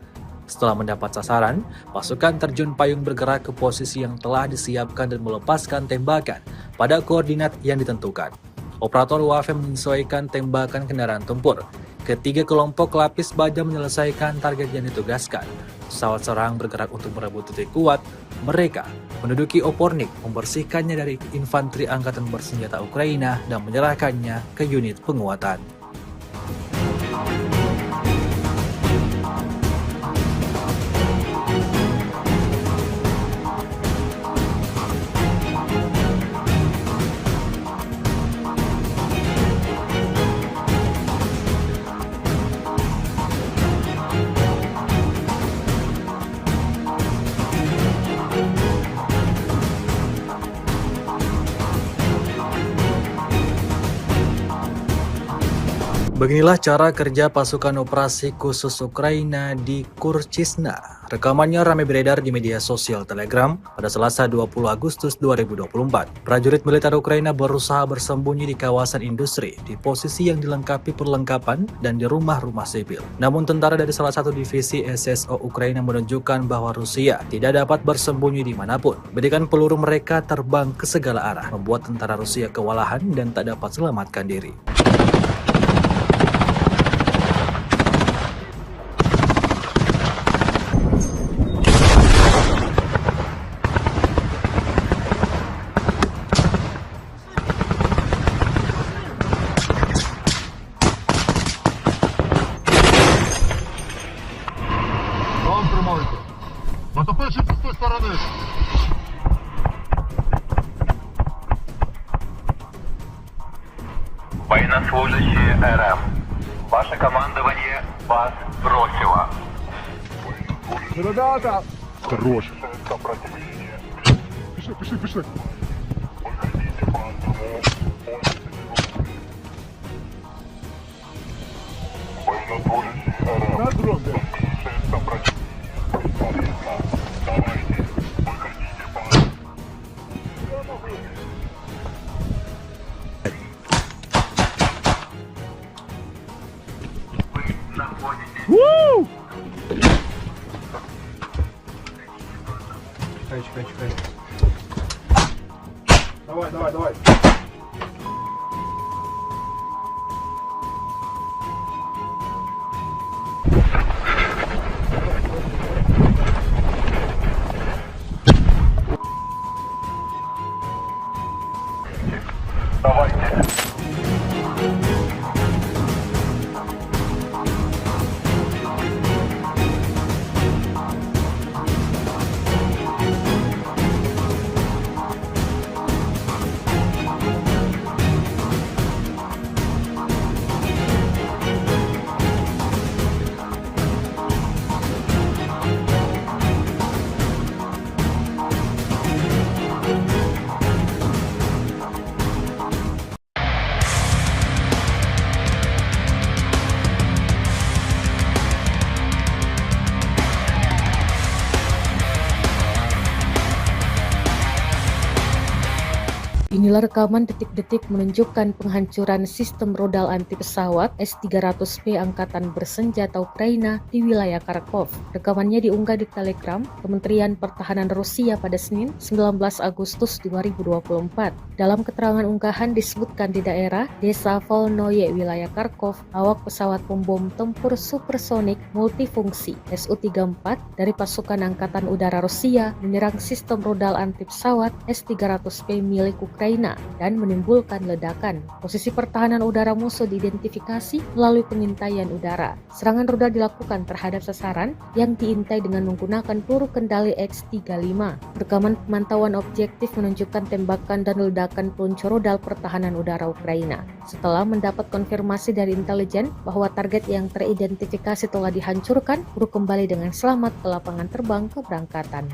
Setelah mendapat sasaran, pasukan terjun payung bergerak ke posisi yang telah disiapkan dan melepaskan tembakan pada koordinat yang ditentukan. Operator UAV menyesuaikan tembakan kendaraan tempur. Ketiga kelompok lapis baja menyelesaikan target yang ditugaskan. Pesawat serang bergerak untuk merebut titik kuat. Mereka menduduki Opornik, membersihkannya dari infanteri angkatan bersenjata Ukraina dan menyerahkannya ke unit penguatan. Beginilah cara kerja pasukan operasi khusus Ukraina di Kurchisna. Rekamannya ramai beredar di media sosial Telegram pada Selasa 20 Agustus 2024. Prajurit militer Ukraina berusaha bersembunyi di kawasan industri, di posisi yang dilengkapi perlengkapan dan di rumah-rumah sipil. Namun tentara dari salah satu divisi SSO Ukraina menunjukkan bahwa Rusia tidak dapat bersembunyi dimanapun. Bedikan peluru mereka terbang ke segala arah, membuat tentara Rusia kewalahan dan tak dapat selamatkan diri. Там тримайте. Натопивши з тієї сторони. Военнослужащие РФ. Ваше командование вас бросило. Ребята! Хорош. Пішли. На дрон, блядь. Чекай. Давай. Давайте. Inilah rekaman detik-detik menunjukkan penghancuran sistem rodal anti pesawat S-300P Angkatan Bersenjata Ukraina di wilayah Kharkov. Rekamannya diunggah di Telegram Kementerian Pertahanan Rusia pada Senin 19 Agustus 2024. Dalam keterangan unggahan disebutkan di daerah Desa Volnoye, wilayah Kharkov, awak pesawat pembom tempur supersonik multifungsi Su-34 dari pasukan Angkatan Udara Rusia menyerang sistem rodal anti pesawat S-300P milik Ukraina dan menimbulkan ledakan. Posisi pertahanan udara musuh diidentifikasi melalui pengintaian udara. Serangan rudal dilakukan terhadap sasaran yang diintai dengan menggunakan peluru kendali X-35. Rekaman pemantauan objektif menunjukkan tembakan dan ledakan peluncur rudal pertahanan udara Ukraina. Setelah mendapat konfirmasi dari intelijen bahwa target yang teridentifikasi telah dihancurkan, kru kembali dengan selamat ke lapangan terbang keberangkatan.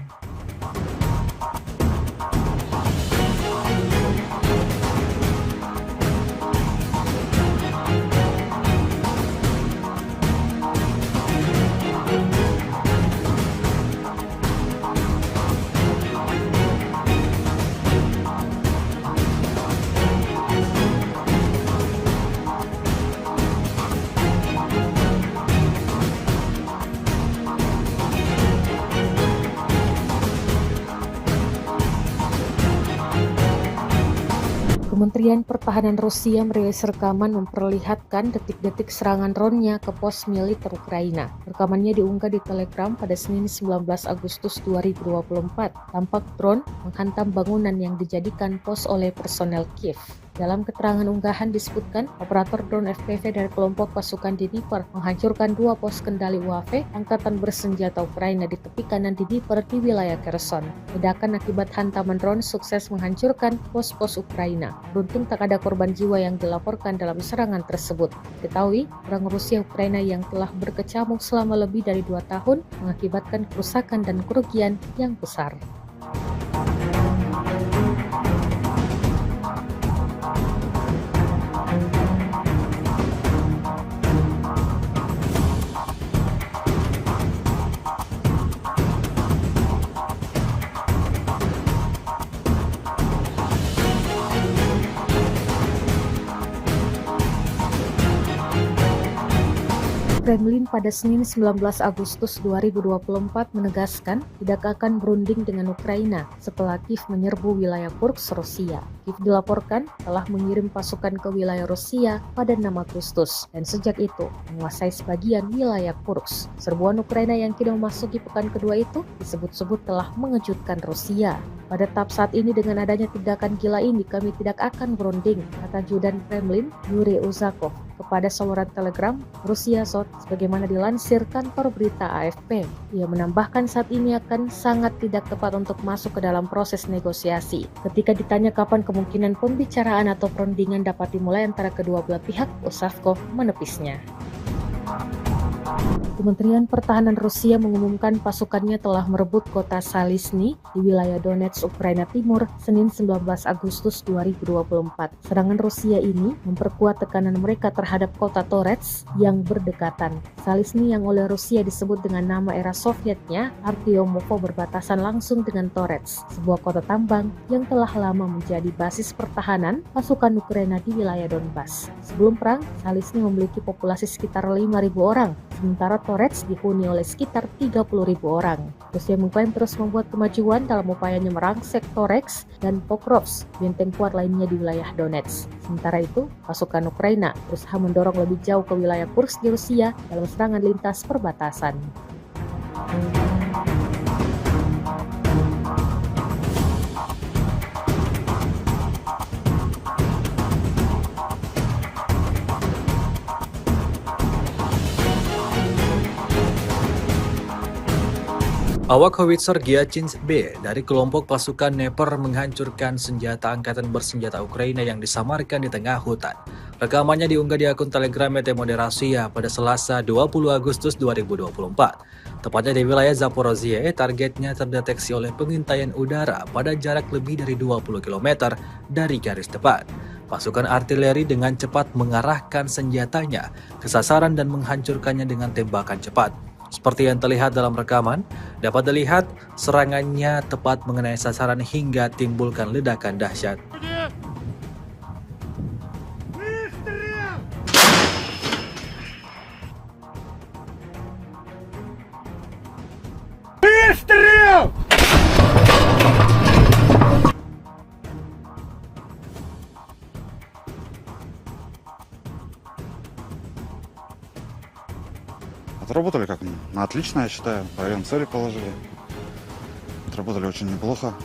Kementerian Pertahanan Rusia merilis rekaman memperlihatkan detik-detik serangan drone-nya ke pos militer Ukraina. Rekamannya diunggah di Telegram pada Senin 19 Agustus 2024. Tampak drone menghantam bangunan yang dijadikan pos oleh personel Kiev. Dalam keterangan unggahan disebutkan, operator drone FPV dari kelompok pasukan Dnipro menghancurkan 2 pos kendali UAV Angkatan Bersenjata Ukraina di tepi kanan Dnipro di wilayah Kherson. Ledakan akibat hantaman drone sukses menghancurkan pos-pos Ukraina. Beruntung tak ada korban jiwa yang dilaporkan dalam serangan tersebut. Diketahui, perang Rusia Ukraina yang telah berkecamuk selama lebih dari 2 tahun mengakibatkan kerusakan dan kerugian yang besar. Kremlin pada Senin 19 Agustus 2024 menegaskan tidak akan berunding dengan Ukraina setelah Kiev menyerbu wilayah Kursk, Rusia. Kiev dilaporkan telah mengirim pasukan ke wilayah Rusia pada 6 Agustus dan sejak itu menguasai sebagian wilayah Kursk. Serbuan Ukraina yang kini memasuki pekan kedua itu disebut-sebut telah mengejutkan Rusia. Pada tahap saat ini dengan adanya tindakan gila ini kami tidak akan berunding, kata Judan Kremlin Yuri Uzakov kepada saluran Telegram Rusia Sot sebagaimana dilansir kantor berita AFP. Ia menambahkan saat ini akan sangat tidak tepat untuk masuk ke dalam proses negosiasi. Ketika ditanya kapan kemungkinan pembicaraan atau perundingan dapat dimulai antara kedua belah pihak, Uzakov menepisnya. Kementerian Pertahanan Rusia mengumumkan pasukannya telah merebut kota Salisny di wilayah Donetsk, Ukraina Timur, Senin 19 Agustus 2024. Serangan Rusia ini memperkuat tekanan mereka terhadap kota Toretsk yang berdekatan. Salisny yang oleh Rusia disebut dengan nama era Sovietnya, Artyomovo, berbatasan langsung dengan Toretsk, sebuah kota tambang yang telah lama menjadi basis pertahanan pasukan Ukraina di wilayah Donbas. Sebelum perang, Salisny memiliki populasi sekitar 5.000 orang, sementara Toretsk dihuni oleh sekitar 30.000 orang. Rusia mengklaim terus membuat kemajuan dalam upayanya merangsek Toretsk dan Pokrovsk, benteng kuat lainnya di wilayah Donetsk. Sementara itu, pasukan Ukraina berusaha mendorong lebih jauh ke wilayah Kursk di Rusia dalam serangan lintas perbatasan. Awak howitzer Gyachins B dari kelompok pasukan Dnepr menghancurkan senjata angkatan bersenjata Ukraina yang disamarkan di tengah hutan. Rekamannya diunggah di akun Telegram ET Moderasia pada Selasa 20 Agustus 2024. Tepatnya di wilayah Zaporozhye, targetnya terdeteksi oleh pengintaian udara pada jarak lebih dari 20 km dari garis depan. Pasukan artileri dengan cepat mengarahkan senjatanya ke sasaran dan menghancurkannya dengan tembakan cepat. Seperti yang terlihat dalam rekaman, dapat dilihat serangannya tepat mengenai sasaran hingga timbulkan ledakan dahsyat. Отработали как на отлично, я считаю. Район цели положили. Отработали очень неплохо.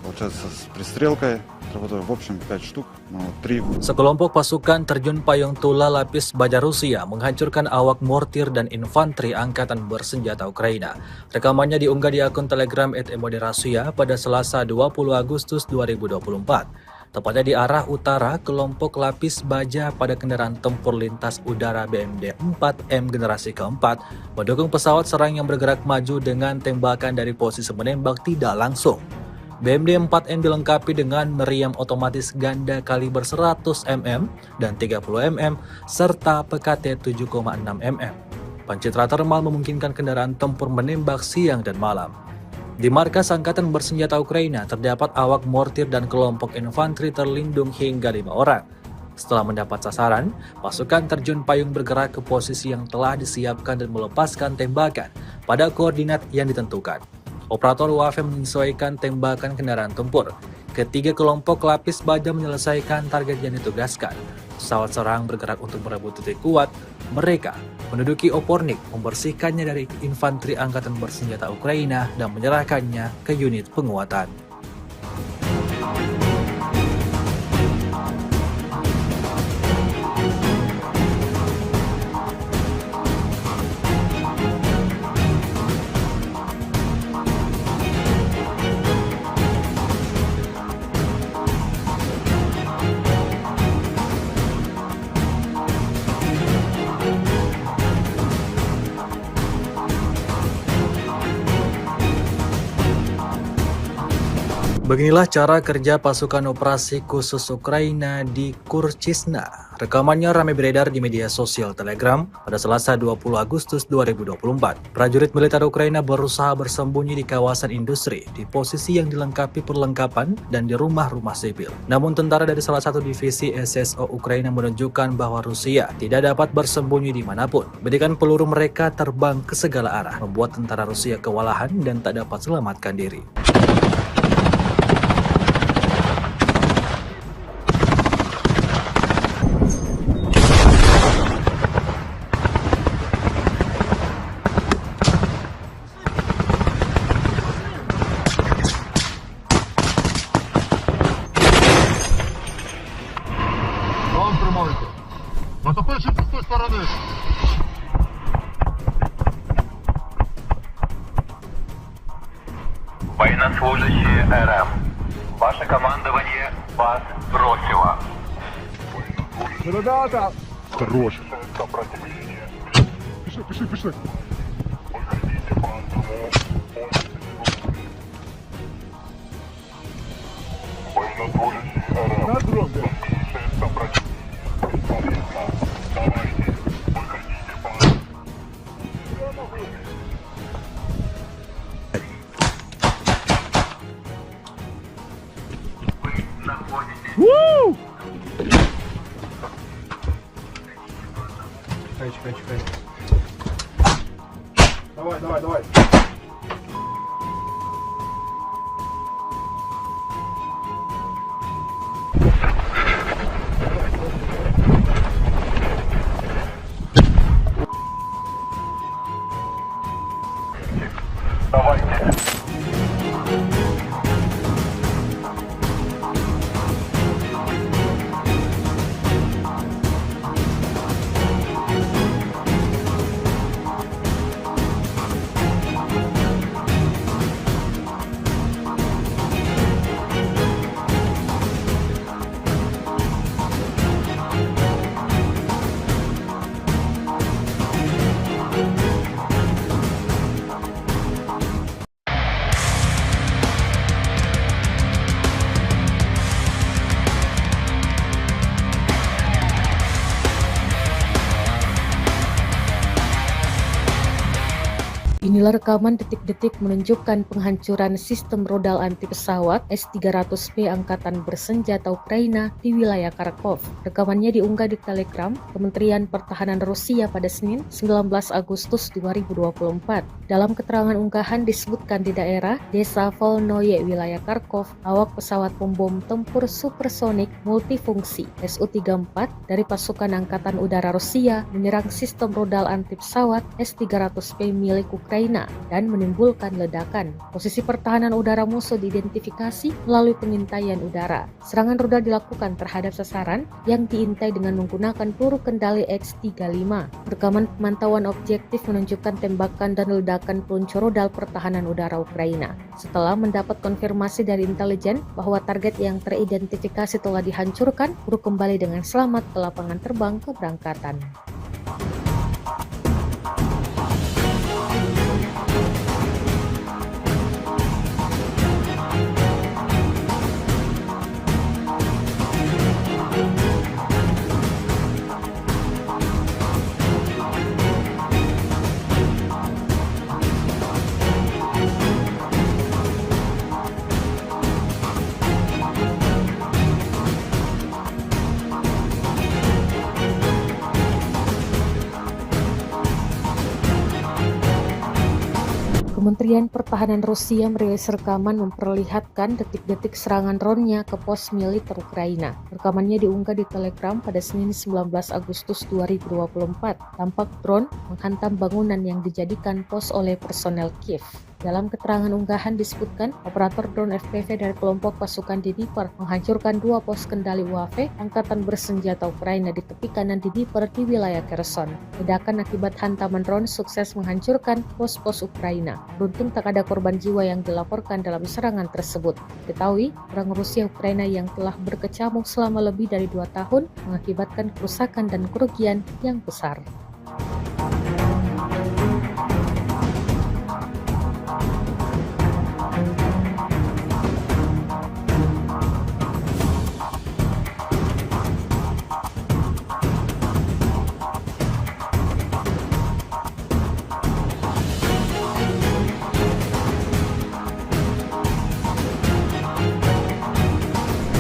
Получается, с пристрелкой отработали в общем 5 штук, но 3. Sekelompok pasukan terjun payung tula lapis baja Rusia menghancurkan awak mortir dan infanteri angkatan bersenjata Ukraina. Rekamannya diunggah di akun Telegram ET Moderasia pada Selasa 20 Agustus 2024. Tepatnya di arah utara, kelompok lapis baja pada kendaraan tempur lintas udara BMD 4M generasi keempat mendukung pesawat serang yang bergerak maju dengan tembakan dari posisi menembak tidak langsung. BMD 4M dilengkapi dengan meriam otomatis ganda kaliber 100 mm dan 30 mm serta PKT 7,6 mm. Pencitra termal memungkinkan kendaraan tempur menembak siang dan malam. Di markas Angkatan Bersenjata Ukraina terdapat awak mortir dan kelompok infanteri terlindung hingga 5 orang. Setelah mendapat sasaran, pasukan terjun payung bergerak ke posisi yang telah disiapkan dan melepaskan tembakan pada koordinat yang ditentukan. Operator UAV menyesuaikan tembakan kendaraan tempur. Ketiga kelompok lapis baja menyelesaikan target yang ditugaskan. Pesawat serang bergerak untuk merebut titik kuat. Mereka menduduki Opornik, membersihkannya dari infanteri angkatan bersenjata Ukraina dan menyerahkannya ke unit penguatan. Beginilah cara kerja pasukan operasi khusus Ukraina di Kurchisna. Rekamannya ramai beredar di media sosial Telegram pada Selasa 20 Agustus 2024. Prajurit militer Ukraina berusaha bersembunyi di kawasan industri, di posisi yang dilengkapi perlengkapan dan di rumah-rumah sipil. Namun tentara dari salah satu divisi SSO Ukraina menunjukkan bahwa Rusia tidak dapat bersembunyi dimanapun. Bedikan peluru mereka terbang ke segala arah, membuat tentara Rusia kewalahan dan tak dapat selamatkan diri. Вам тримайте. Натопивши з тої сторони. Военнослужащие РФ. Ваше командование вас бросило. Ребята! Хорош. Пішли. На дрон. Чекай. Давай. Давайте. Inilah rekaman detik-detik menunjukkan penghancuran sistem rodal anti pesawat S-300P Angkatan Bersenjata Ukraina di wilayah Kharkov. Rekamannya diunggah di Telegram Kementerian Pertahanan Rusia pada Senin 19 Agustus 2024. Dalam keterangan unggahan disebutkan di daerah Desa Volnoye, wilayah Kharkov, awak pesawat pembom tempur supersonik multifungsi Su-34 dari pasukan Angkatan Udara Rusia menyerang sistem rodal anti pesawat S-300P milik Ukraina dan menimbulkan ledakan. Posisi pertahanan udara musuh diidentifikasi melalui pengintaian udara. Serangan rudal dilakukan terhadap sasaran yang diintai dengan menggunakan peluru kendali X-35. Rekaman pemantauan objektif menunjukkan tembakan dan ledakan peluncur rudal pertahanan udara Ukraina. Setelah mendapat konfirmasi dari intelijen bahwa target yang teridentifikasi telah dihancurkan, peluru kembali dengan selamat ke lapangan terbang keberangkatan. Kementerian Pertahanan Rusia merilis rekaman memperlihatkan detik-detik serangan drone-nya ke pos militer Ukraina. Rekamannya diunggah di Telegram pada Senin 19 Agustus 2024. Tampak drone menghantam bangunan yang dijadikan pos oleh personel Kiev. Dalam keterangan unggahan disebutkan, operator drone FPV dari kelompok pasukan Dnipro menghancurkan 2 pos kendali UAV Angkatan Bersenjata Ukraina di tepi kanan Dnipro di wilayah Kherson. Ledakan akibat hantaman drone sukses menghancurkan pos-pos Ukraina. Beruntung tak ada korban jiwa yang dilaporkan dalam serangan tersebut. Diketahui, perang Rusia Ukraina yang telah berkecamuk selama lebih dari 2 tahun mengakibatkan kerusakan dan kerugian yang besar.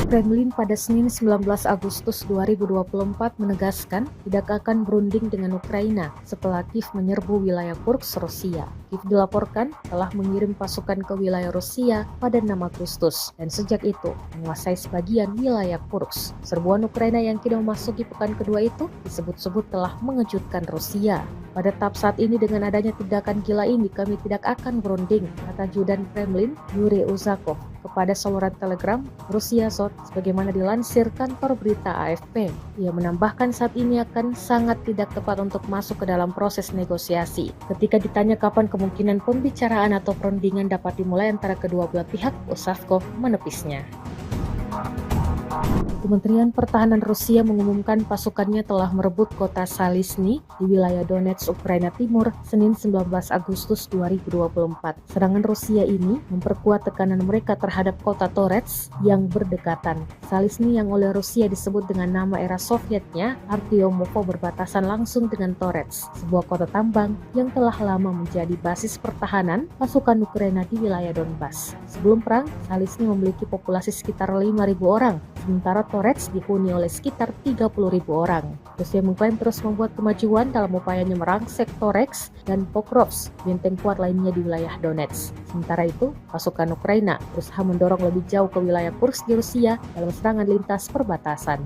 Kremlin pada Senin 19 Agustus 2024 menegaskan tidak akan berunding dengan Ukraina setelah Kiev menyerbu wilayah Kursk, Rusia. Kiev dilaporkan telah mengirim pasukan ke wilayah Rusia pada 6 Agustus dan sejak itu menguasai sebagian wilayah Kursk. Serbuan Ukraina yang kini memasuki pekan kedua itu disebut-sebut telah mengejutkan Rusia. Pada tahap saat ini dengan adanya tindakan gila ini kami tidak akan berunding, kata Judan Kremlin Yuri Uzakov kepada saluran Telegram Rusia Sot sebagaimana dilansir kantor berita AFP. Ia menambahkan saat ini akan sangat tidak tepat untuk masuk ke dalam proses negosiasi. Ketika ditanya kapan kemungkinan pembicaraan atau perundingan dapat dimulai antara kedua belah pihak, Uzakov menepisnya. Kementerian Pertahanan Rusia mengumumkan pasukannya telah merebut kota Salisny di wilayah Donetsk, Ukraina Timur, Senin 19 Agustus 2024. Serangan Rusia ini memperkuat tekanan mereka terhadap kota Toretsk yang berdekatan. Salisny yang oleh Rusia disebut dengan nama era Sovietnya, Artyomovo berbatasan langsung dengan Toretsk, sebuah kota tambang yang telah lama menjadi basis pertahanan pasukan Ukraina di wilayah Donbas. Sebelum perang, Salisny memiliki populasi sekitar 5.000 orang, sementara Toretsk dihuni oleh sekitar 30.000 orang. Rusia mengklaim terus membuat kemajuan dalam upayanya merangsek Toretsk dan Pokrovsk, benteng kuat lainnya di wilayah Donetsk. Sementara itu, pasukan Ukraina berusaha mendorong lebih jauh ke wilayah Kursk di Rusia dalam serangan lintas perbatasan.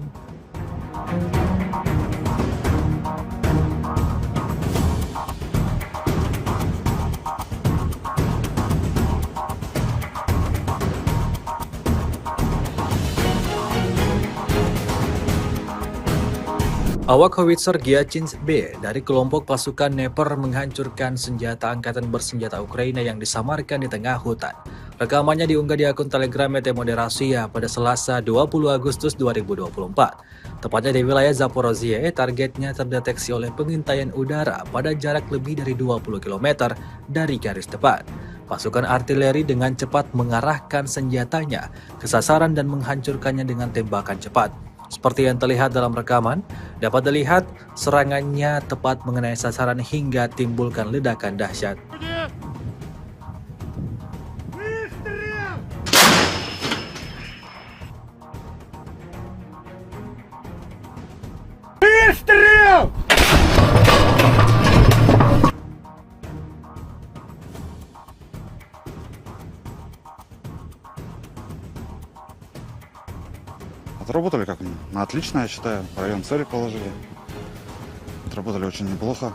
Awak howitzer Gyachins B dari kelompok pasukan Dnepr menghancurkan senjata angkatan bersenjata Ukraina yang disamarkan di tengah hutan. Rekamannya diunggah di akun Telegram MD Rasia pada Selasa 20 Agustus 2024. Tepatnya di wilayah Zaporozhye, targetnya terdeteksi oleh pengintaian udara pada jarak lebih dari 20 km dari garis depan. Pasukan artileri dengan cepat mengarahkan senjatanya ke sasaran dan menghancurkannya dengan tembakan cepat. Seperti yang terlihat dalam rekaman, dapat dilihat serangannya tepat mengenai sasaran hingga timbulkan ledakan dahsyat. Отработали как на отлично, я считаю. В район цели положили. Отработали очень неплохо.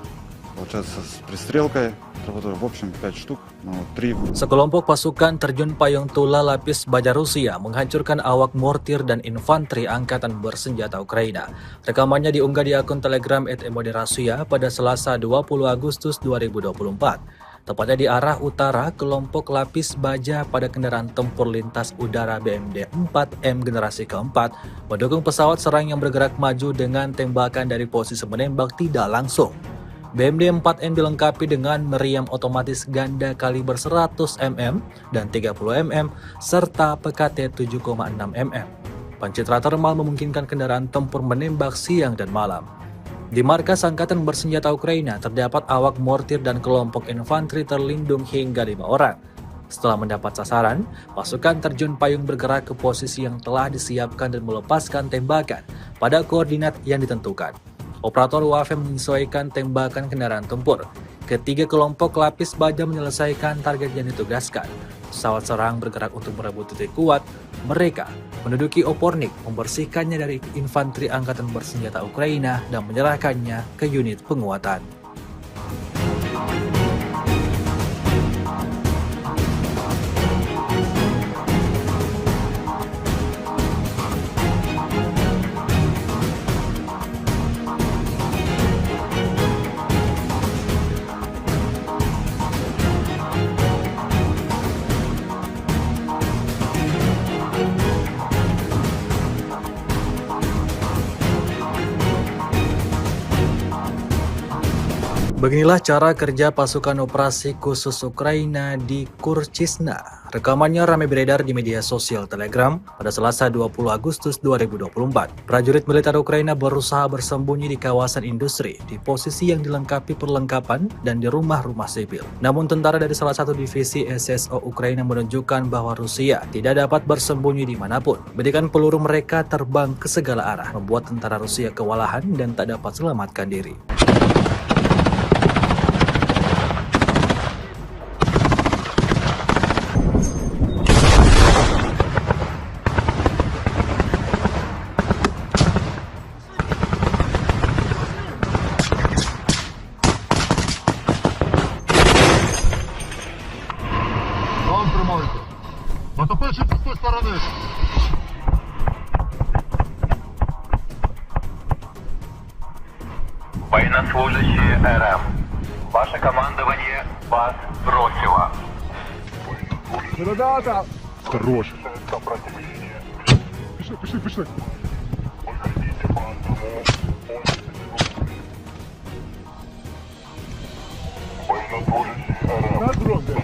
Получается, с пристрелкой отработали в общем 5 штук, но 3. Sekelompok pasukan terjun payung tula lapis baja Rusia menghancurkan awak mortir dan infanteri angkatan bersenjata Ukraina. Rekamannya diunggah di akun Telegram @emoderasiya pada Selasa 20 Agustus 2024. Tepatnya di arah utara, kelompok lapis baja pada kendaraan tempur lintas udara BMD 4M generasi keempat mendukung pesawat serang yang bergerak maju dengan tembakan dari posisi menembak tidak langsung. BMD 4M dilengkapi dengan meriam otomatis ganda kaliber 100 mm dan 30 mm serta PKT 7,6 mm. Pencitra termal memungkinkan kendaraan tempur menembak siang dan malam. Di markas Angkatan Bersenjata Ukraina terdapat awak mortir dan kelompok infanteri terlindung hingga 5 orang. Setelah mendapat sasaran, pasukan terjun payung bergerak ke posisi yang telah disiapkan dan melepaskan tembakan pada koordinat yang ditentukan. Operator UAV menyesuaikan tembakan kendaraan tempur. Ketiga kelompok lapis baja menyelesaikan target yang ditugaskan. Pesawat serang bergerak untuk merebut titik kuat. Mereka menduduki Opornik, membersihkannya dari infanteri angkatan bersenjata Ukraina dan menyerahkannya ke unit penguatan. Beginilah cara kerja pasukan operasi khusus Ukraina di Kurchisna. Rekamannya ramai beredar di media sosial Telegram pada Selasa 20 Agustus 2024. Prajurit militer Ukraina berusaha bersembunyi di kawasan industri, di posisi yang dilengkapi perlengkapan dan di rumah-rumah sipil. Namun tentara dari salah satu divisi SSO Ukraina menunjukkan bahwa Rusia tidak dapat bersembunyi dimanapun. Bedikan peluru mereka terbang ke segala arah, membuat tentara Rusia kewalahan dan tak dapat selamatkan diri. Вам тримайте. Натопивши з тої сторони. Военнослужащие РФ. Ваше командование вас бросило. Ребята! Хорош. Пішли, пішли. На дроге.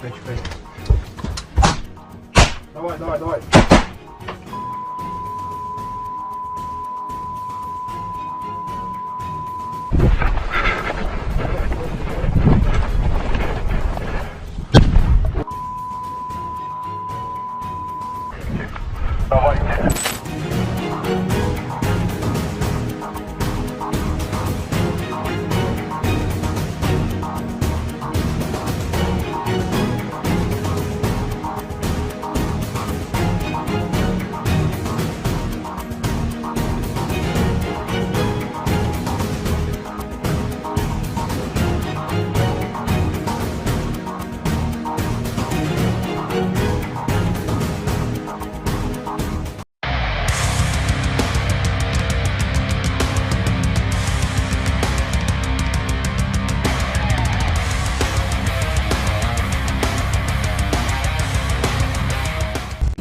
Чекай. Давай. Давайте.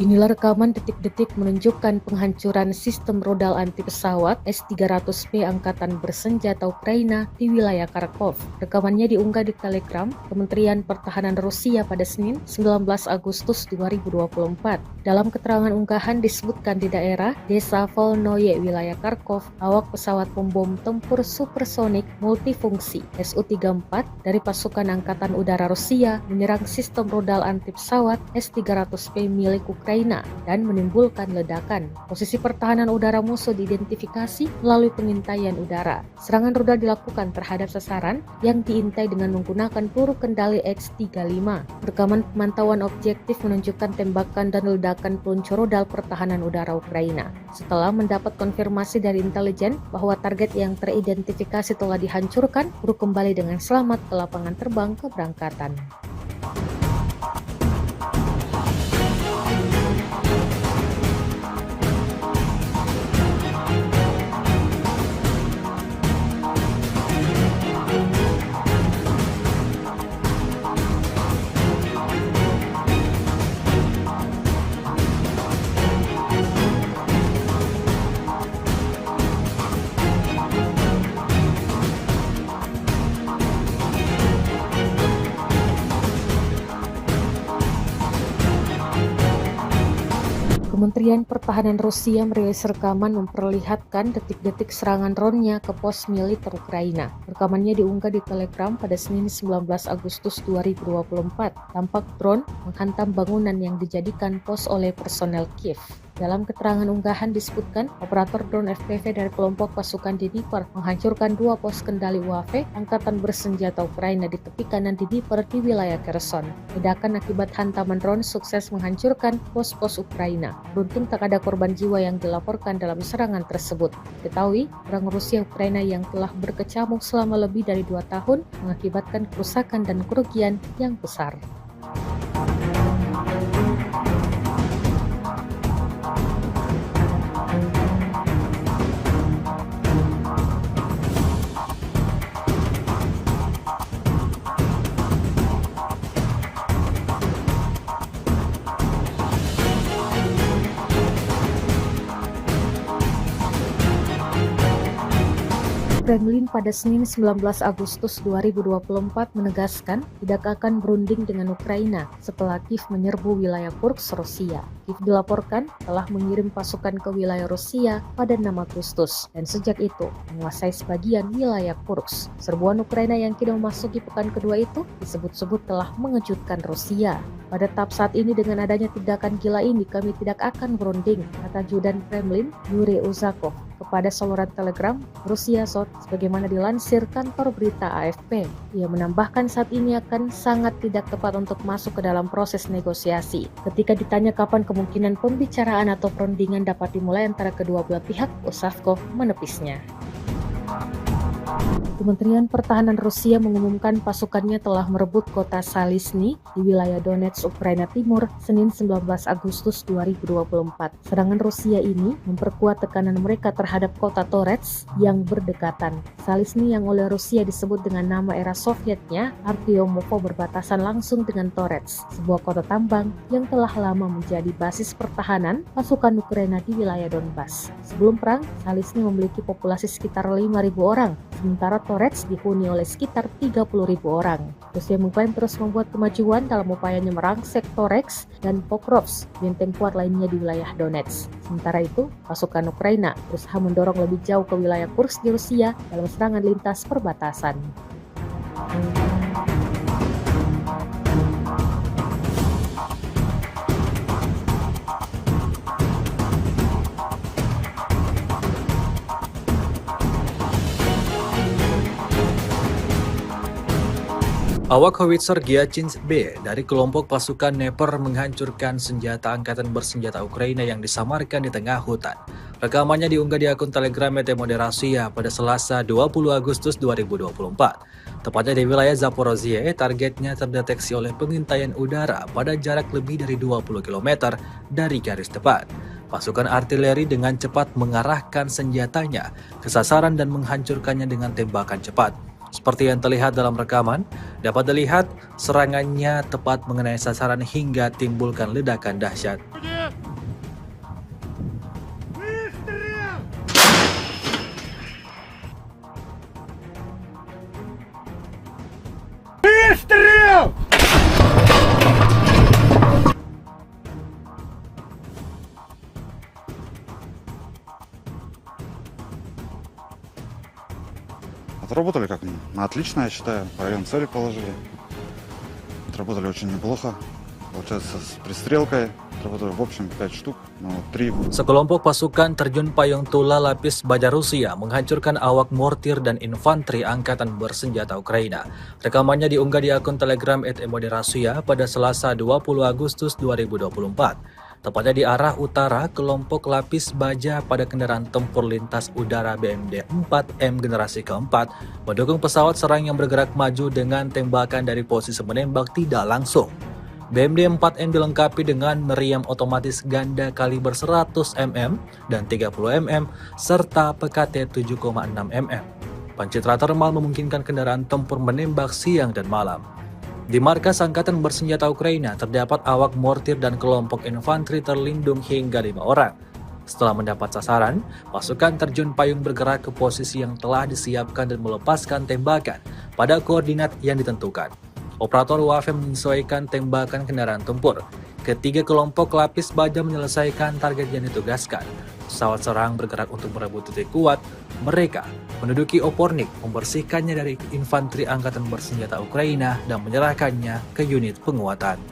Inilah rekaman detik-detik menunjukkan penghancuran sistem rodal anti pesawat S-300P Angkatan Bersenjata Ukraina di wilayah Kharkov. Rekamannya diunggah di Telegram Kementerian Pertahanan Rusia pada Senin 19 Agustus 2024. Dalam keterangan unggahan disebutkan di daerah Desa Volnoye, wilayah Kharkov, awak pesawat pembom tempur supersonik multifungsi Su-34 dari pasukan Angkatan Udara Rusia menyerang sistem rodal anti pesawat S-300P milik Ukraina dan menimbulkan ledakan. Posisi pertahanan udara musuh diidentifikasi melalui pengintaian udara. Serangan rudal dilakukan terhadap sasaran yang diintai dengan menggunakan peluru kendali X-35. Rekaman pemantauan objektif menunjukkan tembakan dan ledakan peluncur rudal pertahanan udara Ukraina. Setelah mendapat konfirmasi dari intelijen bahwa target yang teridentifikasi telah dihancurkan, peluru kembali dengan selamat ke lapangan terbang keberangkatan. Kementerian Pertahanan Rusia merilis rekaman memperlihatkan detik-detik serangan drone-nya ke pos militer Ukraina. Rekamannya diunggah di Telegram pada Senin 19 Agustus 2024. Tampak drone menghantam bangunan yang dijadikan pos oleh personel Kiev. Dalam keterangan unggahan disebutkan, operator drone FPV dari kelompok pasukan Dnipro menghancurkan 2 pos kendali UAV Angkatan Bersenjata Ukraina di tepi kanan Dnipro di wilayah Kherson. Ledakan akibat hantaman drone sukses menghancurkan pos-pos Ukraina. Beruntung tak ada korban jiwa yang dilaporkan dalam serangan tersebut. Ketahui, perang Rusia Ukraina yang telah berkecamuk selama lebih dari 2 tahun mengakibatkan kerusakan dan kerugian yang besar. Kremlin pada Senin 19 Agustus 2024 menegaskan tidak akan berunding dengan Ukraina setelah Kiev menyerbu wilayah Kursk, Rusia. Kiev dilaporkan telah mengirim pasukan ke wilayah Rusia pada 6 Agustus dan sejak itu menguasai sebagian wilayah Kursk. Serbuan Ukraina yang kini memasuki pekan kedua itu disebut-sebut telah mengejutkan Rusia. Pada tahap saat ini dengan adanya tindakan gila ini kami tidak akan berunding, kata Judan Kremlin Yuri Uzakov kepada saluran Telegram Rusia Sot sebagaimana dilansir kantor berita AFP. Ia menambahkan saat ini akan sangat tidak tepat untuk masuk ke dalam proses negosiasi. Ketika ditanya kapan kemungkinan pembicaraan atau perundingan dapat dimulai antara kedua belah pihak, Uzakov menepisnya. Kementerian Pertahanan Rusia mengumumkan pasukannya telah merebut kota Salisny di wilayah Donetsk, Ukraina Timur, Senin 19 Agustus 2024. Serangan Rusia ini memperkuat tekanan mereka terhadap kota Toretsk yang berdekatan. Salisny yang oleh Rusia disebut dengan nama era Sovietnya, Artyomovo, berbatasan langsung dengan Toretsk, sebuah kota tambang yang telah lama menjadi basis pertahanan pasukan Ukraina di wilayah Donbas. Sebelum perang, Salisny memiliki populasi sekitar 5.000 orang, sementara Toretsk dihuni oleh sekitar 30.000 orang. Rusia mengklaim terus membuat kemajuan dalam upayanya merangsek Toretsk dan Pokrovsk, benteng kuat lainnya di wilayah Donetsk. Sementara itu, pasukan Ukraina berusaha mendorong lebih jauh ke wilayah Kursk di Rusia dalam serangan lintas perbatasan. Awak howitzer Gyachins B dari kelompok pasukan Dnepr menghancurkan senjata angkatan bersenjata Ukraina yang disamarkan di tengah hutan. Rekamannya diunggah di akun Telegram Moderasiya pada Selasa 20 Agustus 2024. Tepatnya di wilayah Zaporozhye, targetnya terdeteksi oleh pengintaian udara pada jarak lebih dari 20 km dari garis depan. Pasukan artileri dengan cepat mengarahkan senjatanya ke sasaran dan menghancurkannya dengan tembakan cepat. Seperti yang terlihat dalam rekaman, dapat dilihat serangannya tepat mengenai sasaran hingga timbulkan ledakan dahsyat. Отработали как на отлично, я считаю. По району цели положили. Отработали очень неплохо. Получается, с пристрелкой отработали в общем 5 штук, но 3. Sekelompok pasukan terjun payung Tula Lapis Baja Rusia menghancurkan awak mortir dan infanteri angkatan bersenjata Ukraina. Rekamannya diunggah di akun Telegram @moderasiya pada Selasa 20 Agustus 2024. Tepatnya di arah utara, kelompok lapis baja pada kendaraan tempur lintas udara BMD 4M generasi keempat mendukung pesawat serang yang bergerak maju dengan tembakan dari posisi menembak tidak langsung. BMD 4M dilengkapi dengan meriam otomatis ganda kaliber 100 mm dan 30 mm serta PKT 7,6 mm. Pencitra termal memungkinkan kendaraan tempur menembak siang dan malam. Di markas Angkatan Bersenjata Ukraina terdapat awak mortir dan kelompok infanteri terlindung hingga 5 orang. Setelah mendapat sasaran, pasukan terjun payung bergerak ke posisi yang telah disiapkan dan melepaskan tembakan pada koordinat yang ditentukan. Operator UAV menyesuaikan tembakan kendaraan tempur. Ketiga kelompok lapis baja menyelesaikan target yang ditugaskan. Pesawat serang bergerak untuk merebut titik kuat. Mereka menduduki Opornik, membersihkannya dari infanteri angkatan bersenjata Ukraina dan menyerahkannya ke unit penguatan.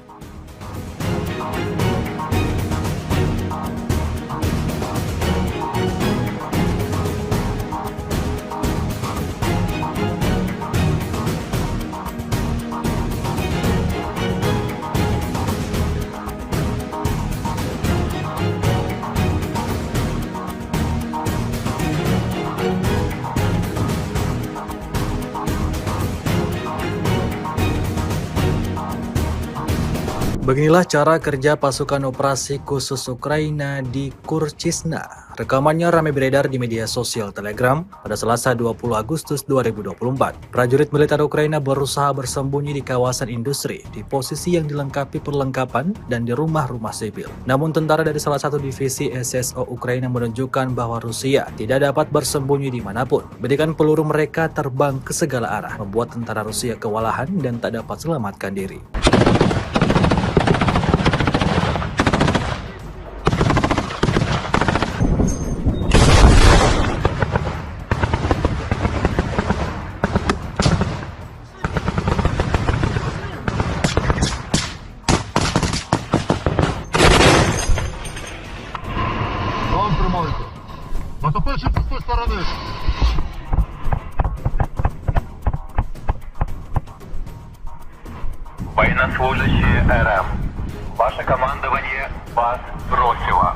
Beginilah cara kerja pasukan operasi khusus Ukraina di Kurchisna. Rekamannya ramai beredar di media sosial Telegram pada Selasa 20 Agustus 2024. Prajurit militer Ukraina berusaha bersembunyi di kawasan industri, di posisi yang dilengkapi perlengkapan dan di rumah-rumah sipil. Namun tentara dari salah satu divisi SSO Ukraina menunjukkan bahwa Rusia tidak dapat bersembunyi dimanapun. Berikan peluru mereka terbang ke segala arah, membuat tentara Rusia kewalahan dan tak dapat selamatkan diri. Вам тримайте. Натопивши з тої сторони. Военнослужащие РМ. Ваше командование вас бросило.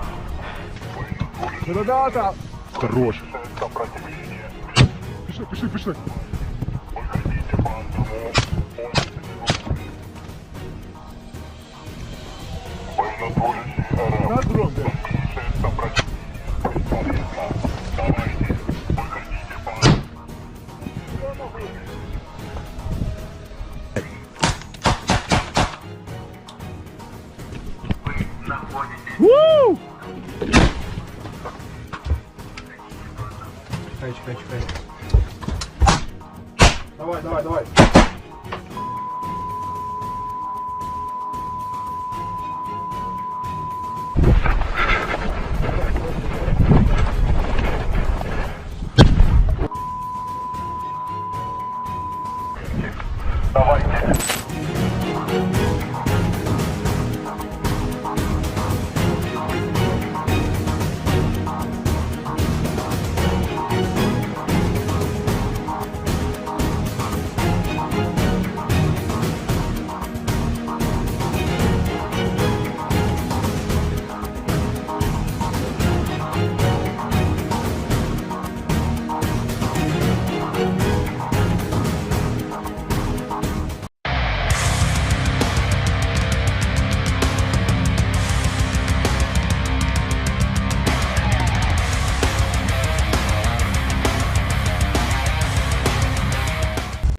Ребята! Хорош. Пішли, пішли. На дрон, Чекай. Давай. Давайте.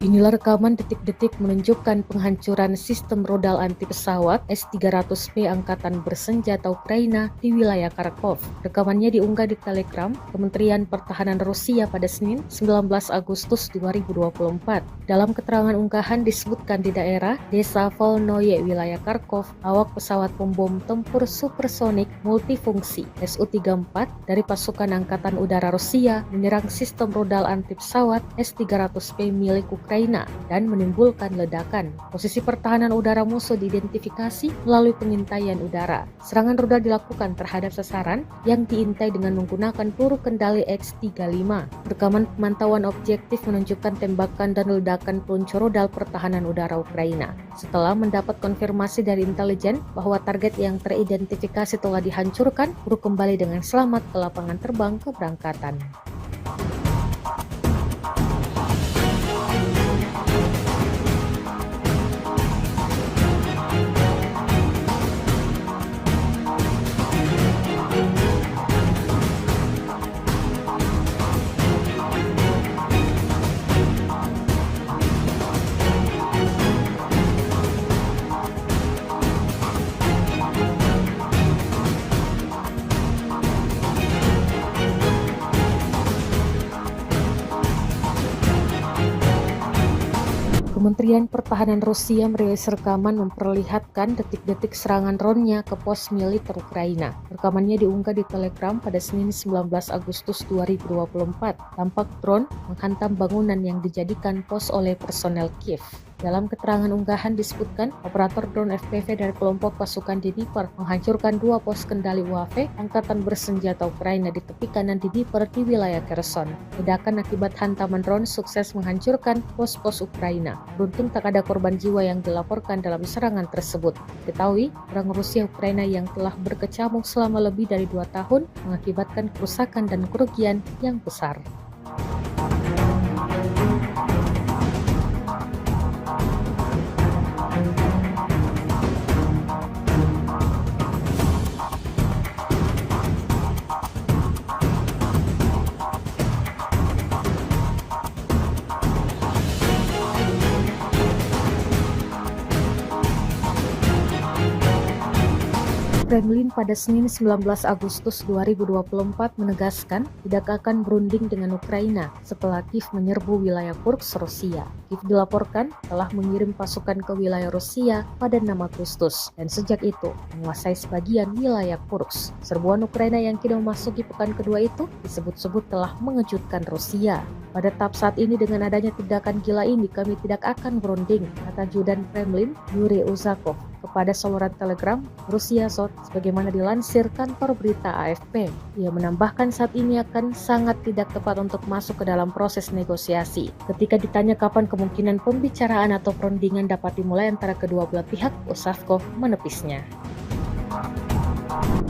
Inilah rekaman detik-detik menunjukkan penghancuran sistem rodal anti pesawat S-300P Angkatan Bersenjata Ukraina di wilayah Kharkov. Rekamannya diunggah di Telegram Kementerian Pertahanan Rusia pada Senin 19 Agustus 2024. Dalam keterangan unggahan disebutkan di daerah Desa Volnoye, wilayah Kharkov, awak pesawat pembom tempur supersonik multifungsi Su-34 dari pasukan Angkatan Udara Rusia menyerang sistem rodal anti pesawat S-300P milik Ukraina dan menimbulkan ledakan. Posisi pertahanan udara musuh diidentifikasi melalui pengintaian udara. Serangan rudal dilakukan terhadap sasaran yang diintai dengan menggunakan peluru kendali X-35. Rekaman pemantauan objektif menunjukkan tembakan dan ledakan peluncur rudal pertahanan udara Ukraina. Setelah mendapat konfirmasi dari intelijen bahwa target yang teridentifikasi telah dihancurkan, peluru kembali dengan selamat ke lapangan terbang keberangkatan. Kementerian Pertahanan Rusia merilis rekaman memperlihatkan detik-detik serangan drone-nya ke pos militer Ukraina. Rekamannya diunggah di Telegram pada Senin 19 Agustus 2024. Tampak drone menghantam bangunan yang dijadikan pos oleh personel Kiev. Dalam keterangan unggahan disebutkan, operator drone FPV dari kelompok pasukan Dnipro menghancurkan 2 pos kendali UAV Angkatan Bersenjata Ukraina di tepi kanan Dnipro di wilayah Kherson. Ledakan akibat hantaman drone sukses menghancurkan pos-pos Ukraina. Beruntung tak ada korban jiwa yang dilaporkan dalam serangan tersebut. Diketahui, perang Rusia Ukraina yang telah berkecamuk selama lebih dari 2 tahun mengakibatkan kerusakan dan kerugian yang besar. Kremlin pada Senin 19 Agustus 2024 menegaskan tidak akan berunding dengan Ukraina setelah Kiev menyerbu wilayah Kursk, Rusia. Kiev dilaporkan telah mengirim pasukan ke wilayah Rusia pada 6 Agustus dan sejak itu menguasai sebagian wilayah Kursk. Serbuan Ukraina yang kini memasuki pekan kedua itu disebut-sebut telah mengejutkan Rusia. Pada tahap saat ini dengan adanya tindakan gila ini kami tidak akan berunding, kata Judan Kremlin Yuri Uzakov kepada saluran Telegram Rusia Sot sebagaimana dilansir kantor berita AFP. Ia menambahkan saat ini akan sangat tidak tepat untuk masuk ke dalam proses negosiasi. Ketika ditanya kapan kemungkinan pembicaraan atau perundingan dapat dimulai antara kedua belah pihak, Uzakov menepisnya.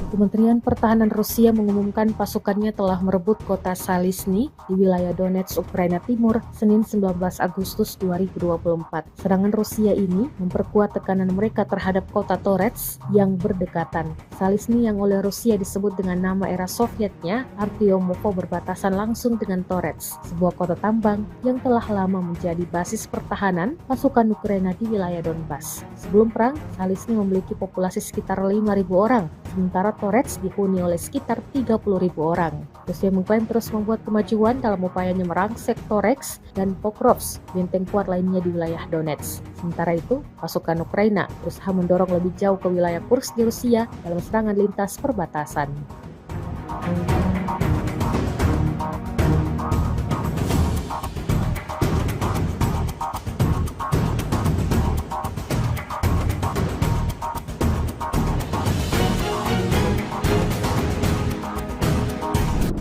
Kementerian Pertahanan Rusia mengumumkan pasukannya telah merebut kota Salisny di wilayah Donetsk, Ukraina Timur, Senin 19 Agustus 2024. Serangan Rusia ini memperkuat tekanan mereka terhadap kota Toretsk yang berdekatan. Salisny yang oleh Rusia disebut dengan nama era Sovietnya, Artyomovo, berbatasan langsung dengan Toretsk, sebuah kota tambang yang telah lama menjadi basis pertahanan pasukan Ukraina di wilayah Donbas. Sebelum perang, Salisny memiliki populasi sekitar 5.000 orang, sementara Toretsk dihuni oleh sekitar 30.000 orang. Rusia mengklaim terus membuat kemajuan dalam upayanya merangsek Toretsk dan Pokrovsk, benteng kuat lainnya di wilayah Donetsk. Sementara itu, pasukan Ukraina berusaha mendorong lebih jauh ke wilayah Kursk di Rusia dalam serangan lintas perbatasan.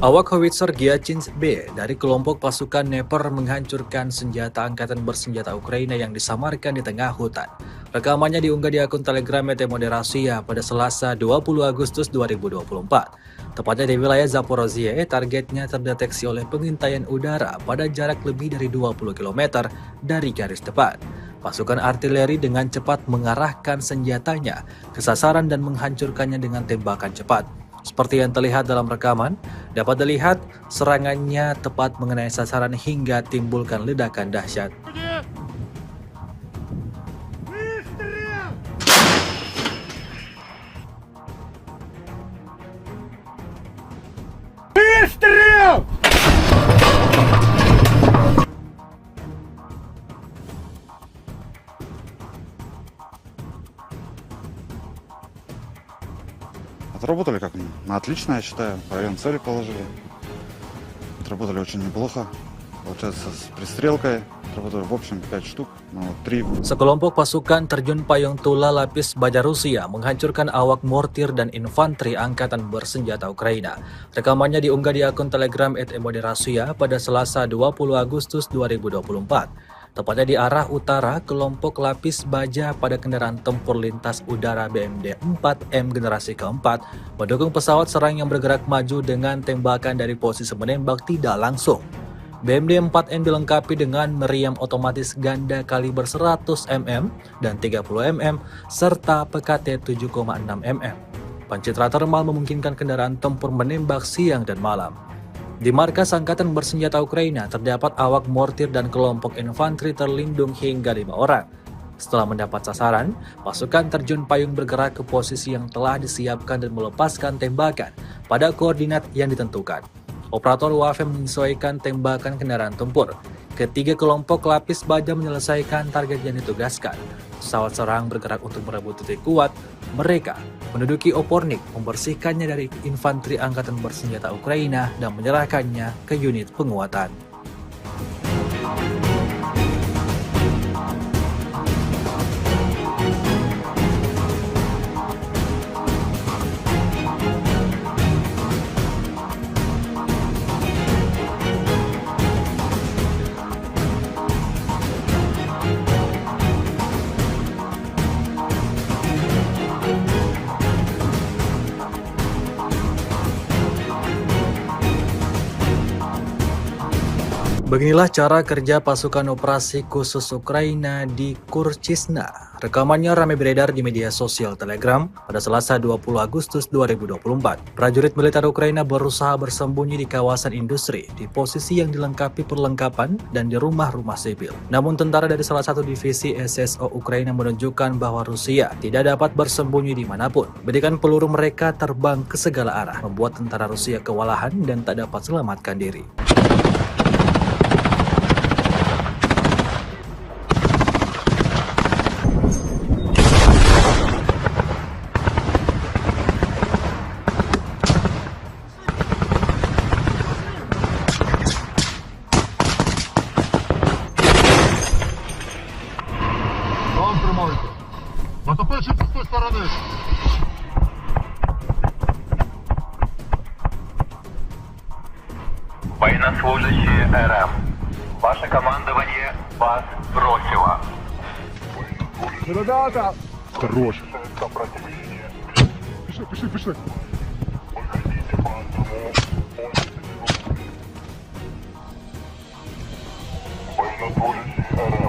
Awak howitzer Gyachins B dari kelompok pasukan Dnepr menghancurkan senjata angkatan bersenjata Ukraina yang disamarkan di tengah hutan. Rekamannya diunggah di akun Telegram Moderasia pada Selasa 20 Agustus 2024. Tepatnya di wilayah Zaporozhye, targetnya terdeteksi oleh pengintaian udara pada jarak lebih dari 20 km dari garis depan. Pasukan artileri dengan cepat mengarahkan senjatanya ke sasaran dan menghancurkannya dengan tembakan cepat. Seperti yang terlihat dalam rekaman, dapat dilihat serangannya tepat mengenai sasaran hingga timbulkan ledakan dahsyat. Отработали как на отлично, я считаю. В район цели положили. Отработали очень неплохо. Получается, с пристрелкой отработали в общем 5 штук, но 3. Sekelompok pasukan terjun payung Tula Lapis Baja Rusia menghancurkan awak mortir dan infanteri angkatan bersenjata Ukraina. Rekamannya diunggah di akun Telegram @moderasia pada Selasa 20 Agustus 2024. Tepatnya di arah utara, kelompok lapis baja pada kendaraan tempur lintas udara BMD 4M generasi keempat mendukung pesawat serang yang bergerak maju dengan tembakan dari posisi menembak tidak langsung. BMD 4M dilengkapi dengan meriam otomatis ganda kaliber 100 mm dan 30 mm serta PKT 7,6 mm. Pencitra termal memungkinkan kendaraan tempur menembak siang dan malam. Di markas Angkatan Bersenjata Ukraina terdapat awak mortir dan kelompok infanteri terlindung hingga 5 orang. Setelah mendapat sasaran, pasukan terjun payung bergerak ke posisi yang telah disiapkan dan melepaskan tembakan pada koordinat yang ditentukan. Operator UAV menyesuaikan tembakan kendaraan tempur. Ketiga kelompok lapis baja menyelesaikan target yang ditugaskan. Pesawat serang bergerak untuk merebut titik kuat. Mereka menduduki Opornik, membersihkannya dari infanteri angkatan bersenjata Ukraina dan menyerahkannya ke unit penguatan. Beginilah cara kerja pasukan operasi khusus Ukraina di Kurchisna. Rekamannya ramai beredar di media sosial Telegram pada Selasa 20 Agustus 2024. Prajurit militer Ukraina berusaha bersembunyi di kawasan industri, di posisi yang dilengkapi perlengkapan dan di rumah-rumah sipil. Namun tentara dari salah satu divisi SSO Ukraina menunjukkan bahwa Rusia tidak dapat bersembunyi dimanapun. Bedikan peluru mereka terbang ke segala arah, membuat tentara Rusia kewalahan dan tak dapat selamatkan diri. Там тримайте. Натопивши з тої сторони. Военнослужащие РМ. Ваше командование вас бросило. Ребята! Хорош. Пішли, пішли.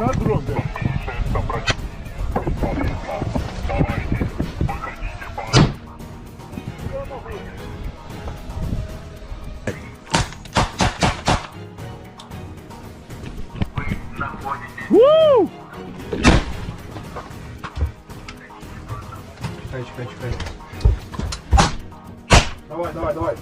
На дрон, де? Чекай. Давай. Давайте.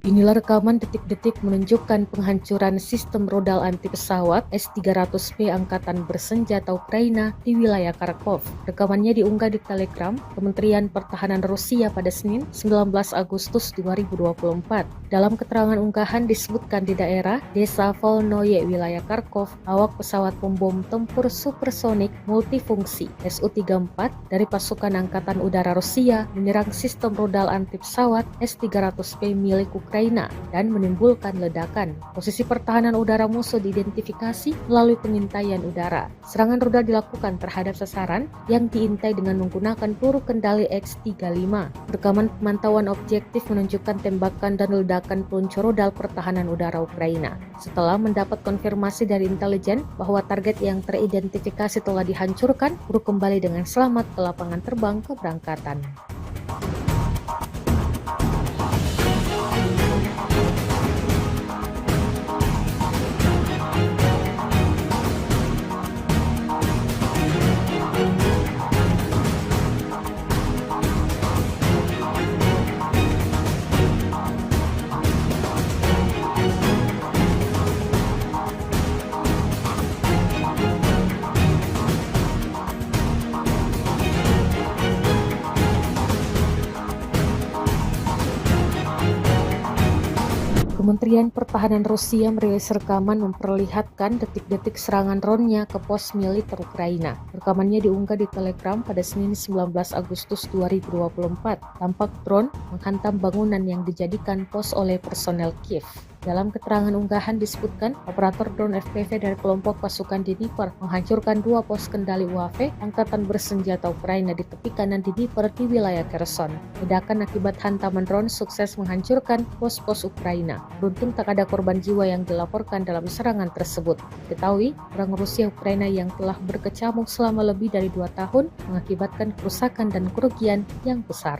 Inilah rekaman detik-detik menunjukkan penghancuran sistem rodal anti pesawat S-300P Angkatan Bersenjata Ukraina di wilayah Kharkov. Rekamannya diunggah di Telegram Kementerian Pertahanan Rusia pada Senin 19 Agustus 2024. Dalam keterangan unggahan disebutkan di daerah Desa Volnoye, wilayah Kharkov, awak pesawat pembom tempur supersonik multifungsi Su-34 dari pasukan Angkatan Udara Rusia menyerang sistem rodal anti pesawat S-300P milik Ukraina dan menimbulkan ledakan. Posisi pertahanan udara musuh diidentifikasi melalui pengintaian udara. Serangan rudal dilakukan terhadap sasaran yang diintai dengan menggunakan peluru kendali X-35. Rekaman pemantauan objektif menunjukkan tembakan dan ledakan peluncur rudal pertahanan udara Ukraina. Setelah mendapat konfirmasi dari intelijen bahwa target yang teridentifikasi telah dihancurkan, kru kembali dengan selamat ke lapangan terbang keberangkatan. Kementerian Pertahanan Rusia merilis rekaman memperlihatkan detik-detik serangan drone-nya ke pos militer Ukraina. Rekamannya diunggah di Telegram pada Senin 19 Agustus 2024. Tampak drone menghantam bangunan yang dijadikan pos oleh personel Kiev. Dalam keterangan unggahan disebutkan, operator drone FPV dari kelompok pasukan Dnipro menghancurkan 2 pos kendali UAV Angkatan Bersenjata Ukraina di tepi kanan Dnipro di wilayah Kherson. Ledakan akibat hantaman drone sukses menghancurkan pos-pos Ukraina. Beruntung tak ada korban jiwa yang dilaporkan dalam serangan tersebut. Diketahui, perang Rusia Ukraina yang telah berkecamuk selama lebih dari 2 tahun mengakibatkan kerusakan dan kerugian yang besar.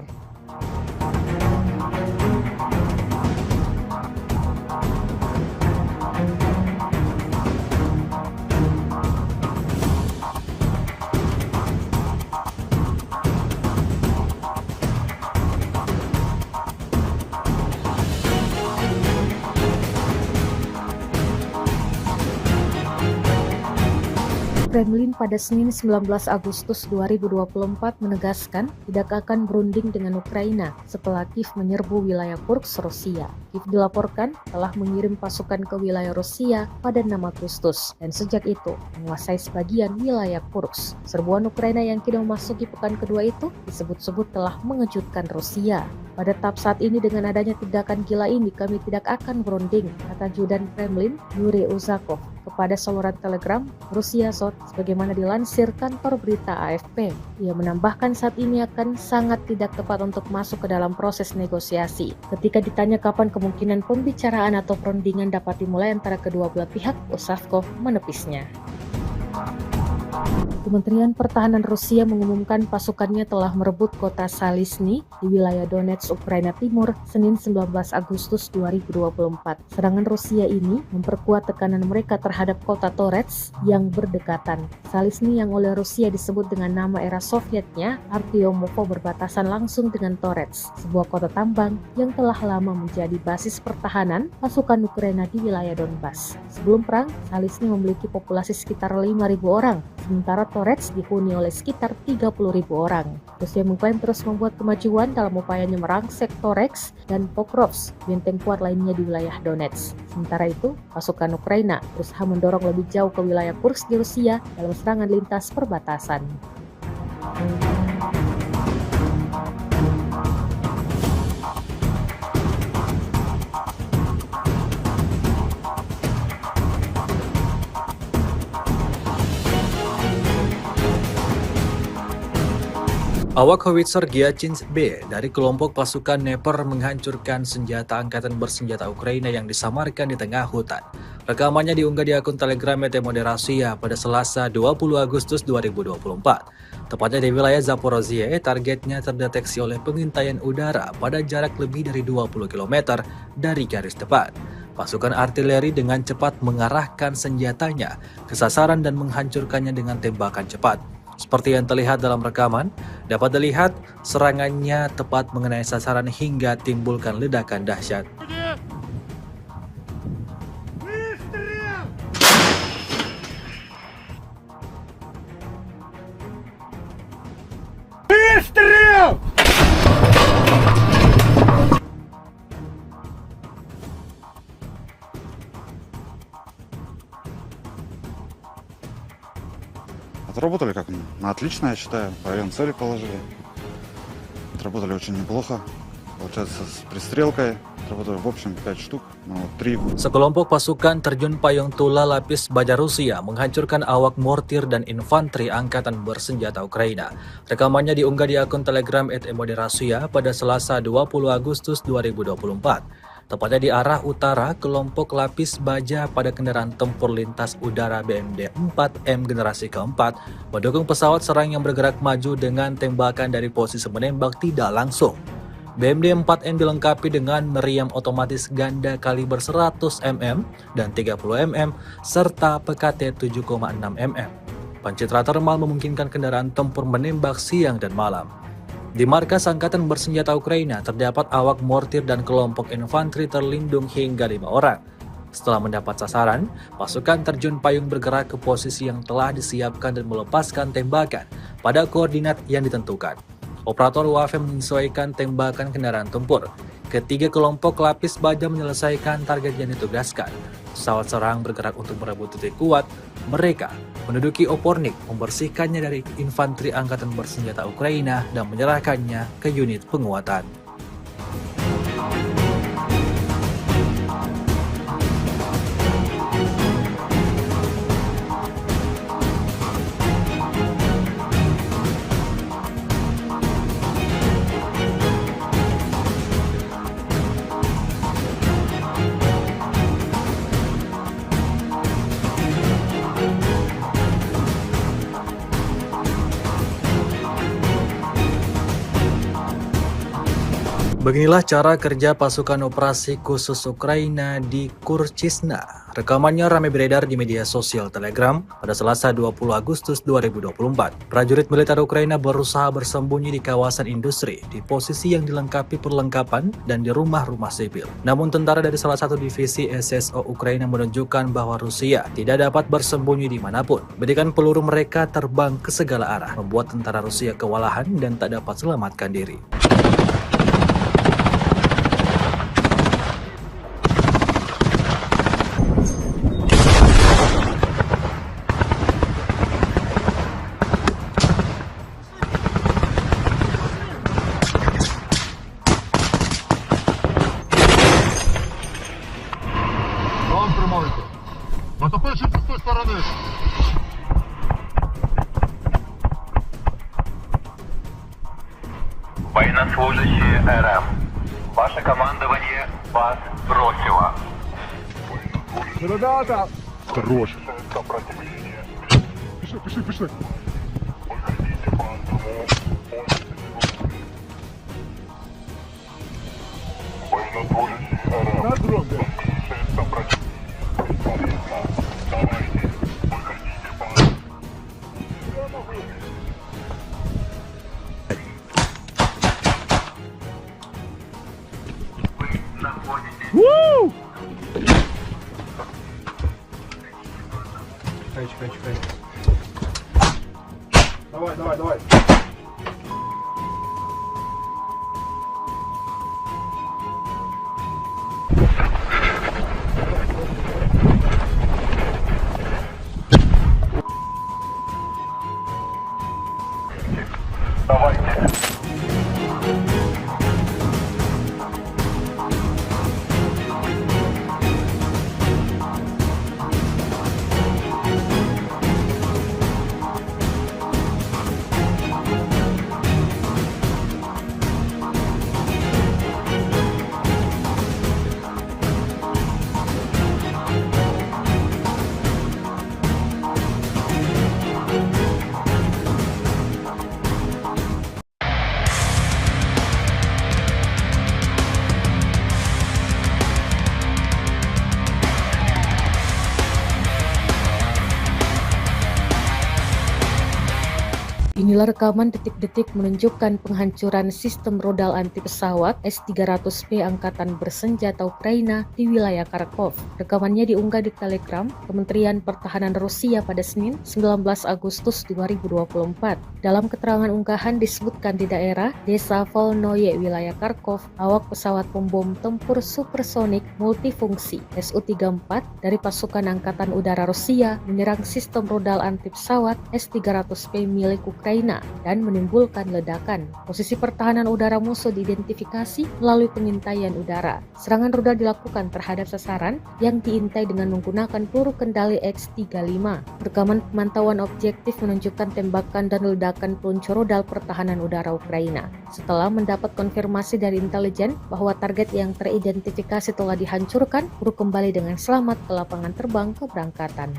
Kremlin pada Senin 19 Agustus 2024 menegaskan tidak akan berunding dengan Ukraina setelah Kiev menyerbu wilayah Kursk, Rusia. Kiev dilaporkan telah mengirim pasukan ke wilayah Rusia pada 6 Agustus dan sejak itu menguasai sebagian wilayah Kursk. Serbuan Ukraina yang kini memasuki pekan kedua itu disebut-sebut telah mengejutkan Rusia. Pada tahap saat ini dengan adanya tindakan gila ini kami tidak akan berunding, kata Judan Kremlin Yuri Uzakov kepada saluran Telegram Rusia Sot sebagaimana dilansir kantor berita AFP. Ia menambahkan saat ini akan sangat tidak tepat untuk masuk ke dalam proses negosiasi. Ketika ditanya kapan kemungkinan pembicaraan atau perundingan dapat dimulai antara kedua belah pihak, Uzakov menepisnya. Kementerian Pertahanan Rusia mengumumkan pasukannya telah merebut kota Salisny di wilayah Donetsk, Ukraina Timur, Senin 19 Agustus 2024. Serangan Rusia ini memperkuat tekanan mereka terhadap kota Toretsk yang berdekatan. Salisny yang oleh Rusia disebut dengan nama era Sovietnya, Artyomovo, berbatasan langsung dengan Toretsk, sebuah kota tambang yang telah lama menjadi basis pertahanan pasukan Ukraina di wilayah Donbas. Sebelum perang, Salisny memiliki populasi sekitar 5.000 orang, sementara Toretsk dihuni oleh sekitar 30.000 orang. Rusia mengklaim terus membuat kemajuan dalam upayanya merangsek Toretsk dan Pokrovsk, benteng kuat lainnya di wilayah Donetsk. Sementara itu, pasukan Ukraina berusaha mendorong lebih jauh ke wilayah Kursk di Rusia dalam serangan lintas perbatasan. Awak howitzer Gyachins B dari kelompok pasukan Dnepr menghancurkan senjata angkatan bersenjata Ukraina yang disamarkan di tengah hutan. Rekamannya diunggah di akun Telegram Moderasiya pada Selasa 20 Agustus 2024. Tepatnya di wilayah Zaporozhye, targetnya terdeteksi oleh pengintaian udara pada jarak lebih dari 20 km dari garis depan. Pasukan artileri dengan cepat mengarahkan senjatanya ke sasaran dan menghancurkannya dengan tembakan cepat. Seperti yang terlihat dalam rekaman, dapat dilihat serangannya tepat mengenai sasaran hingga timbulkan ledakan dahsyat. Отработали как на отлично, я считаю. В район цели положили. Отработали очень неплохо. Получается, с пристрелкой отработали в общем 5 штук, но 3. Sekelompok pasukan terjun payung Tula Lapis Baja Rusia menghancurkan awak mortir dan infanteri angkatan bersenjata Ukraina. Rekamannya diunggah di akun Telegram @Moderasiya pada Selasa 20 Agustus 2024. Tepatnya di arah utara, kelompok lapis baja pada kendaraan tempur lintas udara BMD 4M generasi keempat mendukung pesawat serang yang bergerak maju dengan tembakan dari posisi menembak tidak langsung. BMD 4M dilengkapi dengan meriam otomatis ganda kaliber 100 mm dan 30 mm serta PKT 7,6 mm. Pencitra termal memungkinkan kendaraan tempur menembak siang dan malam. Di markas Angkatan Bersenjata Ukraina terdapat awak mortir dan kelompok infanteri terlindung hingga 5 orang. Setelah mendapat sasaran, pasukan terjun payung bergerak ke posisi yang telah disiapkan dan melepaskan tembakan pada koordinat yang ditentukan. Operator UAV menyesuaikan tembakan kendaraan tempur. Ketiga kelompok lapis baja menyelesaikan target yang ditugaskan. Pesawat serang bergerak untuk merebut titik kuat. Mereka menduduki Opornik, membersihkannya dari infanteri angkatan bersenjata Ukraina dan menyerahkannya ke unit penguatan. Beginilah cara kerja pasukan operasi khusus Ukraina di Kurchisna. Rekamannya ramai beredar di media sosial Telegram pada Selasa 20 Agustus 2024. Prajurit militer Ukraina berusaha bersembunyi di kawasan industri, di posisi yang dilengkapi perlengkapan dan di rumah-rumah sipil. Namun tentara dari salah satu divisi SSO Ukraina menunjukkan bahwa Rusia tidak dapat bersembunyi dimanapun. Bedikan peluru mereka terbang ke segala arah, membuat tentara Rusia kewalahan dan tak dapat selamatkan diri. План тримайте. Натопивши з тієї сторони. Военнослужащие РМ. Ваше командование вас бросило. Ребята! Хорош. Пішли. На дрон, блядь. Чекай. Давай. Давайте. Inilah rekaman detik-detik menunjukkan penghancuran sistem rodal anti pesawat S-300P Angkatan Bersenjata Ukraina di wilayah Kharkov. Rekamannya diunggah di Telegram Kementerian Pertahanan Rusia pada Senin 19 Agustus 2024. Dalam keterangan unggahan disebutkan di daerah Desa Volnoye, wilayah Kharkov, awak pesawat pembom tempur supersonik multifungsi Su-34 dari pasukan Angkatan Udara Rusia menyerang sistem rodal anti pesawat S-300P milik Ukraina dan menimbulkan ledakan. Posisi pertahanan udara musuh diidentifikasi melalui pengintaian udara. Serangan rudal dilakukan terhadap sasaran yang diintai dengan menggunakan peluru kendali X-35. Rekaman pemantauan objektif menunjukkan tembakan dan ledakan peluncur rudal pertahanan udara Ukraina. Setelah mendapat konfirmasi dari intelijen bahwa target yang teridentifikasi telah dihancurkan, kru kembali dengan selamat ke lapangan terbang keberangkatan.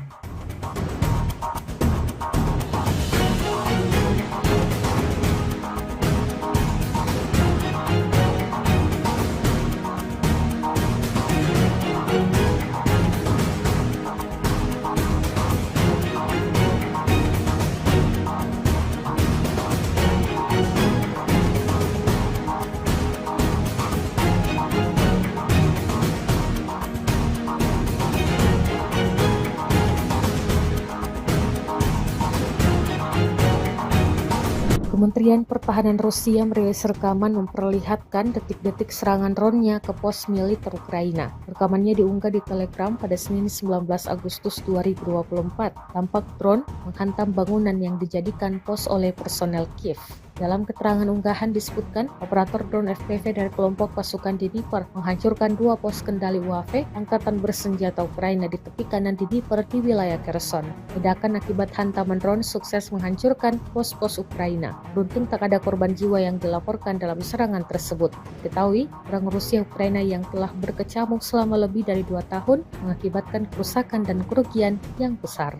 Kementerian Pertahanan Rusia merilis rekaman memperlihatkan detik-detik serangan drone-nya ke pos militer Ukraina. Rekamannya diunggah di Telegram pada Senin 19 Agustus 2024. Tampak drone menghantam bangunan yang dijadikan pos oleh personel Kiev. Dalam keterangan unggahan disebutkan, operator drone FPV dari kelompok pasukan Dnipro menghancurkan 2 pos kendali UAV Angkatan Bersenjata Ukraina di tepi kanan Dnipro di wilayah Kherson. Ledakan akibat hantaman drone sukses menghancurkan pos-pos Ukraina. Beruntung tak ada korban jiwa yang dilaporkan dalam serangan tersebut. Diketahui, perang Rusia Ukraina yang telah berkecamuk selama lebih dari 2 tahun mengakibatkan kerusakan dan kerugian yang besar.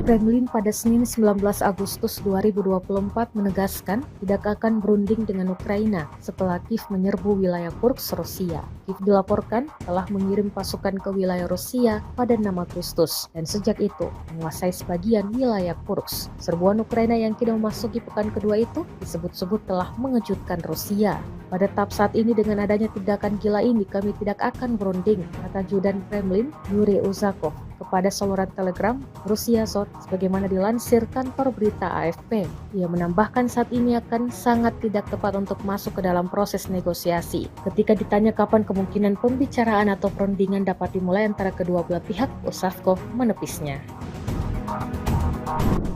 Kremlin pada Senin 19 Agustus 2024 menegaskan tidak akan berunding dengan Ukraina setelah Kiev menyerbu wilayah Kursk, Rusia. Kiev dilaporkan telah mengirim pasukan ke wilayah Rusia pada 6 Agustus dan sejak itu menguasai sebagian wilayah Kursk. Serbuan Ukraina yang kini memasuki pekan kedua itu disebut-sebut telah mengejutkan Rusia. Pada tahap saat ini dengan adanya tindakan gila ini kami tidak akan berunding, kata Judan Kremlin Yuri Uzakov kepada saluran Telegram Rusia Sot sebagaimana dilansir kantor berita AFP. Ia menambahkan saat ini akan sangat tidak tepat untuk masuk ke dalam proses negosiasi. Ketika ditanya kapan kemungkinan pembicaraan atau perundingan dapat dimulai antara kedua belah pihak, Uzakov menepisnya.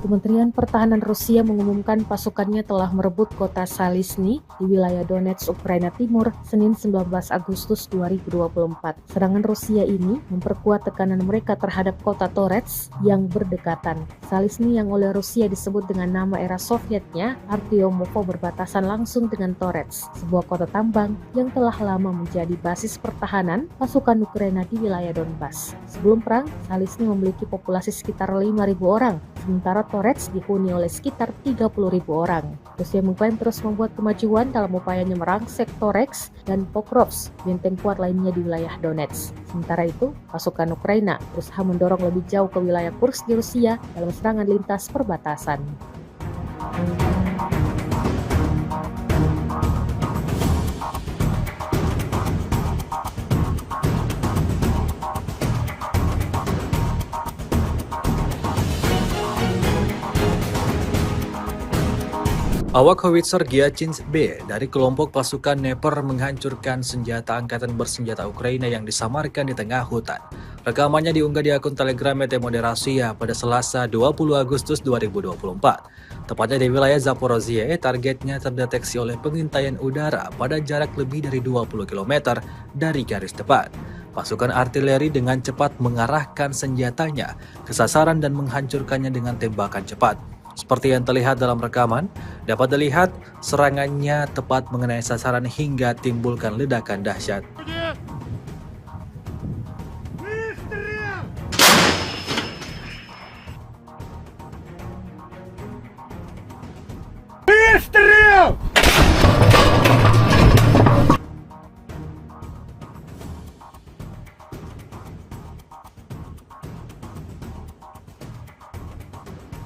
Kementerian Pertahanan Rusia mengumumkan pasukannya telah merebut kota Salisny di wilayah Donetsk, Ukraina Timur, Senin 19 Agustus 2024. Serangan Rusia ini memperkuat tekanan mereka terhadap kota Toretsk yang berdekatan. Salisny yang oleh Rusia disebut dengan nama era Sovietnya, Artyomovo, berbatasan langsung dengan Toretsk, sebuah kota tambang yang telah lama menjadi basis pertahanan pasukan Ukraina di wilayah Donbas. Sebelum perang, Salisny memiliki populasi sekitar 5.000 orang, sementara Toretsk dihuni oleh sekitar 30.000 orang. Rusia mengklaim terus membuat kemajuan dalam upayanya merangsek Toretsk dan Pokrovsk, benteng kuat lainnya di wilayah Donetsk. Sementara itu, pasukan Ukraina berusaha mendorong lebih jauh ke wilayah Kursk di Rusia dalam serangan lintas perbatasan. Awak howitzer Gyachins B dari kelompok pasukan Dnepr menghancurkan senjata angkatan bersenjata Ukraina yang disamarkan di tengah hutan. Rekamannya diunggah di akun Telegram ET Moderasia pada Selasa 20 Agustus 2024. Tepatnya di wilayah Zaporozhye, targetnya terdeteksi oleh pengintaian udara pada jarak lebih dari 20 km dari garis depan. Pasukan artileri dengan cepat mengarahkan senjatanya ke sasaran dan menghancurkannya dengan tembakan cepat. Seperti yang terlihat dalam rekaman, dapat dilihat serangannya tepat mengenai sasaran hingga timbulkan ledakan dahsyat.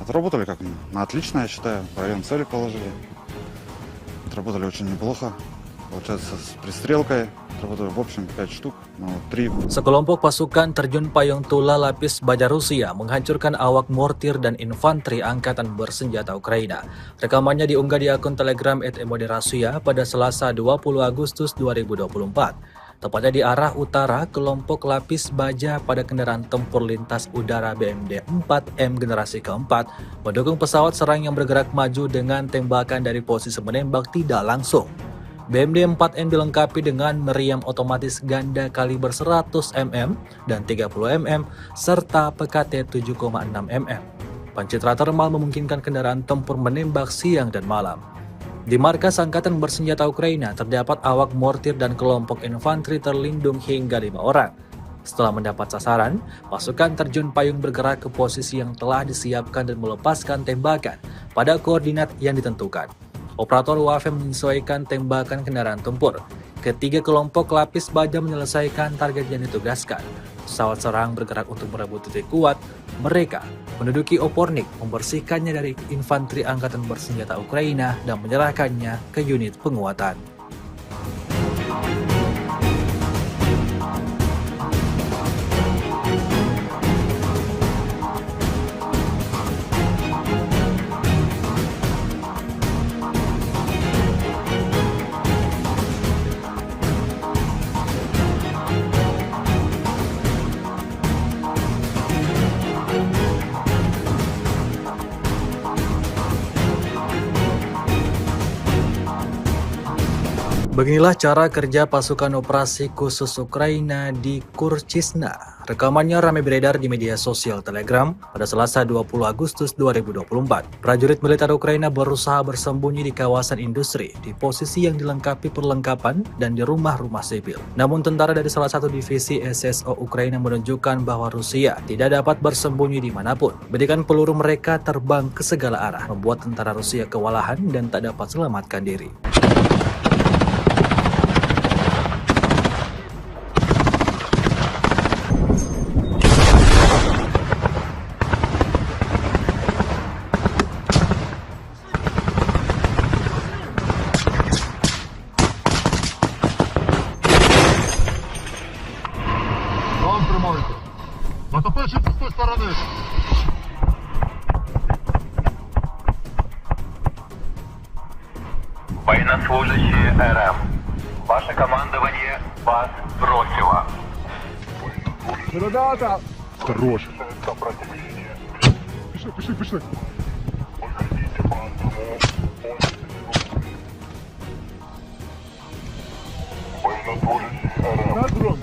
Отработали как на отлично, я считаю. В район цели положили. Отработали очень неплохо. Получается, с пристрелкой отработали в общем 5 штук, но 3. Sekelompok pasukan terjun payung tula lapis baja Rusia menghancurkan awak mortir dan infanteri angkatan bersenjata Ukraina. Rekamannya diunggah di akun Telegram ET Moderasia pada Selasa 20 Agustus 2024. Tepatnya di arah utara, kelompok lapis baja pada kendaraan tempur lintas udara BMD 4M generasi keempat mendukung pesawat serang yang bergerak maju dengan tembakan dari posisi menembak tidak langsung. BMD 4M dilengkapi dengan meriam otomatis ganda kaliber 100 mm dan 30 mm serta PKT 7,6 mm. Pancitra termal memungkinkan kendaraan tempur menembak siang dan malam. Di markas Angkatan Bersenjata Ukraina terdapat awak mortir dan kelompok infanteri terlindung hingga 5 orang. Setelah mendapat sasaran, pasukan terjun payung bergerak ke posisi yang telah disiapkan dan melepaskan tembakan pada koordinat yang ditentukan. Operator UAV menyesuaikan tembakan kendaraan tempur. Ketiga kelompok lapis baja menyelesaikan target yang ditugaskan. Pesawat serang bergerak untuk merebut titik kuat. Mereka menduduki Opornik, membersihkannya dari infanteri angkatan bersenjata Ukraina dan menyerahkannya ke unit penguatan. Beginilah cara kerja pasukan operasi khusus Ukraina di Kurchisna. Rekamannya ramai beredar di media sosial Telegram pada Selasa 20 Agustus 2024. Prajurit militer Ukraina berusaha bersembunyi di kawasan industri, di posisi yang dilengkapi perlengkapan dan di rumah-rumah sipil. Namun tentara dari salah satu divisi SSO Ukraina menunjukkan bahwa Rusia tidak dapat bersembunyi dimanapun. Bedikan peluru mereka terbang ke segala arah, membuat tentara Rusia kewalahan dan tak dapat selamatkan diri. Вам тримайте. Натопивши з тої сторони. Военнослужащие РФ. Ваше командование вас бросило. Ребята! Хорош. Пішли. На дрон.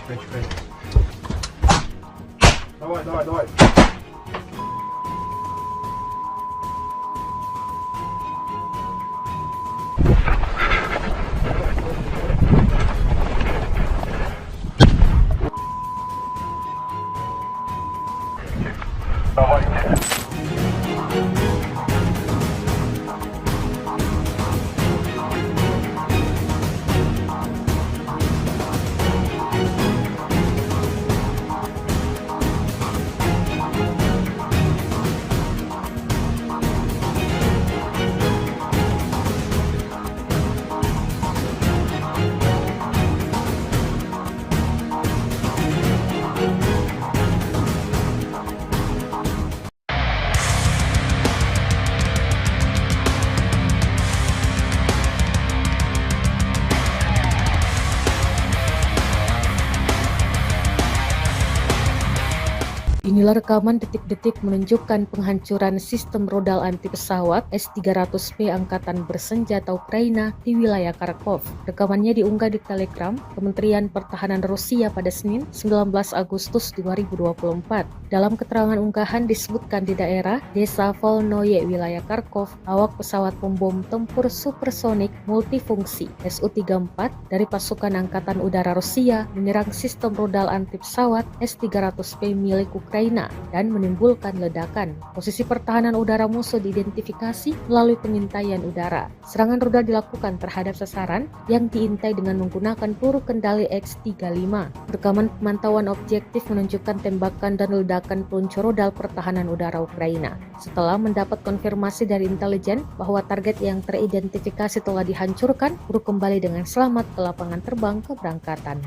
Чекай. Давай. Давайте. Inilah rekaman detik-detik menunjukkan penghancuran sistem rodal anti pesawat S-300P Angkatan Bersenjata Ukraina di wilayah Kharkov. Rekamannya diunggah di Telegram Kementerian Pertahanan Rusia pada Senin 19 Agustus 2024. Dalam keterangan unggahan disebutkan di daerah Desa Volnoye, wilayah Kharkov, awak pesawat pembom tempur supersonik multifungsi Su-34 dari pasukan Angkatan Udara Rusia menyerang sistem rodal anti pesawat S-300P milik Ukraina dan menimbulkan ledakan. Posisi pertahanan udara musuh diidentifikasi melalui pengintaian udara. Serangan rudal dilakukan terhadap sasaran yang diintai dengan menggunakan peluru kendali X-35. Rekaman pemantauan objektif menunjukkan tembakan dan ledakan peluncur rudal pertahanan udara Ukraina. Setelah mendapat konfirmasi dari intelijen bahwa target yang teridentifikasi telah dihancurkan, peluru kembali dengan selamat ke lapangan terbang keberangkatan.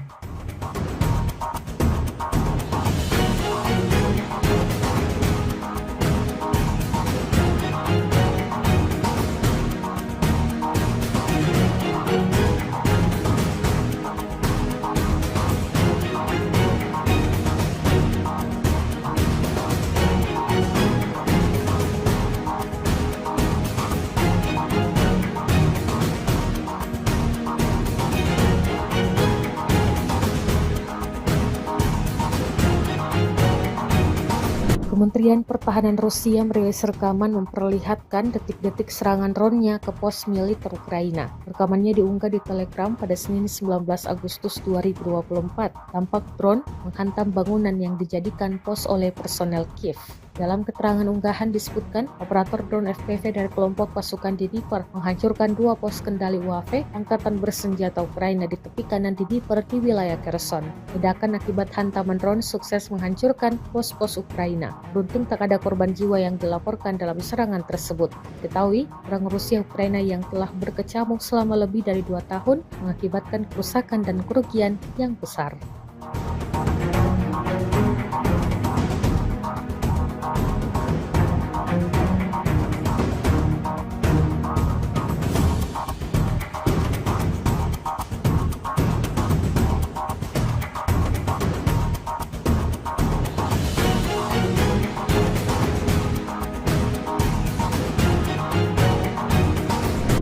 Kementerian Pertahanan Rusia merilis rekaman memperlihatkan detik-detik serangan drone-nya ke pos militer Ukraina. Rekamannya diunggah di Telegram pada Senin 19 Agustus 2024. Tampak drone menghantam bangunan yang dijadikan pos oleh personel Kiev. Dalam keterangan unggahan disebutkan, operator drone FPV dari kelompok pasukan di Dnipro menghancurkan 2 pos kendali UAV Angkatan Bersenjata Ukraina di tepi kanan di Dnipro di wilayah Kherson. Ledakan akibat hantaman drone sukses menghancurkan pos-pos Ukraina. Beruntung tak ada korban jiwa yang dilaporkan dalam serangan tersebut. Ketahui, perang Rusia-Ukraina yang telah berkecamuk selama lebih dari 2 tahun mengakibatkan kerusakan dan kerugian yang besar.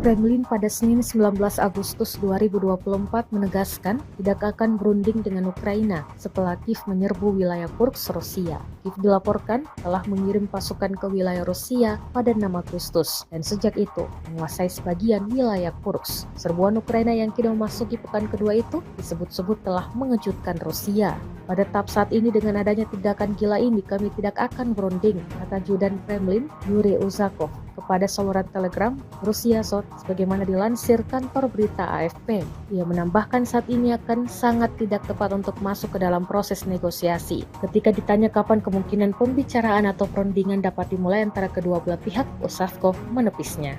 Kremlin pada Senin 19 Agustus 2024 menegaskan tidak akan berunding dengan Ukraina setelah Kiev menyerbu wilayah Kursk, Rusia. Kiev dilaporkan telah mengirim pasukan ke wilayah Rusia pada 6 Agustus dan sejak itu menguasai sebagian wilayah Kursk. Serbuan Ukraina yang kini memasuki pekan kedua itu disebut-sebut telah mengejutkan Rusia. Pada tahap saat ini dengan adanya tindakan gila ini kami tidak akan berunding, kata Judan Kremlin Yuri Uzakov kepada saluran Telegram Rusia Sot sebagaimana dilansir kantor berita AFP. Ia menambahkan saat ini akan sangat tidak tepat untuk masuk ke dalam proses negosiasi. Ketika ditanya kapan kemungkinan pembicaraan atau perundingan dapat dimulai antara kedua belah pihak, Uzakov menepisnya.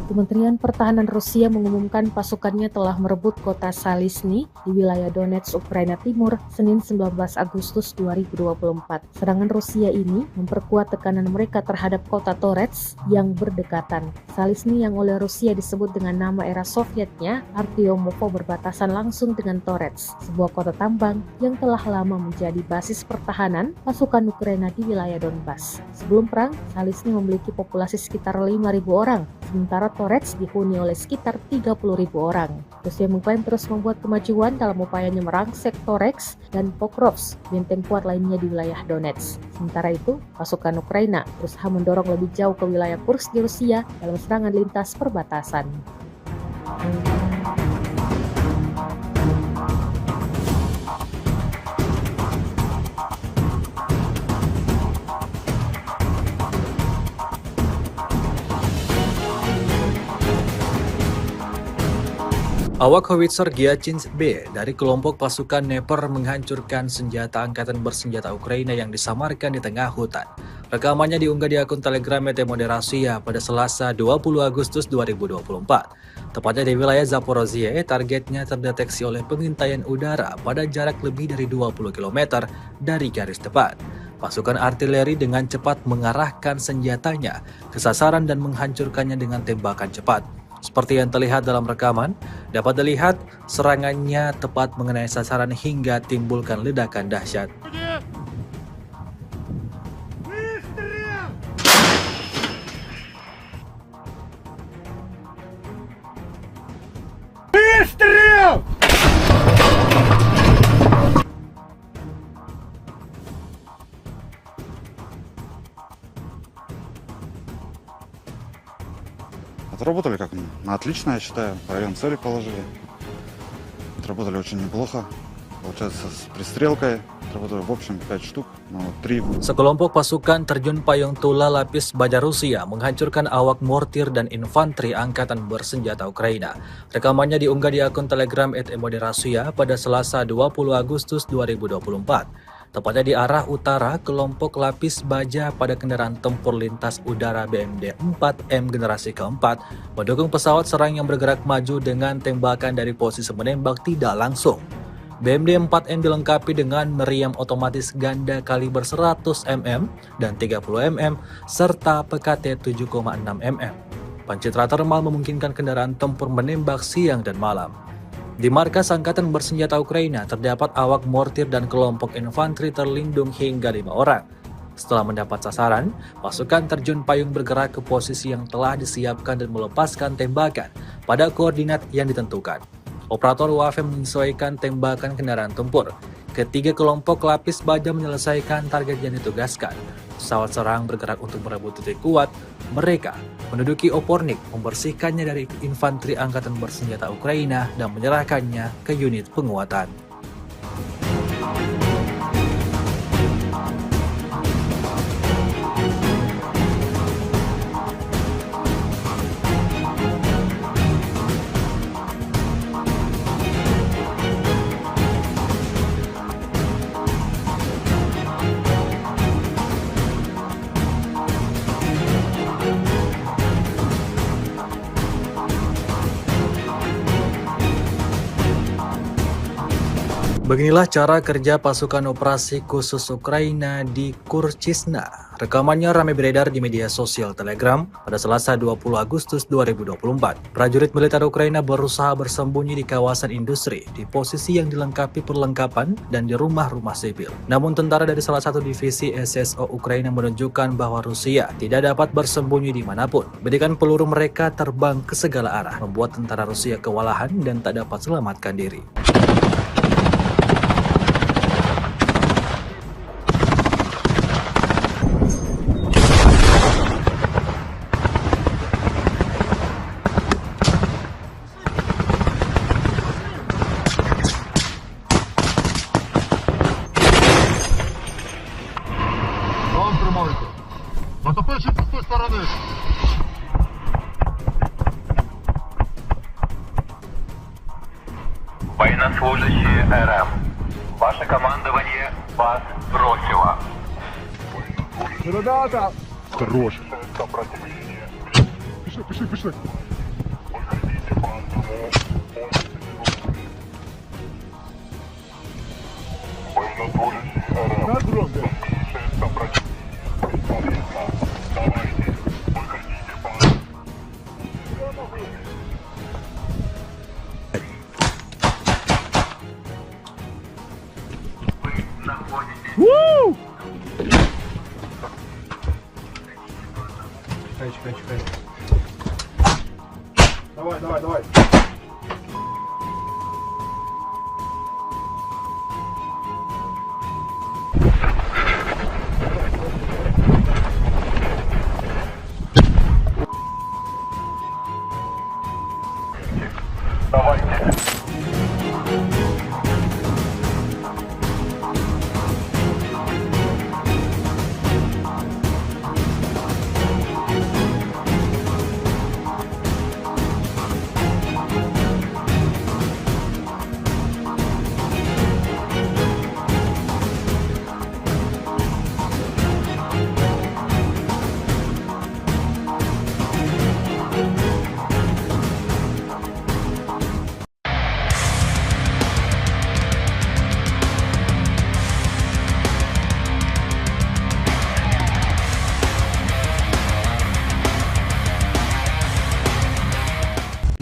Kementerian Pertahanan Rusia mengumumkan pasukannya telah merebut kota Salisny di wilayah Donetsk, Ukraina Timur, Senin 19 Agustus 2024. Serangan Rusia ini memperkuat tekanan mereka terhadap kota Torets yang berdekatan. Salisny yang oleh Rusia disebut dengan nama era Sovietnya, Artyomovo, berbatasan langsung dengan Torets, sebuah kota tambang yang telah lama menjadi basis pertahanan pasukan Ukraina di wilayah Donbas. Sebelum perang, Salisny memiliki populasi sekitar 5.000 orang, sementara Torets dihuni oleh sekitar 30.000 orang. Rusia mengklaim terus membuat kemajuan dalam upayanya merangsek Toreks dan Pokrovsk, benteng kuat lainnya di wilayah Donetsk. Sementara itu, pasukan Ukraina berusaha mendorong lebih jauh ke wilayah Kursk di Rusia dalam serangan lintas perbatasan. Awak howitzer Giachinsk-B dari kelompok pasukan Dnepr menghancurkan senjata angkatan bersenjata Ukraina yang disamarkan di tengah hutan. Rekamannya diunggah di akun Telegram ET Moderasiya pada Selasa 20 Agustus 2024. Tepatnya di wilayah Zaporozhye, targetnya terdeteksi oleh pengintaian udara pada jarak lebih dari 20 km dari garis depan. Pasukan artileri dengan cepat mengarahkan senjatanya ke sasaran dan menghancurkannya dengan tembakan cepat. Seperti yang terlihat dalam rekaman, dapat dilihat serangannya tepat mengenai sasaran hingga timbulkan ledakan dahsyat. Отработали как на отлично, я считаю. Район цели положили. Отработали очень неплохо. Получается, с пристрелкой отработали в общем 5 штук, но 3. Sekelompok pasukan terjun payung Tula Lapis Baja Rusia menghancurkan awak mortir dan infanteri angkatan bersenjata Ukraina. Rekamannya diunggah di akun Telegram ET Moderasiya pada Selasa 20 Agustus 2024. Tepatnya di arah utara, kelompok Lapis Baja pada kendaraan tempur lintas udara BMD 4M generasi keempat mendukung pesawat serang yang bergerak maju dengan tembakan dari posisi menembak tidak langsung. BMD 4M dilengkapi dengan meriam otomatis ganda kaliber 100 mm dan 30 mm serta PKT 7,6 mm. Pancitra termal memungkinkan kendaraan tempur menembak siang dan malam. Di markas Angkatan Bersenjata Ukraina terdapat awak mortir dan kelompok infanteri terlindung hingga 5 orang. Setelah mendapat sasaran, pasukan terjun payung bergerak ke posisi yang telah disiapkan dan melepaskan tembakan pada koordinat yang ditentukan. Operator UAV menyesuaikan tembakan kendaraan tempur. Ketiga kelompok Lapis Baja menyelesaikan target yang ditugaskan. Pesawat serang bergerak untuk merebut titik kuat. Mereka menduduki Opornik, membersihkannya dari infanteri angkatan bersenjata Ukraina dan menyerahkannya ke unit penguatan. Beginilah cara kerja pasukan operasi khusus Ukraina di Kurchisna. Rekamannya ramai beredar di media sosial Telegram pada Selasa 20 Agustus 2024. Prajurit militer Ukraina berusaha bersembunyi di kawasan industri, di posisi yang dilengkapi perlengkapan dan di rumah-rumah sipil. Namun tentara dari salah satu divisi SSO Ukraina menunjukkan bahwa Rusia tidak dapat bersembunyi dimanapun. Bedikan peluru mereka terbang ke segala arah, membuat tentara Rusia kewalahan dan tak dapat selamatkan diri. Вам тримайте. Натопивши з тої сторони. Военнослужащие РФ. Ваше командование вас бросило. Ребята! Хорош. Пішли, пішли. На дрон, Чекай. Давай. Давайте.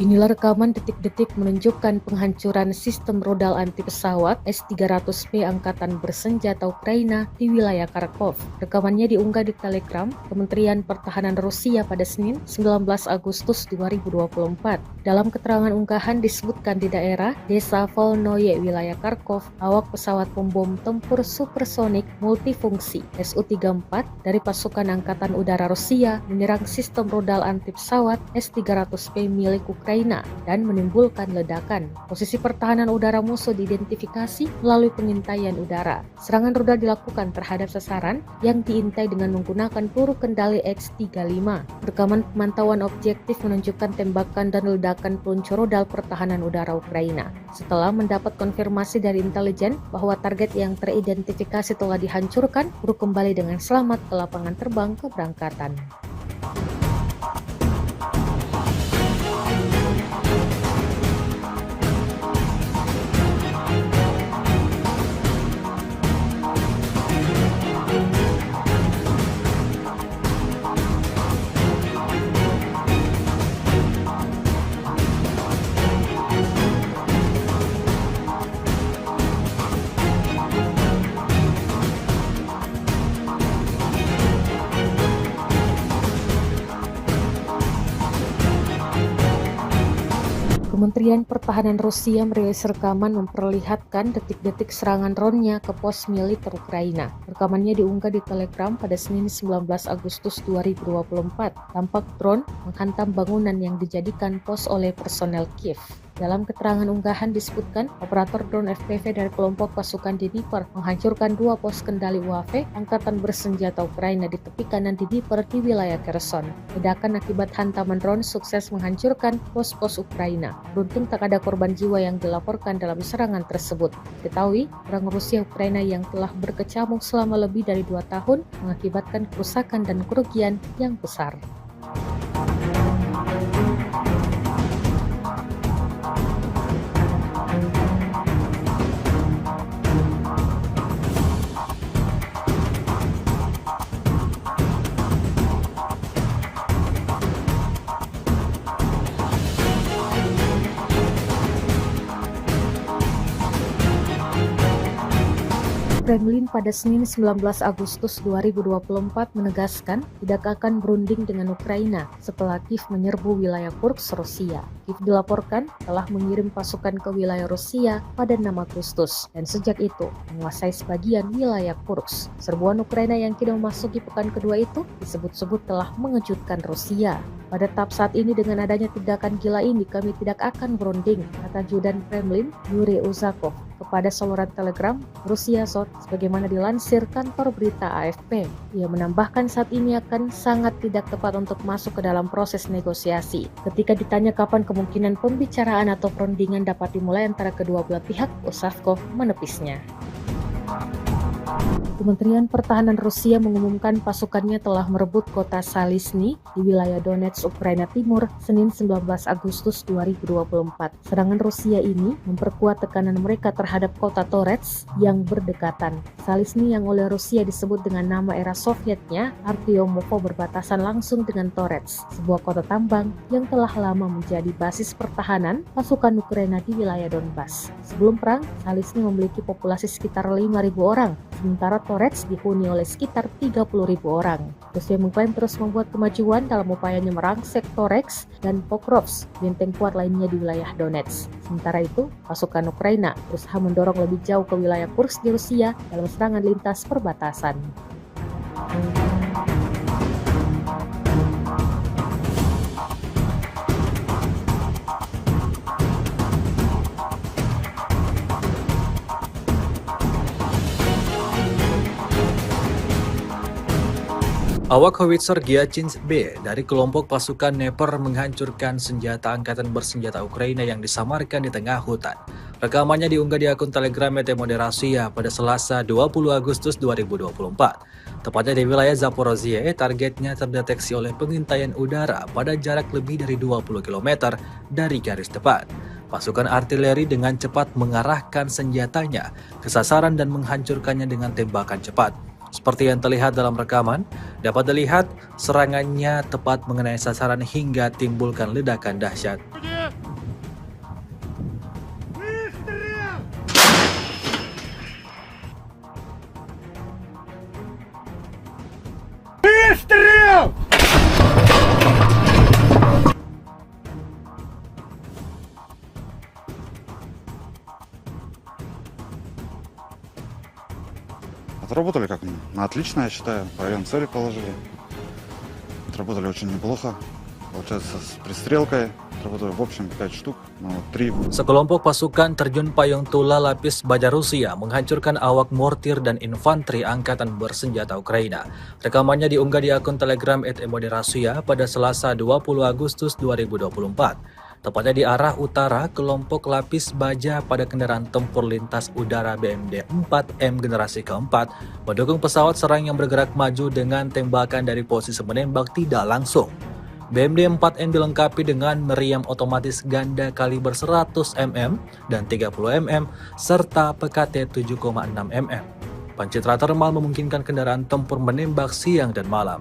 Inilah rekaman detik-detik menunjukkan penghancuran sistem rodal anti pesawat S-300P Angkatan Bersenjata Ukraina di wilayah Kharkov. Rekamannya diunggah di Telegram Kementerian Pertahanan Rusia pada Senin 19 Agustus 2024. Dalam keterangan unggahan disebutkan di daerah Desa Volnoye, wilayah Kharkov, awak pesawat pembom tempur supersonik multifungsi Su-34 dari pasukan Angkatan Udara Rusia menyerang sistem rodal anti pesawat S-300P milik Ukraina dan menimbulkan ledakan. Posisi pertahanan udara musuh diidentifikasi melalui pengintaian udara. Serangan rudal dilakukan terhadap sasaran yang diintai dengan menggunakan peluru kendali X-35. Rekaman pemantauan objektif menunjukkan tembakan dan ledakan peluncur rudal pertahanan udara Ukraina. Setelah mendapat konfirmasi dari intelijen bahwa target yang teridentifikasi telah dihancurkan, peluru kembali dengan selamat ke lapangan terbang keberangkatan. Kementerian Pertahanan Rusia merilis rekaman memperlihatkan detik-detik serangan drone-nya ke pos militer Ukraina. Rekamannya diunggah di Telegram pada Senin 19 Agustus 2024. Tampak drone menghantam bangunan yang dijadikan pos oleh personel Kiev. Dalam keterangan unggahan disebutkan, operator drone FPV dari kelompok pasukan Dnipro menghancurkan 2 pos kendali UAV Angkatan Bersenjata Ukraina di tepi kanan Dnipro di wilayah Kherson. Ledakan akibat hantaman drone sukses menghancurkan pos-pos Ukraina. Beruntung tak ada korban jiwa yang dilaporkan dalam serangan tersebut. Diketahui, perang Rusia Ukraina yang telah berkecamuk selama lebih dari 2 tahun mengakibatkan kerusakan dan kerugian yang besar. Kremlin pada Senin 19 Agustus 2024 menegaskan tidak akan berunding dengan Ukraina setelah Kiev menyerbu wilayah Kursk, Rusia. Kiev dilaporkan telah mengirim pasukan ke wilayah Rusia pada 6 Agustus dan sejak itu menguasai sebagian wilayah Kursk. Serbuan Ukraina yang kini memasuki pekan kedua itu disebut-sebut telah mengejutkan Rusia. Pada tahap saat ini dengan adanya tindakan gila ini kami tidak akan berunding, kata Judan Kremlin Yuri Uzakov kepada saluran Telegram Rusia Sot sebagaimana dilansir kantor berita AFP. Ia menambahkan saat ini akan sangat tidak tepat untuk masuk ke dalam proses negosiasi. Ketika ditanya kapan kemungkinan pembicaraan atau perundingan dapat dimulai antara kedua belah pihak, Uzakov menepisnya. Kementerian Pertahanan Rusia mengumumkan pasukannya telah merebut kota Salisny di wilayah Donetsk, Ukraina Timur, Senin 19 Agustus 2024. Serangan Rusia ini memperkuat tekanan mereka terhadap kota Toretsk yang berdekatan. Salisny yang oleh Rusia disebut dengan nama era Sovietnya, Artyomovo, berbatasan langsung dengan Toretsk, sebuah kota tambang yang telah lama menjadi basis pertahanan pasukan Ukraina di wilayah Donbas. Sebelum perang, Salisny memiliki populasi sekitar 5.000 orang, sementara Toretsk dihuni oleh sekitar 30.000 orang. Rusia mengklaim terus membuat kemajuan dalam upayanya merangsek Toretsk dan Pokrovsk, benteng kuat lainnya di wilayah Donetsk. Sementara itu, pasukan Ukraina berusaha mendorong lebih jauh ke wilayah Kursk di Rusia dalam serangan lintas perbatasan. Awak howitzer Gyachins B dari kelompok pasukan Dnepr menghancurkan senjata angkatan bersenjata Ukraina yang disamarkan di tengah hutan. Rekamannya diunggah di akun Telegram Moderasiya pada Selasa 20 Agustus 2024. Tepatnya di wilayah Zaporozhye, targetnya terdeteksi oleh pengintaian udara pada jarak lebih dari 20 km dari garis depan. Pasukan artileri dengan cepat mengarahkan senjatanya ke sasaran dan menghancurkannya dengan tembakan cepat. Seperti yang terlihat dalam rekaman, dapat dilihat serangannya tepat mengenai sasaran hingga timbulkan ledakan dahsyat. Отработали как на отлично, я считаю. По району цели положили. Отработали очень неплохо. Получается, с пристрелкой отработали в общем 5 штук, но 3. Sekelompok pasukan terjun payung tula lapis baja Rusia menghancurkan awak mortir dan infanteri angkatan bersenjata Ukraina. Rekamannya diunggah di akun Telegram @Moderasiya pada Selasa 20 Agustus 2024. Tepatnya di arah utara, kelompok lapis baja pada kendaraan tempur lintas udara BMD 4M generasi keempat mendukung pesawat serang yang bergerak maju dengan tembakan dari posisi menembak tidak langsung. BMD 4M dilengkapi dengan meriam otomatis ganda kaliber 100 mm dan 30 mm serta PKT 7,6 mm. Pencitra termal memungkinkan kendaraan tempur menembak siang dan malam.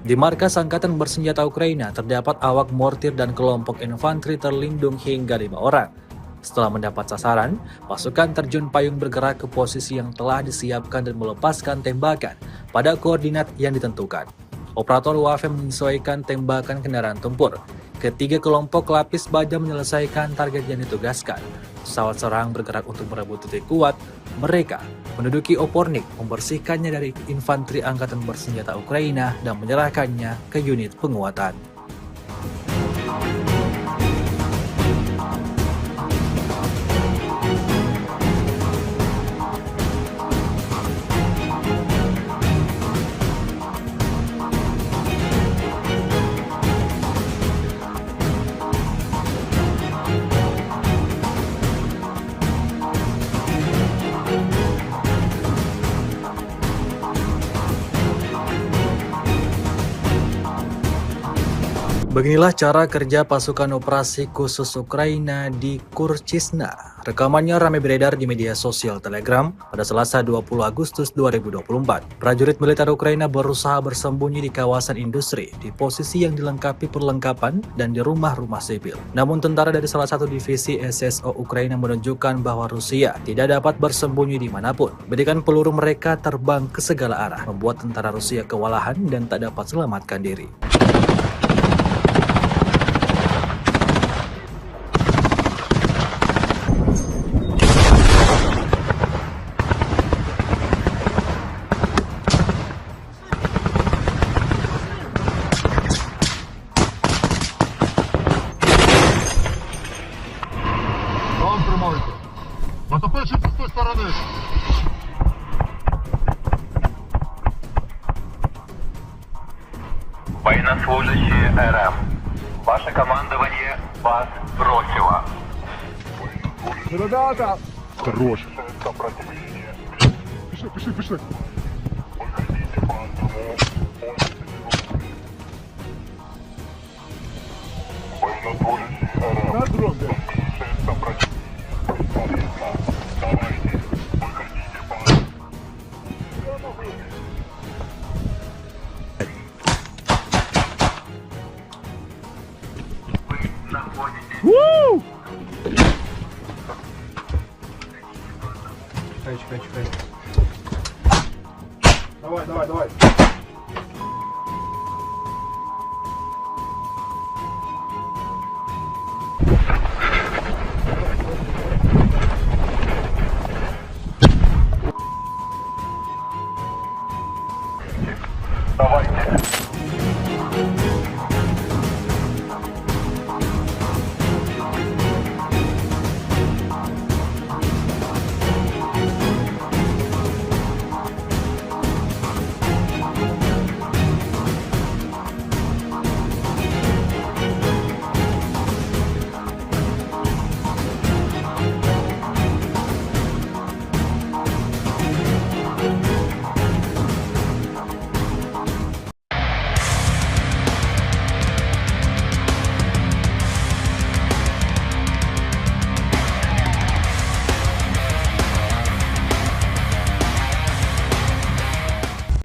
Di markas Angkatan Bersenjata Ukraina terdapat awak mortir dan kelompok infanteri terlindung hingga 5 orang. Setelah mendapat sasaran, pasukan terjun payung bergerak ke posisi yang telah disiapkan dan melepaskan tembakan pada koordinat yang ditentukan. Operator UAV menyesuaikan tembakan kendaraan tempur. Ketiga kelompok lapis baja menyelesaikan target yang ditugaskan. Pesawat serang bergerak untuk merebut titik kuat. Mereka menduduki Opornik, membersihkannya dari infanteri angkatan bersenjata Ukraina dan menyerahkannya ke unit penguatan. Beginilah cara kerja pasukan operasi khusus Ukraina di Kurchisna. Rekamannya ramai beredar di media sosial Telegram pada Selasa 20 Agustus 2024. Prajurit militer Ukraina berusaha bersembunyi di kawasan industri, di posisi yang dilengkapi perlengkapan dan di rumah-rumah sipil. Namun tentara dari salah satu divisi SSO Ukraina menunjukkan bahwa Rusia tidak dapat bersembunyi dimanapun. Bedikan peluru mereka terbang ke segala arah, membuat tentara Rusia kewalahan dan tak dapat selamatkan diri. Там тримайте. Мотопильщик з тої сторони. Военнослужащие РФ. Ваше командование вас бросило. Ребята! Хорош. Пішли, пішли. На дроге. Чекай. Давай. Давайте.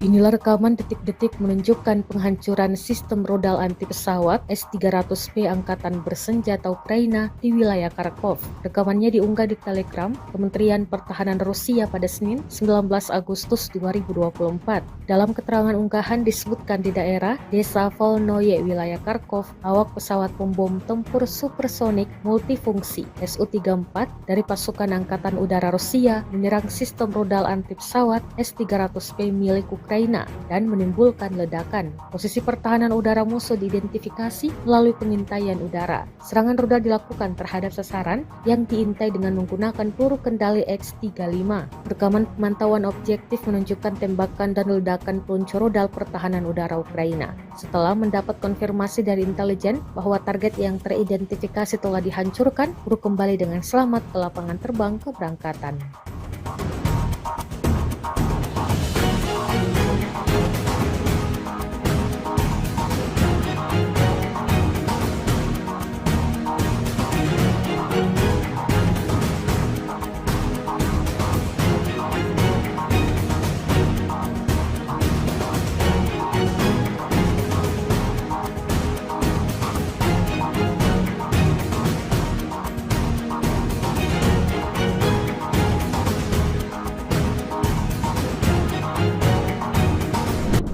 Inilah rekaman detik-detik menunjukkan penghancuran sistem rodal anti pesawat S-300P Angkatan Bersenjata Ukraina di wilayah Kharkov. Rekamannya diunggah di Telegram Kementerian Pertahanan Rusia pada Senin 19 Agustus 2024. Dalam keterangan unggahan disebutkan di daerah Desa Volnoye, wilayah Kharkov, awak pesawat pembom tempur supersonik multifungsi Su-34 dari pasukan Angkatan Udara Rusia menyerang sistem rodal anti pesawat S-300P milik Ukraina dan menimbulkan ledakan. Posisi pertahanan udara musuh diidentifikasi melalui pengintaian udara. Serangan rudal dilakukan terhadap sasaran yang diintai dengan menggunakan peluru kendali X-35. Rekaman pemantauan objektif menunjukkan tembakan dan ledakan peluncur rudal pertahanan udara Ukraina. Setelah mendapat konfirmasi dari intelijen bahwa target yang teridentifikasi telah dihancurkan, peluru kembali dengan selamat ke lapangan terbang keberangkatan.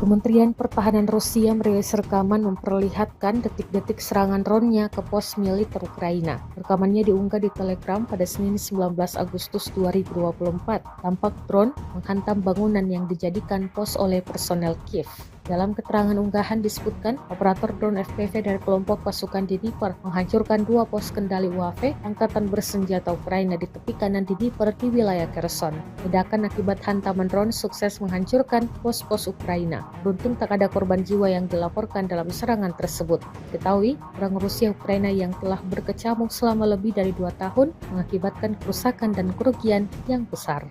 Kementerian Pertahanan Rusia merilis rekaman memperlihatkan detik-detik serangan drone-nya ke pos militer Ukraina. Rekamannya diunggah di Telegram pada Senin 19 Agustus 2024. Tampak drone menghantam bangunan yang dijadikan pos oleh personel Kiev. Dalam keterangan unggahan disebutkan, operator drone FPV dari kelompok pasukan Dnipro menghancurkan 2 pos kendali UAV Angkatan Bersenjata Ukraina di tepi kanan Dnipro di wilayah Kherson. Ledakan akibat hantaman drone sukses menghancurkan pos-pos Ukraina. Beruntung tak ada korban jiwa yang dilaporkan dalam serangan tersebut. Ketahui, perang Rusia Ukraina yang telah berkecamuk selama lebih dari 2 tahun mengakibatkan kerusakan dan kerugian yang besar.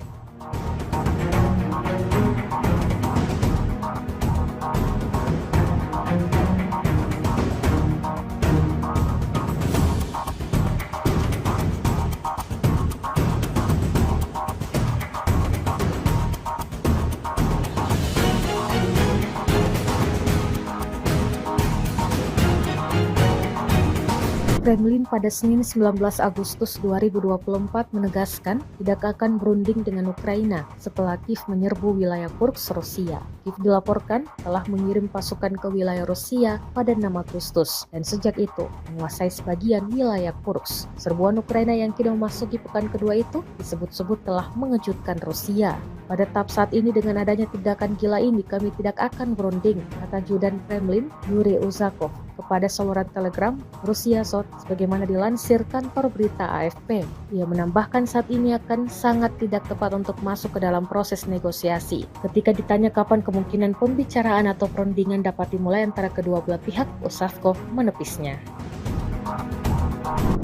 Kremlin pada Senin 19 Agustus 2024 menegaskan tidak akan berunding dengan Ukraina setelah Kiev menyerbu wilayah Kursk, Rusia. Kiev dilaporkan telah mengirim pasukan ke wilayah Rusia pada 6 Agustus dan sejak itu menguasai sebagian wilayah Kursk. Serbuan Ukraina yang kini memasuki pekan kedua itu disebut-sebut telah mengejutkan Rusia. Pada tahap saat ini dengan adanya tindakan gila ini kami tidak akan berunding, kata Judan Kremlin Yuri Uzakov kepada saluran Telegram Rusia Sot sebagaimana dilansir kantor berita AFP. Ia menambahkan saat ini akan sangat tidak tepat untuk masuk ke dalam proses negosiasi. Ketika ditanya kapan kemungkinan pembicaraan atau perundingan dapat dimulai antara kedua belah pihak, Uzakov menepisnya.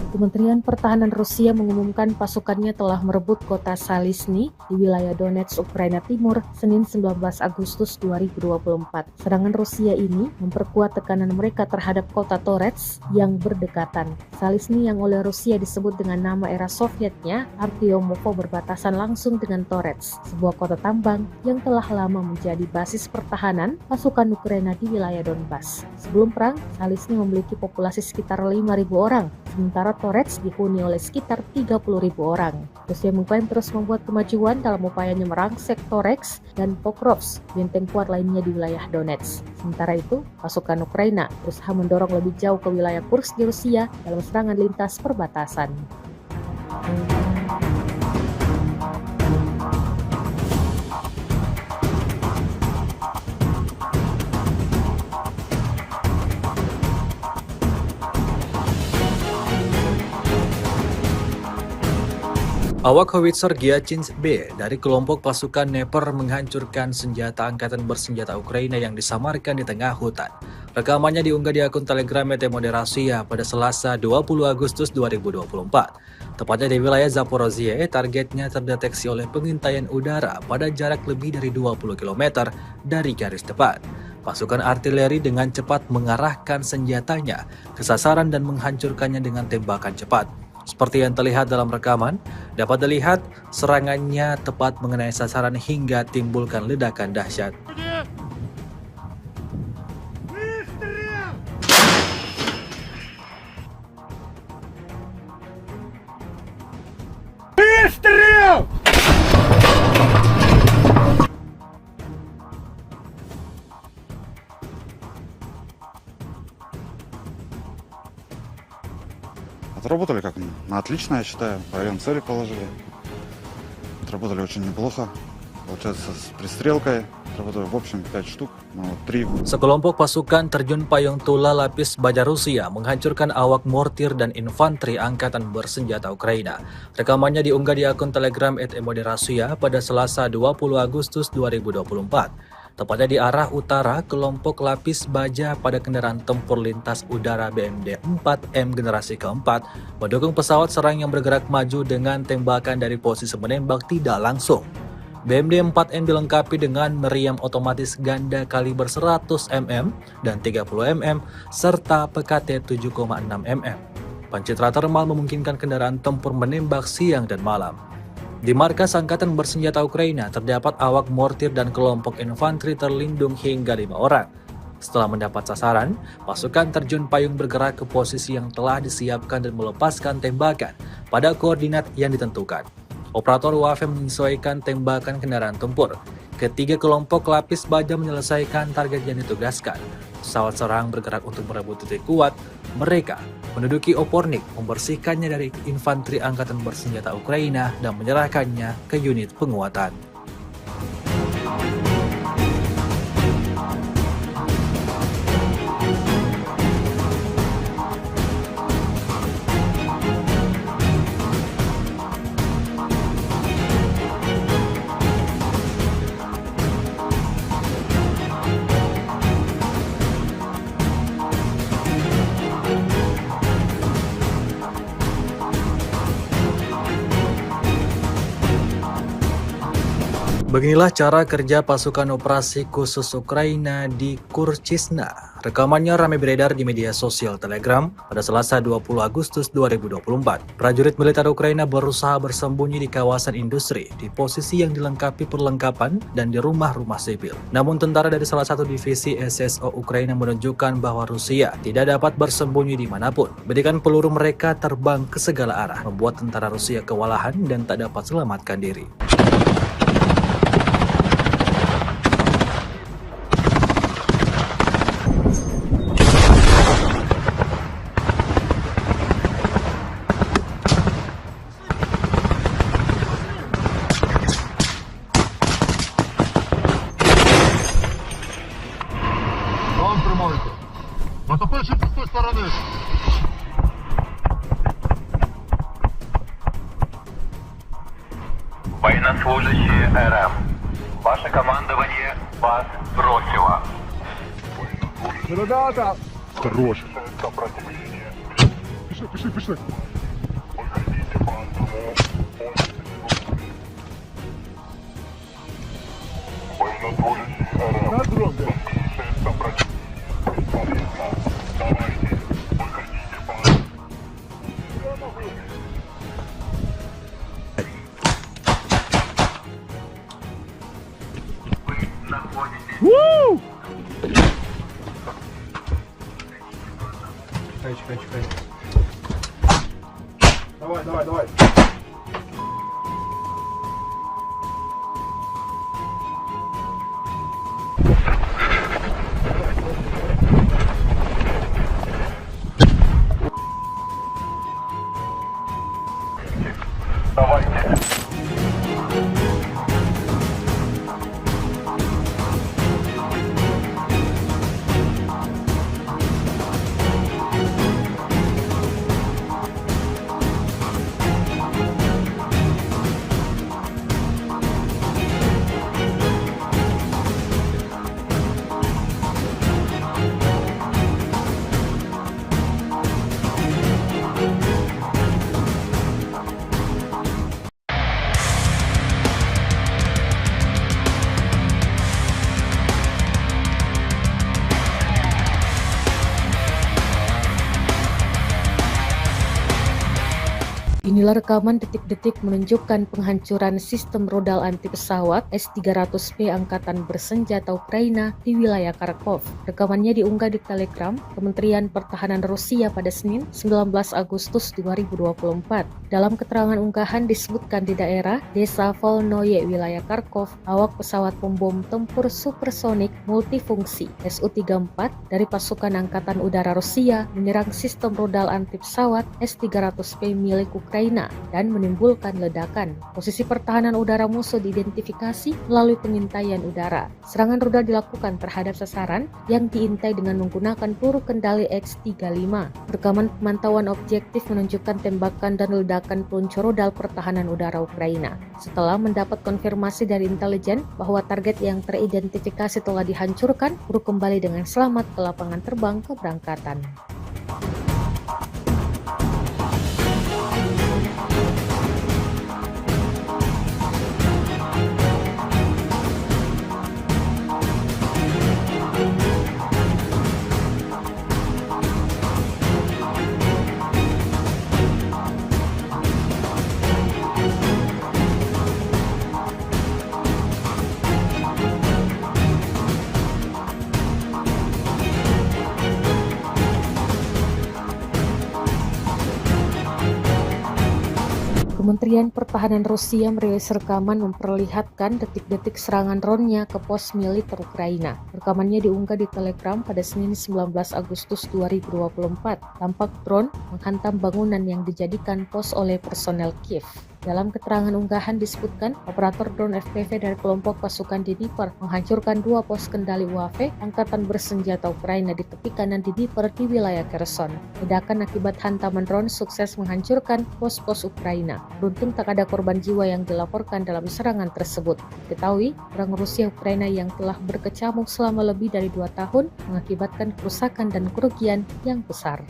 Kementerian Pertahanan Rusia mengumumkan pasukannya telah merebut kota Salisny di wilayah Donetsk, Ukraina Timur, Senin 19 Agustus 2024. Serangan Rusia ini memperkuat tekanan mereka terhadap kota Toretsk yang berdekatan. Salisny yang oleh Rusia disebut dengan nama era Sovietnya, Artyomovo, berbatasan langsung dengan Toretsk, sebuah kota tambang yang telah lama menjadi basis pertahanan pasukan Ukraina di wilayah Donbas. Sebelum perang, Salisny memiliki populasi sekitar 5.000 orang, sementara Toretsk dihuni oleh sekitar 30.000 orang. Rusia mengklaim terus membuat kemajuan dalam upayanya merangsek Toretsk dan Pokrovsk, benteng kuat lainnya di wilayah Donetsk. Sementara itu, pasukan Ukraina berusaha mendorong lebih jauh ke wilayah Kursk di Rusia dalam serangan lintas perbatasan. Awak howitzer Gyachins B dari kelompok pasukan Dnepr menghancurkan senjata angkatan bersenjata Ukraina yang disamarkan di tengah hutan. Rekamannya diunggah di akun Telegram Moderasiya pada Selasa 20 Agustus 2024. Tepatnya di wilayah Zaporozhye, targetnya terdeteksi oleh pengintaian udara pada jarak lebih dari 20 km dari garis depan. Pasukan artileri dengan cepat mengarahkan senjatanya ke sasaran dan menghancurkannya dengan tembakan cepat. Seperti yang terlihat dalam rekaman, dapat dilihat serangannya tepat mengenai sasaran hingga timbulkan ledakan dahsyat. Отработали как на отлично, я считаю. По району цели положили. Отработали очень неплохо. Получается, с пристрелкой отработали в общем 5 штук, но 3. Sekelompok pasukan terjun payung tula lapis baja Rusia menghancurkan awak mortir dan infanteri angkatan bersenjata Ukraina. Rekamannya diunggah di akun Telegram @moderasiya pada Selasa 20 Agustus 2024. Tepatnya di arah utara, kelompok lapis baja pada kendaraan tempur lintas udara BMD 4M generasi keempat mendukung pesawat serang yang bergerak maju dengan tembakan dari posisi menembak tidak langsung. BMD 4M dilengkapi dengan meriam otomatis ganda kaliber 100 mm dan 30 mm serta PKT 7,6 mm. Pencitra termal memungkinkan kendaraan tempur menembak siang dan malam. Di markas Angkatan Bersenjata Ukraina terdapat awak mortir dan kelompok infanteri terlindung hingga 5 orang. Setelah mendapat sasaran, pasukan terjun payung bergerak ke posisi yang telah disiapkan dan melepaskan tembakan pada koordinat yang ditentukan. Operator UAV menyesuaikan tembakan kendaraan tempur. Ketiga kelompok lapis baja menyelesaikan target yang ditugaskan. Pesawat serang bergerak untuk merebut titik kuat. Mereka menduduki Opornik, membersihkannya dari infanteri angkatan bersenjata Ukraina dan menyerahkannya ke unit penguatan. Beginilah cara kerja pasukan operasi khusus Ukraina di Kurchisna. Rekamannya ramai beredar di media sosial Telegram pada Selasa 20 Agustus 2024. Prajurit militer Ukraina berusaha bersembunyi di kawasan industri, di posisi yang dilengkapi perlengkapan dan di rumah-rumah sipil. Namun tentara dari salah satu divisi SSO Ukraina menunjukkan bahwa Rusia tidak dapat bersembunyi dimanapun. Berikan peluru mereka terbang ke segala arah, membuat tentara Rusia kewalahan dan tak dapat selamatkan diri. План прямуйте. Натопившись з тої сторони. Военнослужащие РМ. Ваше командование вас бросило. Ребята! Хорош. Пішли, пішли. На дрон, Чекай. Давай. Давайте. Inilah rekaman detik-detik menunjukkan penghancuran sistem rodal anti pesawat S-300P Angkatan Bersenjata Ukraina di wilayah Kharkov. Rekamannya diunggah di Telegram Kementerian Pertahanan Rusia pada Senin 19 Agustus 2024. Dalam keterangan unggahan disebutkan di daerah Desa Volnoye, wilayah Kharkov, awak pesawat pembom tempur supersonik multifungsi Su-34 dari pasukan Angkatan Udara Rusia menyerang sistem rodal anti pesawat S-300P milik Ukraina dan menimbulkan ledakan. Posisi pertahanan udara musuh diidentifikasi melalui pengintaian udara. Serangan rudal dilakukan terhadap sasaran yang diintai dengan menggunakan peluru kendali X-35. Rekaman pemantauan objektif menunjukkan tembakan dan ledakan peluncur rudal pertahanan udara Ukraina. Setelah mendapat konfirmasi dari intelijen bahwa target yang teridentifikasi telah dihancurkan, peluru kembali dengan selamat ke lapangan terbang keberangkatan. Kementerian Pertahanan Rusia merilis rekaman memperlihatkan detik-detik serangan drone-nya ke pos militer Ukraina. Rekamannya diunggah di Telegram pada Senin 19 Agustus 2024. Tampak drone menghantam bangunan yang dijadikan pos oleh personel Kiev. Dalam keterangan unggahan disebutkan, operator drone FPV dari kelompok pasukan Dnipro menghancurkan 2 pos kendali UAV Angkatan Bersenjata Ukraina di tepi kanan Dnipro di wilayah Kherson. Ledakan akibat hantaman drone sukses menghancurkan pos-pos Ukraina. Beruntung tak ada korban jiwa yang dilaporkan dalam serangan tersebut. Diketahui, perang Rusia Ukraina yang telah berkecamuk selama lebih dari 2 tahun mengakibatkan kerusakan dan kerugian yang besar.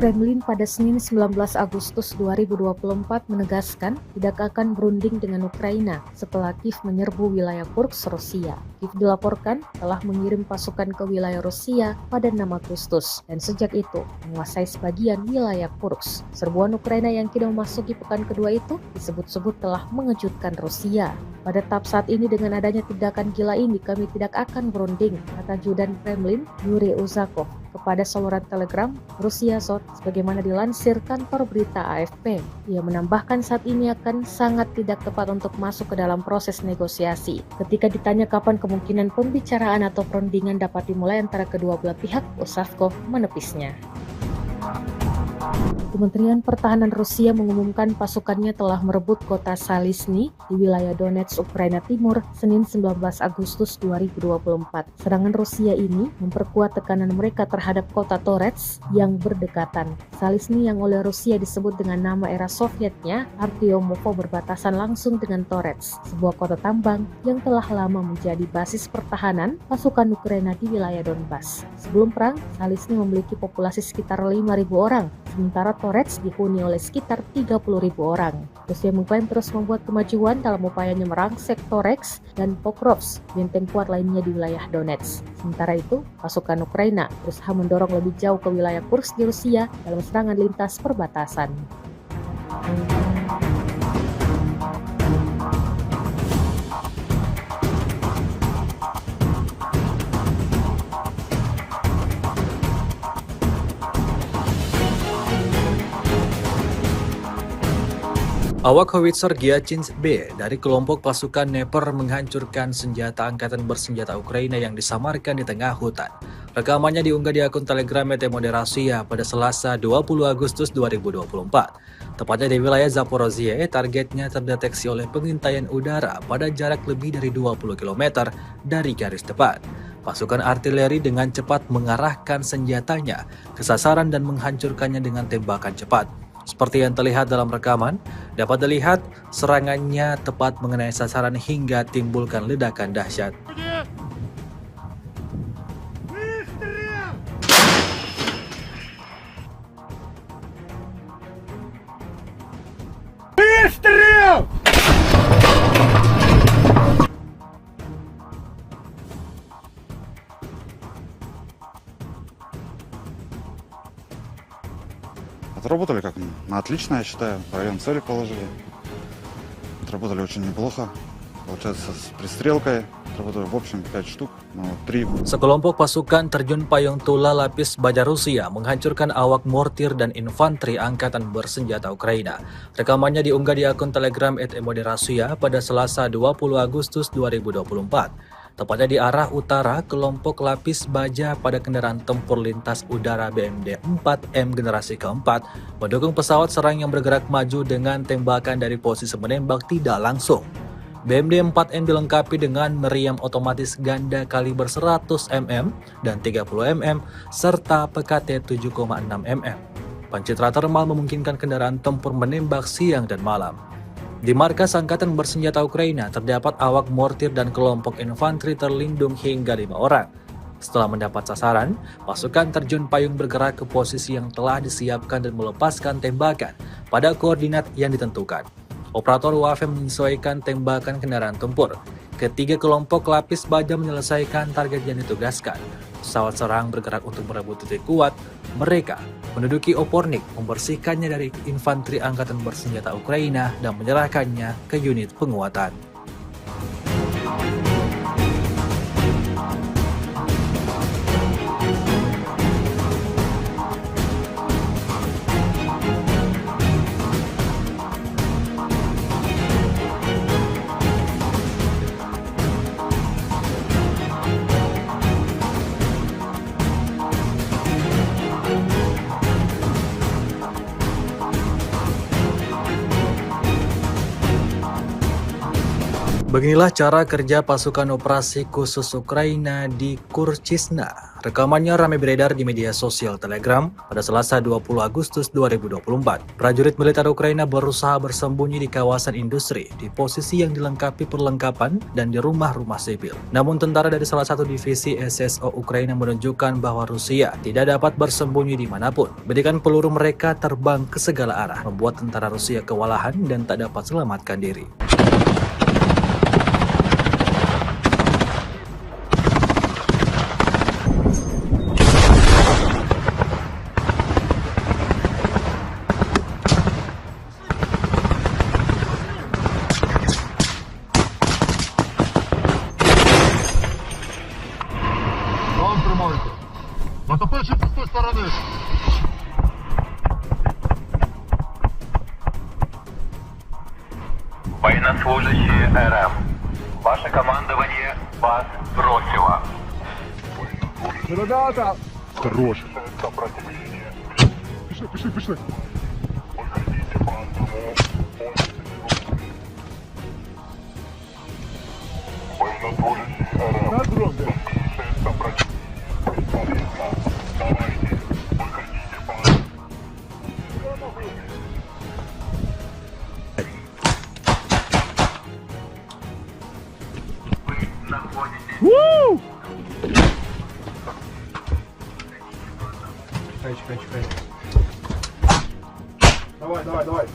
Kremlin pada Senin 19 Agustus 2024 menegaskan tidak akan berunding dengan Ukraina setelah Kiev menyerbu wilayah Kursk, Rusia. Kiev dilaporkan telah mengirim pasukan ke wilayah Rusia pada 6 Agustus dan sejak itu menguasai sebagian wilayah Kursk. Serbuan Ukraina yang kini memasuki pekan kedua itu disebut-sebut telah mengejutkan Rusia. Pada tahap saat ini dengan adanya tindakan gila ini kami tidak akan berunding, kata Judan Kremlin Yuri Uzakov kepada saluran Telegram Rusia Sot sebagaimana dilansir kantor berita AFP. Ia menambahkan saat ini akan sangat tidak tepat untuk masuk ke dalam proses negosiasi. Ketika ditanya kapan kemungkinan pembicaraan atau perundingan dapat dimulai antara kedua belah pihak, Uzakov menepisnya. Kementerian Pertahanan Rusia mengumumkan pasukannya telah merebut kota Salisny di wilayah Donetsk, Ukraina Timur, Senin 19 Agustus 2024. Serangan Rusia ini memperkuat tekanan mereka terhadap kota Toretsk yang berdekatan. Salisny yang oleh Rusia disebut dengan nama era Sovietnya, Artyomovo, berbatasan langsung dengan Toretsk, sebuah kota tambang yang telah lama menjadi basis pertahanan pasukan Ukraina di wilayah Donbas. Sebelum perang, Salisny memiliki populasi sekitar 5.000 orang, sementara Toretsk dihuni oleh sekitar 30.000 orang. Rusia mengklaim terus membuat kemajuan dalam upayanya merangsek Toretsk dan Pokrovsk, benteng kuat lainnya di wilayah Donetsk. Sementara itu, pasukan Ukraina berusaha mendorong lebih jauh ke wilayah Kursk di Rusia dalam serangan lintas perbatasan. Awak howitzer Gyachins B dari kelompok pasukan Dnepr menghancurkan senjata angkatan bersenjata Ukraina yang disamarkan di tengah hutan. Rekamannya diunggah di akun Telegram Moderasiya pada Selasa 20 Agustus 2024. Tepatnya di wilayah Zaporozhye, targetnya terdeteksi oleh pengintaian udara pada jarak lebih dari 20 km dari garis depan. Pasukan artileri dengan cepat mengarahkan senjatanya ke sasaran dan menghancurkannya dengan tembakan cepat. Seperti yang terlihat dalam rekaman, dapat dilihat serangannya tepat mengenai sasaran hingga timbulkan ledakan dahsyat. Отработали как на отлично, я считаю. В район цели положили. Отработали очень неплохо. Получается, с пристрелкой отработали в общем 5 штук, но 3. Sekelompok pasukan terjun payung Tula Lapis Baja Rusia menghancurkan awak mortir dan infanteri angkatan bersenjata Ukraina. Rekamannya diunggah di akun Telegram @Moderasiya pada Selasa 20 Agustus 2024. Tepatnya di arah utara, kelompok lapis baja pada kendaraan tempur lintas udara BMD 4M generasi keempat mendukung pesawat serang yang bergerak maju dengan tembakan dari posisi menembak tidak langsung. BMD 4M dilengkapi dengan meriam otomatis ganda kaliber 100 mm dan 30 mm serta PKT 7,6 mm. Pencitra termal memungkinkan kendaraan tempur menembak siang dan malam. Di markas Angkatan Bersenjata Ukraina terdapat awak mortir dan kelompok infanteri terlindung hingga 5 orang. Setelah mendapat sasaran, pasukan terjun payung bergerak ke posisi yang telah disiapkan dan melepaskan tembakan pada koordinat yang ditentukan. Operator UAV menyesuaikan tembakan kendaraan tempur. Ketiga kelompok lapis baja menyelesaikan target yang ditugaskan. Pesawat serang bergerak untuk merebut titik kuat. Mereka menduduki Opornik, membersihkannya dari infanteri angkatan bersenjata Ukraina dan menyerahkannya ke unit penguatan. Beginilah cara kerja pasukan operasi khusus Ukraina di Kurchisna. Rekamannya ramai beredar di media sosial Telegram pada Selasa 20 Agustus 2024. Prajurit militer Ukraina berusaha bersembunyi di kawasan industri, di posisi yang dilengkapi perlengkapan dan di rumah-rumah sipil. Namun tentara dari salah satu divisi SSO Ukraina menunjukkan bahwa Rusia tidak dapat bersembunyi dimanapun. Bedikan peluru mereka terbang ke segala arah, membuat tentara Rusia kewalahan dan tak dapat selamatkan diri. Вам тримайте. Натопивши з тої сторони. Военнослужащие РФ. Ваше командование вас бросило. Ребята! Хорош. Пішли. На дроге. Чекай. Давай. Давайте.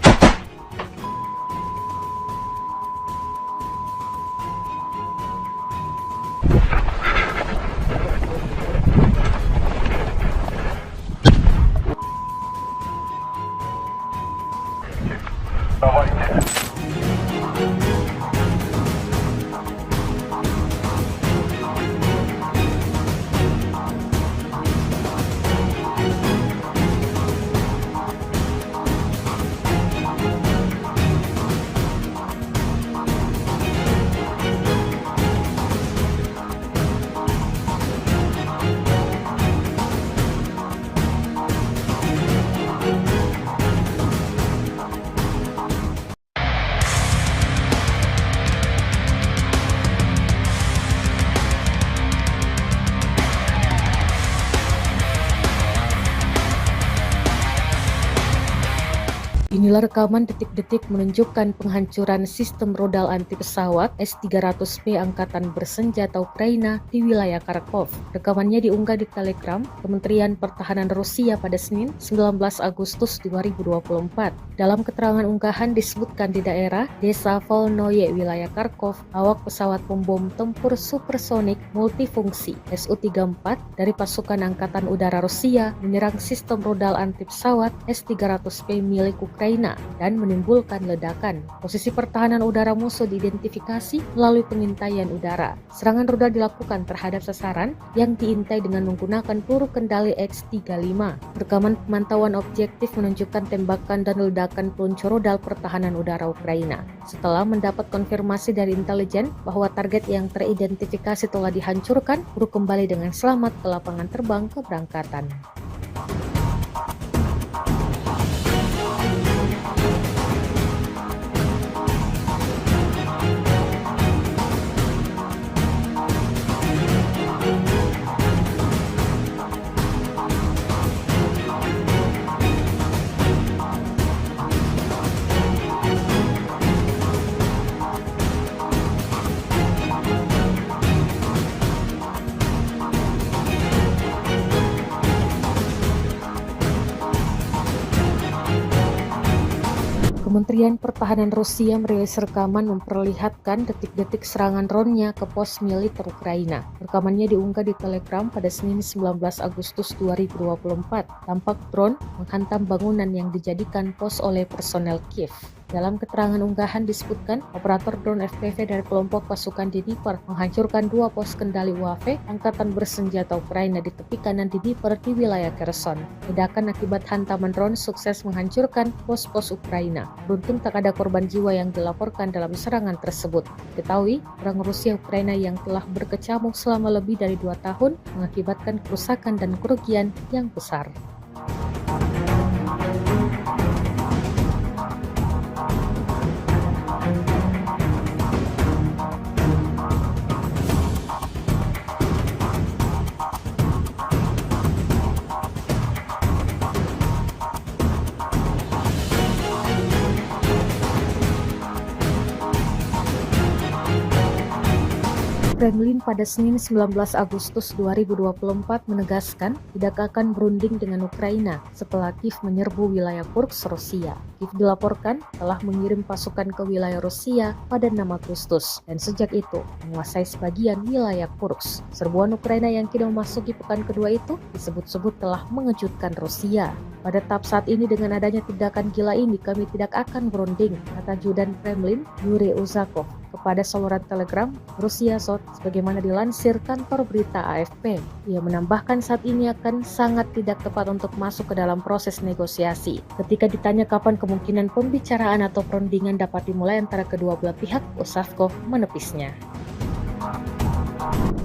Inilah rekaman detik-detik menunjukkan penghancuran sistem rodal anti pesawat S-300P Angkatan Bersenjata Ukraina di wilayah Kharkov. Rekamannya diunggah di Telegram Kementerian Pertahanan Rusia pada Senin 19 Agustus 2024. Dalam keterangan unggahan disebutkan di daerah Desa Volnoye, wilayah Kharkov, awak pesawat pembom tempur supersonik multifungsi Su-34 dari pasukan Angkatan Udara Rusia menyerang sistem rodal anti pesawat S-300P milik Ukraina dan menimbulkan ledakan. Posisi pertahanan udara musuh diidentifikasi melalui pengintaian udara. Serangan rudal dilakukan terhadap sasaran yang diintai dengan menggunakan peluru kendali X-35. Rekaman pemantauan objektif menunjukkan tembakan dan ledakan peluncur rudal pertahanan udara Ukraina. Setelah mendapat konfirmasi dari intelijen bahwa target yang teridentifikasi telah dihancurkan, kru kembali dengan selamat ke lapangan terbang keberangkatan. Kementerian Pertahanan Rusia merilis rekaman memperlihatkan detik-detik serangan drone-nya ke pos militer Ukraina. Rekamannya diunggah di Telegram pada Senin 19 Agustus 2024. Tampak drone menghantam bangunan yang dijadikan pos oleh personel Kiev. Dalam keterangan unggahan disebutkan, operator drone FPV dari kelompok pasukan Dnipro menghancurkan 2 pos kendali UAV Angkatan Bersenjata Ukraina di tepi kanan Dnipro di wilayah Kherson. Ledakan akibat hantaman drone sukses menghancurkan pos-pos Ukraina. Beruntung tak ada korban jiwa yang dilaporkan dalam serangan tersebut. Ketahui, perang Rusia-Ukraina yang telah berkecamuk selama lebih dari 2 tahun mengakibatkan kerusakan dan kerugian yang besar. Kremlin pada Senin 19 Agustus 2024 menegaskan tidak akan berunding dengan Ukraina setelah Kiev menyerbu wilayah Kursk, Rusia. Kiev dilaporkan telah mengirim pasukan ke wilayah Rusia pada 6 Agustus dan sejak itu menguasai sebagian wilayah Kursk. Serbuan Ukraina yang kini memasuki pekan kedua itu disebut-sebut telah mengejutkan Rusia. Pada tahap saat ini dengan adanya tindakan gila ini kami tidak akan berunding, kata Judan Kremlin Yuri Uzakov kepada saluran Telegram Rusia Sot sebagaimana dilansir kantor berita AFP. Ia menambahkan saat ini akan sangat tidak tepat untuk masuk ke dalam proses negosiasi. Ketika ditanya kapan kemungkinan pembicaraan atau perundingan dapat dimulai antara kedua belah pihak, Uzakov menepisnya.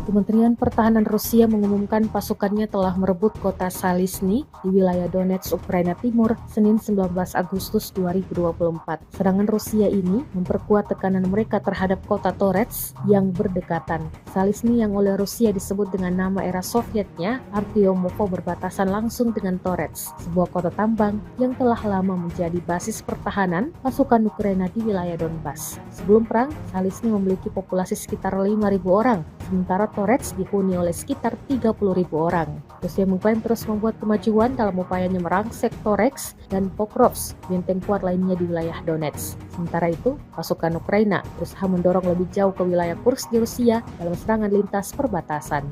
Kementerian Pertahanan Rusia mengumumkan pasukannya telah merebut kota Salisny di wilayah Donetsk, Ukraina Timur, Senin 19 Agustus 2024. Serangan Rusia ini memperkuat tekanan mereka terhadap kota Torets yang berdekatan. Salisny yang oleh Rusia disebut dengan nama era Sovietnya, Artyomovo, berbatasan langsung dengan Torets, sebuah kota tambang yang telah lama menjadi basis pertahanan pasukan Ukraina di wilayah Donbas. Sebelum perang, Salisny memiliki populasi sekitar 5.000 orang, sementara Torets dihuni oleh sekitar 30.000 orang. Rusia mengklaim terus membuat kemajuan dalam upayanya merangsek Toreks dan Pokrovsk, benteng kuat lainnya di wilayah Donetsk. Sementara itu, pasukan Ukraina berusaha mendorong lebih jauh ke wilayah Kursk di Rusia dalam serangan lintas perbatasan.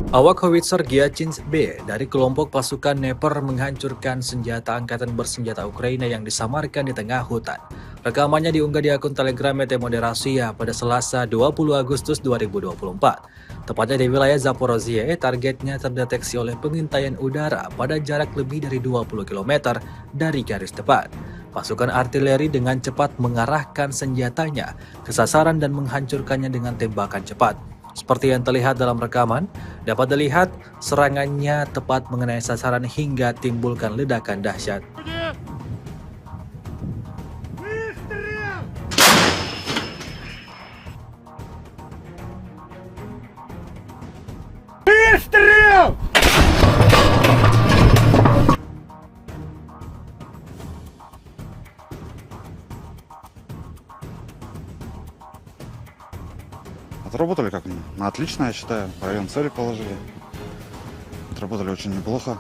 Awak howitzer Gyachins B dari kelompok pasukan Dnepr menghancurkan senjata angkatan bersenjata Ukraina yang disamarkan di tengah hutan. Rekamannya diunggah di akun Telegram ET Moderasiya pada Selasa 20 Agustus 2024. Tepatnya di wilayah Zaporozhye, targetnya terdeteksi oleh pengintaian udara pada jarak lebih dari 20 km dari garis tepat. Pasukan artileri dengan cepat mengarahkan senjatanya ke sasaran dan menghancurkannya dengan tembakan cepat. Seperti yang terlihat dalam rekaman, dapat dilihat serangannya tepat mengenai sasaran hingga timbulkan ledakan dahsyat. Отработали как на отлично, я считаю. По району цели положили. Отработали очень неплохо.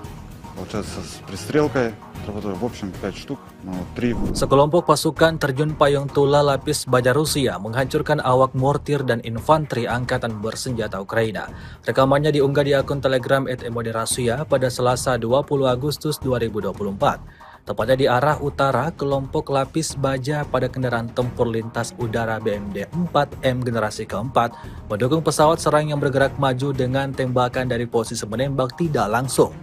Получается, с пристрелкой отработали в общем 5 штук, но 3. Sekelompok pasukan terjun payung Tula Lapis Baja Rusia menghancurkan awak mortir dan infanteri angkatan bersenjata Ukraina. Rekamannya diunggah di akun Telegram ET Moderasiya pada Selasa 20 Agustus 2024. Tepatnya di arah utara, kelompok Lapis Baja pada kendaraan tempur lintas udara BMD 4M generasi keempat mendukung pesawat serang yang bergerak maju dengan tembakan dari posisi menembak tidak langsung.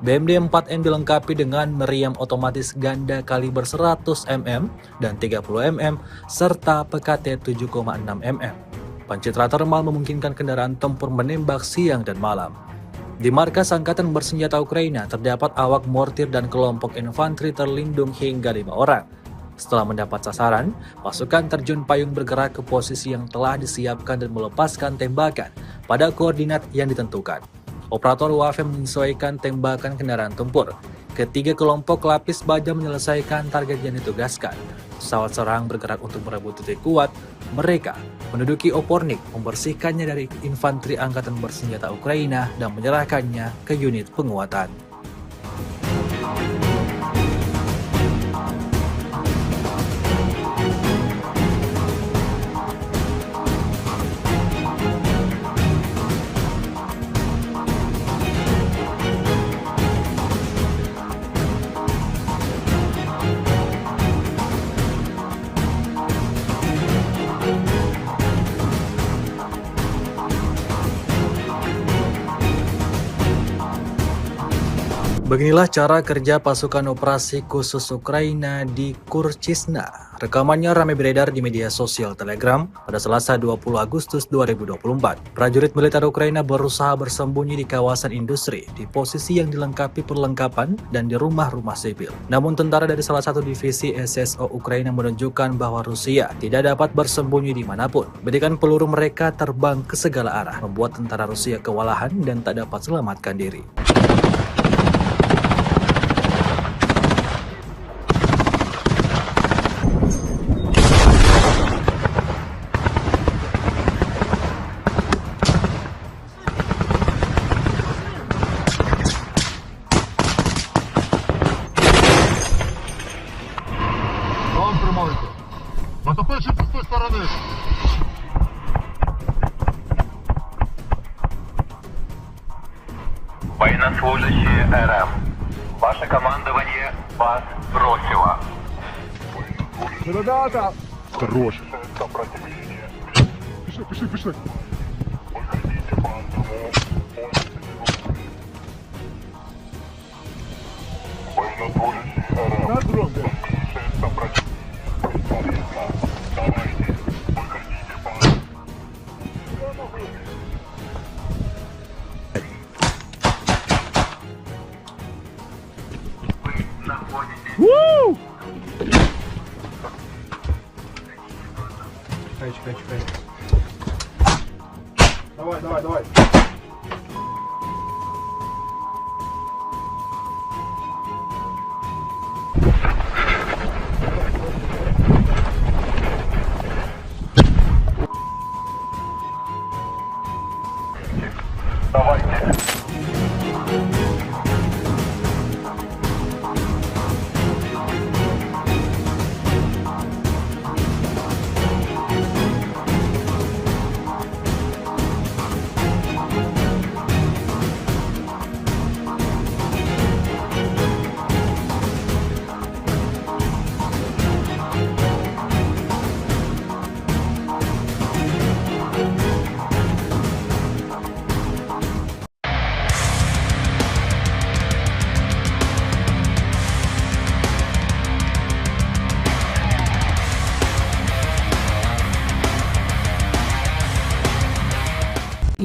BMD 4M dilengkapi dengan meriam otomatis ganda kaliber 100 mm dan 30 mm serta PKT 7,6 mm. Pancitra termal memungkinkan kendaraan tempur menembak siang dan malam. Di markas Angkatan Bersenjata Ukraina terdapat awak mortir dan kelompok infanteri terlindung hingga 5 orang. Setelah mendapat sasaran, pasukan terjun payung bergerak ke posisi yang telah disiapkan dan melepaskan tembakan pada koordinat yang ditentukan. Operator UAV menyesuaikan tembakan kendaraan tempur. Ketiga kelompok Lapis Baja menyelesaikan target yang ditugaskan. Pesawat serang bergerak untuk merebut titik kuat. Mereka menduduki Opornik, membersihkannya dari infanteri angkatan bersenjata Ukraina dan menyerahkannya ke unit penguatan. Beginilah cara kerja pasukan operasi khusus Ukraina di Kurchisna. Rekamannya ramai beredar di media sosial Telegram pada Selasa 20 Agustus 2024. Prajurit militer Ukraina berusaha bersembunyi di kawasan industri, di posisi yang dilengkapi perlengkapan dan di rumah-rumah sipil. Namun tentara dari salah satu divisi SSO Ukraina menunjukkan bahwa Rusia tidak dapat bersembunyi dimanapun. Bedikan peluru mereka terbang ke segala arah, membuat tentara Rusia kewalahan dan tak dapat selamatkan diri. Вам тримайте. Натопивши з тієї сторони. Военнослужащие РФ. Ваше командование вас бросило. Ребята! Хорош. Пішли, пішли. На дрон, Чекай. Давай. Давайте.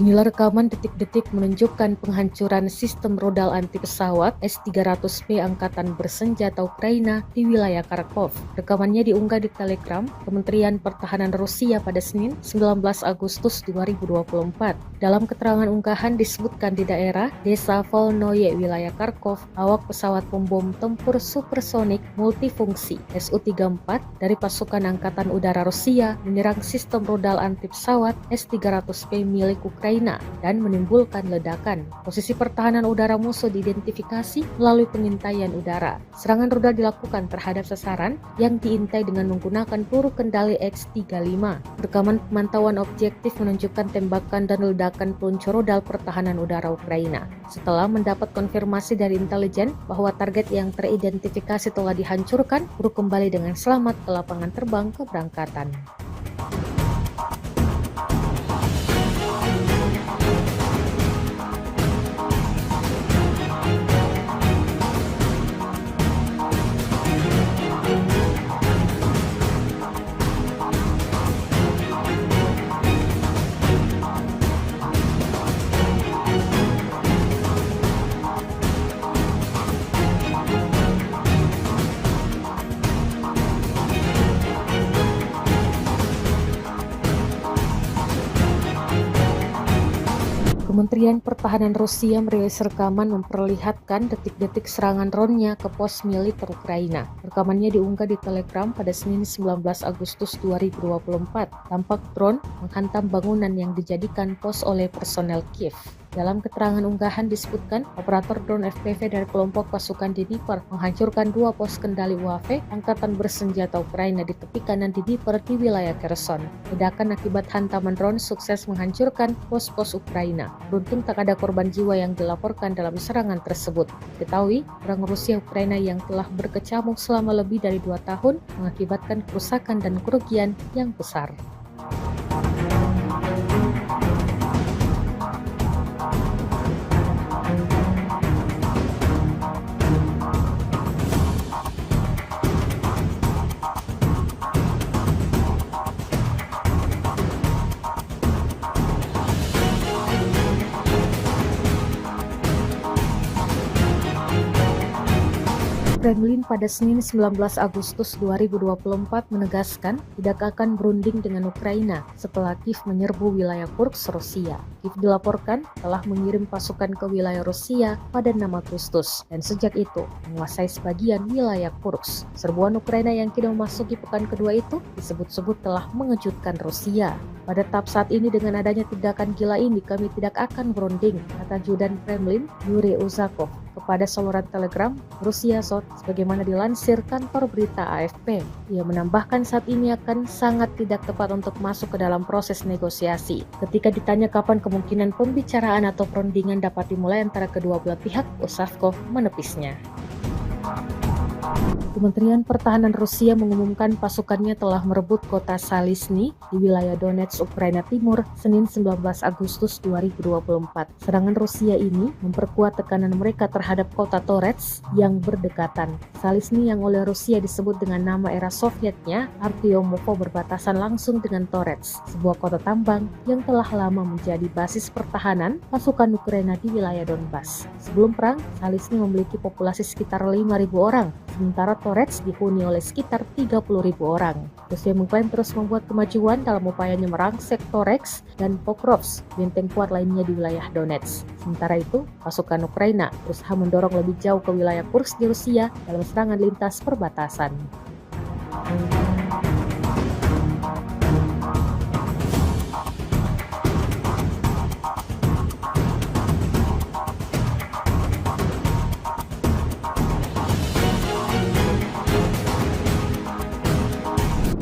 Inilah rekaman detik-detik menunjukkan penghancuran sistem rodal anti pesawat S-300P Angkatan Bersenjata Ukraina di wilayah Kharkov. Rekamannya diunggah di Telegram Kementerian Pertahanan Rusia pada Senin 19 Agustus 2024. Dalam keterangan unggahan disebutkan di daerah Desa Volnoye, wilayah Kharkov, awak pesawat pembom tempur supersonik multifungsi Su-34 dari pasukan Angkatan Udara Rusia menyerang sistem rodal anti pesawat S-300P milik Ukraina dan menimbulkan ledakan. Posisi pertahanan udara musuh diidentifikasi melalui pengintaian udara. Serangan rudal dilakukan terhadap sasaran yang diintai dengan menggunakan peluru kendali X-35. Rekaman pemantauan objektif menunjukkan tembakan dan ledakan peluncur rudal pertahanan udara Ukraina. Setelah mendapat konfirmasi dari intelijen bahwa target yang teridentifikasi telah dihancurkan, peluru kembali dengan selamat ke lapangan terbang keberangkatan. Kementerian Pertahanan Rusia merilis rekaman memperlihatkan detik-detik serangan drone-nya ke pos militer Ukraina. Rekamannya diunggah di Telegram pada Senin 19 Agustus 2024. Tampak drone menghantam bangunan yang dijadikan pos oleh personel Kiev. Dalam keterangan unggahan disebutkan, operator drone FPV dari kelompok pasukan Dnipro menghancurkan 2 pos kendali UAV Angkatan Bersenjata Ukraina di tepi kanan Dnipro di wilayah Kherson. Ledakan akibat hantaman drone sukses menghancurkan pos-pos Ukraina. Beruntung tak ada korban jiwa yang dilaporkan dalam serangan tersebut. Ketahui, perang Rusia Ukraina yang telah berkecamuk selama lebih dari 2 tahun mengakibatkan kerusakan dan kerugian yang besar. Kremlin pada Senin 19 Agustus 2024 menegaskan tidak akan berunding dengan Ukraina setelah Kiev menyerbu wilayah Kursk, Rusia. Kiev dilaporkan telah mengirim pasukan ke wilayah Rusia pada 6 Agustus dan sejak itu menguasai sebagian wilayah Kursk. Serbuan Ukraina yang kini memasuki pekan kedua itu disebut-sebut telah mengejutkan Rusia. Pada tahap saat ini dengan adanya tindakan gila ini kami tidak akan berunding, kata Judan Kremlin Yuri Uzakov kepada saluran Telegram Rusia Sot sebagaimana dilansir kantor berita AFP. Ia menambahkan saat ini akan sangat tidak tepat untuk masuk ke dalam proses negosiasi. Ketika ditanya kapan kemungkinan pembicaraan atau perundingan dapat dimulai antara kedua belah pihak, Uzakov menepisnya. Kementerian Pertahanan Rusia mengumumkan pasukannya telah merebut kota Salisny di wilayah Donetsk, Ukraina Timur, Senin 19 Agustus 2024. Serangan Rusia ini memperkuat tekanan mereka terhadap kota Torets yang berdekatan. Salisny yang oleh Rusia disebut dengan nama era Sovietnya, Artyomovo, berbatasan langsung dengan Torets, sebuah kota tambang yang telah lama menjadi basis pertahanan pasukan Ukraina di wilayah Donbas. Sebelum perang, Salisny memiliki populasi sekitar 5.000 orang, sementara Torets dihuni oleh sekitar 30.000 orang. Rusia mengklaim terus membuat kemajuan dalam upayanya merangsek Toreks dan Pokrovsk, benteng kuat lainnya di wilayah Donetsk. Sementara itu, pasukan Ukraina berusaha mendorong lebih jauh ke wilayah Kursk di Rusia dalam serangan lintas perbatasan.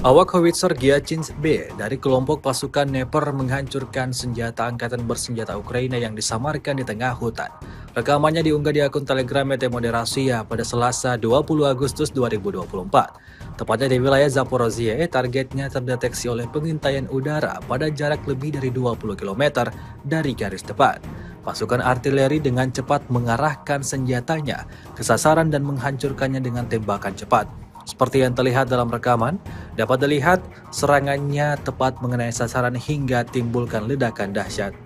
Awak howitzer Gyachins-B dari kelompok pasukan Dnepr menghancurkan senjata angkatan bersenjata Ukraina yang disamarkan di tengah hutan. Rekamannya diunggah di akun Telegram ET Moderasiya pada Selasa 20 Agustus 2024. Tepatnya di wilayah Zaporozhye, targetnya terdeteksi oleh pengintaian udara pada jarak lebih dari 20 km dari garis depan. Pasukan artileri dengan cepat mengarahkan senjatanya ke sasaran dan menghancurkannya dengan tembakan cepat. Seperti yang terlihat dalam rekaman, dapat dilihat serangannya tepat mengenai sasaran hingga timbulkan ledakan dahsyat.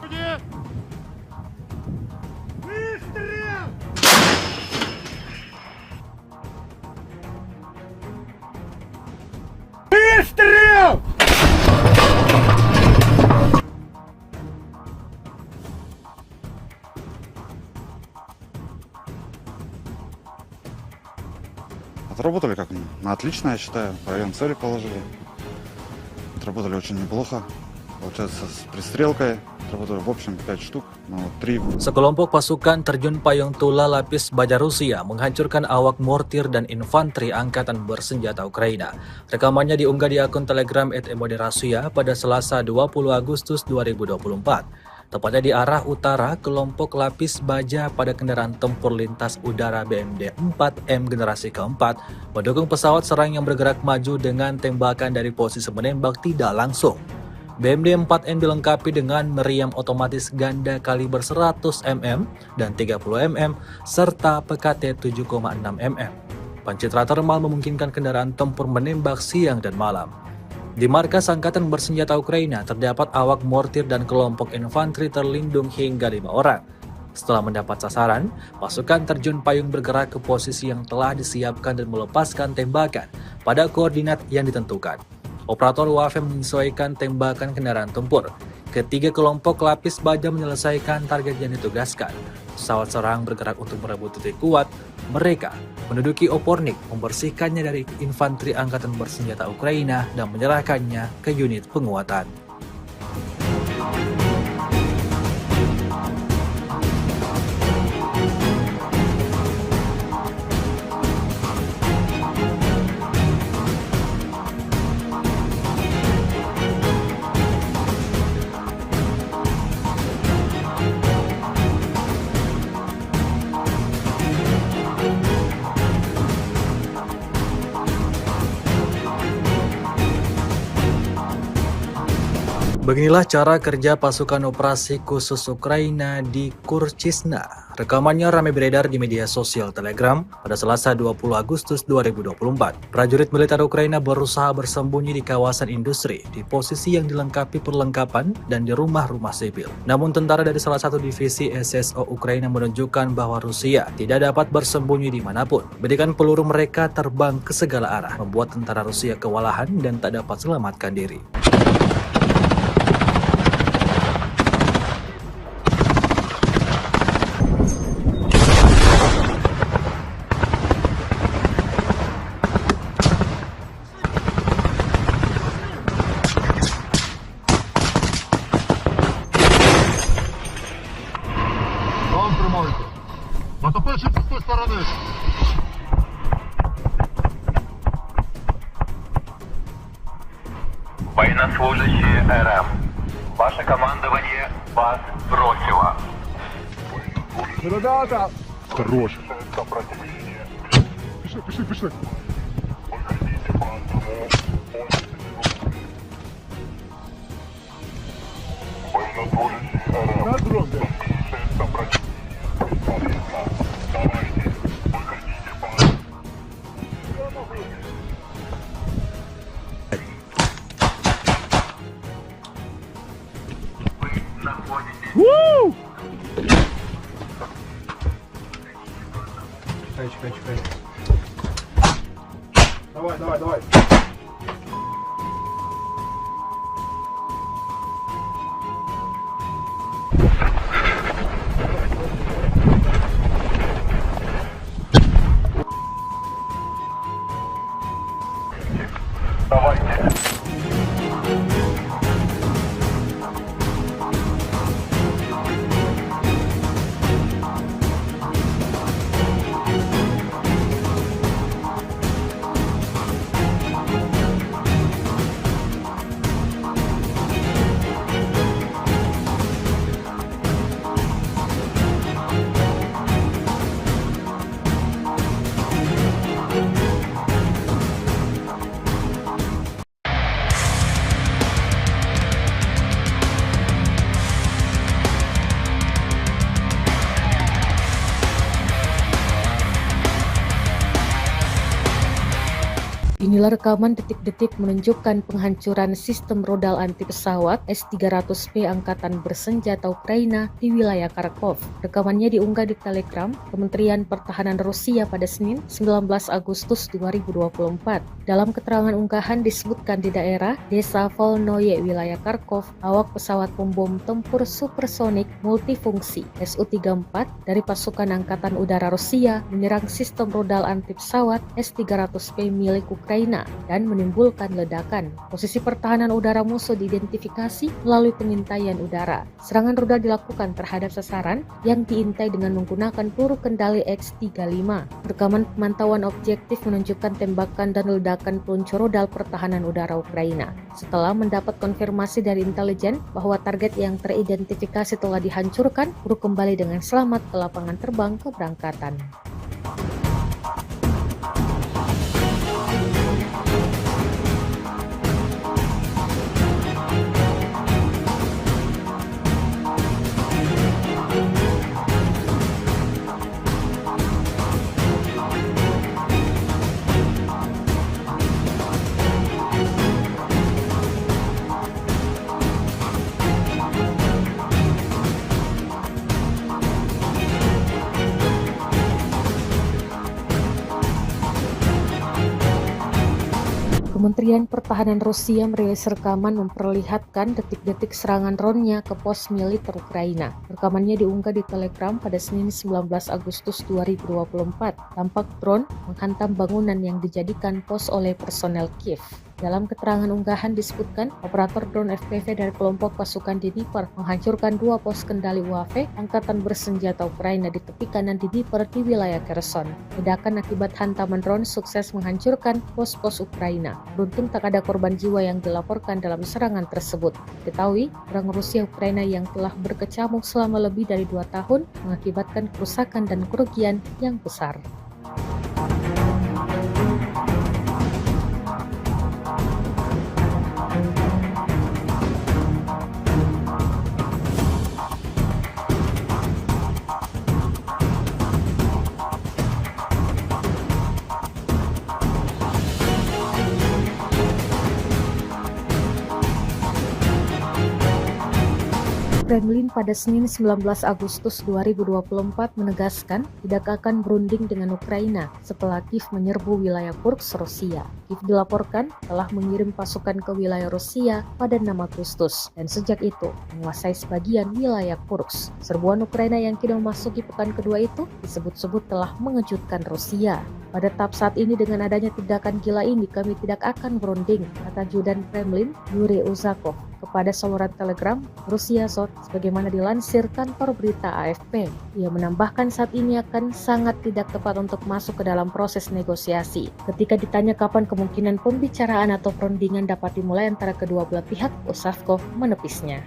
Отработали как на отлично, я считаю. Район цели положили. Отработали очень неплохо. Получается, с пристрелкой отработали в общем 5 штук, но 3. Sekelompok pasukan terjun payung tula lapis baja Rusia menghancurkan awak mortir dan infanteri angkatan bersenjata Ukraina. Rekamannya diunggah di akun Telegram ET Moderasiya pada Selasa 20 Agustus 2024. Tepatnya di arah utara, kelompok lapis baja pada kendaraan tempur lintas udara BMD 4M generasi keempat mendukung pesawat serang yang bergerak maju dengan tembakan dari posisi menembak tidak langsung. BMD 4M dilengkapi dengan meriam otomatis ganda kaliber 100 mm dan 30 mm serta PKT 7,6 mm. Pancitra termal memungkinkan kendaraan tempur menembak siang dan malam. Di markas Angkatan Bersenjata Ukraina terdapat awak mortir dan kelompok infanteri terlindung hingga 5 orang. Setelah mendapat sasaran, pasukan terjun payung bergerak ke posisi yang telah disiapkan dan melepaskan tembakan pada koordinat yang ditentukan. Operator UAV menyesuaikan tembakan kendaraan tempur. Ketiga kelompok lapis baja menyelesaikan target yang ditugaskan. Pesawat serang bergerak untuk merebut titik kuat. Mereka menduduki Opornik, membersihkannya dari infanteri angkatan bersenjata Ukraina dan menyerahkannya ke unit penguatan. Beginilah cara kerja pasukan operasi khusus Ukraina di Kurchisna. Rekamannya ramai beredar di media sosial Telegram pada Selasa 20 Agustus 2024. Prajurit militer Ukraina berusaha bersembunyi di kawasan industri, di posisi yang dilengkapi perlengkapan dan di rumah-rumah sipil. Namun tentara dari salah satu divisi SSO Ukraina menunjukkan bahwa Rusia tidak dapat bersembunyi dimanapun. Bedikan peluru mereka terbang ke segala arah, membuat tentara Rusia kewalahan dan tak dapat selamatkan diri. Там тримайте. Натопивши з тієї сторони. Военнослужащие РФ. Ваше командование вас бросило. Ребята! Хорош. Пішли. На дрон, блядь. Чекай. Давай. Давайте. Inilah rekaman detik-detik menunjukkan penghancuran sistem rodal anti pesawat S-300P Angkatan Bersenjata Ukraina di wilayah Kharkov. Rekamannya diunggah di Telegram Kementerian Pertahanan Rusia pada Senin 19 Agustus 2024. Dalam keterangan unggahan disebutkan di daerah Desa Volnoye, wilayah Kharkov, awak pesawat pembom tempur supersonik multifungsi Su-34 dari pasukan Angkatan Udara Rusia menyerang sistem rodal anti pesawat S-300P milik Ukraina dan menimbulkan ledakan. Posisi pertahanan udara musuh diidentifikasi melalui pengintaian udara. Serangan rudal dilakukan terhadap sasaran yang diintai dengan menggunakan peluru kendali X-35. Rekaman pemantauan objektif menunjukkan tembakan dan ledakan peluncur rudal pertahanan udara Ukraina. Setelah mendapat konfirmasi dari intelijen bahwa target yang teridentifikasi telah dihancurkan, peluru kembali dengan selamat ke lapangan terbang keberangkatan. Kementerian Pertahanan Rusia merilis rekaman memperlihatkan detik-detik serangan drone-nya ke pos militer Ukraina. Rekamannya diunggah di Telegram pada Senin 19 Agustus 2024. Tampak drone menghantam bangunan yang dijadikan pos oleh personel Kiev. Dalam keterangan unggahan disebutkan, operator drone FPV dari kelompok pasukan Dnipro menghancurkan 2 pos kendali UAV Angkatan Bersenjata Ukraina di tepi kanan Dnipro di wilayah Kherson. Ledakan akibat hantaman drone sukses menghancurkan pos-pos Ukraina. Beruntung tak ada korban jiwa yang dilaporkan dalam serangan tersebut. Diketahui, perang Rusia Ukraina yang telah berkecamuk selama lebih dari 2 tahun mengakibatkan kerusakan dan kerugian yang besar. Kremlin pada Senin 19 Agustus 2024 menegaskan tidak akan berunding dengan Ukraina setelah Kiev menyerbu wilayah Kursk, Rusia. Kiev dilaporkan telah mengirim pasukan ke wilayah Rusia pada 6 Agustus dan sejak itu menguasai sebagian wilayah Kursk. Serbuan Ukraina yang kini memasuki pekan kedua itu disebut-sebut telah mengejutkan Rusia. Pada tahap saat ini dengan adanya tindakan gila ini kami tidak akan berunding, kata Judan Kremlin Yuri Uzakov kepada saluran Telegram Rusia Sot sebagaimana dilansir kantor berita AFP. Ia menambahkan saat ini akan sangat tidak tepat untuk masuk ke dalam proses negosiasi. Ketika ditanya kapan kemungkinan pembicaraan atau perundingan dapat dimulai antara kedua belah pihak, Uzakov menepisnya.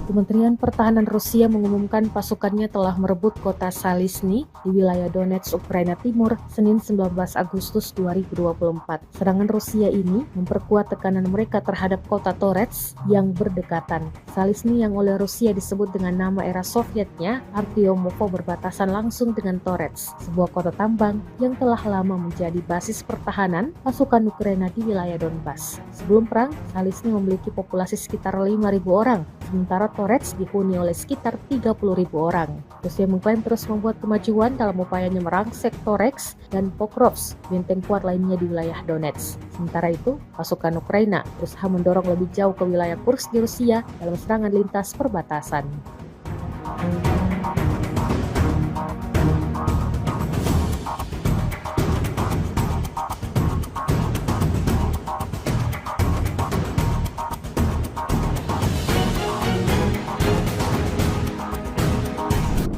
Kementerian Pertahanan Rusia mengumumkan pasukannya telah merebut kota Salisny di wilayah Donetsk, Ukraina Timur, Senin 19 Agustus 2024. Serangan Rusia ini memperkuat tekanan mereka terhadap kota Toretsk yang berdekatan. Salisny yang oleh Rusia disebut dengan nama era Sovietnya, Artyomovo, berbatasan langsung dengan Toretsk, sebuah kota tambang yang telah lama menjadi basis pertahanan pasukan Ukraina di wilayah Donbas. Sebelum perang, Salisny memiliki populasi sekitar 5.000 orang, sementara Toretsk dihuni oleh sekitar 30.000 orang. Rusia mengklaim terus membuat kemajuan dalam upayanya merangsek Toretsk dan Pokrovsk, benteng kuat lainnya di wilayah Donetsk. Sementara itu, pasukan Ukraina berusaha mendorong lebih jauh ke wilayah Kursk di Rusia dalam serangan lintas perbatasan.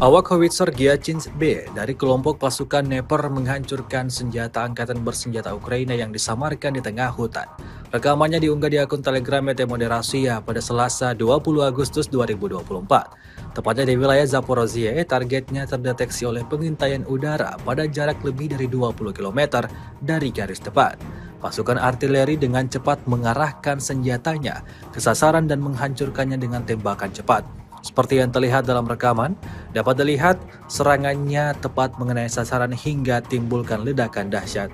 Awak howitzer Gyachins B dari kelompok pasukan Dnepr menghancurkan senjata angkatan bersenjata Ukraina yang disamarkan di tengah hutan. Rekamannya diunggah di akun Telegram Moderasiya pada Selasa 20 Agustus 2024. Tepatnya di wilayah Zaporozhye, targetnya terdeteksi oleh pengintaian udara pada jarak lebih dari 20 km dari garis depan. Pasukan artileri dengan cepat mengarahkan senjatanya ke sasaran dan menghancurkannya dengan tembakan cepat. Seperti yang terlihat dalam rekaman, dapat dilihat serangannya tepat mengenai sasaran hingga timbulkan ledakan dahsyat.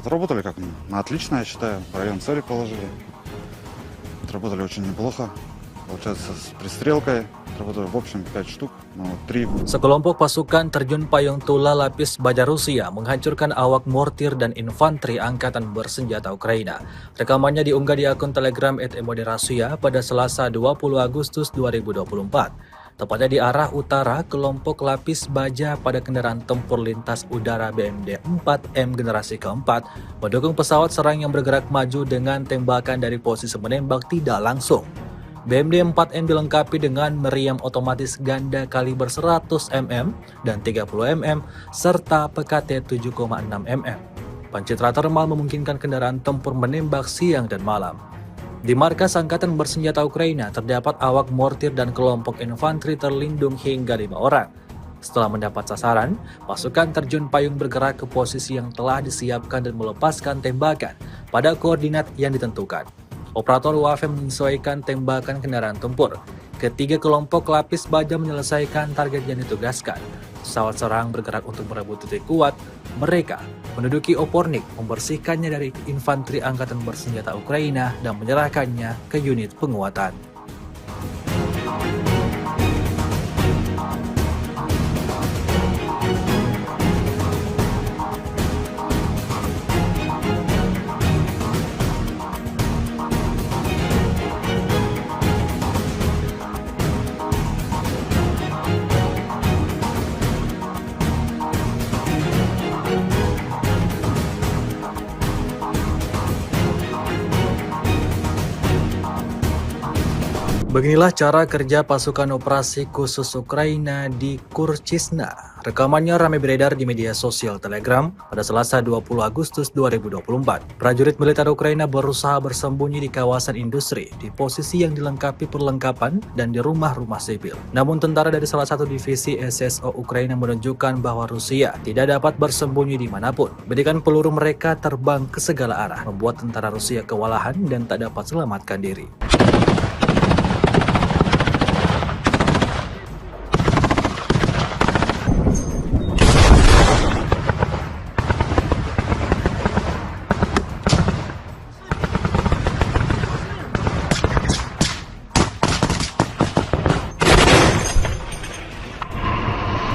Отработали как на отлично, я считаю. Район цели положили. Отработали очень неплохо. Получается, с пристрелкой отработали в общем 5 штук, но 3. Sekelompok pasukan terjun payung Tula Lapis Baja Rusia menghancurkan awak mortir dan infanteri angkatan bersenjata Ukraina. Rekamannya diunggah di akun Telegram @moderasiya pada Selasa 20 Agustus 2024. Tepatnya di arah utara, kelompok lapis baja pada kendaraan tempur lintas udara BMD 4M generasi keempat mendukung pesawat serang yang bergerak maju dengan tembakan dari posisi menembak tidak langsung. BMD 4M dilengkapi dengan meriam otomatis ganda kaliber 100 mm dan 30 mm serta PKT 7,6 mm. Pencitra termal memungkinkan kendaraan tempur menembak siang dan malam. Di markas Angkatan Bersenjata Ukraina terdapat awak mortir dan kelompok infanteri terlindung hingga 5 orang. Setelah mendapat sasaran, pasukan terjun payung bergerak ke posisi yang telah disiapkan dan melepaskan tembakan pada koordinat yang ditentukan. Operator UAV menyesuaikan tembakan kendaraan tempur. Ketiga kelompok lapis baja menyelesaikan target yang ditugaskan. Pesawat serang bergerak untuk merebut titik kuat. Mereka menduduki Opornik, membersihkannya dari infanteri angkatan bersenjata Ukraina dan menyerahkannya ke unit penguatan. Beginilah cara kerja pasukan operasi khusus Ukraina di Kurchisna. Rekamannya ramai beredar di media sosial Telegram pada Selasa 20 Agustus 2024. Prajurit militer Ukraina berusaha bersembunyi di kawasan industri, di posisi yang dilengkapi perlengkapan dan di rumah-rumah sipil. Namun tentara dari salah satu divisi SSO Ukraina menunjukkan bahwa Rusia tidak dapat bersembunyi dimanapun. Bedikan peluru mereka terbang ke segala arah, membuat tentara Rusia kewalahan dan tak dapat selamatkan diri.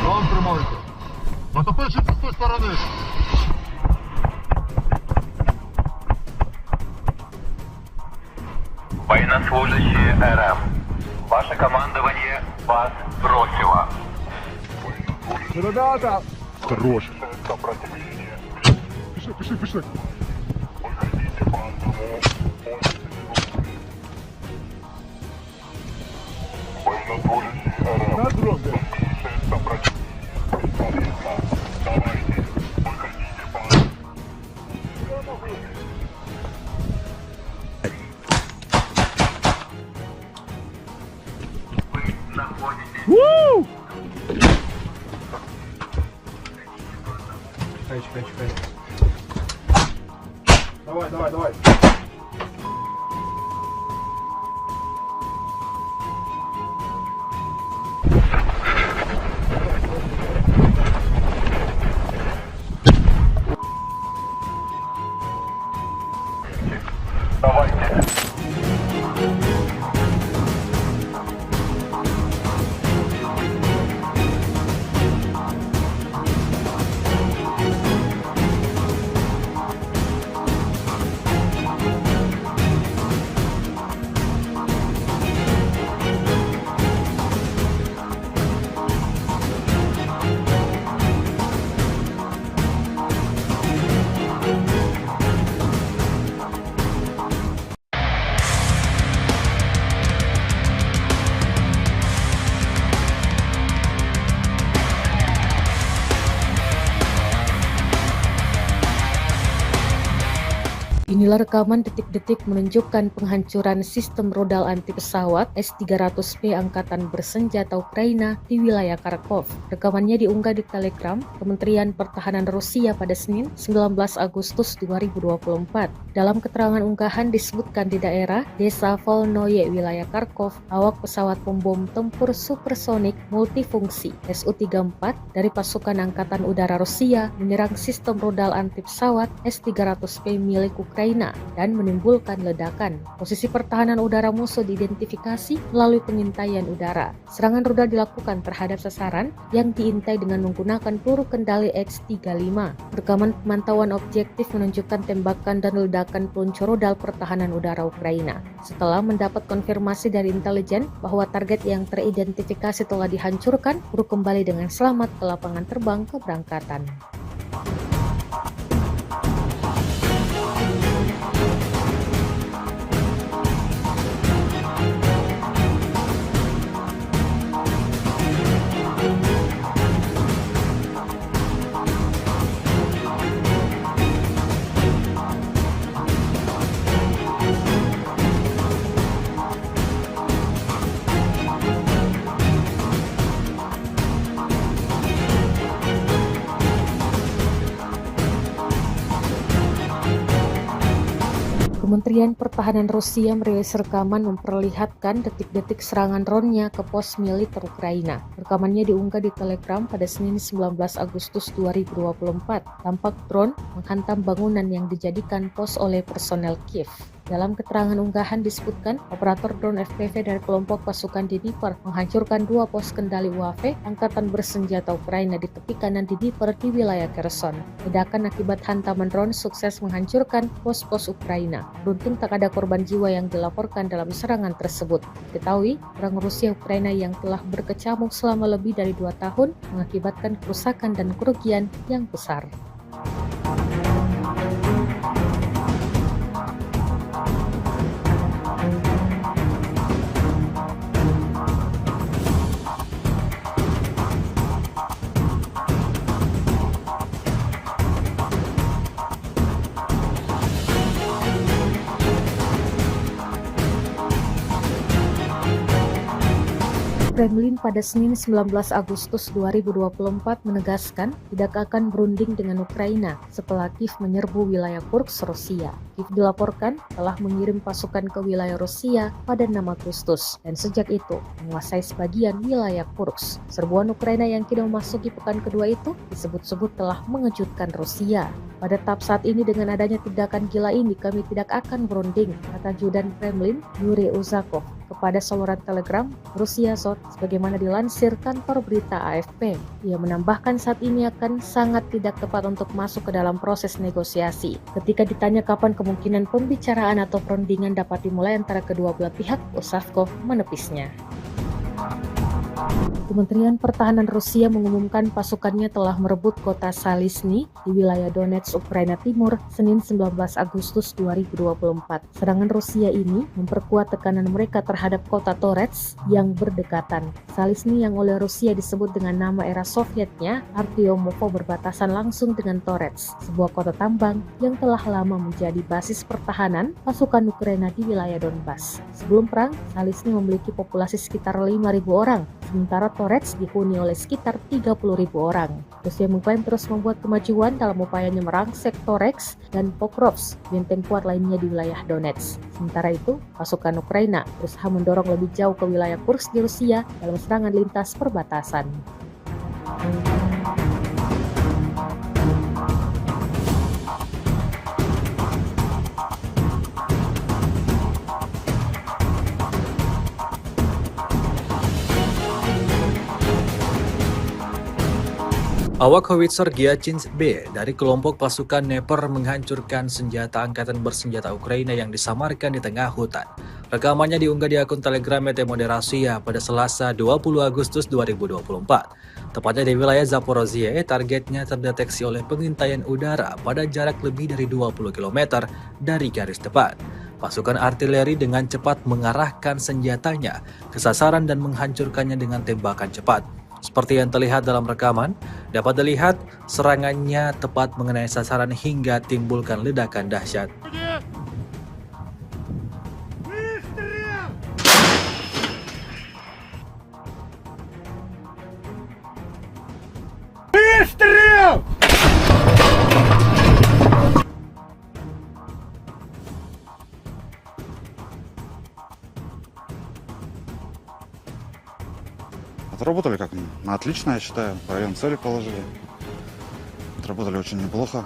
Вам тримайте. Натопивши з тої сторони. Военнослужащие РМ. Ваше командование вас бросило. Ребята! Хорош. Пішли, пішли. На дроге. Вы находитесь Чекай. Давай. давайте. Inilah rekaman detik-detik menunjukkan penghancuran sistem rodal anti pesawat S-300P Angkatan Bersenjata Ukraina di wilayah Kharkov. Rekamannya diunggah di Telegram Kementerian Pertahanan Rusia pada Senin 19 Agustus 2024. Dalam keterangan unggahan disebutkan di daerah Desa Volnoye, wilayah Kharkov, awak pesawat pembom tempur supersonik multifungsi Su-34 dari pasukan Angkatan Udara Rusia menyerang sistem rodal anti pesawat S-300P milik Ukraina dan menimbulkan ledakan. Posisi pertahanan udara musuh diidentifikasi melalui pengintaian udara. Serangan rudal dilakukan terhadap sasaran yang diintai dengan menggunakan peluru kendali X-35. Rekaman pemantauan objektif menunjukkan tembakan dan ledakan peluncur rudal pertahanan udara Ukraina. Setelah mendapat konfirmasi dari intelijen bahwa target yang teridentifikasi telah dihancurkan, peluru kembali dengan selamat ke lapangan terbang keberangkatan. Kementerian Pertahanan Rusia merilis rekaman memperlihatkan detik-detik serangan drone-nya ke pos militer Ukraina. Rekamannya diunggah di Telegram pada Senin 19 Agustus 2024. Tampak drone menghantam bangunan yang dijadikan pos oleh personel Kiev. Dalam keterangan unggahan disebutkan, operator drone FPV dari kelompok pasukan Dnipro menghancurkan 2 pos kendali UAV Angkatan Bersenjata Ukraina di tepi kanan Dnipro di wilayah Kherson. Ledakan akibat hantaman drone sukses menghancurkan pos-pos Ukraina. Beruntung tak ada korban jiwa yang dilaporkan dalam serangan tersebut. Diketahui, perang Rusia Ukraina yang telah berkecamuk selama lebih dari 2 tahun mengakibatkan kerusakan dan kerugian yang besar. Kremlin pada Senin 19 Agustus 2024 menegaskan tidak akan berunding dengan Ukraina setelah Kiev menyerbu wilayah Kursk, Rusia. Kiev dilaporkan telah mengirim pasukan ke wilayah Rusia pada 6 Agustus dan sejak itu menguasai sebagian wilayah Kursk. Serbuan Ukraina yang kini memasuki pekan kedua itu disebut-sebut telah mengejutkan Rusia. Pada tahap saat ini dengan adanya tindakan gila ini kami tidak akan berunding, kata Judan Kremlin Yuri Uzakov kepada saluran Telegram Rusia Sot sebagaimana dilansir kantor berita AFP. Ia menambahkan saat ini akan sangat tidak tepat untuk masuk ke dalam proses negosiasi. Ketika ditanya kapan kemungkinan pembicaraan atau perundingan dapat dimulai antara kedua belah pihak, Uzakov menepisnya. Kementerian Pertahanan Rusia mengumumkan pasukannya telah merebut kota Salisny di wilayah Donetsk, Ukraina Timur, Senin 19 Agustus 2024. Serangan Rusia ini memperkuat tekanan mereka terhadap kota Toretsk yang berdekatan. Salisny yang oleh Rusia disebut dengan nama era Sovietnya, Artyomovo, berbatasan langsung dengan Toretsk, sebuah kota tambang yang telah lama menjadi basis pertahanan pasukan Ukraina di wilayah Donbas. Sebelum perang, Salisny memiliki populasi sekitar 5.000 orang, sementara Toretsk dihuni oleh sekitar 30.000 orang. Rusia mengklaim terus membuat kemajuan dalam upayanya merangsek Toretsk dan Pokrovsk, benteng kuat lainnya di wilayah Donetsk. Sementara itu, pasukan Ukraina berusaha mendorong lebih jauh ke wilayah Kursk di Rusia dalam serangan lintas perbatasan. Awak howitzer Gyachins B dari kelompok pasukan Dnepr menghancurkan senjata angkatan bersenjata Ukraina yang disamarkan di tengah hutan. Rekamannya diunggah di akun Telegram Moderasia pada Selasa 20 Agustus 2024. Tepatnya di wilayah Zaporozhye, targetnya terdeteksi oleh pengintaian udara pada jarak lebih dari 20 km dari garis depan. Pasukan artileri dengan cepat mengarahkan senjatanya ke sasaran dan menghancurkannya dengan tembakan cepat. Seperti yang terlihat dalam rekaman, dapat dilihat serangannya tepat mengenai sasaran hingga timbulkan ledakan dahsyat. Отработали как на отлично, я считаю. По району цели положили. Отработали очень неплохо.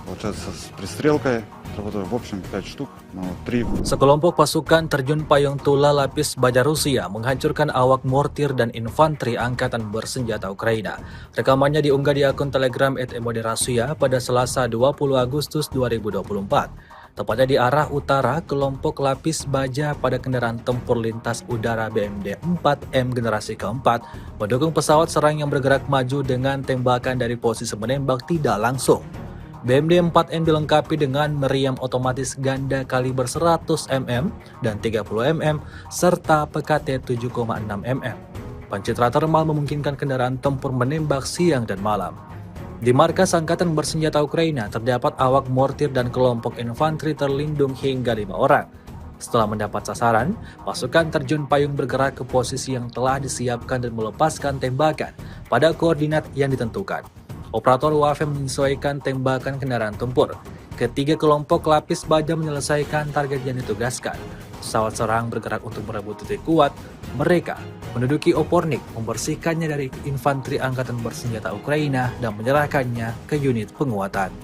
Получается, с пристрелкой отработали в общем 5 штук, но 3. Sekelompok pasukan terjun payung Tula Lapis Baja Rusia menghancurkan awak mortir dan infanteri angkatan bersenjata Ukraina. Rekamannya diunggah di akun Telegram @moderasia pada Selasa 20 Agustus 2024. Tepatnya di arah utara, kelompok lapis baja pada kendaraan tempur lintas udara BMD 4M generasi keempat mendukung pesawat serang yang bergerak maju dengan tembakan dari posisi menembak tidak langsung. BMD 4M dilengkapi dengan meriam otomatis ganda kaliber 100 mm dan 30 mm serta PKT 7,6 mm. Pencitra termal memungkinkan kendaraan tempur menembak siang dan malam. Di markas Angkatan Bersenjata Ukraina terdapat awak mortir dan kelompok infanteri terlindung hingga 5 orang. Setelah mendapat sasaran, pasukan terjun payung bergerak ke posisi yang telah disiapkan dan melepaskan tembakan pada koordinat yang ditentukan. Operator UAV menyesuaikan tembakan kendaraan tempur. Ketiga kelompok lapis baja menyelesaikan target yang ditugaskan. Pesawat serang bergerak untuk merebut titik kuat. Mereka menduduki Opornik, membersihkannya dari infanteri angkatan bersenjata Ukraina dan menyerahkannya ke unit penguatan.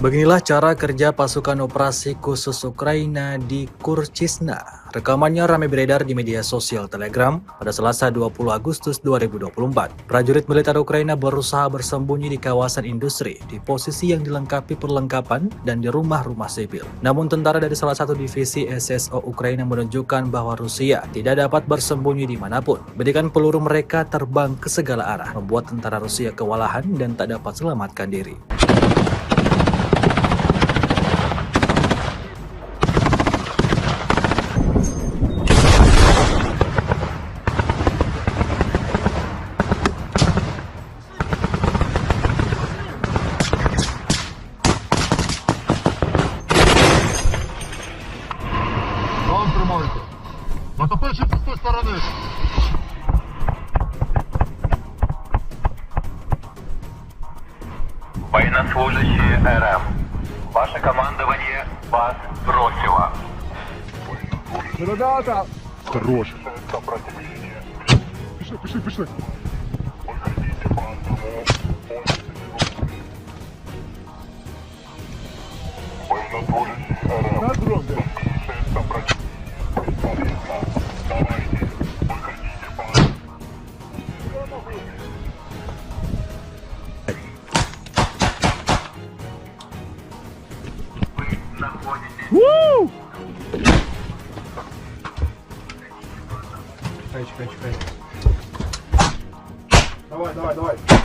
Beginilah cara kerja pasukan operasi khusus Ukraina di Kurchisna. Rekamannya ramai beredar di media sosial Telegram pada Selasa 20 Agustus 2024. Prajurit militer Ukraina berusaha bersembunyi di kawasan industri, di posisi yang dilengkapi perlengkapan dan di rumah-rumah sipil. Namun tentara dari salah satu divisi SSO Ukraina menunjukkan bahwa Rusia tidak dapat bersembunyi dimanapun. Bedikan peluru mereka terbang ke segala arah, membuat tentara Rusia kewalahan dan tak dapat selamatkan diri. Вам тримайте. Натопивши з тої сторони. Военнослужащие РФ. Ваше командование вас бросило. Ребята! Хорош. Пішли, пішли. На дрон, Вы находитесь Чекай. Давай. давайте.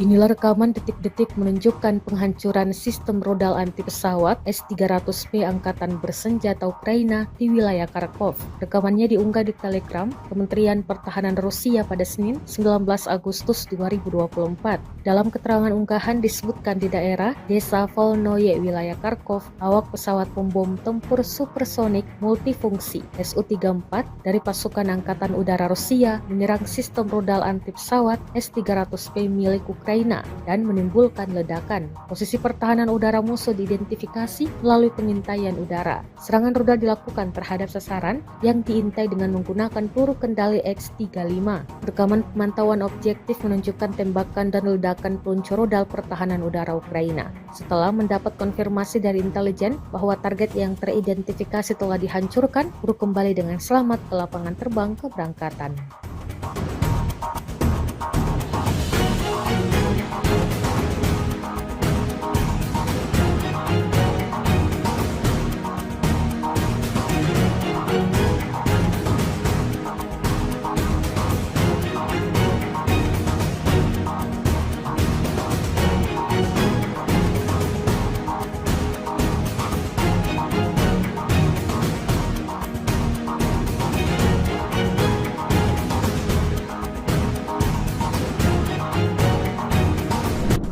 Inilah rekaman detik-detik menunjukkan penghancuran sistem rodal anti pesawat S-300P Angkatan Bersenjata Ukraina di wilayah Kharkov. Rekamannya diunggah di Telegram Kementerian Pertahanan Rusia pada Senin 19 Agustus 2024. Dalam keterangan unggahan disebutkan di daerah Desa Volnoye, wilayah Kharkov, awak pesawat pembom tempur supersonik multifungsi Su-34 dari pasukan Angkatan Udara Rusia menyerang sistem rodal anti pesawat S-300P milik Ukraina dan menimbulkan ledakan. Posisi pertahanan udara musuh diidentifikasi melalui pengintaian udara. Serangan rudal dilakukan terhadap sasaran yang diintai dengan menggunakan peluru kendali X-35. Rekaman pemantauan objektif menunjukkan tembakan dan ledakan peluncur rudal pertahanan udara Ukraina. Setelah mendapat konfirmasi dari intelijen bahwa target yang teridentifikasi telah dihancurkan, kru kembali dengan selamat ke lapangan terbang keberangkatan.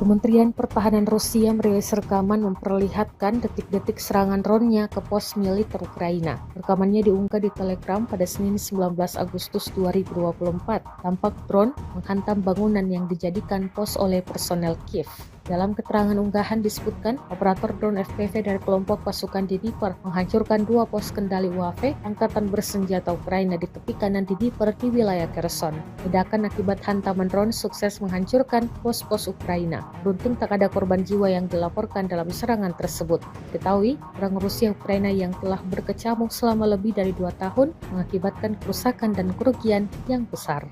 Kementerian Pertahanan Rusia merilis rekaman memperlihatkan detik-detik serangan drone-nya ke pos militer Ukraina. Rekamannya diunggah di Telegram pada Senin 19 Agustus 2024. Tampak drone menghantam bangunan yang dijadikan pos oleh personel Kiev. Dalam keterangan unggahan disebutkan, operator drone FPV dari kelompok pasukan Dnipro menghancurkan 2 pos kendali UAV Angkatan Bersenjata Ukraina di tepi kanan Dnipro di wilayah Kherson. Ledakan akibat hantaman drone sukses menghancurkan pos-pos Ukraina. Beruntung tak ada korban jiwa yang dilaporkan dalam serangan tersebut. Diketahui, perang Rusia Ukraina yang telah berkecamuk selama lebih dari 2 tahun mengakibatkan kerusakan dan kerugian yang besar.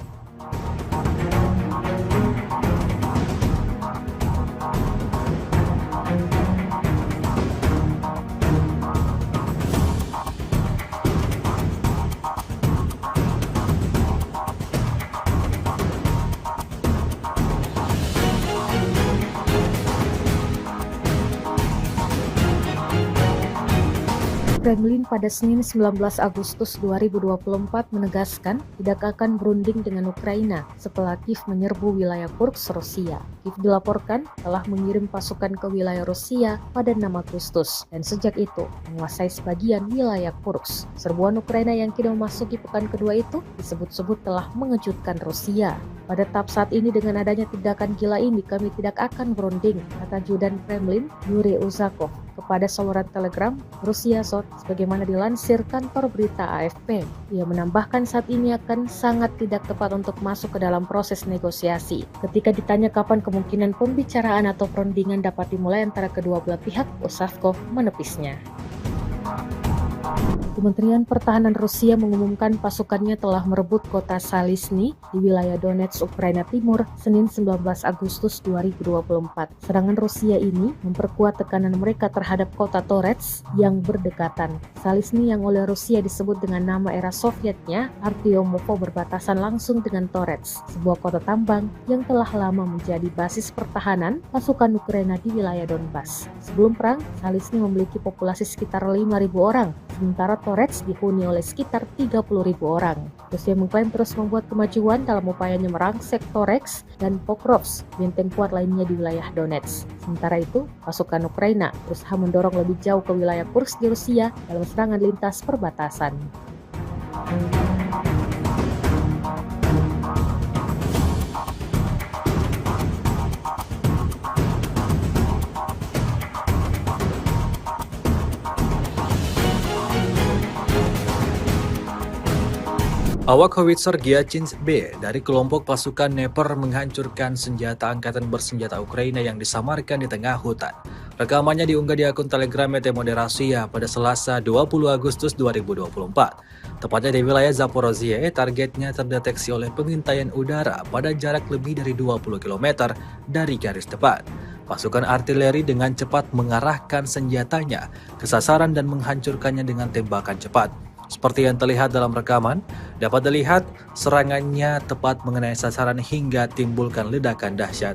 Kremlin pada Senin 19 Agustus 2024 menegaskan tidak akan berunding dengan Ukraina setelah Kiev menyerbu wilayah Kursk, Rusia. Kiev dilaporkan telah mengirim pasukan ke wilayah Rusia pada 6 Agustus dan sejak itu menguasai sebagian wilayah Kursk. Serbuan Ukraina yang kini memasuki pekan kedua itu disebut-sebut telah mengejutkan Rusia. Pada tahap saat ini dengan adanya tindakan gila ini kami tidak akan berunding, kata Ajudan Kremlin Yuri Uzakov kepada saluran Telegram Rusia Sot sebagaimana dilansir kantor berita AFP. Ia menambahkan saat ini akan sangat tidak tepat untuk masuk ke dalam proses negosiasi. Ketika ditanya kapan kemungkinan pembicaraan atau perundingan dapat dimulai antara kedua belah pihak, Uzakov menepisnya. Kementerian Pertahanan Rusia mengumumkan pasukannya telah merebut kota Salisny di wilayah Donetsk, Ukraina Timur, Senin 19 Agustus 2024. Serangan Rusia ini memperkuat tekanan mereka terhadap kota Toretsk yang berdekatan. Salisny yang oleh Rusia disebut dengan nama era Sovietnya, Artyomovo, berbatasan langsung dengan Toretsk, sebuah kota tambang yang telah lama menjadi basis pertahanan pasukan Ukraina di wilayah Donbas. Sebelum perang, Salisny memiliki populasi sekitar 5.000 orang, sementara Toretsk dihuni oleh sekitar 30.000 orang. Rusia mengklaim terus membuat kemajuan dalam upayanya merangsek Toretsk dan Pokrovsk, benteng kuat lainnya di wilayah Donetsk. Sementara itu, pasukan Ukraina berusaha mendorong lebih jauh ke wilayah Kursk di Rusia dalam serangan lintas perbatasan. Awak howitzer Gyachins B dari kelompok pasukan Dnepr menghancurkan senjata angkatan bersenjata Ukraina yang disamarkan di tengah hutan. Rekamannya diunggah di akun Telegram ET Moderasia pada Selasa 20 Agustus 2024. Tepatnya di wilayah Zaporozhye, targetnya terdeteksi oleh pengintaian udara pada jarak lebih dari 20 km dari garis depan. Pasukan artileri dengan cepat mengarahkan senjatanya ke sasaran dan menghancurkannya dengan tembakan cepat. Seperti yang terlihat dalam rekaman, dapat dilihat serangannya tepat mengenai sasaran hingga timbulkan ledakan dahsyat.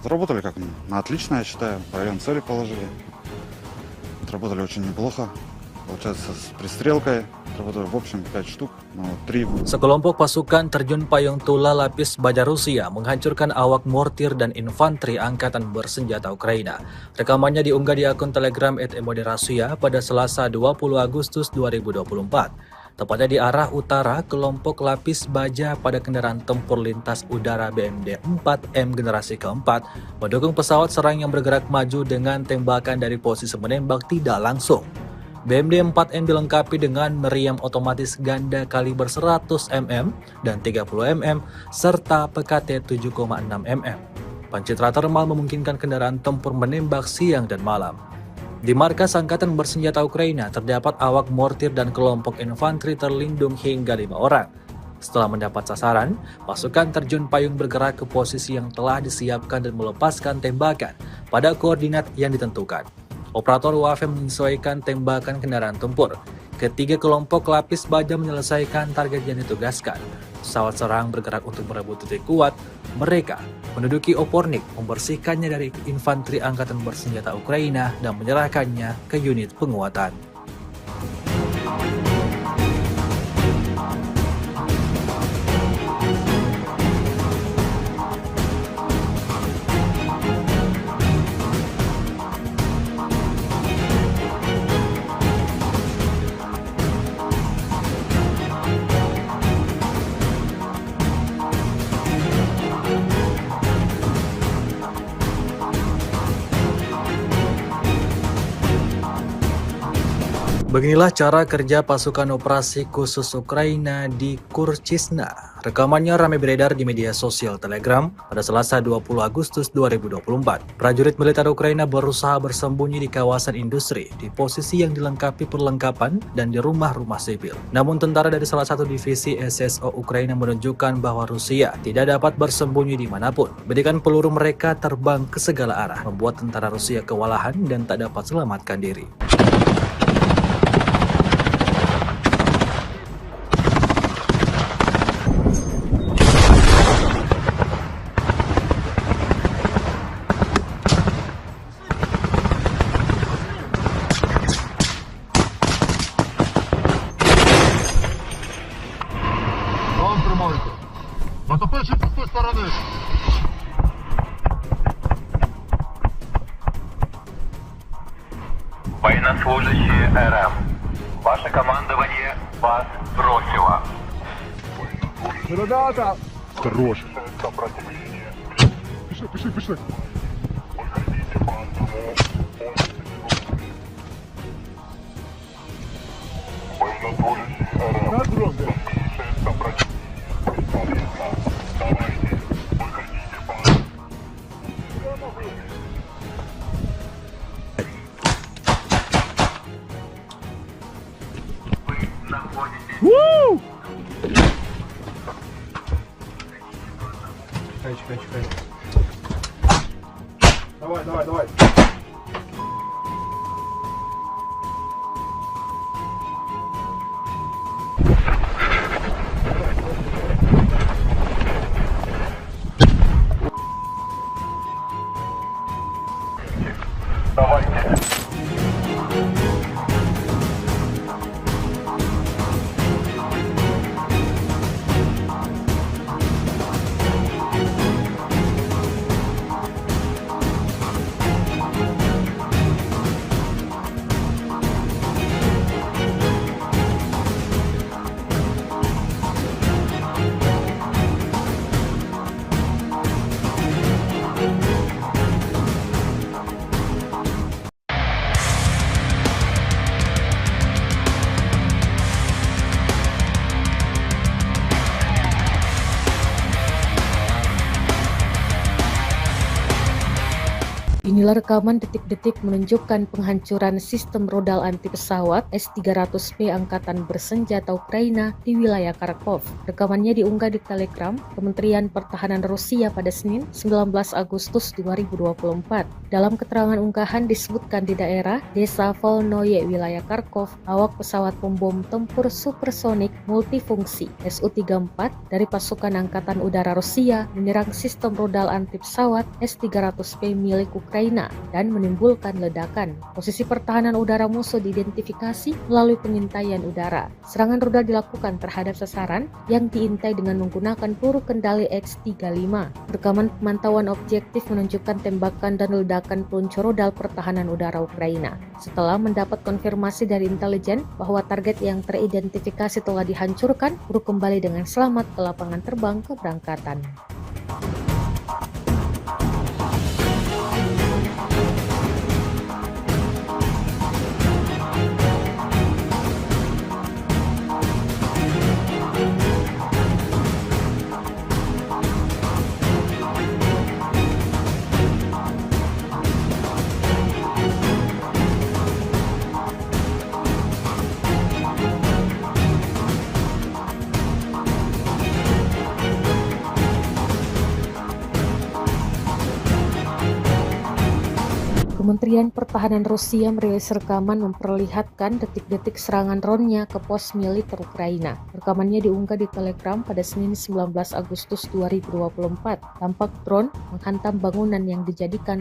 Отработали как на отлично, я считаю. Район цели положили. Отработали очень неплохо. Получается, с пристрелкой отработали в общем 5 штук, но 3. Sekelompok pasukan terjun payung Tula Lapis Baja Rusia menghancurkan awak mortir dan infanteri angkatan bersenjata Ukraina. Rekamannya diunggah di akun Telegram ET Moderasia pada Selasa 20 Agustus 2024. Tepatnya di arah utara, kelompok lapis baja pada kendaraan tempur lintas udara BMD 4M generasi keempat mendukung pesawat serang yang bergerak maju dengan tembakan dari posisi menembak tidak langsung. BMD 4M dilengkapi dengan meriam otomatis ganda kaliber 100 mm dan 30 mm serta PKT 7,6 mm. Pancitra termal memungkinkan kendaraan tempur menembak siang dan malam. Di markas Angkatan Bersenjata Ukraina terdapat awak mortir dan kelompok infanteri terlindung hingga 5 orang. Setelah mendapat sasaran, pasukan terjun payung bergerak ke posisi yang telah disiapkan dan melepaskan tembakan pada koordinat yang ditentukan. Operator UAV menyesuaikan tembakan kendaraan tempur. Ketiga kelompok lapis baja menyelesaikan target yang ditugaskan. Pesawat serang bergerak untuk merebut titik kuat. Mereka menduduki Opornik, membersihkannya dari infanteri angkatan bersenjata Ukraina dan menyerahkannya ke unit penguatan. Beginilah cara kerja pasukan operasi khusus Ukraina di Kurchisna. Rekamannya ramai beredar di media sosial Telegram pada Selasa 20 Agustus 2024. Prajurit militer Ukraina berusaha bersembunyi di kawasan industri di posisi yang dilengkapi perlengkapan dan di rumah-rumah sipil. Namun tentara dari salah satu divisi SSO Ukraina menunjukkan bahwa Rusia tidak dapat bersembunyi dimanapun. Bedikan peluru mereka terbang ke segala arah, membuat tentara Rusia kewalahan dan tak dapat selamatkan diri. Вам тримайте. Натопивши з тієї сторони. Военнослужащие РФ. Ваше командование вас бросило. Ребята! Хорош. Пішли. На дрон, да. Чекай. Давай. Давайте. Inilah rekaman detik-detik menunjukkan penghancuran sistem rodal anti pesawat S-300P Angkatan Bersenjata Ukraina di wilayah Kharkov. Rekamannya diunggah di Telegram Kementerian Pertahanan Rusia pada Senin 19 Agustus 2024. Dalam keterangan unggahan disebutkan di daerah Desa Volnoye, wilayah Kharkov, awak pesawat pembom tempur supersonik multifungsi Su-34 dari pasukan Angkatan Udara Rusia menyerang sistem rodal anti pesawat S-300P milik Ukraina dan menimbulkan ledakan. Posisi pertahanan udara musuh diidentifikasi melalui pengintaian udara. Serangan rudal dilakukan terhadap sasaran yang diintai dengan menggunakan peluru kendali X-35. Rekaman pemantauan objektif menunjukkan tembakan dan ledakan peluncur rudal pertahanan udara Ukraina. Setelah mendapat konfirmasi dari intelijen bahwa target yang teridentifikasi telah dihancurkan, peluru kembali dengan selamat ke lapangan terbang keberangkatan. Kementerian Pertahanan Rusia merilis rekaman memperlihatkan detik-detik serangan drone-nya ke pos militer Ukraina. Rekamannya diunggah di Telegram pada Senin 19 Agustus 2024. Tampak drone menghantam bangunan yang dijadikan